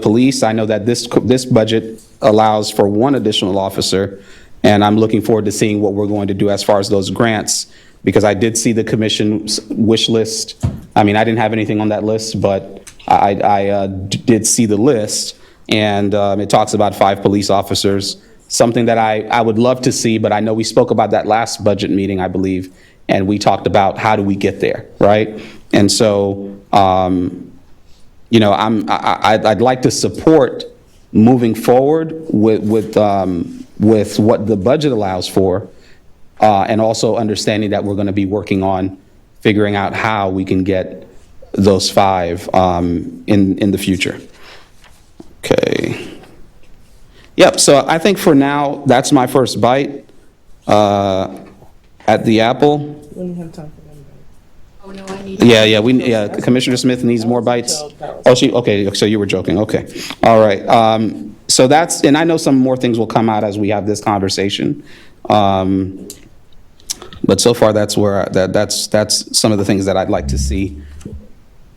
police. I know that this budget allows for one additional officer, and I'm looking forward to seeing what we're going to do as far as those grants, because I did see the commission's wish list. I mean, I didn't have anything on that list, but I did see the list, and it talks about 5 police officers, something that I would love to see, but I know we spoke about that last budget meeting, I believe, and we talked about how do we get there, right? And so, you know, I'd like to support moving forward with what the budget allows for, and also understanding that we're going to be working on figuring out how we can get those 5 in the future. Okay. Yep, so I think for now, that's my first bite at the apple. When you have time for them. Yeah, Commissioner Smith needs more bites. Oh, okay, so you were joking, okay. All right, so that's, and I know some more things will come out as we have this conversation. But so far, that's where, that's some of the things that I'd like to see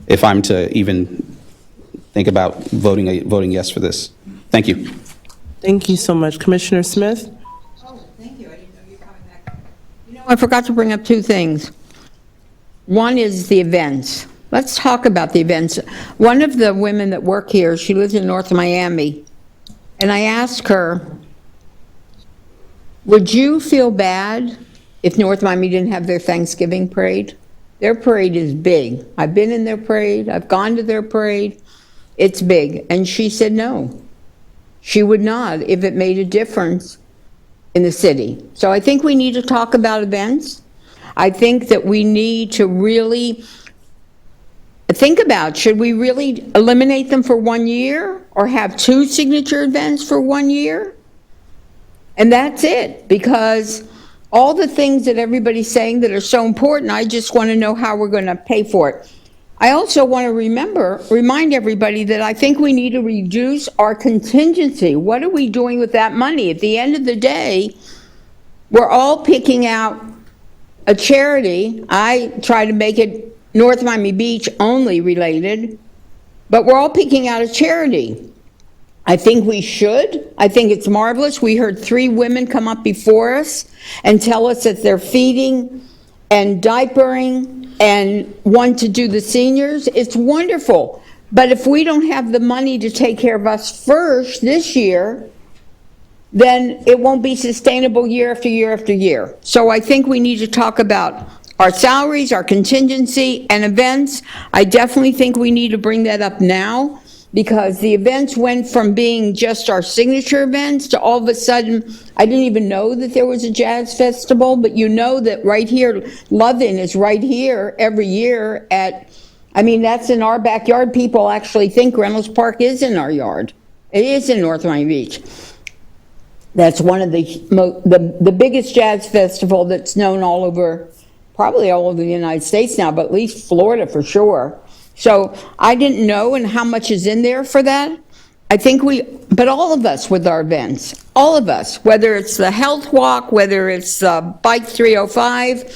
if I'm to even think about voting yes for this. Thank you. Thank you so much. Commissioner Smith? I forgot to bring up 2 things. One is the events. Let's talk about the events. One of the women that work here, she lives in North Miami, and I asked her, would you feel bad if North Miami didn't have their Thanksgiving parade? Their parade is big. I've been in their parade. I've gone to their parade. It's big. And she said no. She would not if it made a difference in the city. So I think we need to talk about events. I think that we need to really think about, should we really eliminate them for 1 year or have 2 signature events for 1 year? And that's it, because all the things that everybody's saying that are so important, I just want to know how we're going to pay for it. I also want to remind everybody that I think we need to reduce our contingency. What are we doing with that money? At the end of the day, we're all picking out a charity. I try to make it North Miami Beach only related, but we're all picking out a charity. I think we should. I think it's marvelous. We heard 3 women come up before us and tell us that they're feeding and diapering and want to do the seniors. It's wonderful. But if we don't have the money to take care of us first this year, then it won't be sustainable year after year after year. So I think we need to talk about our salaries, our contingency, and events. I definitely think we need to bring that up now, because the events went from being just our signature events to all of a sudden, I didn't even know that there was a jazz festival, but you know that right here, Love-In is right here every year at, I mean, that's in our backyard. People actually think Reynolds Park is in our yard. It is in North Miami Beach. That's one of the biggest jazz festival that's known all over, probably all over the United States now, but at least Florida for sure. So I didn't know and how much is in there for that. I think but all of us with our events, all of us, whether it's the health walk, whether it's Bike 305,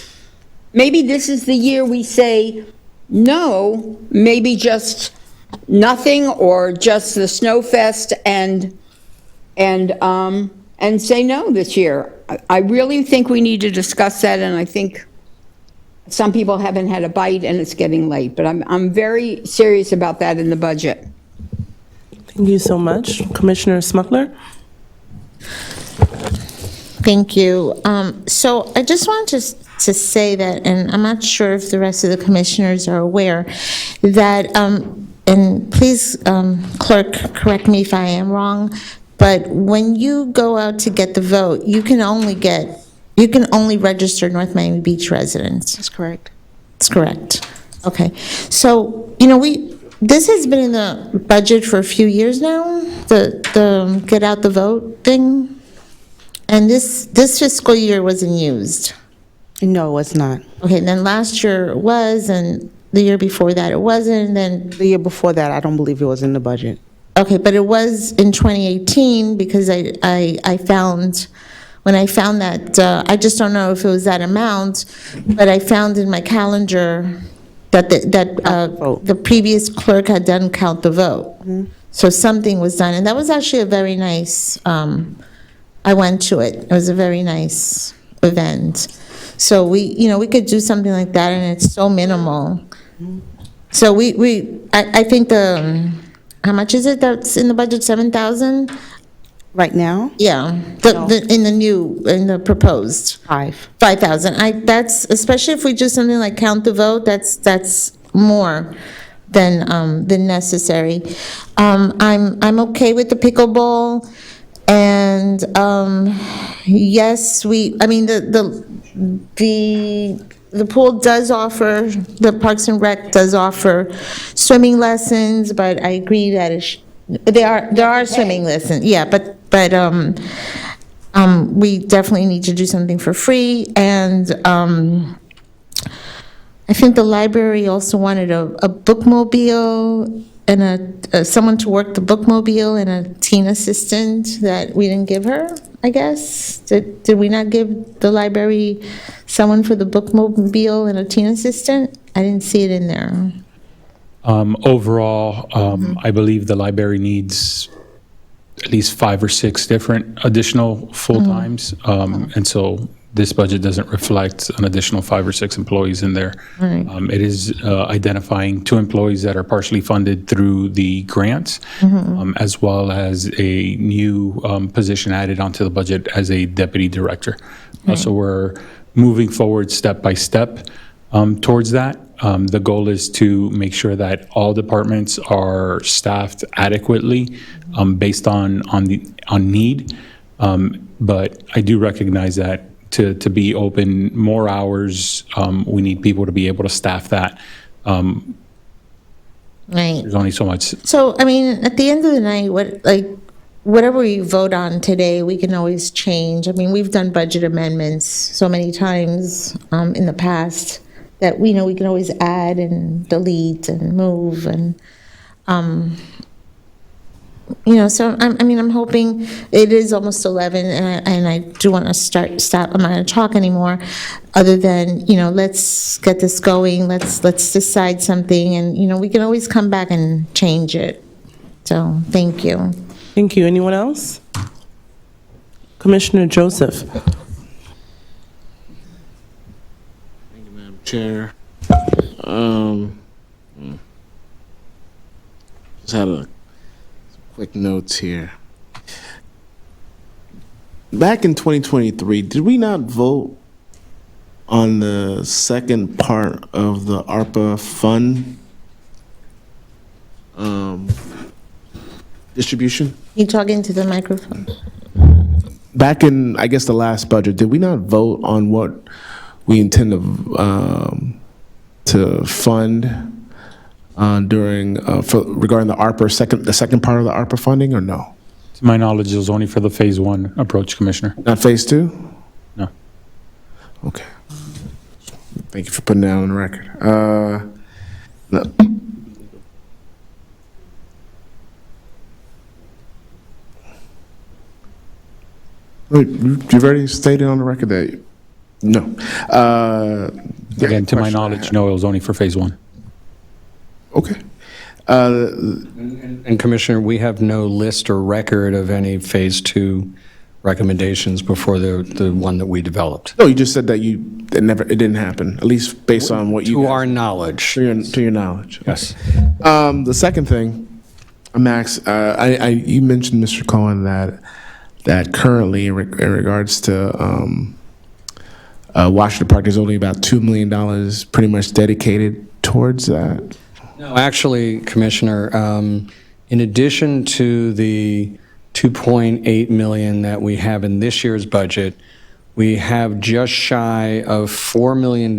maybe this is the year we say no, maybe just nothing, or just the Snow Fest and say no this year. I really think we need to discuss that, and I think some people haven't had a bite and it's getting late, but I'm very serious about that in the budget. Thank you so much. Commissioner Smuckler? Thank you. So I just wanted to say that, and I'm not sure if the rest of the commissioners are aware, that, and please, clerk, correct me if I am wrong, but when you go out to get the vote, you can only register North Miami Beach residents. That's correct. That's correct. Okay. So, you know, this has been in the budget for a few years now, the get out the vote thing. And this fiscal year wasn't used. No, it was not. Okay, then last year it was, and the year before that it wasn't, and then, The year before that, I don't believe it was in the budget. okay, but it was in 2018 because I found, when I found that, I just don't know if it was that amount, but I found in my calendar that the previous clerk had done count the vote. So something was done, and that was actually a very nice, I went to it. It was a very nice event. So we could do something like that, and it's so minimal. So I think how much is it that's in the budget, 7,000? Right now? Yeah, in the proposed. 5,000. That's, especially if we do something like count the vote, that's more than necessary. I'm okay with the pickleball, and yes, the pool does offer, the Parks and Rec does offer swimming lessons, but I agree that there are swimming lessons, yeah, but we definitely need to do something for free, and I think the library also wanted a bookmobile and someone to work the bookmobile and a teen assistant that we didn't give her, I guess. Did we not give the library someone for the bookmobile and a teen assistant? I didn't see it in there. Overall, I believe the library needs at least 5 or 6 different additional full-times. And so this budget doesn't reflect an additional 5 or 6 employees in there. Right. It is identifying 2 employees that are partially funded through the grants, as well as a new position added onto the budget as a deputy director. So we're moving forward step by step towards that. The goal is to make sure that all departments are staffed adequately based on need. But I do recognize that to be open more hours, we need people to be able to staff that. Right. There's only so much. So, I mean, at the end of the night, whatever we vote on today, we can always change. I mean, we've done budget amendments so many times in the past that we know we can always add and delete and move and, so I'm hoping, it is almost 11 and I do want to stop, I'm not going to talk anymore other than, let's get this going, let's decide something and, we can always come back and change it. So, thank you. Thank you. Anyone else? Commissioner Joseph. Chair. Just had some quick notes here. Back in 2023, did we not vote on the second part of the ARPA fund distribution? You talking to the microphone? Back in, I guess, the last budget, did we not vote on what we intend to fund regarding the ARPA, the second part of the ARPA funding, or no? To my knowledge, it was only for the Phase 1 approach, Commissioner. Not Phase 2? No. Okay. Thank you for putting that on the record. No. Wait, you've already stated on the record that, no. Again, to my knowledge, no, it was only for Phase 1. Okay. And Commissioner, we have no list or record of any Phase 2 recommendations before the one that we developed. No, you just said that it didn't happen, at least based on what you. To our knowledge. To your knowledge. Yes. The second thing, Max, you mentioned, Mr. Cohen, that currently in regards to Washington Park, there's only about $2 million pretty much dedicated towards that. No, actually, Commissioner, in addition to the $2.8 million that we have in this year's budget, we have just shy of $4 million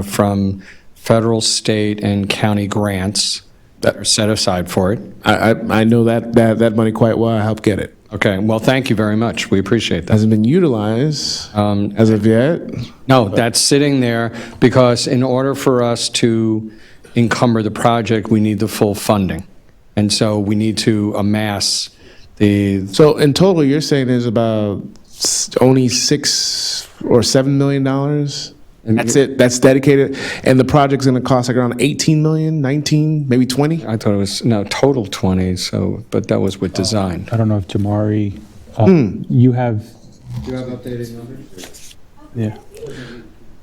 from federal, state, and county grants that are set aside for it. I know that money quite well. I helped get it. Okay, well, thank you very much. We appreciate that. Hasn't been utilized as of yet. No, that's sitting there because in order for us to encumber the project, we need the full funding. And so we need to amass the, So in total, you're saying there's about only $6 or $7 million? That's it? That's dedicated? And the project's going to cost like around 18 million, 19, maybe 20? I thought it was, no, total 20, so, but that was with design. I don't know if Jamari, you have... Do you have updated numbers? Yeah.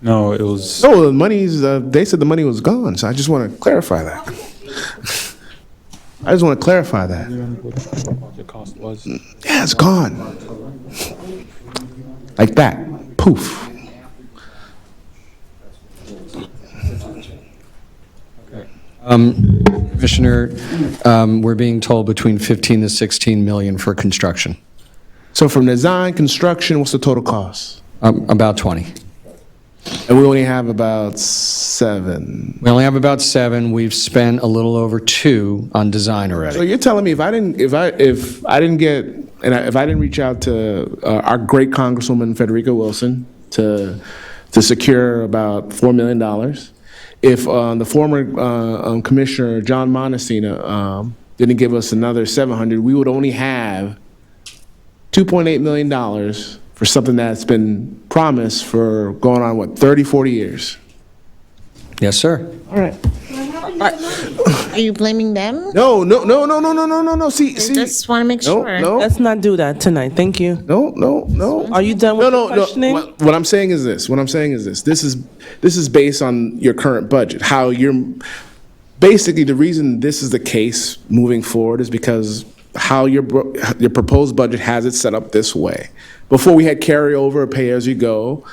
No, it was... No, the money's, they said the money was gone, so I just want to clarify that. I just want to clarify that. The cost was... Yeah, it's gone. Like that. Poof. Commissioner, we're being told between 15 to 16 million for construction. So from design, construction, what's the total cost? About 20. And we only have about 7. We only have about 7. We've spent a little over 2 on design So already. you're telling me if I didn't reach out to our great Congresswoman Federica Wilson to secure about $4 million, if the former Commissioner John Montesina didn't give us another 700, we would only have $2.8 million for something that's been promised for going on, 30, 40 years. Yes, sir. All right. Are you blaming them? No. See. I just want to make sure. No. Let's not do that tonight. Thank you. No. Are you done with the questioning? What I'm saying is this. This is based on your current budget. How you're basically, the reason this is the case moving forward is because how your proposed budget has it set up this way. Before we had carryover, pay as you go.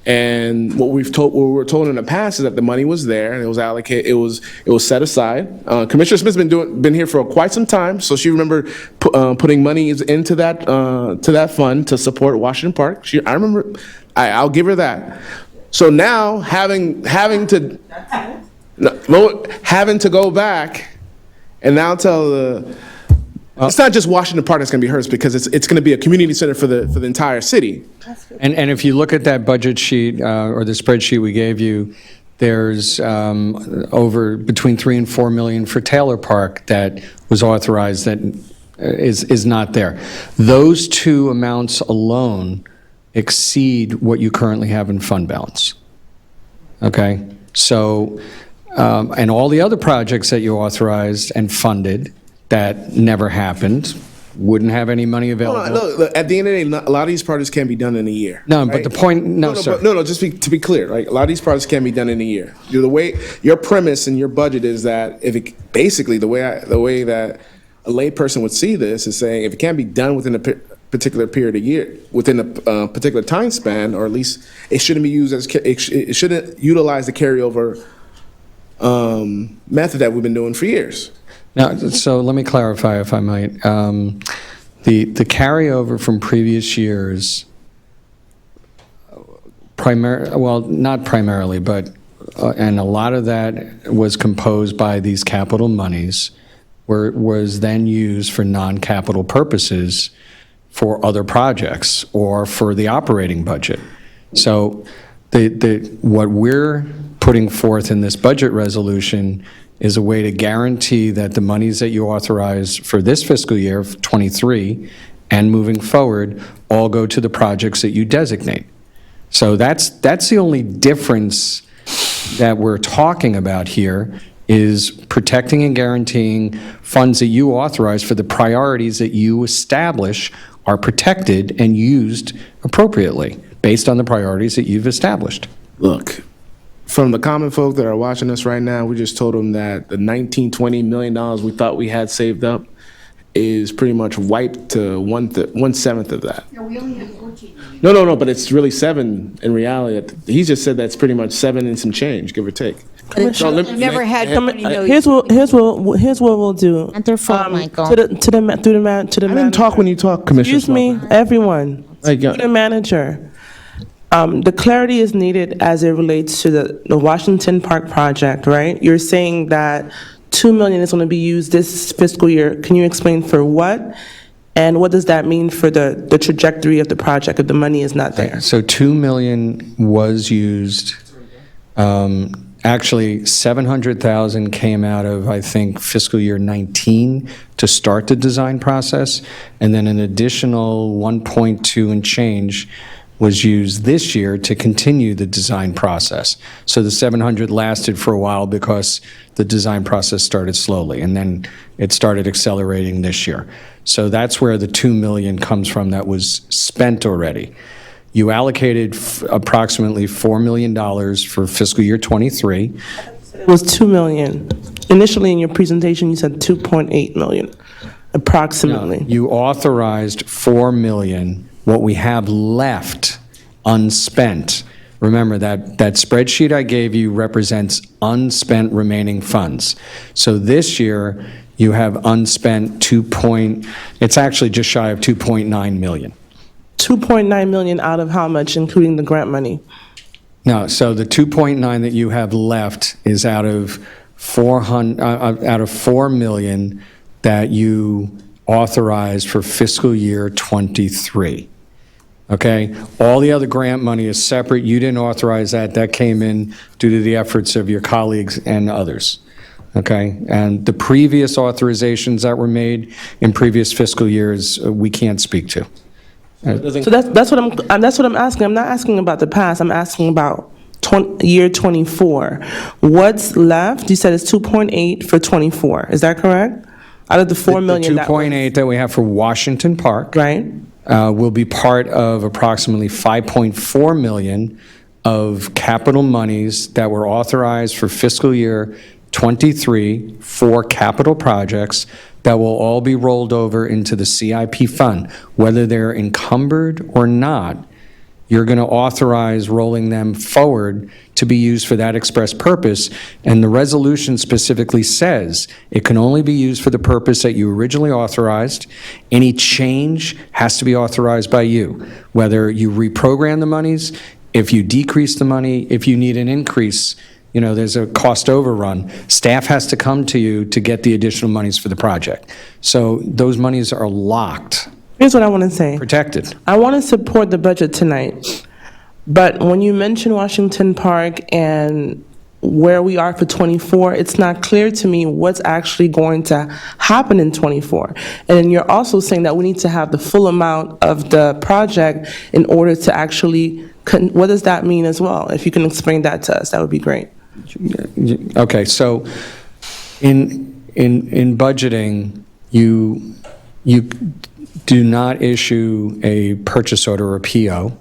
And what we were told in the past is that the money was there and it was allocated. It was set aside. Commissioner Smith's been here for quite some time, so she remembered putting money into that fund to support Washington Park. I remember. I'll give her that. So now having to go back and now tell the. It's not just Washington Park that's going to be hers because it's going to be a community center for the entire city. And if you look at that budget sheet or the spreadsheet we gave you, there's over between 3 and 4 million for Taylor Park that was authorized that is not there. Those 2 amounts alone exceed what you currently have in fund balance. Okay? So, and all the other projects that you authorized and funded that never happened, wouldn't have any money available. Look, at the end of the day, a lot of these projects can't be done in a year. No, right? but the point, no, sir. Just to be clear, like a lot of these projects can't be done in a year. The way your premise and your budget is that basically the way that a layperson would see this is saying if it can't be done within a particular period of year, within a particular time span, or at least it shouldn't be used as it shouldn't utilize the carryover method that we've been doing for years. Now, so let me clarify, if I might. The carryover from previous years, not primarily, but, and a lot of that was composed by these capital monies, was then used for non-capital purposes for other projects or for the operating budget. So what we're putting forth in this budget resolution is a way to guarantee that the monies that you authorize for this fiscal year, 23, and moving forward, all go to the projects that you designate. So that's the only difference that we're talking about here, is protecting and guaranteeing funds that you authorize for the priorities that you establish are protected and used appropriately, based on the priorities that you've established. Look, from the common folk that are watching us right now, we just told them that the $19-20 million we thought we had saved up is pretty much wiped to 1/7 of that. No, we only have 14. No, but it's really 7 in reality. He just said that's pretty much 7 and some change, give or take. I've never had 20 million. Here's what we'll do. Not their fault, Michael. To the manager. I didn't talk when you talk, Commissioner. Excuse me, everyone. To the manager. The clarity is needed as it relates to the Washington Park project, right? You're saying that $2 million is going to be used this fiscal year. Can you explain for what? And what does that mean for the trajectory of the project if the money is not there? So 2 million was used. Actually, 700,000 came out of, I think, fiscal year 19 to start the design process, and then an additional 1.2 and change was used this year to continue the design process. So the 700 lasted for a while because the design process started slowly, and then it started accelerating this year. So that's where the 2 million comes from that was spent already. You allocated approximately $4 million for fiscal year '23. It was 2 million. Initially in your presentation, you said 2.8 million, approximately. You authorized $4 million. What we have left unspent, remember that spreadsheet I gave you represents unspent remaining funds. So this year, you have unspent it's actually just shy of 2.9 million. 2.9 million out of how much, including the grant money? No, so the 2.9 that you have left is out of 4 million that you authorized for fiscal year '23. Okay? All the other grant money is separate. You didn't authorize that. That came in due to the efforts of your colleagues and others. Okay? And the previous authorizations that were made in previous fiscal years, we can't speak to. So that's what I'm asking. I'm not asking about the past. I'm asking about year 24. What's left? You said it's 2.8 for 24. Is that correct? Out of the 4 million. The 2.8 that we have for Washington Park. Right. Will be part of approximately 5.4 million of capital monies that were authorized for fiscal year '23 for capital projects that will all be rolled over into the CIP fund. Whether they're encumbered or not, you're going to authorize rolling them forward to be used for that express purpose. And the resolution specifically says it can only be used for the purpose that you originally authorized. Any change has to be authorized by you, whether you reprogram the monies, if you decrease the money, if you need an increase. You know, there's a cost overrun. Staff has to come to you to get the additional monies for the project. So those monies are locked. Here's what I want to say. Protected. I want to support the budget tonight, but when you mention Washington Park and where we are for '24, it's not clear to me what's actually going to happen in '24. And you're also saying that we need to have the full amount of the project in order to actually, what does that mean as well? If you can explain that to us, that would be great. Okay, so in budgeting, you do not issue a purchase order or PO,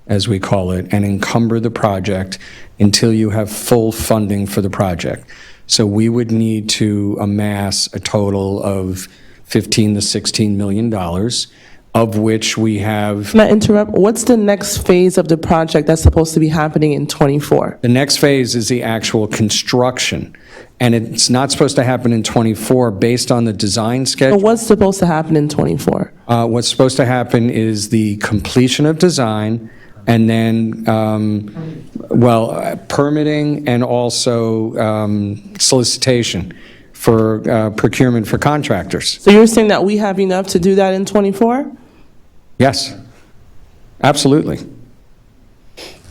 as we call it, and encumber the project until you have full funding for the project. So we would need to amass a total of $15 to $16 million, of which we have. Can I interrupt? What's the next phase of the project that's supposed to be happening in '24? The next phase is the actual construction, and it's not supposed to happen in '24 based on the design schedule. So what's supposed to happen in '24? What's supposed to happen is the completion of design, and then, permitting and also solicitation for procurement for contractors. So you're saying that we have enough to do that in '24? Yes, absolutely.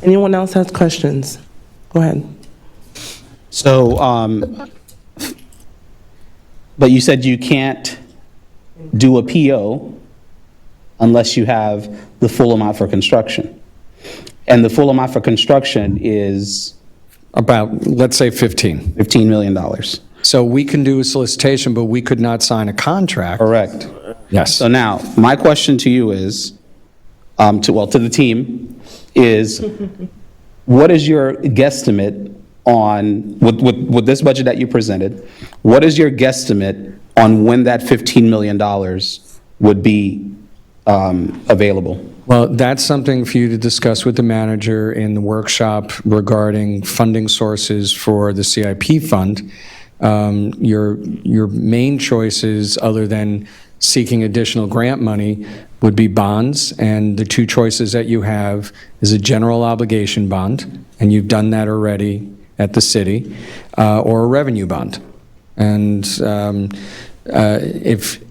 Anyone else has questions? Go ahead. So, but you said you can't do a PO unless you have the full amount for construction. And the full amount for construction is? About, let's say, $15 million. So we can do a solicitation, but we could not sign a contract. Correct. Yes. So now, my question to you is, to the team, is what is your guesstimate on, with this budget that you presented, what is your guesstimate on when that $15 million would be available? Well, that's something for you to discuss with the manager in the workshop regarding funding sources for the CIP fund. Your main choices, other than seeking additional grant money, would be bonds, and the two choices that you have is a general obligation bond, and you've done that already at the city, or a revenue bond. And if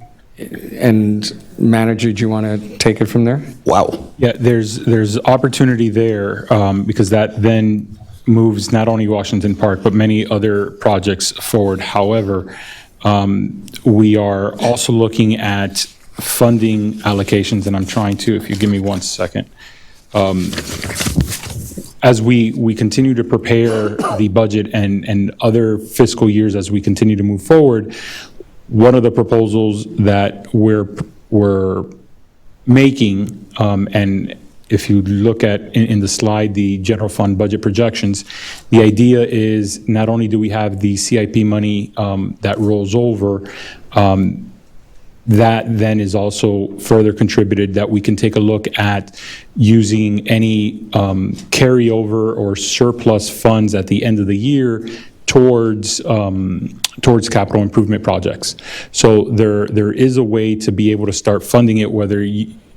And manager, do you want to take it from there? Wow. Yeah, there's opportunity there because that then moves not only Washington Park, but many other projects forward. However, we are also looking at funding allocations, and I'm trying to, if you give me 1 second. As we continue to prepare the budget and other fiscal years as we continue to move forward, one of the proposals that we're making, and if you look at in the slide, the general fund budget projections, the idea is not only do we have the CIP money that rolls over, that then is also further contributed that we can take a look at using any carryover or surplus funds at the end of the year towards capital improvement projects. So there is a way to be able to start funding it, whether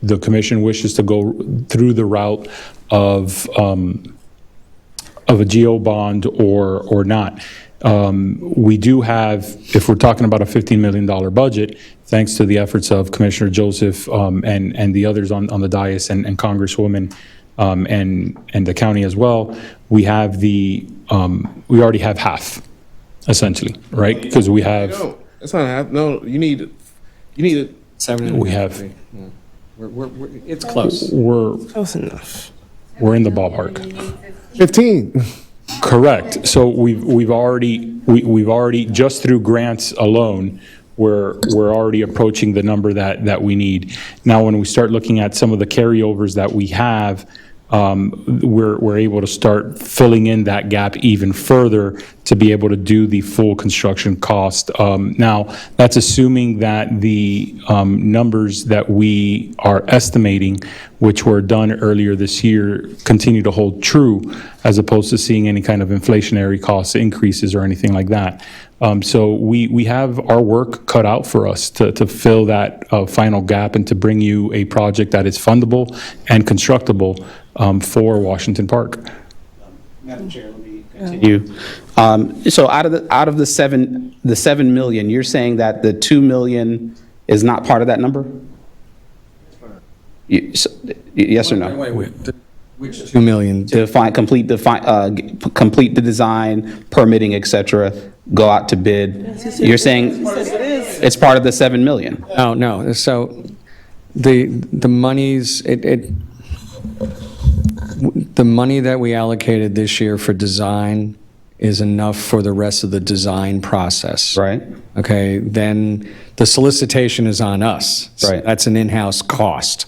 the commission wishes to go through the route of a GO bond or not. We do have, if we're talking about a $15 million budget, thanks to the efforts of Commissioner Joseph and the others on the dais and Congresswoman and the county as well, we have we already have half, essentially, right? Because we have. No, that's not half. No, you need it. 7. We have. It's close. We're Close enough. in the ballpark. 15. Correct. So we've already just through grants alone, we're already approaching the number that we need. Now, when we start looking at some of the carryovers that we have, we're able to start filling in that gap even further to be able to do the full construction cost. Now, that's assuming that the numbers that we are estimating, which were done earlier this year, continue to hold true, as opposed to seeing any kind of inflationary cost increases or anything like that. So we have our work cut out for us to fill that final gap and to bring you a project that is fundable and constructible for Washington Park. Madam Chair, let me continue. So out of the 7 million, you're saying that the 2 million is not part of that number? Yes or no? Which 2 million? To complete the design, permitting, et cetera, go out to bid. You're saying it's part of the 7 million? No. So the monies, the money that we allocated this year for design is enough for the rest of the design process. Right. Okay, then the solicitation is on us. Right. That's an in-house cost.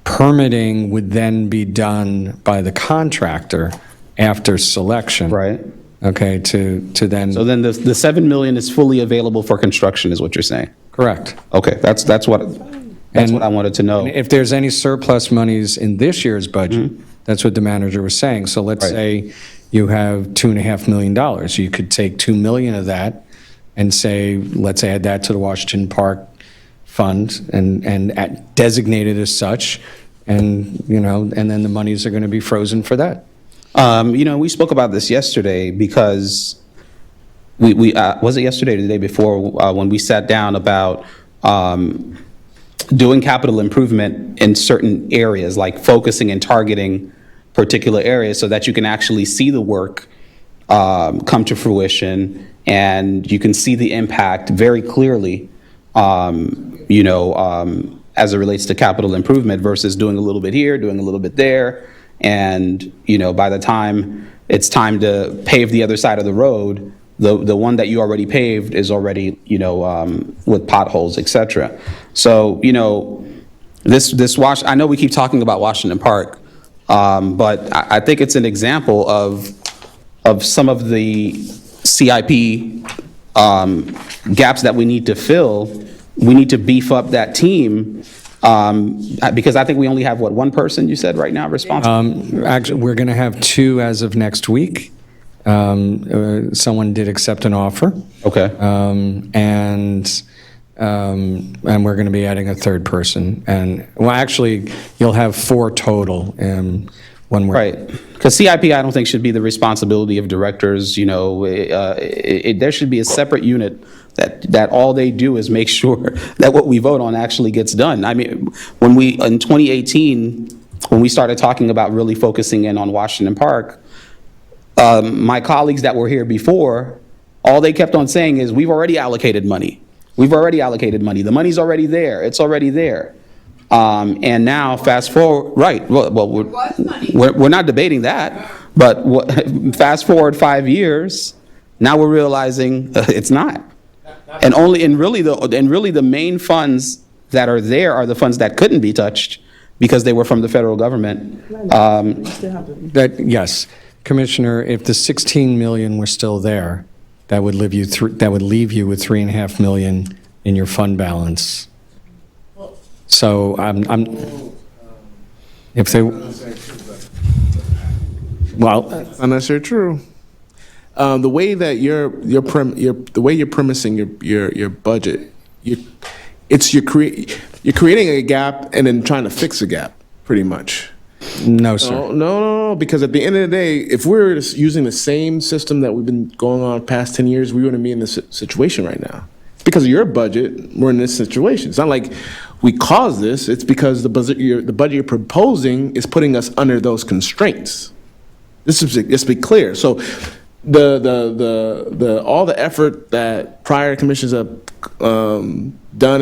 Permitting would then be done by the contractor after selection. Right. Okay, to then. So then the 7 million is fully available for construction, is what you're saying? Correct. Okay, that's what I wanted to know. And if there's any surplus monies in this year's budget, that's what the manager was saying. So let's say you have $2.5 million. You could take 2 million of that and say, let's add that to the Washington Park Fund and designate it as such. And, and then the monies are going to be frozen for that. We spoke about this yesterday because we was it yesterday or the day before when we sat down about doing capital improvement in certain areas, like focusing and targeting particular areas so that you can actually see the work come to fruition and you can see the impact very clearly, as it relates to capital improvement versus doing a little bit here, doing a little bit there. And, by the time it's time to pave the other side of the road, the one that you already paved is already, with potholes, et cetera. So, I know we keep talking about Washington Park, but I think it's an example of some of the CIP gaps that we need to fill. We need to beef up that team because I think we only have, one person you said right now responsible? Actually, we're going to have 2 as of next week. Someone did accept an offer. Okay. And we're going to be adding a 3rd person. And, well, actually, you'll have 4 total. when we're. Right. Because CIP, I don't think should be the responsibility of directors, you know. There should be a separate unit that all they do is make sure that what we vote on actually gets done. I mean, in 2018, when we started talking about really focusing in on Washington Park, my colleagues that were here before, all they kept on saying is, we've already allocated money. We've already allocated money. The money's already there. It's already there. And now, fast forward, right, well, we're not debating that, but fast forward 5 years, now we're realizing it's not. And really the main funds that are there are the funds that couldn't be touched because they were from the federal government. Yes, Commissioner, if the 16 million were still there, that would leave you with 3.5 million in your fund balance. So if they, well, Not necessarily true. The way that you're premising your budget, you're creating a gap and then trying to fix a gap, pretty much. No, sir. No, because at the end of the day, if we're just using the same system that we've been going on past 10 years, we wouldn't be in this situation right now. Because of your budget, we're in this situation. It's not like we caused this, it's because the budget you're proposing is putting us under those constraints. Let's be clear. So all the effort that prior commissions have done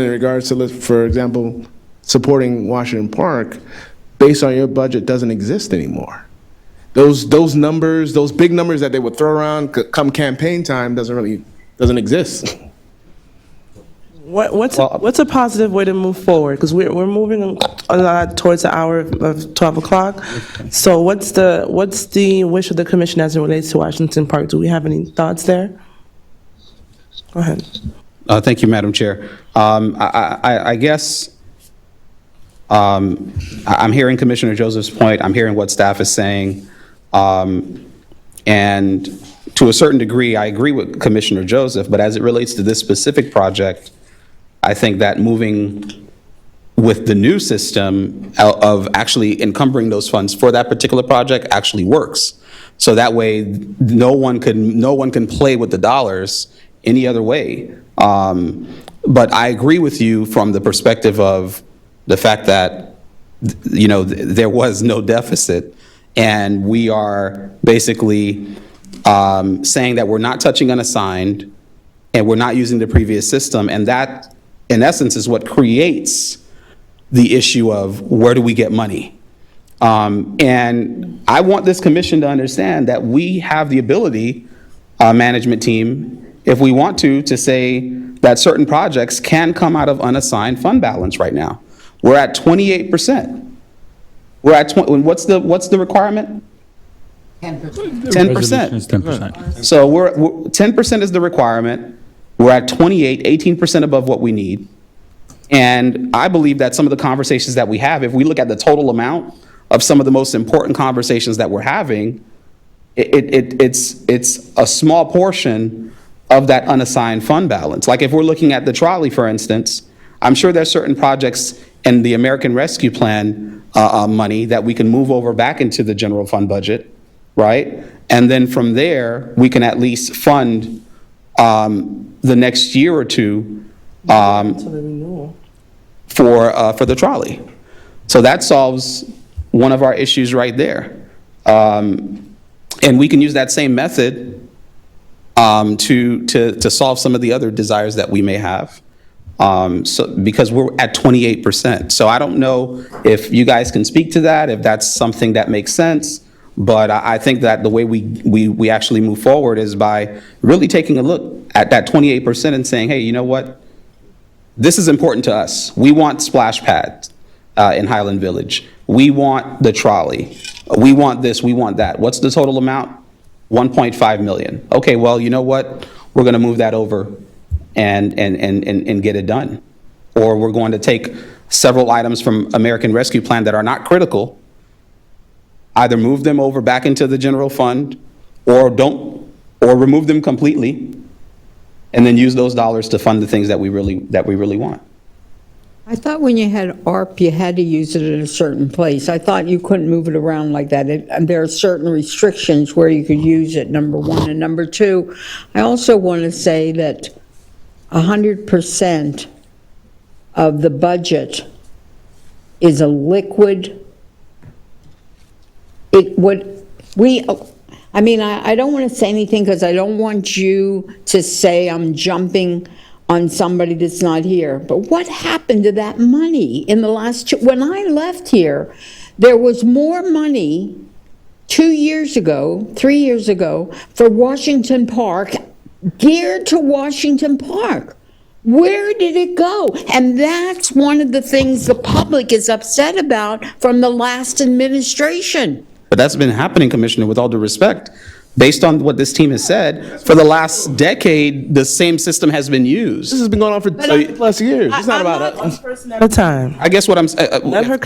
in regards to, for example, supporting Washington Park, based on your budget, doesn't exist anymore. Those numbers, those big numbers that they would throw around come campaign time, doesn't exist. What's a positive way to move forward? Because we're moving a lot towards the hour of 12 o'clock. So what's the wish of the commission as it relates to Washington Park? Do we have any thoughts there? Go ahead. Thank you, Madam Chair. I guess I'm hearing Commissioner Joseph's point. I'm hearing what staff is saying. And to a certain degree, I agree with Commissioner Joseph, but as it relates to this specific project, I think that moving with the new system of actually encumbering those funds for that particular project actually works. So that way, no one can play with the dollars any other way. But I agree with you from the perspective of the fact that, you know, there was no deficit, and we are basically saying that we're not touching unassigned, and we're not using the previous system, and that, in essence, is what creates the issue of where do we get money. And I want this commission to understand that we have the ability, management team, if we want to say that certain projects can come out of unassigned fund balance right now. We're at 28%. We're at what's the requirement? 10%. 10%. Is 10%. So 10% is the requirement. We're at 28, 18% above what we need. And I believe that some of the conversations that we have, if we look at the total amount of some of the most important conversations that we're having, it's a small portion of that unassigned fund balance. Like if we're looking at the trolley, for instance, I'm sure there's certain projects in the American Rescue Plan money that we can move over back into the general fund budget, right? And then from there, we can at least fund the next year or two for the trolley. So that solves one of our issues right there. And we can use that same method to solve some of the other desires that we may have. Because we're at 28%. So I don't know if you guys can speak to that, if that's something that makes sense. But I think that the way we actually move forward is by really taking a look at that 28% and saying, hey, you know what? This is important to us. We want splash pads in Highland Village. We want the trolley. We want this, we want that. What's the total amount? 1.5 million. Okay, well, you know what? We're going to move that over and get it done. Or we're going to take several items from American Rescue Plan that are not critical, either move them over back into the general fund or remove them completely, and then use those dollars to fund the things that we really want. I thought when you had ARP, you had to use it in a certain place. I thought you couldn't move it around like that. There are certain restrictions where you could use it, number one. And number two, I also want to say that 100% of the budget is a liquid. I don't want to say anything because I don't want you to say I'm jumping on somebody that's not here. But what happened to that money in the last when I left here, there was more money 3 years ago, for Washington Park, geared to Washington Park. Where did it go? And that's one of the things the public is upset about from the last administration. But that's been happening, Commissioner, with all due respect. Based on what this team has said, for the last decade, the same system has been used. This has been going on for 30+ years. It's not about us. Person at a time. I guess what I'm, Let her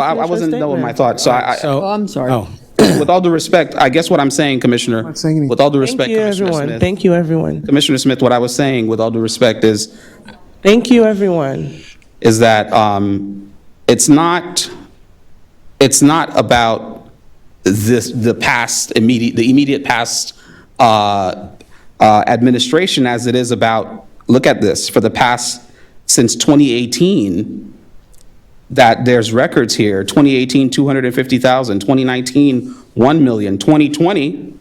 I wasn't done with my thought, so I'm sorry. with all due respect, I guess what I'm saying, Commissioner, with all due respect, Thank you, Commissioner everyone. Smith. Thank you, everyone. Commissioner Smith, what I was saying, with all due respect, is Thank you, everyone. that it's not about the immediate past administration as it is about, look at this, for the past, since 2018, that there's records here, 2018, 250,000, 2019, 1 million, 2020,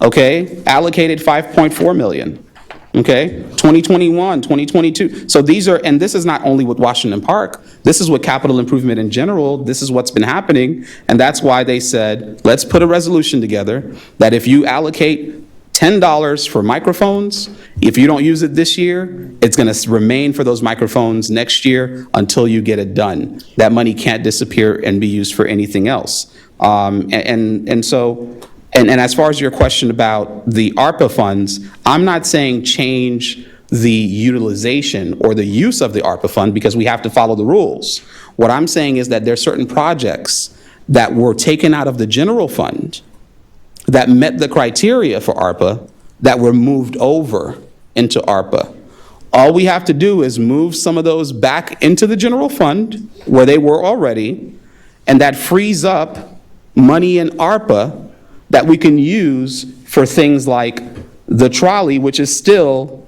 okay, allocated 5.4 million. Okay, 2021, 2022. So these are, and this is not only with Washington Park, this is with capital improvement in general. This is what's been happening. And that's why they said, let's put a resolution together that if you allocate $10 for microphones, if you don't use it this year, it's going to remain for those microphones next year until you get it done. That money can't disappear and be used for anything else. And as far as your question about the ARPA funds, I'm not saying change the utilization or the use of the ARPA fund because we have to follow the rules. What I'm saying is that there are certain projects that were taken out of the general fund that met the criteria for ARPA that were moved over into ARPA. All we have to do is move some of those back into the general fund where they were already, and that frees up money in ARPA that we can use for things like the trolley, which is still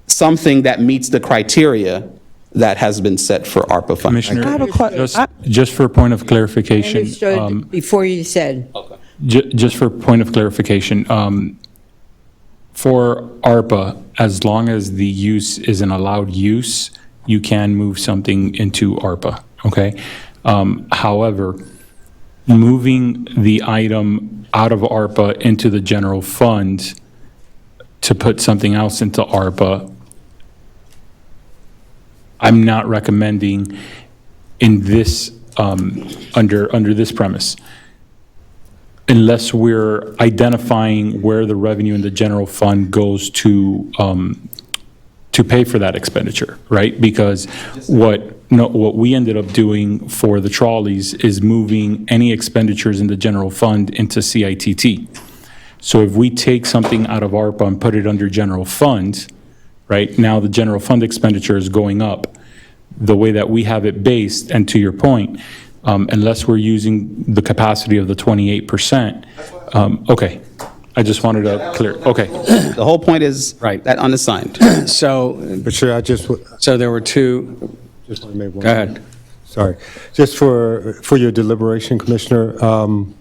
something that meets the criteria that has been set for ARPA funding. Commissioner, just for a point of clarification. Understood before you said. Just for point of clarification, for ARPA, as long as the use is an allowed use, you can move something into ARPA, okay? However, moving the item out of ARPA into the general fund to put something else into ARPA, I'm not recommending in this, under this premise, unless we're identifying where the revenue in the general fund goes to pay for that expenditure, right? Because what we ended up doing for the trolleys is moving any expenditures in the general fund into CITT. So if we take something out of ARPA and put it under general fund, right, now the general fund expenditure is going up. The way that we have it based, and to your point, unless we're using the capacity of the 28%, okay. I just wanted to clear, okay. The whole point is that unassigned. So, But sure, so there were two, just want to make one. go ahead. Sorry. Just for your deliberation, Commissioner,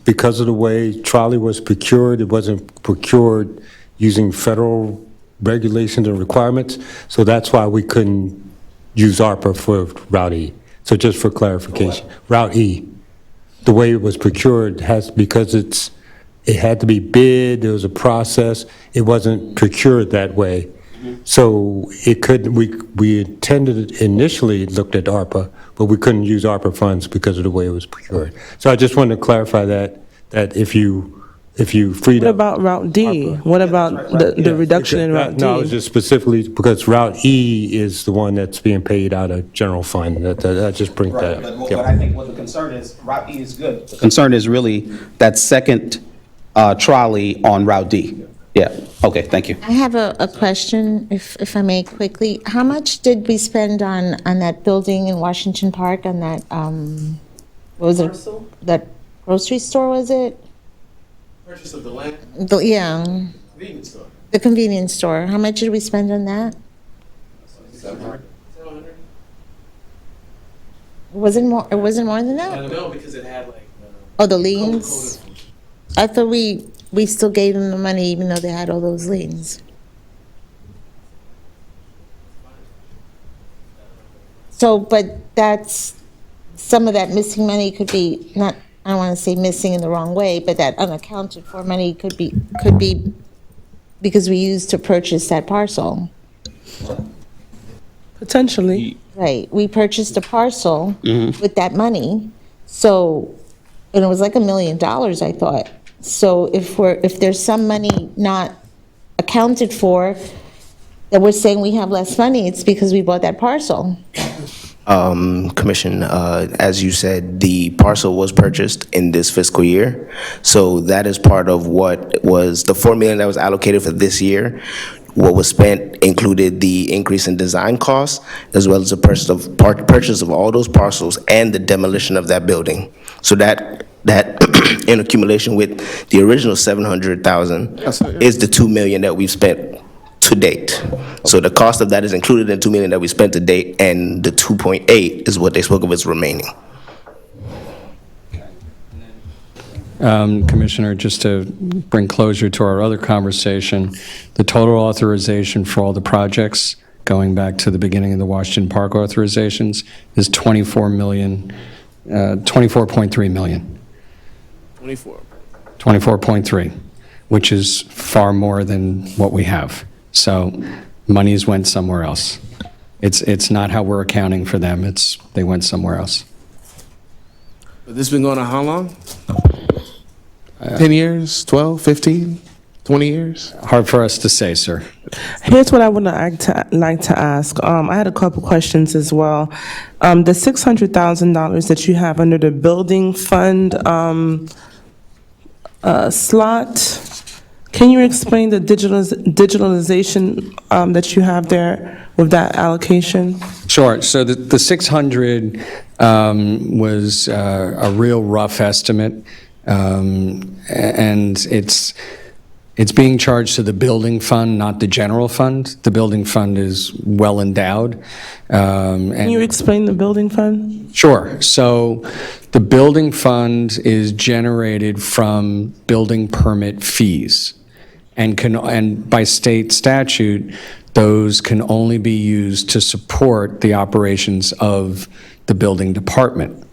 because of the way trolley was procured, it wasn't procured using federal regulations and requirements, so that's why we couldn't use ARPA for Route E. So just for clarification, Route E, the way it was procured because it had to be bid, there was a process, it wasn't procured that way. So it could, we intended, initially looked at ARPA, but we couldn't use ARPA funds because of the way it was procured. So I just wanted to clarify that if you freed What up. about Route D? What about the reduction in Route D? No, it was just specifically because Route E is the one that's being paid out of general fund. That just brings that up. But I think what the concern is, Route E is good. The concern is really that second trolley on Route D. Yeah, okay, thank you. I have a question, if I may quickly. How much did we spend on that building in Washington Park, on that, what was it? That grocery store, was it? Purchase of the land, Yeah, convenience store. the convenience store. How much did we spend on that? 700. Was it more, it wasn't more than that? No, because it had like. Oh, the liens? I thought we still gave them the money even though they had all those liens. So, but that's, some of that missing money could be, not, I don't want to say missing in the wrong way, but that unaccounted for money could be because we used to purchase that parcel. Potentially. Right, we purchased a parcel with that money, so, and it was like $1 million, I thought. So if there's some money not accounted for, that we're saying we have less money, it's because we bought that parcel. Commission, as you said, the parcel was purchased in this fiscal year. So that is part of what was the $4 million that was allocated for this year. What was spent included the increase in design costs, as well as the purchase of all those parcels and the demolition of that building. So that in accumulation with the original $700,000 is the $2 million that we've spent to date. So the cost of that is included in $2 million that we spent to date, and the 2.8 is what they spoke of as remaining. Commissioner, just to bring closure to our other conversation, the total authorization for all the projects, going back to the beginning of the Washington Park authorizations, is $24.3 million. 24. 24.3, which is far more than what we have. So monies went somewhere else. It's not how we're accounting for them, they went somewhere else. But this been going on how long? 10 years, 12, 15, 20 years? Hard for us to say, sir. Here's what I would like to ask. I had a couple questions as well. The $600,000 that you have under the building fund slot, can you explain the digitalization that you have there with that allocation? Sure. So the 600 was a real rough estimate, and it's being charged to the building fund, not the general fund. The building fund is well endowed. Can you explain the building fund? Sure. So the building fund is generated from building permit fees, and by state statute, those can only be used to support the operations of the building department.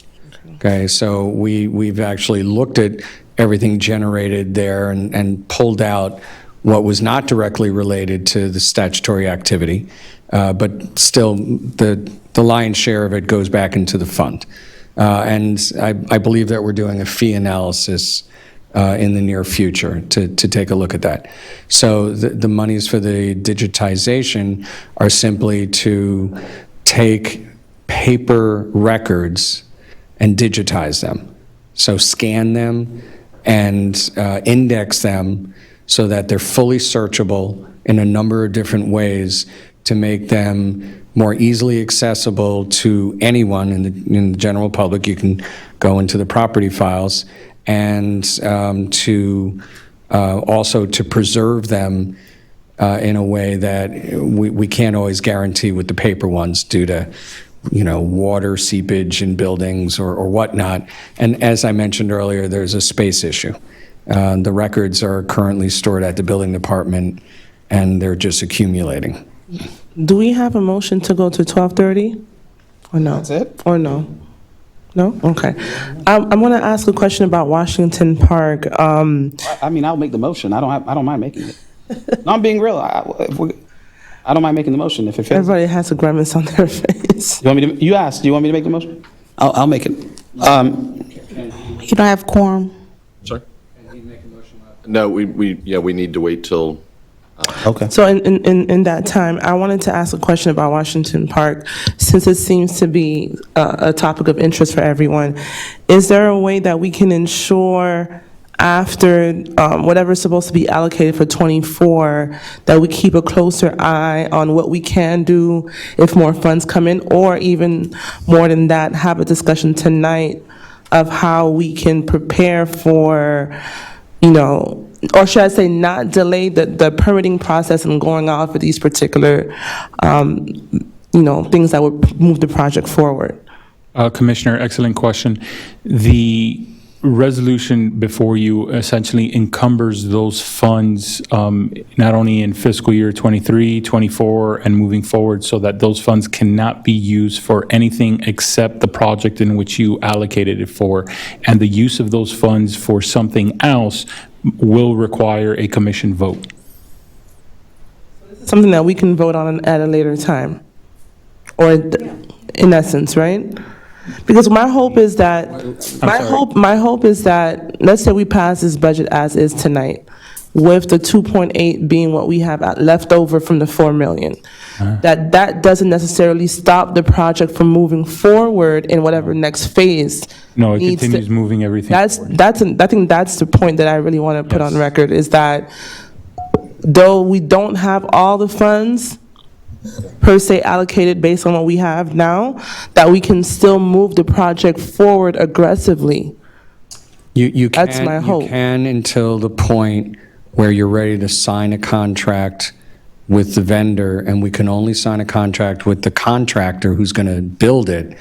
Okay, so we've actually looked at everything generated there and pulled out what was not directly related to the statutory activity, but still the lion's share of it goes back into the fund. And I believe that we're doing a fee analysis in the near future to take a look at that. So the monies for the digitization are simply to take paper records and digitize them. So scan them and index them so that they're fully searchable in a number of different ways to make them more easily accessible to anyone in the general public. You can go into the property files, and to also to preserve them in a way that we can't always guarantee with the paper ones due to water seepage in buildings or whatnot. And as I mentioned earlier, there's a space issue. The records are currently stored at the building department, and they're just accumulating. Do we have a motion to go to 12:30? Or no? That's it? Or no? No? Okay. I'm going to ask a question about Washington Park. I mean, I'll make the motion. I don't mind making it. No, I'm being real. I don't mind making the motion if it fits. Everybody has a grimace on their face. You asked, do you want me to make the motion? I'll make it. You don't have quorum. Sorry? No, we need to wait till. Okay. So in that time, I wanted to ask a question about Washington Park, since it seems to be a topic of interest for everyone. Is there a way that we can ensure after whatever's supposed to be allocated for '24, that we keep a closer eye on what we can do if more funds come in, or even more than that, have a discussion tonight of how we can prepare for, or should I say not delay the permitting process and going out for these particular, things that would move the project forward. Commissioner, excellent question. The resolution before you essentially encumbers those funds, not only in fiscal year '23, '24, and moving forward, so that those funds cannot be used for anything except the project in which you allocated it for. And the use of those funds for something else will require a commission vote. Something that we can vote on at a later time, or in essence, right? Because my hope is that, my hope is that, let's say we pass this budget as is tonight, with the 2.8 being what we have left over from the 4 million. That doesn't necessarily stop the project from moving forward in whatever next phase. No, it needs to- continues moving everything. I think that's the point that I really want to put on record, is that though we don't have all the funds per se allocated based on what we have now, that we can still move the project forward aggressively. You That's can- my hope. You can until the point where you're ready to sign a contract with the vendor, and we can only sign a contract with the contractor who's going to build it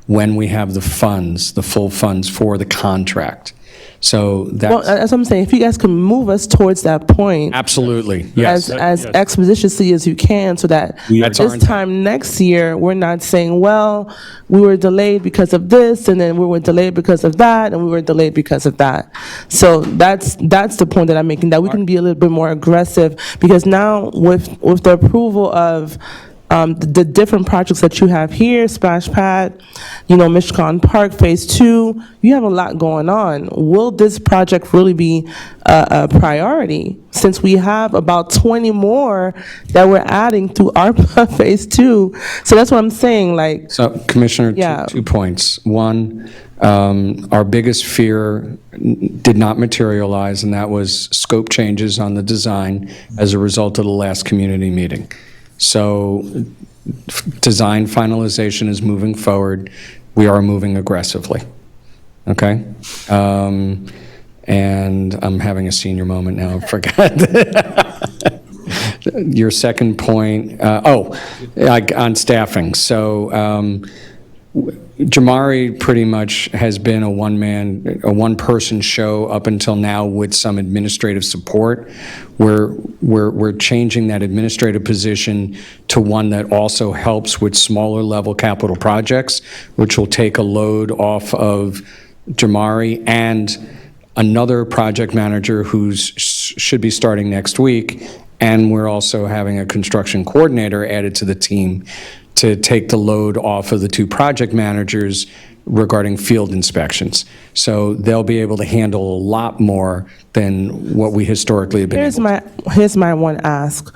when we have the funds, the full funds for the contract. So Well, that's, that's what I'm saying. If you guys can move us towards that point, absolutely, yes. as expeditiously as you can, so that That's our this time next year, we're not saying, well, we were delayed because of this, and then we were delayed because of that, and we were delayed because of that. So that's the point that I'm making, that we can be a little bit more aggressive, because now with the approval of the different projects that you have here, Splash Pad, Mishcon Park Phase 2, you have a lot going on. Will this project really be a priority, since we have about 20 more that we're adding through ARPA Phase 2? So that's what I'm saying, like, So Commissioner, Yeah. two points. One, our biggest fear did not materialize, and that was scope changes on the design as a result of the last community meeting. So design finalization is moving forward. We are moving aggressively. Okay? And I'm having a senior moment now, I forgot. Your second point, on staffing. So Jamari pretty much has been a one-person show up until now with some administrative support. We're changing that administrative position to one that also helps with smaller level capital projects, which will take a load off of Jamari and another project manager should be starting next week. And we're also having a construction coordinator added to the team to take the load off of the two project managers regarding field inspections. So they'll be able to handle a lot more than what we historically have been able to. here's my one ask.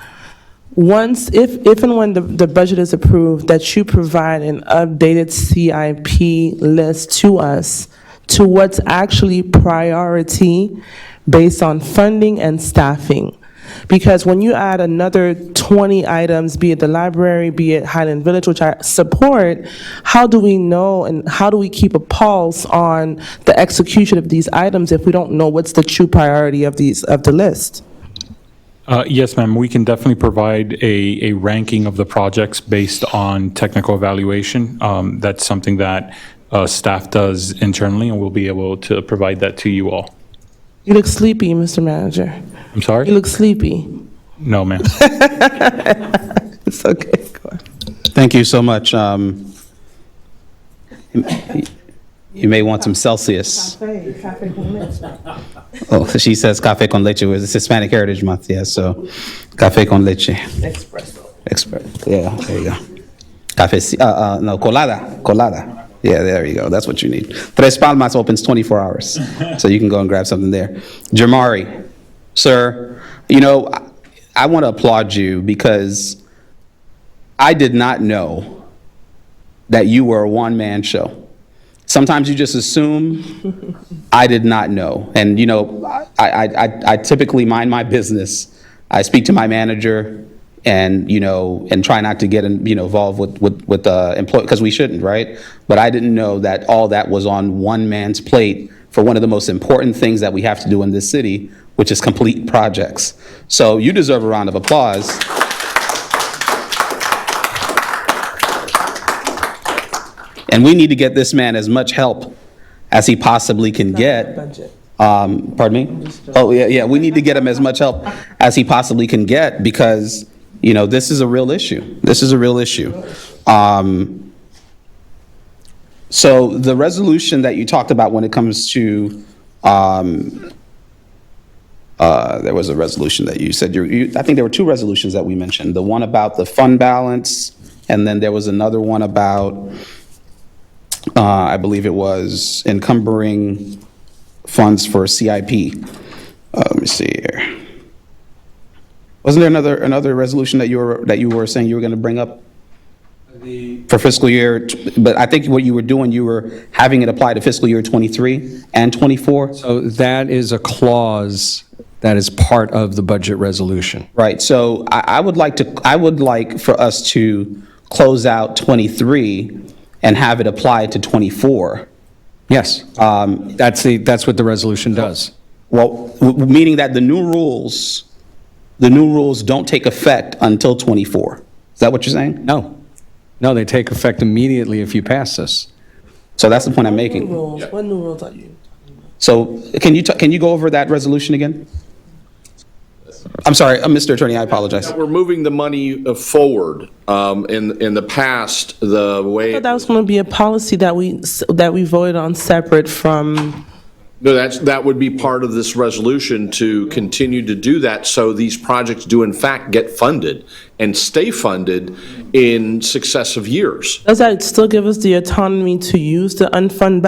Once, if and when the budget is approved, that you provide an updated CIP list to us, to what's actually priority based on funding and staffing. Because when you add another 20 items, be it the library, be it Highland Village, which I support, how do we know and how do we keep a pulse on the execution of these items if we don't know what's the true priority of the list? Yes, ma'am, we can definitely provide a ranking of the projects based on technical evaluation. That's something that staff does internally, and we'll be able to provide that to you all. You look sleepy, Mr. Manager. I'm sorry? You look sleepy. No, ma'am. It's okay. Go on. Thank you so much. You may want some Celsius. Oh, she says café con leche. It's Hispanic Heritage Month, yeah, so café con leche. Espresso. Yeah, there you go. Café, no, colada. Yeah, there you go. That's what you need. Tres Palmas opens 24 hours, so you can go and grab something there. Jamari, sir, I want to applaud you because I did not know that you were a one-man show. Sometimes you just assume. I did not know. And, you know, I typically mind my business. I speak to my manager and, you know, and try not to get, involved with the employee, because we shouldn't, right? But I didn't know that all that was on one man's plate for one of the most important things that we have to do in this city, which is complete projects. So you deserve a round of applause. And we need to get this man as much help as he possibly can get. Pardon me? Oh, yeah, we need to get him as much help as he possibly can get because, you know, this is a real issue. This is a real issue. So the resolution that you talked about when it comes to, there was a resolution that you said, I think there were two resolutions that we mentioned. The one about the fund balance, and then there was another one about, I believe it was encumbering funds for CIP. Let me see here. Wasn't there another resolution that you were saying you were going to bring up for fiscal year? But I think what you were doing, you were having it apply to fiscal year 23 and 24. So that is a clause that is part of the budget resolution. Right. So I would like for us to close out 23 and have it apply to 24. Yes, that's what the resolution does. Well, meaning that the new rules don't take effect until 24. Is that what you're saying? No, they take effect immediately if you pass this. So that's the point I'm making. What new rules are you? So can you go over that resolution again? I'm sorry, Mr. Attorney, I apologize. We're moving the money forward. In the past, the way... I thought that was going to be a policy that we voted on separate from... No, that would be part of this resolution to continue to do that so these projects do in fact get funded and stay funded in successive years. Does that still give us the autonomy to use the unassigned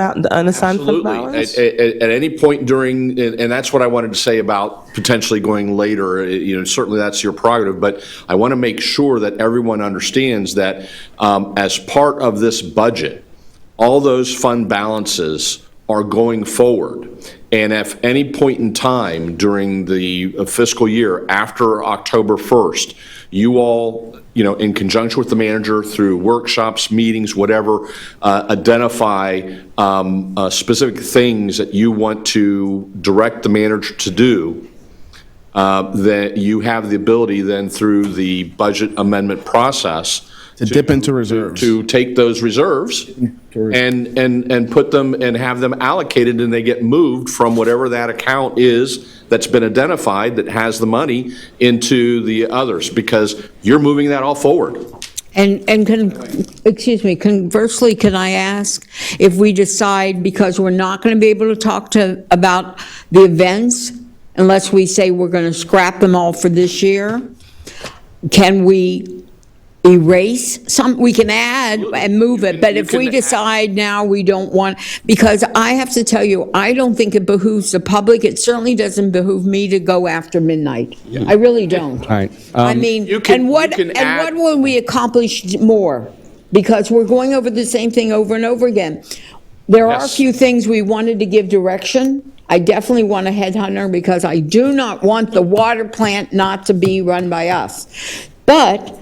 fund balance? At any point during, and that's what I wanted to say about potentially going later, you know, certainly that's your prerogative, but I want to make sure that everyone understands that as part of this budget, all those fund balances are going forward. And if any point in time during the fiscal year after October 1st, you all, you know, in conjunction with the manager through workshops, meetings, whatever, identify specific things that you want to direct the manager to do, that you have the ability then through the budget amendment process to dip into reserves, to take those reserves and put them and have them allocated, and they get moved from whatever that account is that's been identified that has the money into the others, because you're moving that all forward. Excuse me, conversely, can I ask if we decide, because we're not going to be able to talk about the events unless we say we're going to scrap them all for this year, can we erase some? We can add and move it, but if we decide now we don't want, because I have to tell you, I don't think it behooves the public, it certainly doesn't behoove me to go after midnight. I really don't. All right. I mean, and what will we accomplish more? Because we're going over the same thing over and over again. There are a few things we wanted to give direction. I definitely want a headhunter because I do not want the water plant not to be run by us. But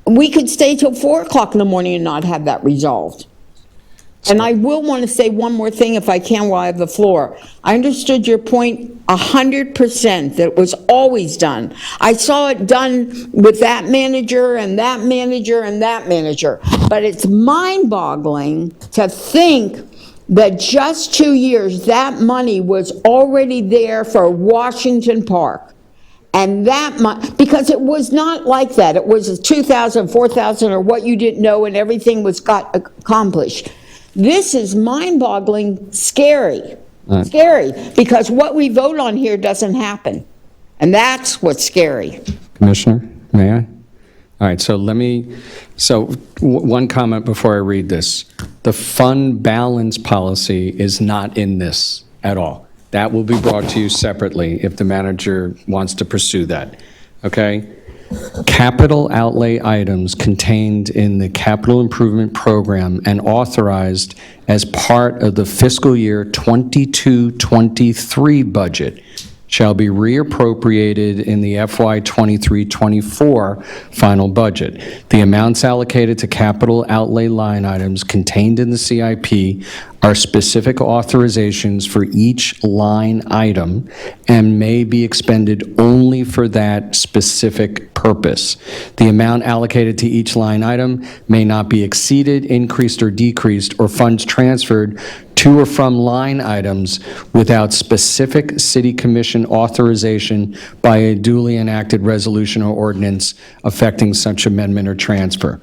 we could stay till 4 o'clock in the morning and not have that resolved. And I will want to say one more thing if I can while I have the floor. I understood your point 100%, that it was always done. I saw it done with that manager and that manager and that manager. But it's mind-boggling to think that just 2 years, that money was already there for Washington Park. And that because it was not like that. It was 2,000, 4,000, or what you didn't know, and everything got accomplished. This is mind-boggling, scary, scary, because what we vote on here doesn't happen. And that's what's scary. Commissioner, may I? All right, so one comment before I read this. The fund balance policy is not in this at all. That will be brought to you separately if the manager wants to pursue that, okay? capital outlay items contained in the capital improvement program and authorized as part of the fiscal year 22-23 budget shall be reappropriated in the FY 23-24 final budget. The amounts allocated to capital outlay line items contained in the CIP are specific authorizations for each line item and may be expended only for that specific purpose. The amount allocated to each line item may not be exceeded, increased, or decreased, or funds transferred to or from line items without specific city commission authorization by a duly enacted resolution or ordinance affecting such amendment or transfer.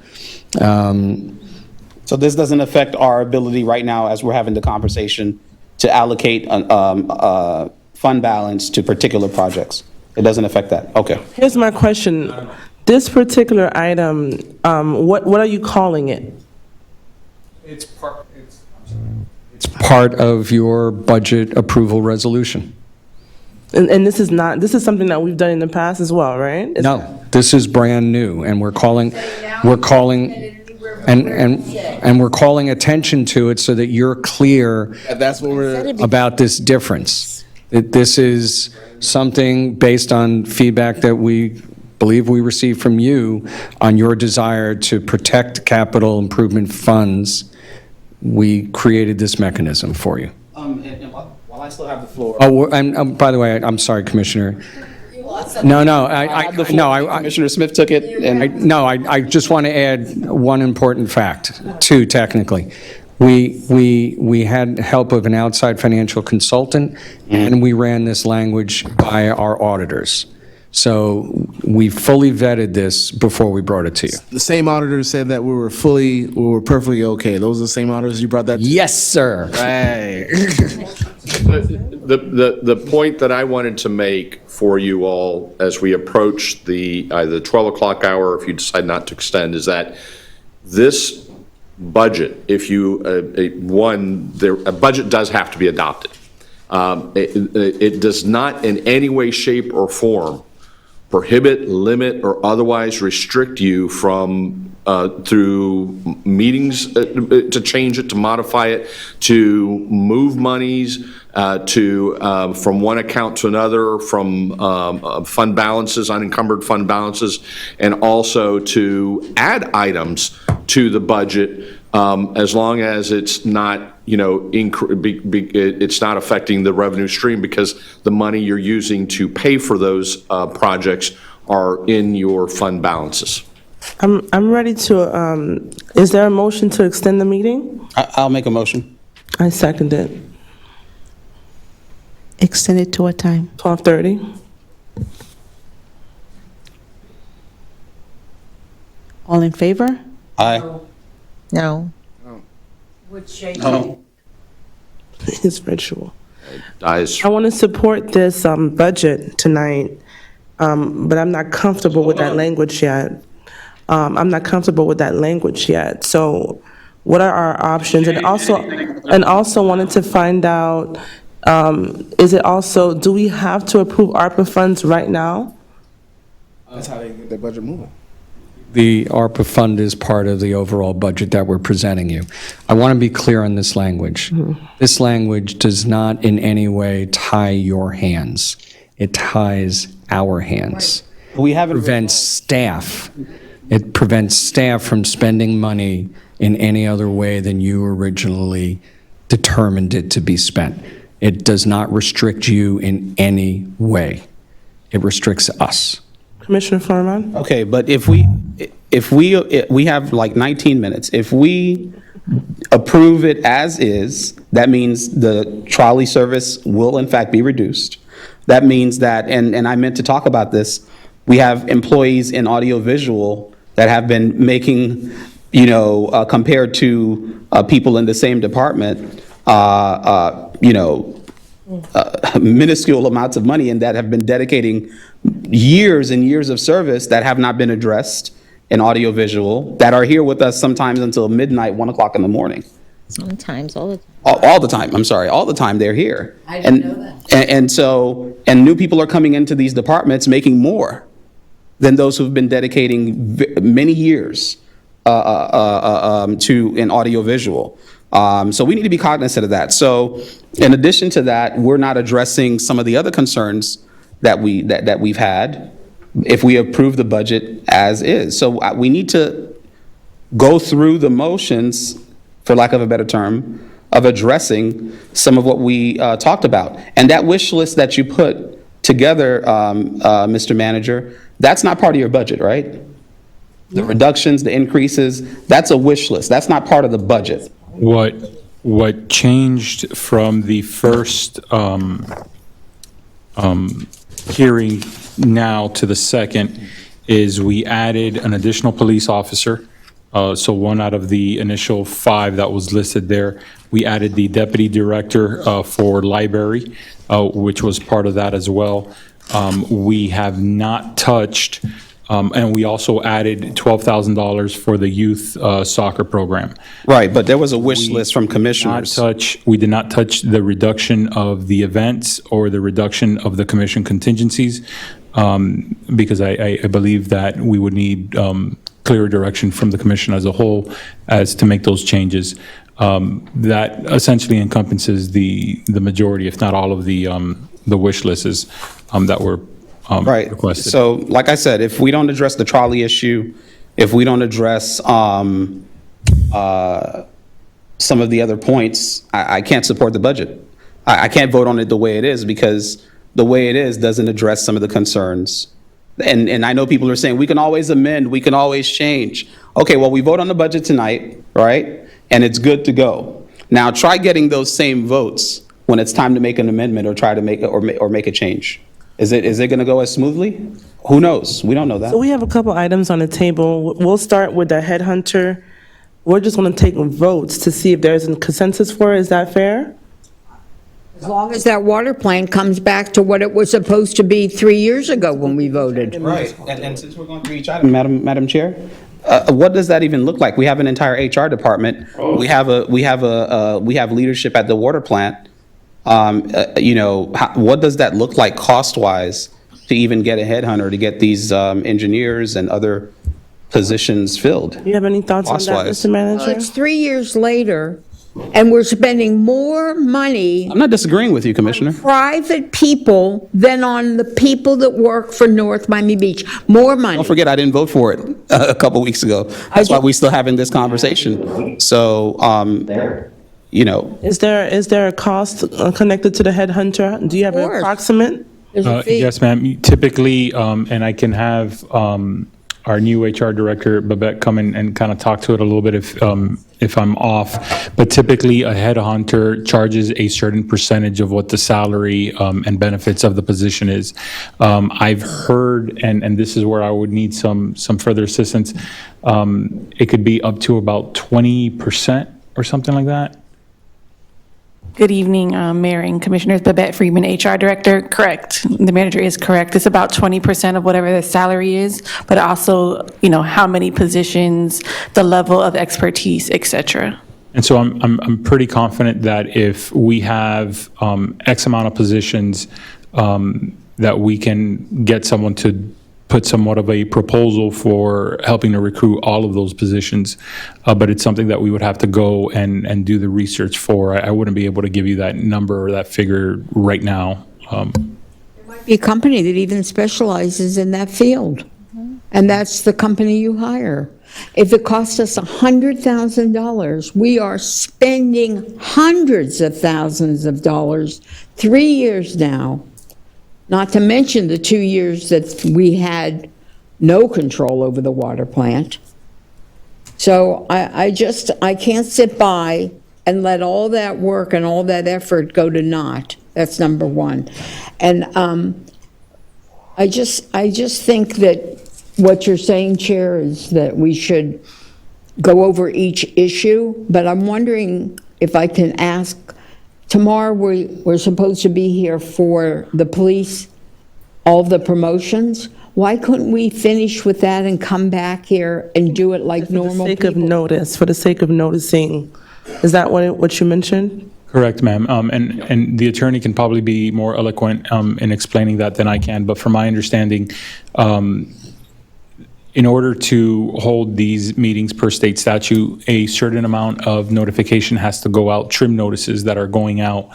So this doesn't affect our ability right now, as we're having the conversation, to allocate fund balance to particular projects? It doesn't affect that? Okay. Here's my question. This particular item, what are you calling it? It's part of your budget approval resolution. And this is something that we've done in the past as well, right? No, this is brand new, and we're calling attention to it so that you're clear That's what we're. about this difference. That this is something based on feedback that we believe we received from you on your desire to protect capital improvement funds. We created this mechanism for you. And while I still have the floor. Oh, and by the way, I'm sorry, Commissioner. No, Commissioner Smith took it, and I just want to add one important fact, two technically. We had help of an outside financial consultant, and we ran this language by our auditors. So we fully vetted this before we brought it to you. The same auditors said that we were perfectly okay. Those are the same auditors you brought that to? Yes, sir. Right. The point that I wanted to make for you all as we approach the 12 o'clock hour, if you decide not to extend, is that this budget, if you, a budget does have to be adopted. It does not in any way, shape, or form prohibit, limit, or otherwise restrict you from, through meetings, to change it, to modify it, to move monies, from one account to another, from fund balances, unencumbered fund balances, and also to add items to the budget, as long as it's not, it's not affecting the revenue stream, because the money you're using to pay for those projects are in your fund balances. I'm ready to, is there a motion to extend the meeting? I'll make a motion. I second it. Extend it to what time? 12:30. All in favor? Aye. No. No. It's virtual. Dies. I want to support this budget tonight, but I'm not comfortable with that language yet. So what are our options? And also wanted to find out, do we have to approve ARPA funds right now? That's how they get their budget moving. The ARPA fund is part of the overall budget that we're presenting you. I want to be clear on this language. This language does not in any way tie your hands. It ties our hands. We haven't. It prevents staff from spending money in any other way than you originally determined it to be spent. It does not restrict you in any way. It restricts us. Commissioner Furman? Okay, but if we have like 19 minutes. If we approve it as is, that means the trolley service will in fact be reduced. That means that, and I meant to talk about this, we have employees in audiovisual that have been making, compared to people in the same department, minuscule amounts of money, and that have been dedicating years and years of service that have not been addressed in audiovisual, that are here with us sometimes until midnight, 1 o'clock in the morning. Sometimes, all the time. All the time, I'm sorry, all the time they're here. I didn't know that. And so, new people are coming into these departments making more than those who've been dedicating many years to an audiovisual. So we need to be cognizant of that. So in addition to that, we're not addressing some of the other concerns that we've had if we approve the budget as is. So we need to go through the motions, for lack of a better term, of addressing some of what we talked about. And that wish list that you put together, Mr. Manager, that's not part of your budget, right? The reductions, the increases, that's a wish list. That's not part of the budget. What changed from the first hearing now to the second is we added an additional police officer. So one out of the initial 5 that was listed there. We added the deputy director for library, which was part of that as well. We have not touched, and we also added $12,000 for the youth soccer program. Right, but there was a wish list from commissioners. We did not touch the reduction of the events or the reduction of the commission contingencies, because I believe that we would need clearer direction from the commission as a whole as to make those changes. That essentially encompasses the majority, if not all of the wish lists that were requested. So, like I said, if we don't address the trolley issue, if we don't address some of the other points, I can't support the budget. I can't vote on it the way it is because the way it is doesn't address some of the concerns. And I know people are saying, we can always amend, we can always change. Okay, well, we vote on the budget tonight, right? And it's good to go. Now, try getting those same votes when it's time to make an amendment or try to make or make a change. Is it going to go as smoothly? Who knows? We don't know that. So we have a couple items on the table. We'll start with the headhunter. We're just going to take votes to see if there's a consensus for it. Is that fair? As long as that water plant comes back to what it was supposed to be 3 years ago when we voted. Right, and since we're going through each item, Madam Chair, what does that even look like? We have an entire HR department. We have leadership at the water plant. What does that look like cost-wise to even get a headhunter to get these engineers and other positions filled? Do you have any thoughts on that, Cost-wise. Mr. Manager? Well, it's 3 years later, and we're spending more money I'm not disagreeing with you, Commissioner. private people than on the people that work for North Miami Beach. More money. Don't forget, I didn't vote for it a couple weeks ago. That's why we're still having this conversation. So, Is there a cost connected to the headhunter? Do you have an approximate? Yes, ma'am. Typically, and I can have our new HR director, Babette, come in and kind of talk to it a little bit if I'm off. But typically, a headhunter charges a certain percentage of what the salary and benefits of the position is. I've heard, and this is where I would need some further assistance, it could be up to about 20% or something like that. Good evening, Mayor and Commissioners. Babette Freeman, HR Director. Correct. The manager is correct. It's about 20% of whatever the salary is, but also, how many positions, the level of expertise, et cetera. And so I'm pretty confident that if we have X amount of positions, that we can get someone to put somewhat of a proposal for helping to recruit all of those positions. But it's something that we would have to go and do the research for. I wouldn't be able to give you that number or that figure right now. Be a company that even specializes in that field, and that's the company you hire. If it costs us $100,000, we are spending hundreds of thousands of dollars, 3 years now, not to mention the 2 years that we had no control over the water plant. So I can't sit by and let all that work and all that effort go to naught. That's number one. And I just think that what you're saying, Chair, is that we should go over each issue, but I'm wondering if I can ask, tomorrow we're supposed to be here for the police, all the promotions. Why couldn't we finish with that and come back here and do it like normal people? For the sake of noticing. Is that what you mentioned? Correct, ma'am. And the attorney can probably be more eloquent in explaining that than I can. But from my understanding, in order to hold these meetings per state statute, a certain amount of notification has to go out, trim notices that are going out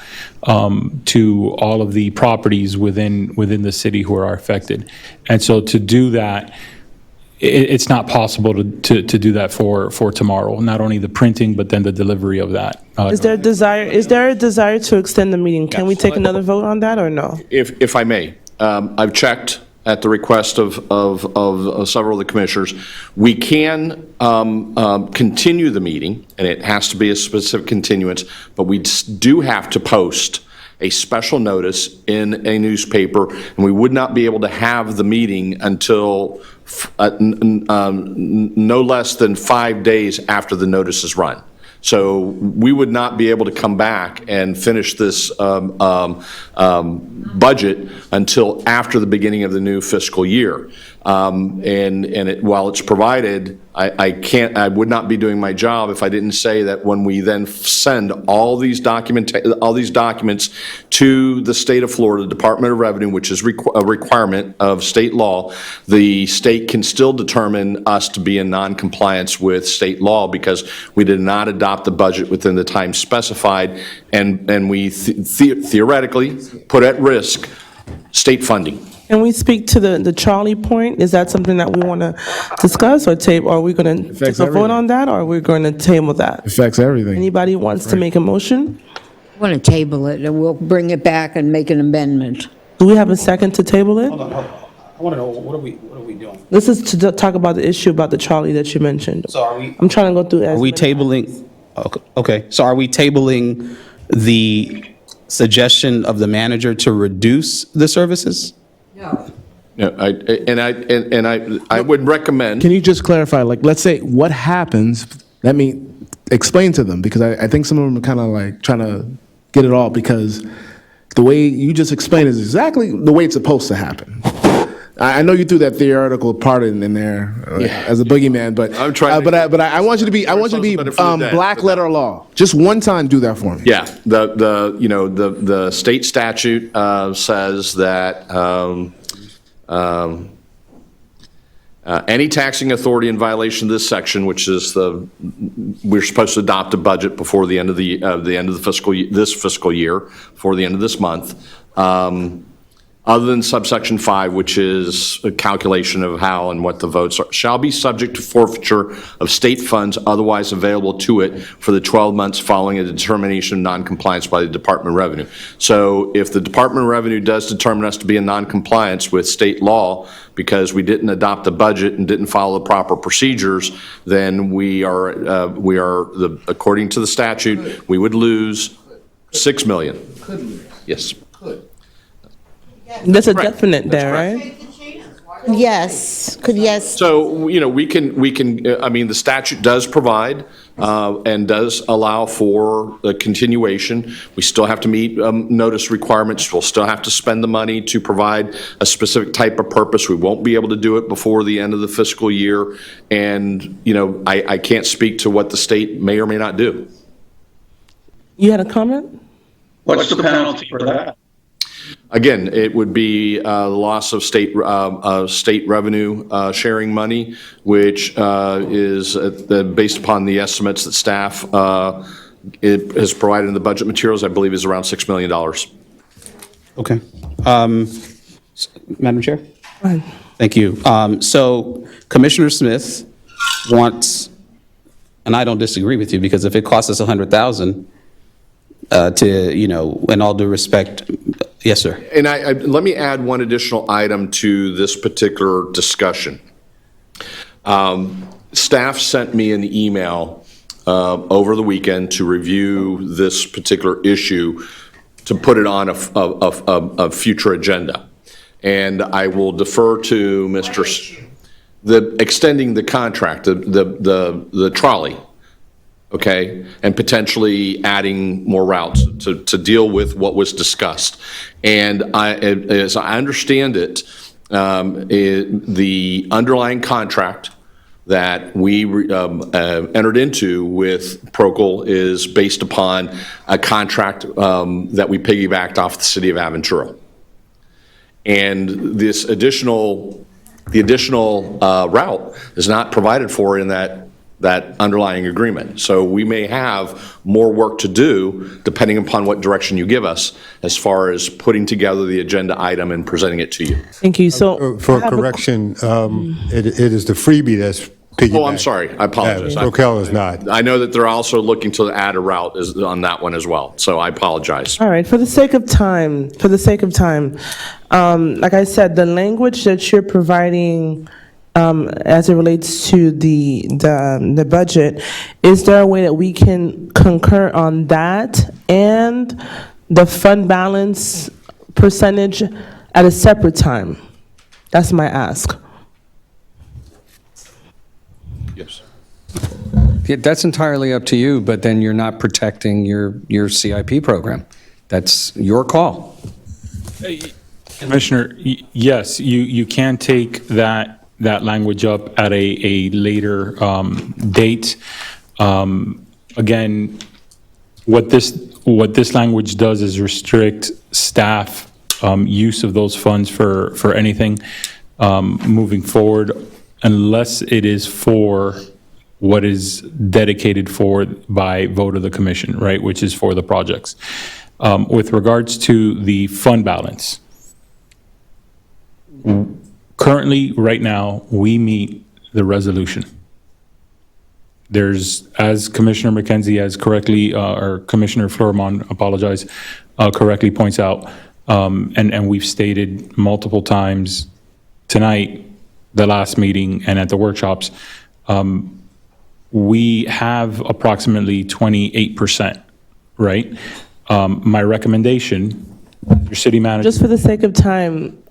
to all of the properties within the city who are affected. And so to do that, it's not possible to do that for tomorrow, not only the printing, but then the delivery of that. Is there a desire to extend the meeting? Can we take another vote on that or no? If I may, I've checked at the request of several of the commissioners. We can continue the meeting, and it has to be a specific continuance, but we do have to post a special notice in a newspaper, and we would not be able to have the meeting until no less than 5 days after the notice is run. So we would not be able to come back and finish this budget until after the beginning of the new fiscal year. While it's provided, I would not be doing my job if I didn't say that when we then send all these documents to the state of Florida Department of Revenue, which is a requirement of state law, the state can still determine us to be in non-compliance with state law because we did not adopt the budget within the time specified, and we theoretically put at risk state funding. Can we speak to the Charlie point? Is that something that we want to discuss or table? Are we going to take a vote on that, or are we going to table that? Affects everything. Anybody wants to make a motion? I want to table it, and we'll bring it back and make an amendment. Do we have a second to table it? Hold on. I want to know, what are we doing? This is to talk about the issue about the Charlie that you mentioned. So are we? I'm trying to go through. Are we tabling? Okay, so are we tabling the suggestion of the manager to reduce the services? No. No, I would recommend. Can you just clarify, like, let's say, what happens, let me explain to them, because I think some of them are kind of like trying to get it all, because the way you just explained is exactly the way it's supposed to happen. I know you threw that theoretical part in there as a boogeyman, but I'm trying I want you to be black letter law. Just one time, do that for me. Yeah, the state statute says that any taxing authority in violation of this section, which is we're supposed to adopt a budget before the end of the fiscal year, before the end of this month. Other than subsection 5, which is a calculation of how and what the votes are, shall be subject to forfeiture of state funds otherwise available to it for the 12 months following a determination of noncompliance by the Department of Revenue. So if the Department of Revenue does determine us to be in noncompliance with state law because we didn't adopt the budget and didn't follow the proper procedures, then we are according to the statute, we would lose $6 million. Could lose. Yes. That's a definite there, right? Yes, So, we can, the statute does provide and does allow for a continuation. We still have to meet notice requirements. We'll still have to spend the money to provide a specific type of purpose. We won't be able to do it before the end of the fiscal year. And, I can't speak to what the state may or may not do. You had a comment? What's the penalty for that? Again, it would be the loss of state revenue sharing money, which is based upon the estimates that staff has provided in the budget materials, I believe is around $6 million. Okay. Madam Chair? Go ahead. Thank you. So Commissioner Smith wants, and I don't disagree with you, because if it costs us $100,000 in all due respect, yes, sir. And let me add one additional item to this particular discussion. Staff sent me an email over the weekend to review this particular issue, to put it on a future agenda. And I will defer to extending the contract, the trolley. Okay, and potentially adding more routes to deal with what was discussed. And as I understand it, the underlying contract that we entered into with Procol is based upon a contract that we piggybacked off the city of Aventura. And this additional the additional route is not provided for in that underlying agreement. So we may have more work to do depending upon what direction you give us as far as putting together the agenda item and presenting it to you. Thank you. So For correction, it is the freebie that's piggyback. Oh, I'm sorry. I apologize. Procel is not. I know that they're also looking to add a route on that one as well, so I apologize. All right, for the sake of time, like I said, the language that you're providing as it relates to the budget, is there a way that we can concur on that and the fund balance percentage at a separate time? That's my ask. Yes. Yeah, that's entirely up to you, but then you're not protecting your CIP program. That's your call. Commissioner, yes, you can take that language up at a later date. Again, what this language does is restrict staff use of those funds for anything moving forward, unless it is for what is dedicated for by vote of the commission, right, which is for the projects. With regards to the fund balance, currently, right now, we meet the resolution. There's, as Commissioner McKenzie has correctly, or Commissioner Florimond, apologize, correctly points out, and we've stated multiple times tonight, the last meeting, and at the workshops, we have approximately 28%, right? My recommendation, your city manager. Just for the sake of time,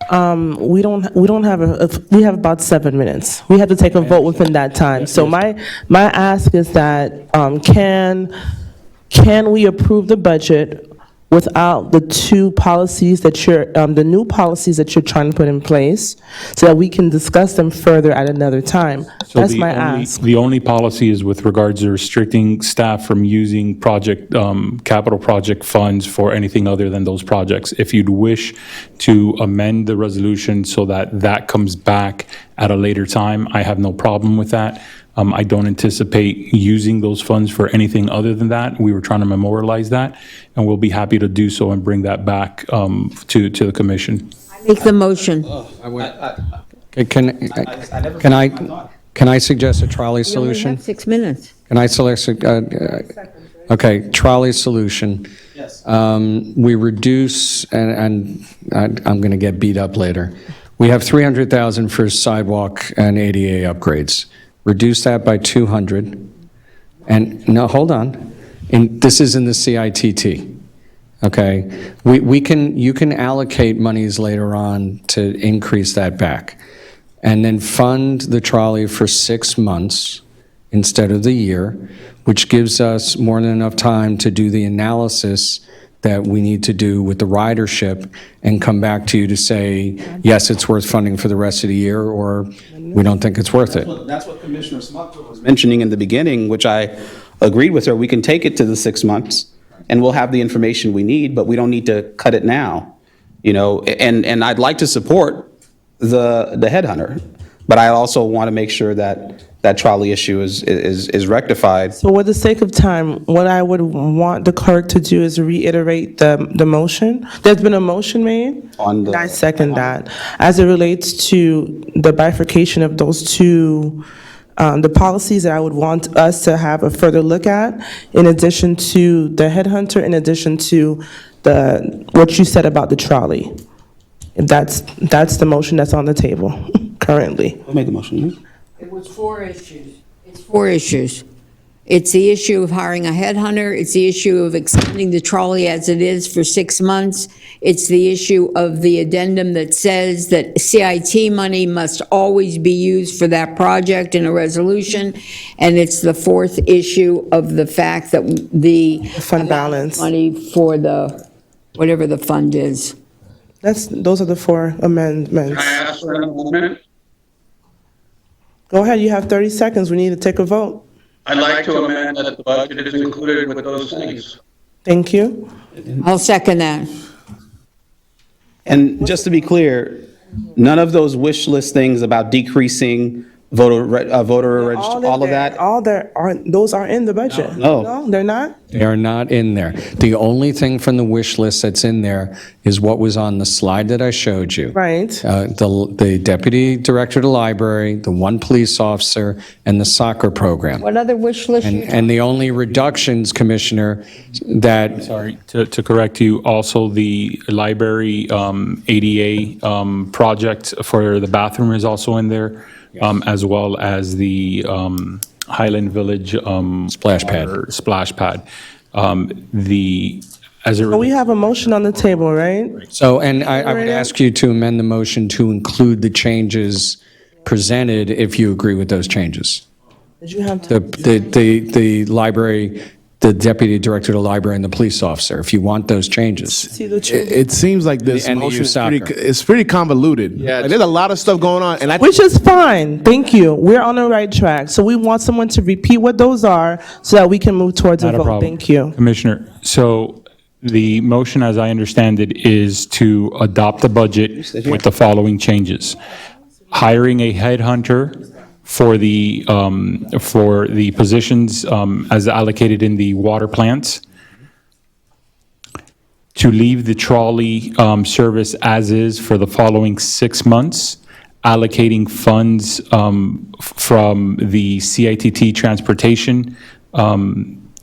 we don't have we have about 7 minutes. We have to take a vote within that time. So my ask is that, can we approve the budget without the two policies that the new policies that you're trying to put in place, so that we can discuss them further at another time? So That's my ask. The only policy is with regards to restricting staff from using capital project funds for anything other than those projects. If you'd wish to amend the resolution so that that comes back at a later time, I have no problem with that. I don't anticipate using those funds for anything other than that. We were trying to memorialize that, and we'll be happy to do so and bring that back to the commission. Make the motion. Can I suggest a trolley You only solution? have 6 minutes. Can I select, okay, trolley solution. Yes. We reduce, and I'm going to get beat up later. We have 300,000 for sidewalk and ADA upgrades. Reduce that by 200. And, no, hold on. And this is in the CITT, okay? You can allocate monies later on to increase that back. And then fund the trolley for 6 months instead of the year, which gives us more than enough time to do the analysis that we need to do with the ridership and come back to you to say, yes, it's worth funding for the rest of the year, or we don't think it's worth it. That's what Commissioner Smucker was mentioning in the beginning, which I agreed with her. We can take it to the 6 months, and we'll have the information we need, but we don't need to cut it now. You know, and I'd like to support the headhunter, but I also want to make sure that that trolley issue is rectified. So for the sake of time, what I would want the clerk to do is reiterate the motion. There's been a motion made, and I second that. As it relates to the bifurcation of those two, the policies that I would want us to have a further look at, in addition to the headhunter, in addition to what you said about the trolley. If that's the motion that's on the table currently. Who made the motion? It was 4 issues. It's 4 issues. It's the issue of hiring a headhunter. It's the issue of extending the trolley as it is for 6 months. It's the issue of the addendum that says that CIT money must always be used for that project in a resolution. And it's the 4th issue of the fact that the fund balance money for the, whatever the fund is. Those are the 4 amendments. Can I ask for an amendment? Go ahead, you have 30 seconds. We need to take a vote. I'd like to amend that the budget is included with those things. Thank you. I'll second that. And just to be clear, None of those wish list things about decreasing all of that. Those are in the budget. No. They're not? They are not in there. The only thing from the wish list that's in there is what was on the slide that I showed you. Right. The deputy director of the library, the one police officer, and the soccer program. What other wish list? And the only reductions, Commissioner, that, Sorry, to correct you, also the library ADA project for the bathroom is also in there, as well as the Highland Village Splash pad. Splash pad. We have a motion on the table, right? So, and I would ask you to amend the motion to include the changes presented if you agree with those changes. Did you have to? The library, the deputy director of the library, and the police officer, if you want those changes. It seems like this And the motion youth is soccer. it's pretty convoluted. Yeah, Like, there's a lot of stuff going on, and Which is fine. Thank you. We're on the right track. So we want someone to repeat what those are so that we can move towards a Not a vote. problem. Thank you. Commissioner, so the motion, as I understand it, is to adopt the budget with the following changes. Hiring a headhunter for the positions as allocated in the water plants. To leave the trolley service as is for the following 6 months, allocating funds from the CITT transportation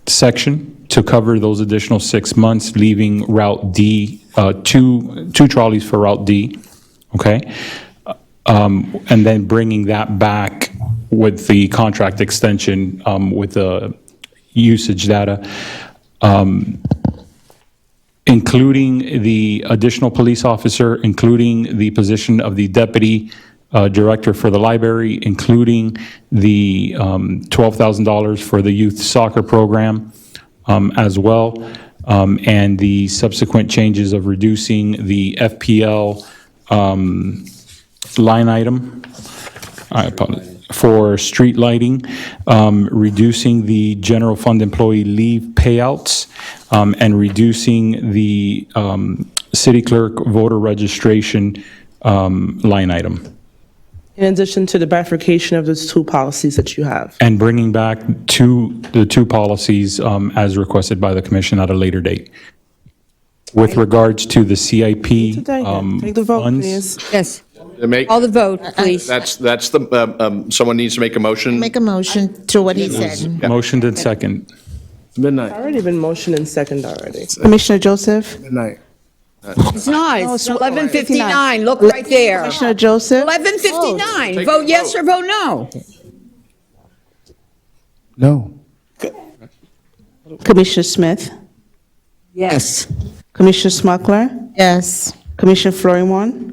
section to cover those additional 6 months, leaving Route D, two trolleys for Route D, okay? And then bringing that back with the contract extension with the usage data, including the additional police officer, including the position of the deputy director for the library, including the $12,000 for the youth soccer program as well, and the subsequent changes of reducing the FPL line item, I apologize, for street lighting, reducing the general fund employee leave payouts, and reducing the city clerk voter registration line item. In addition to the bifurcation of those two policies that you have. And bringing back the two policies as requested by the commission at a later date. With regards to the CIP Take the vote, funds, please. Yes. Make, Call the vote, please. that's the, someone needs to make a motion. Make a motion to what he said. motioned and second. midnight. Already been motioned and second already. Commissioner Joseph? Midnight. It's not. It's 11:59. Look right there. Commissioner Joseph? 11:59. Take Vote the yes vote. or vote no. No. Commissioner Smith? Yes. Commissioner Smuckler? Yes. Commissioner Florimon?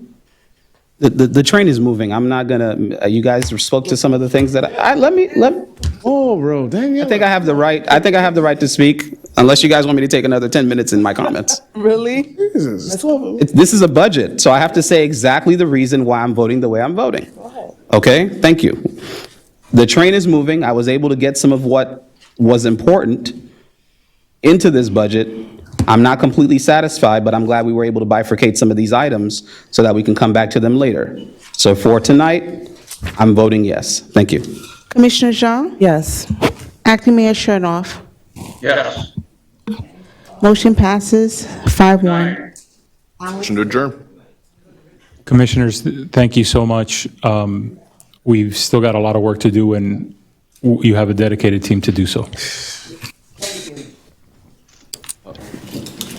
The train is moving. I'm not gonna, you guys spoke to some of the things that Oh, bro, Daniel. I think I have the right to speak, unless you guys want me to take another 10 minutes in my comments. Really? Jesus. This is a budget, so I have to say exactly the reason why I'm voting the way I'm voting. Okay, thank you. The train is moving. I was able to get some of what was important into this budget. I'm not completely satisfied, but I'm glad we were able to bifurcate some of these items so that we can come back to them later. So for tonight, I'm voting yes. Thank you. Commissioner Jean? Yes. Acting Mayor Chernoff? Yes. Motion passes 5-1. Motion to adjourn. Commissioners, thank you so much. We've still got a lot of work to do, and you have a dedicated team to do so.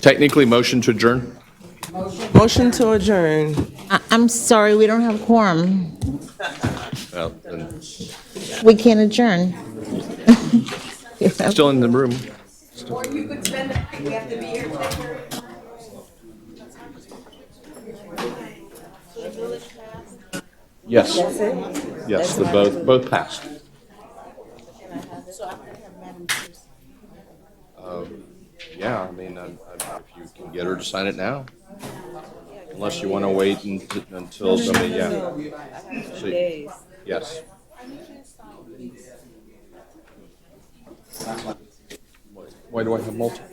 Technically, motion to adjourn? Motion to adjourn. I'm sorry, we don't have quorum. Well, then, We can't adjourn. still in the room. Or you could spend the night. We have to be here. Yes. Yes, the both passed. Yeah, I mean, if you can get her to sign it now. Unless you want to wait until somebody, yeah. So, yes. Why do I have multiple?